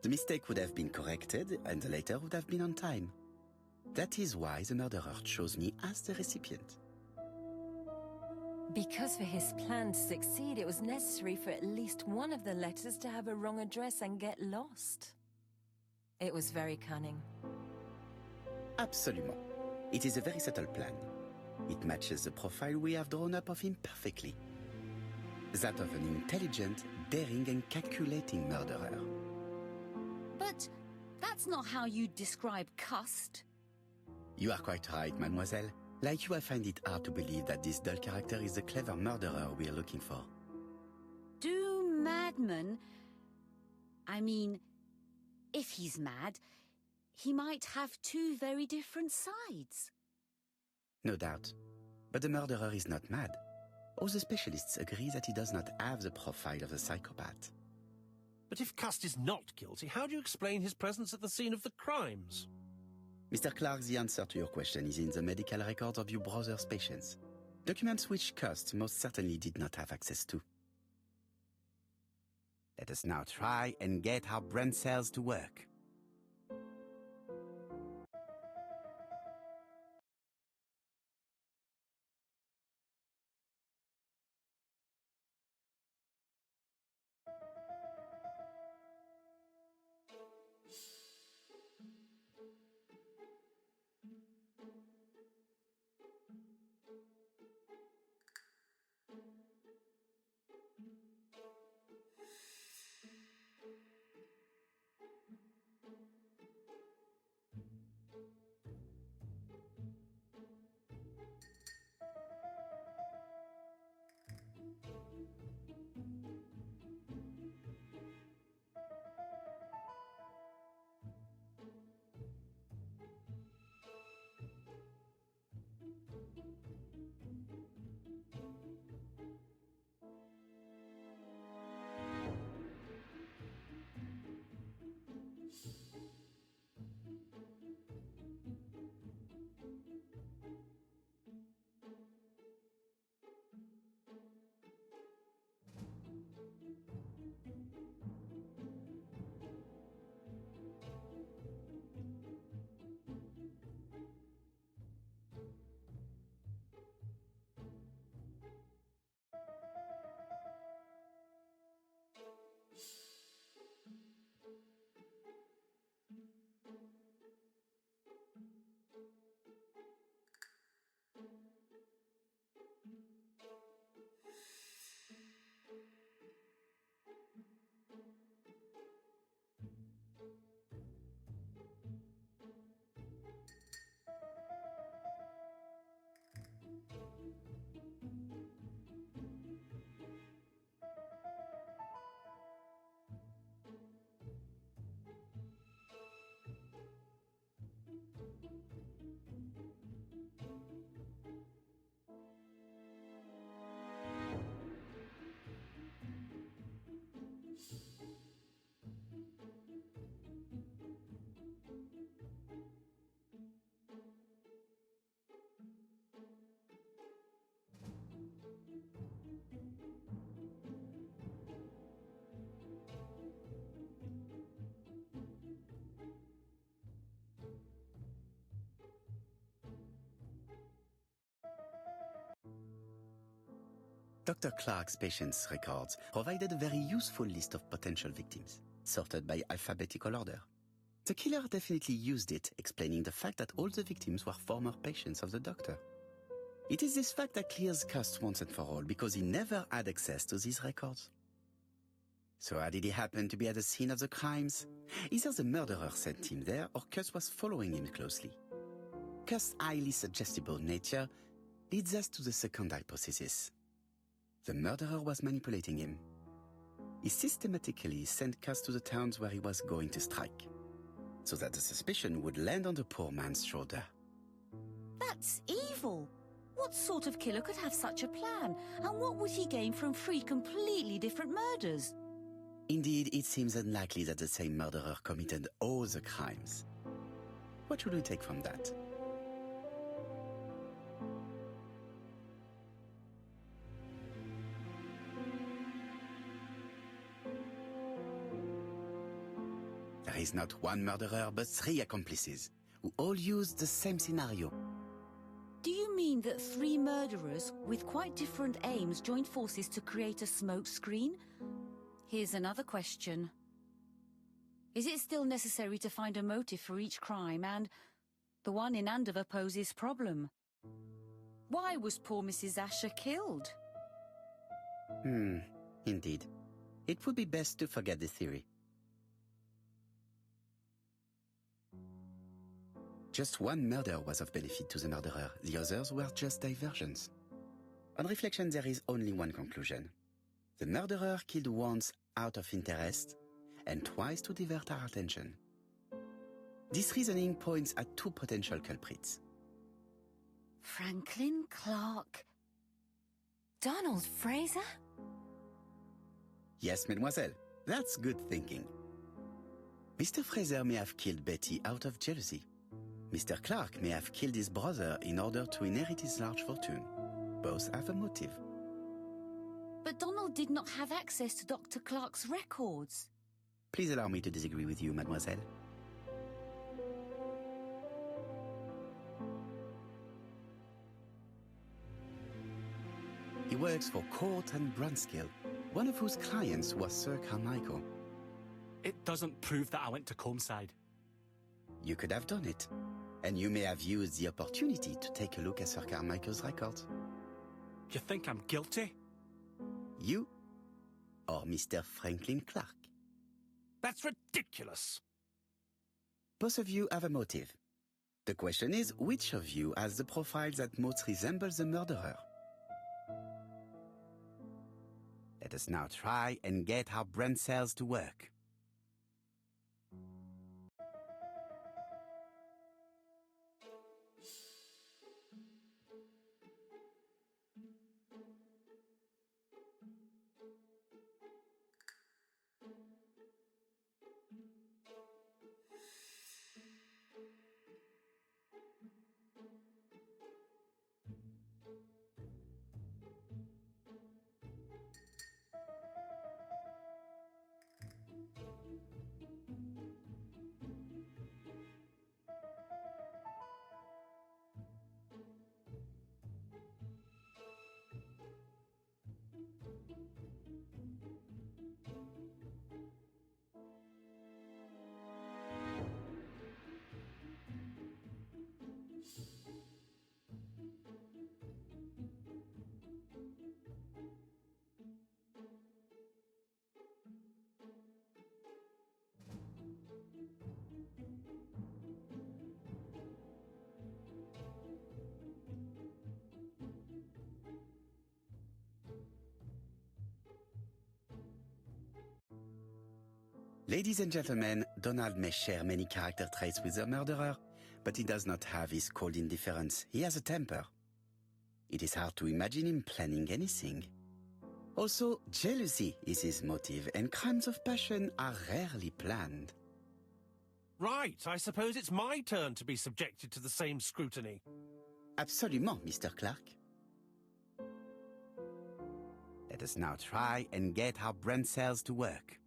[SPEAKER 2] The mistake would have been corrected and the letter would have been on time. That is why the murderer chose me as the recipient.
[SPEAKER 4] Because for his plan to succeed, it was necessary for at least one of the letters to have a wrong address and get lost. It was very cunning.
[SPEAKER 2] Absolument. It is a very subtle plan. It matches the profile we have drawn up of him perfectly. that of an intelligent, daring and calculating murderer.
[SPEAKER 5] But that's not how you describe Cust.
[SPEAKER 2] You are quite right, mademoiselle. Like you, I find it hard to believe that this dull character is the clever murderer we are looking for.
[SPEAKER 5] Do madmen... I mean, if he's mad, he might have two very different sides.
[SPEAKER 2] No doubt. But the murderer is not mad. All the specialists agree that he does not have the profile of a psychopath.
[SPEAKER 1] But if Cust is not guilty, how do you explain his presence at the scene of the crimes?
[SPEAKER 2] Mr. Clark, the answer to your question is in the medical records of your brother's patients. Documents which Cust most certainly did not have access to. Let us now try and get our brain cells to work. Dr. Clark's patients' records provided a very useful list of potential victims, sorted by alphabetical order. The killer definitely used it, explaining the fact that all the victims were former patients of the doctor. It is this fact that clears Cust once and for all, because he never had access to these records. So how did he happen to be at the scene of the crimes? Either the murderer sent him there, or Cust was following him closely. Cust's highly suggestible nature leads us to the second hypothesis. The murderer was manipulating him. He systematically sent Cust to the towns where he was going to strike, so that the suspicion would land on the poor man's shoulder.
[SPEAKER 5] That's evil. What sort of killer could have such a plan? And what would he gain from three completely different murders?
[SPEAKER 2] Indeed, it seems unlikely that the same murderer committed all the crimes. What should we take from that? There is not one murderer, but three accomplices, who all used the same scenario.
[SPEAKER 5] Do you mean that three murderers with quite different aims joined forces to create a smoke screen? Here's another question. Is it still necessary to find a motive for each crime? And the one in Andover poses problem. Why was poor Mrs. Asher killed?
[SPEAKER 2] Indeed. It would be best to forget the theory. Just one murder was of benefit to the murderer. The others were just diversions. On reflection, there is only one conclusion. The murderer killed once out of interest and twice to divert our attention. This reasoning points at two potential culprits.
[SPEAKER 5] Franklin Clark.
[SPEAKER 4] Donald Fraser?
[SPEAKER 2] Yes, mademoiselle. That's good thinking. Mr. Fraser may have killed Betty out of jealousy. Mr. Clark may have killed his brother in order to inherit his large fortune. Both have a motive.
[SPEAKER 5] But Donald did not have access to Dr. Clark's records.
[SPEAKER 2] Please allow me to disagree with you, mademoiselle. He works for Court and Brunskill, one of whose clients was Sir Carmichael.
[SPEAKER 9] It doesn't prove that I went to Comeside.
[SPEAKER 2] You could have done it, and you may have used the opportunity to take a look at Sir Carmichael's records.
[SPEAKER 9] You think I'm guilty?
[SPEAKER 2] You or Mr. Franklin Clark?
[SPEAKER 1] That's ridiculous.
[SPEAKER 2] Both of you have a motive. The question is, which of you has the profile that most resembles the murderer? Let us now try and get our brain cells to work. Ladies and gentlemen, Donald may share many character traits with the murderer, but he does not have his cold indifference. He has a temper. It is hard to imagine him planning anything. Also, jealousy is his motive, and crimes of passion are rarely planned.
[SPEAKER 1] Right, I suppose it's my turn to be subjected to the same scrutiny.
[SPEAKER 2] Absolument, Mr. Clark. Let us now try and get our brain cells to work.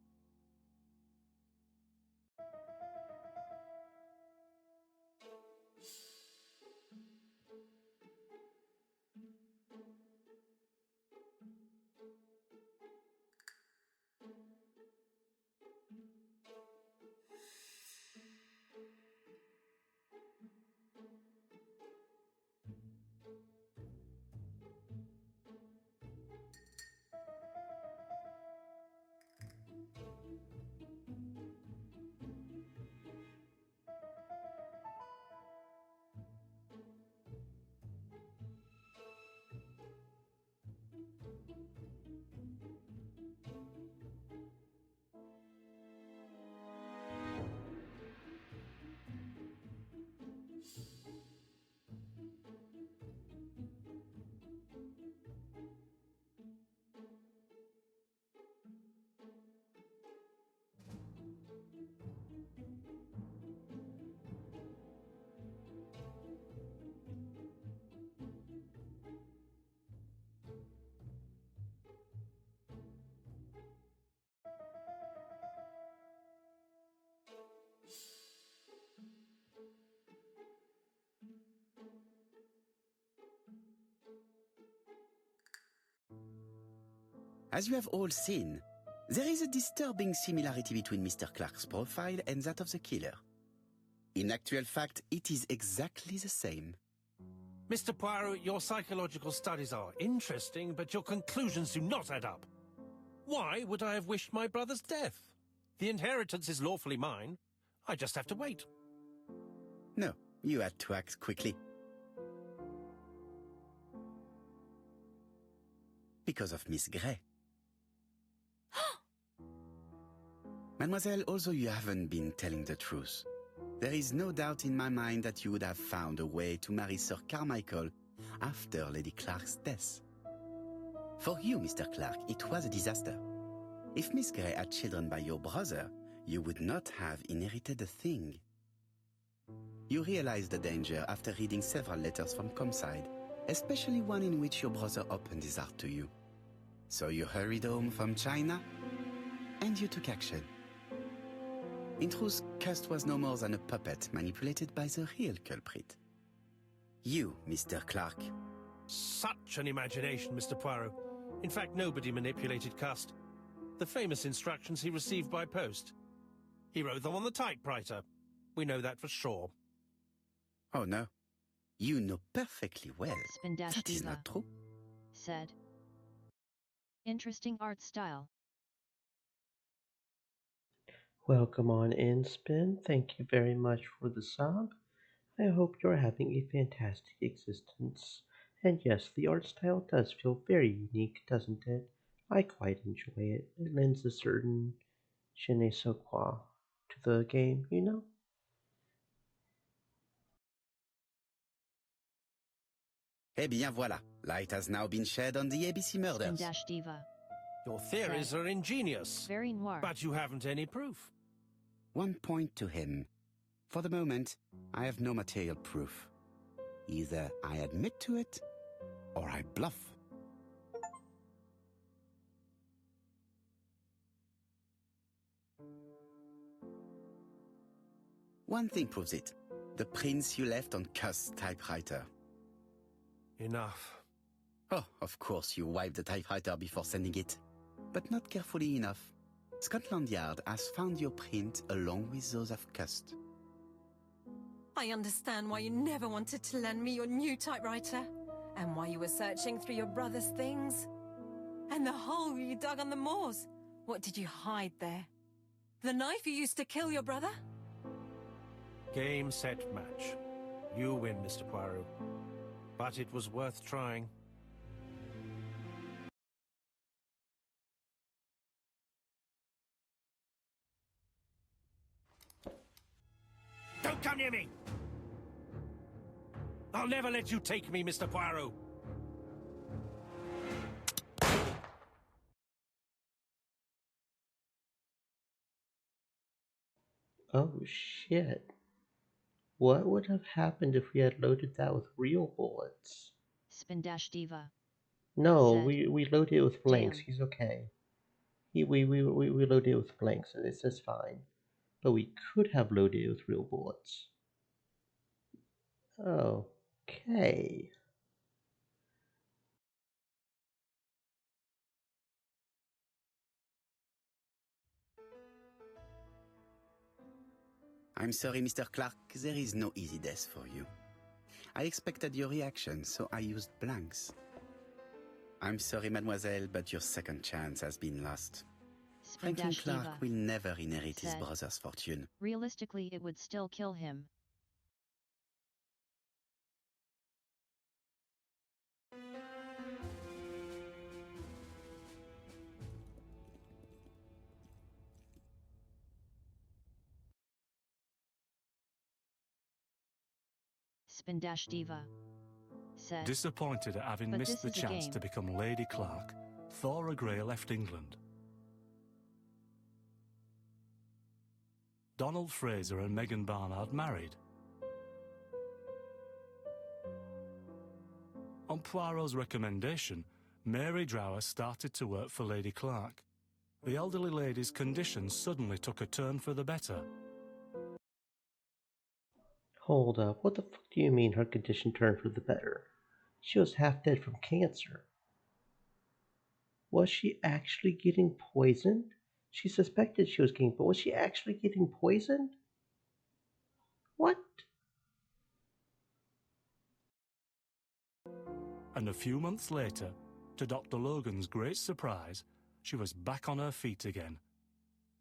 [SPEAKER 2] As you have all seen, there is a disturbing similarity between Mr. Clark's profile and that of the killer. In actual fact, it is exactly the same.
[SPEAKER 1] Mr. Poirot, your psychological studies are interesting, but your conclusions do not add up. Why would I have wished my brother's death? The inheritance is lawfully mine. I just have to wait.
[SPEAKER 2] No, you had to act quickly. Because of Miss Grey. Mademoiselle, although you haven't been telling the truth, there is no doubt in my mind that you would have found a way to marry Sir Carmichael after Lady Clark's death. For you, Mr. Clark, it was a disaster. If Miss Grey had children by your brother, you would not have inherited a thing. You realized the danger after reading several letters from Comside, especially one in which your brother opened his heart to you. So you hurried home from China, and you took action. In truth, Cust was no more than a puppet manipulated by the real culprit. You, Mr. Clark.
[SPEAKER 1] Such an imagination, Mr. Poirot. In fact, nobody manipulated Cust. The famous instructions he received by post. He wrote them on the typewriter. We know that for sure.
[SPEAKER 2] Oh no. You know perfectly well that is not true.
[SPEAKER 6] Said. Interesting art style.
[SPEAKER 7] Welcome on in, Spin. Thank you very much for the sub. I hope you're having a fantastic existence. And yes, the art style does feel very unique, doesn't it? I quite enjoy it. It lends a certain je ne sais quoi to the game, you know?
[SPEAKER 2] Eh bien voilà, light has now been shed on the ABC murders.
[SPEAKER 6] Diva.
[SPEAKER 1] Your theories are ingenious,
[SPEAKER 6] Very noir.
[SPEAKER 1] but you haven't any proof.
[SPEAKER 2] 1 point to him. For the moment, I have no material proof. Either I admit to it, or I bluff. One thing proves it. The prints you left on Cust's typewriter.
[SPEAKER 1] Enough.
[SPEAKER 2] Oh, of course you wiped the typewriter before sending it. But not carefully enough. Scotland Yard has found your print along with those of Cust.
[SPEAKER 4] I understand why you never wanted to lend me your new typewriter, and why you were searching through your brother's things. And the hole you dug on the moors. What did you hide there? The knife you used to kill your brother?
[SPEAKER 1] Game, set, match. You win, Mr. Poirot. But it was worth trying. Don't come near me! I'll never let you take me, Mr. Poirot!
[SPEAKER 7] Oh shit. What would have happened if we had loaded that with real bullets?
[SPEAKER 6] Diva.
[SPEAKER 7] No,
[SPEAKER 6] Said,
[SPEAKER 7] we loaded it with blanks.
[SPEAKER 6] Damn.
[SPEAKER 7] He's okay. We loaded it with blanks, and it's just fine. But we could have loaded it with real bullets. Okay.
[SPEAKER 2] I'm sorry, Mr. Clark, there is no easy death for you. I expected your reaction, so I used blanks. I'm sorry, mademoiselle, but your second chance has been lost. Franklin Clark will never inherit his brother's fortune.
[SPEAKER 6] Realistically, it would still kill him. Diva. Said,
[SPEAKER 10] Disappointed at having
[SPEAKER 6] But
[SPEAKER 10] missed the
[SPEAKER 6] this is a
[SPEAKER 10] chance
[SPEAKER 6] game.
[SPEAKER 10] to become Lady Clark, Thora Grey left England. Donald Fraser and Megan Barnard married. On Poirot's recommendation, Mary Drower started to work for Lady Clark. The elderly lady's condition suddenly took a turn for the better.
[SPEAKER 7] Hold up, what the fuck do you mean her condition turned for the better? She was half dead from cancer. Was she actually getting poisoned? She suspected she was getting, but was she actually getting poisoned? What?
[SPEAKER 9] And a few months later, to Dr. Logan's great surprise, she was back on her feet again.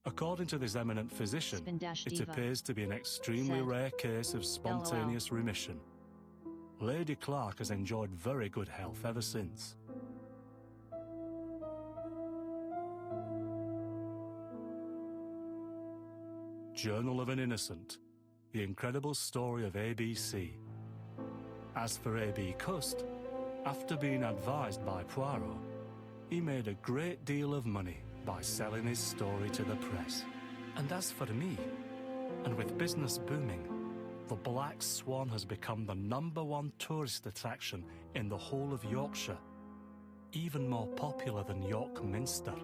[SPEAKER 9] According to this eminent physician, it appears to be an extremely rare case of spontaneous remission. Lady Clark has enjoyed very good health ever since. Journal of an Innocent, the incredible story of ABC. As for A.B. Cust, after being advised by Poirot, he made a great deal of money by selling his story to the press. And as for me, and with business booming, the Black Swan has become the #1 tourist attraction in the whole of Yorkshire, even more popular than York Minster.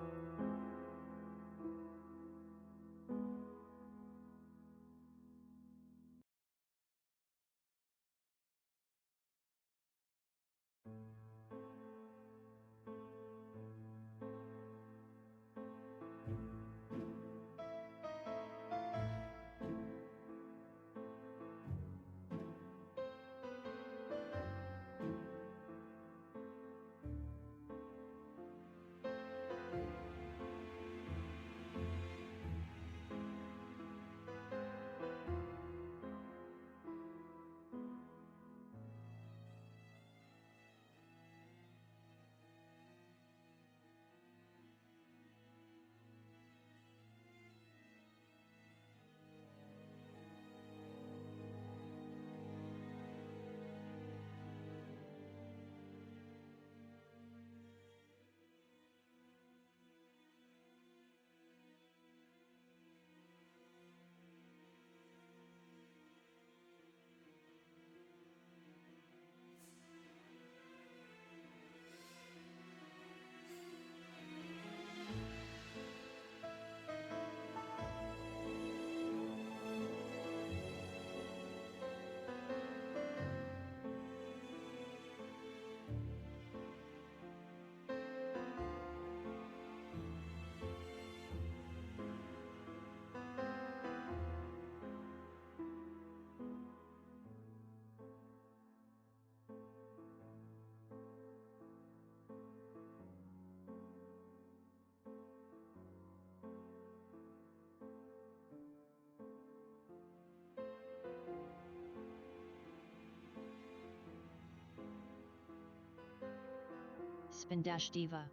[SPEAKER 6] Spindash Diva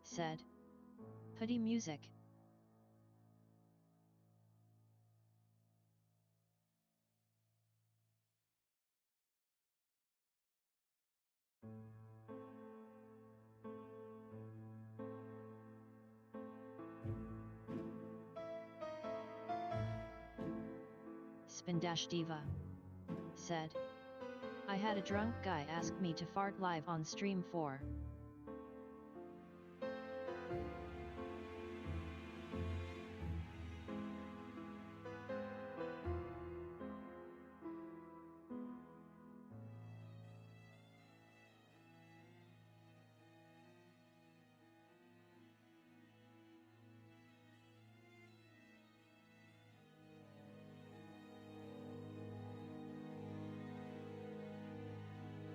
[SPEAKER 6] said. Putty music. Spindash Diva said. I had a drunk guy ask me to fart live on stream 4.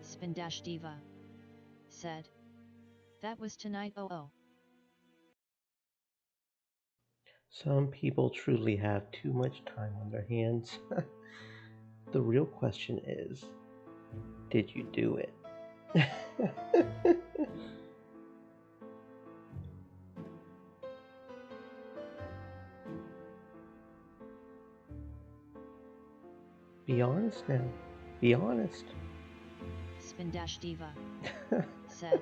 [SPEAKER 6] Spindash Diva said. That was tonight. Oh.
[SPEAKER 7] Some people truly have too much time on their hands. The real question is, did you do it? Be honest now. Be honest.
[SPEAKER 6] Spindash Diva said.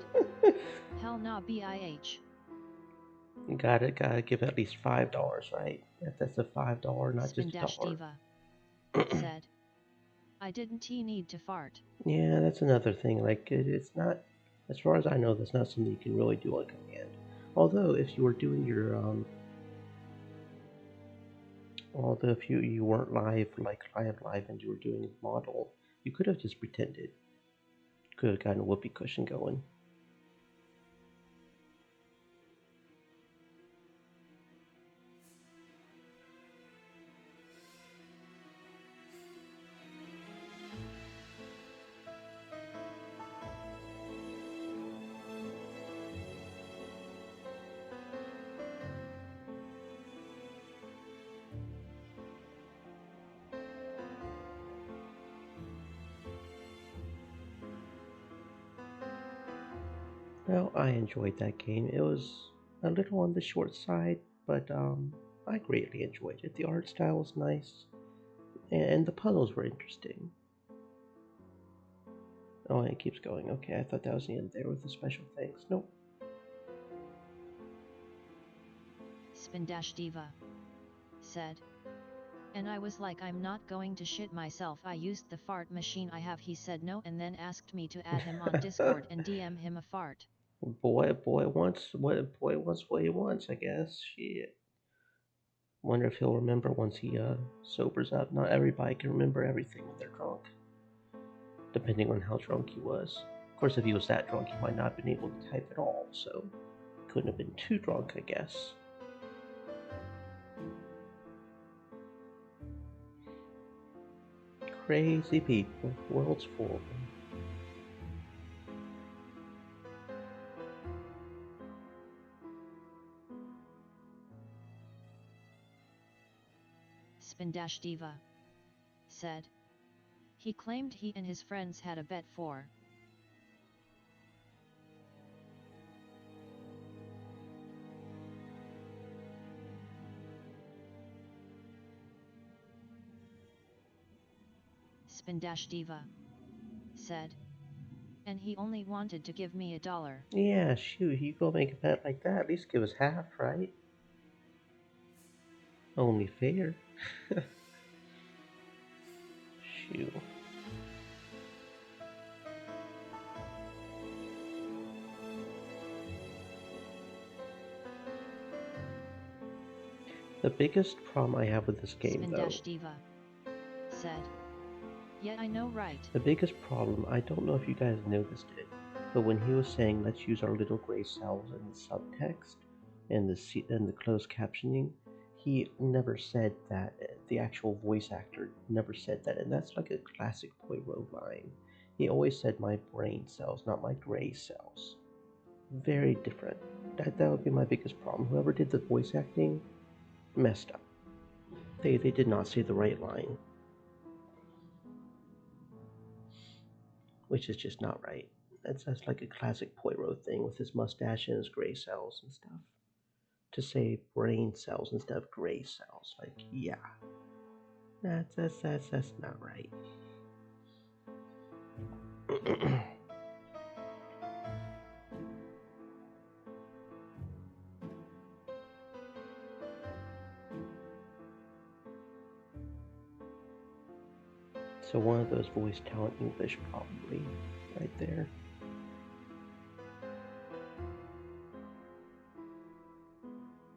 [SPEAKER 6] Hell nah, BIH.
[SPEAKER 7] You gotta give at least $5, right? That's a $5, not just
[SPEAKER 6] Spindash
[SPEAKER 7] $1.
[SPEAKER 6] Diva said. I didn't need to fart.
[SPEAKER 7] Yeah, that's another thing. Like, it's not, as far as I know, that's not something you can really do on command. Although, if you were doing your, although if you weren't live, like live and you were doing a model, you could have just pretended. Could have gotten a whoopee cushion going. Well, I enjoyed that game. It was a little on the short side, but I greatly enjoyed it. The art style was nice, and the puzzles were interesting. Oh, and it keeps going. Okay, I thought that was the end there with the special thanks. Nope.
[SPEAKER 6] Spindash Diva said. And I was like, I'm not going to shit myself. I used the fart machine I have. He said no and then asked me to add him on Discord and DM him a fart.
[SPEAKER 7] Boy wants what he wants, I guess. Shit. Wonder if he'll remember once he sobers up. Not everybody can remember everything when they're drunk, depending on how drunk he was. Of course, if he was that drunk, he might not have been able to type at all, so couldn't have been too drunk, I guess. Crazy people. World's full of them.
[SPEAKER 6] Spindash Diva said. He claimed he and his friends had a bet for Spindash Diva said. And he only wanted to give me $1.
[SPEAKER 7] Yeah, shoot, you go make a bet like that, at least give us half, right? Only fair. Shoot. The biggest problem I have with this game, though,
[SPEAKER 6] Diva said. Yeah, I know, right?
[SPEAKER 7] The biggest problem, I don't know if you guys noticed it, but when he was saying let's use our little gray cells in the subtext and the closed captioning, he never said that. The actual voice actor never said that, and that's like a classic Poirot line. He always said my brain cells, not my gray cells. Very different. That would be my biggest problem. Whoever did the voice acting messed up. They did not say the right line, which is just not right. That's like a classic Poirot thing with his mustache and his gray cells and stuff. To say brain cells instead of gray cells, like, yeah, that's not right. So one of those voice talent English probably, right there.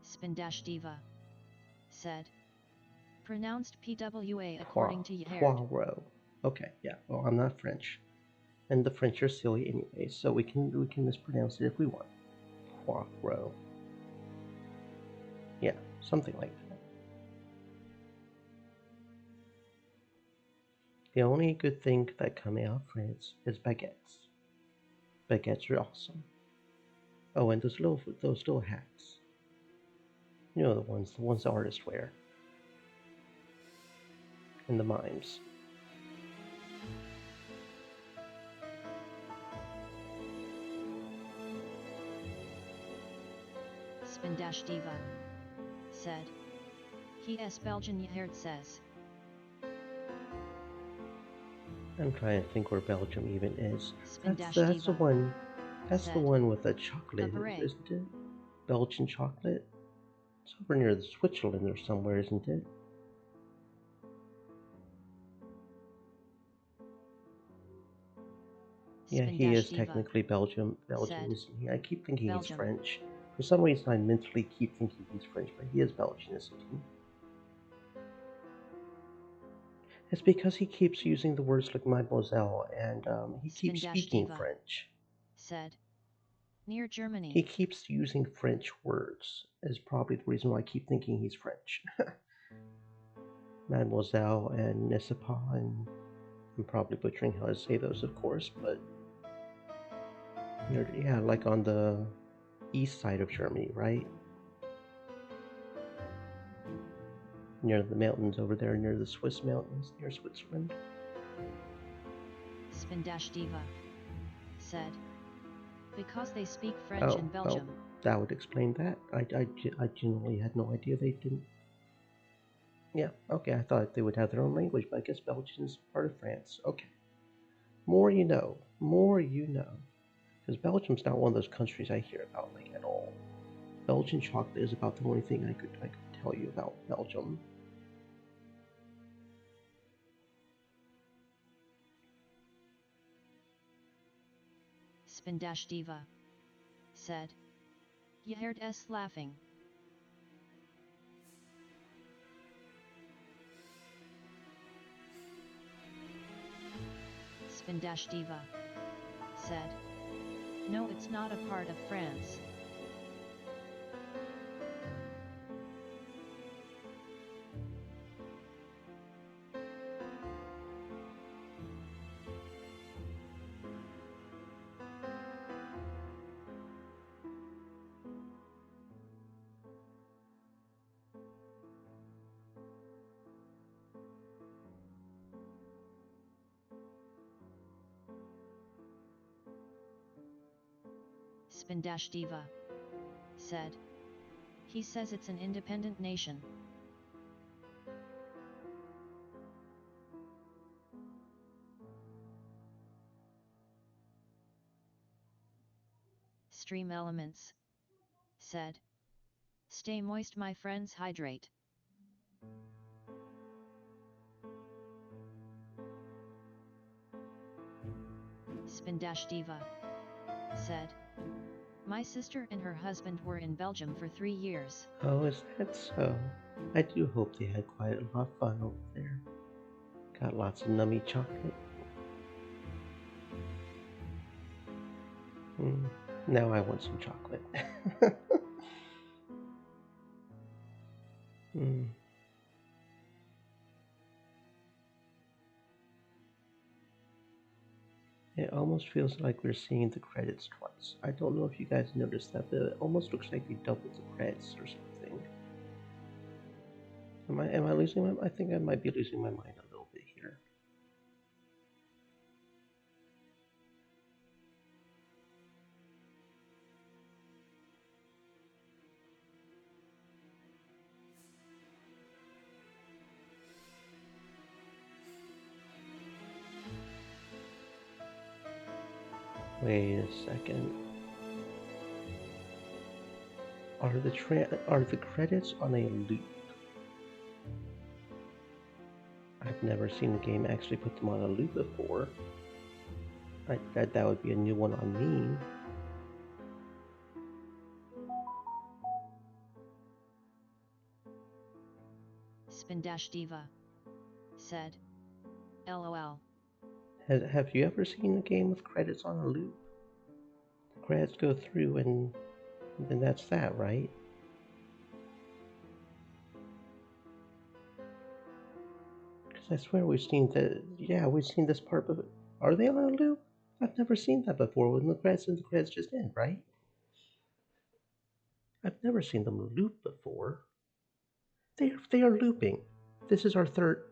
[SPEAKER 6] Spindash Diva said. Pronounced PWA according to Yaherd.
[SPEAKER 7] Poirot. Okay, yeah. Well, I'm not French, and the French are silly anyway, so we can mispronounce it if we want. Poirot. Yeah, something like that. The only good thing that come out of France is baguettes. Baguettes are awesome. Oh, and those little hats. You know, the ones the artists wear. And the mimes.
[SPEAKER 6] Spindash Diva said. He is Belgian, Yaherd says.
[SPEAKER 7] I'm trying to think where Belgium even is.
[SPEAKER 6] Spindash
[SPEAKER 7] That's the
[SPEAKER 6] Diva
[SPEAKER 7] one. That's
[SPEAKER 6] said.
[SPEAKER 7] the one with the chocolate, isn't it? Belgian chocolate. It's over near the Switzerland or somewhere, isn't it? Yeah, he is technically Belgian, isn't he? I keep thinking he's French. For some reason, I mentally keep thinking he's French, but he is Belgian, isn't he? It's because he keeps using the words like mademoiselle, and he keeps speaking French.
[SPEAKER 6] Said. Near Germany.
[SPEAKER 7] He keeps using French words, is probably the reason why I keep thinking he's French. Mademoiselle and n'est-ce pas, and I'm probably butchering how to say those, of course, but yeah, like on the east side of Germany, right? Near the mountains over there, near the Swiss mountains, near Switzerland.
[SPEAKER 6] Spindash Diva said. Because they speak French in
[SPEAKER 7] well,
[SPEAKER 6] Belgium.
[SPEAKER 7] that would explain that. I genuinely had no idea they didn't. Yeah, okay, I thought they would have their own language, but I guess Belgium is part of France. Okay. More you know. More you know. Because Belgium's not one of those countries I hear about, like, at all. Belgian chocolate is about the only thing I could tell you about Belgium.
[SPEAKER 6] Spindash Diva said. You heard us laughing. Spindash Diva said. No, it's not a part of France. Spindash Diva said. He says it's an independent nation. Stream Elements said. Stay moist, my friends, hydrate. Spindash Diva said. My sister and her husband were in Belgium for 3 years.
[SPEAKER 7] Oh, is that so? I do hope they had quite a lot of fun over there. Got lots of nummy chocolate. Now I want some chocolate. It almost feels like we're seeing the credits twice. I don't know if you guys noticed that, but it almost looks like they doubled the credits or something. Am I losing my? I think I might be losing my mind a little bit here. Wait a second. Are the credits on a loop? I've never seen a game actually put them on a loop before. That would be a new one on me.
[SPEAKER 6] Spindash Diva said. LOL.
[SPEAKER 7] Have you ever seen a game with credits on a loop? The credits go through and then that's that, right? Because I swear we've seen we've seen this part, but are they on a loop? I've never seen that before when the credits just end, right? I've never seen them loop before. They are looping. This is our third.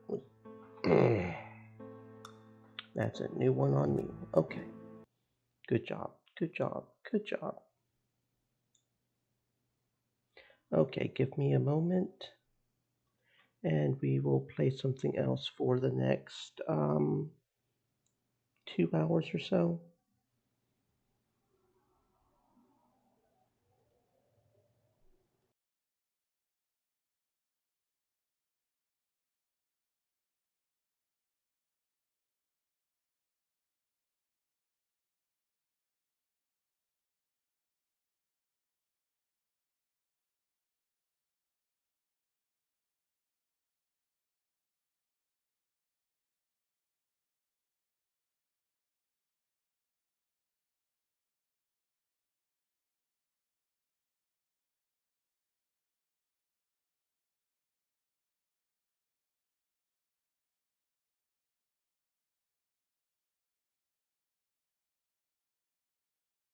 [SPEAKER 7] That's a new one on me. Okay. Good job. Good job. Good job. Okay, give me a moment. And we will play something else for the next 2 hours or so.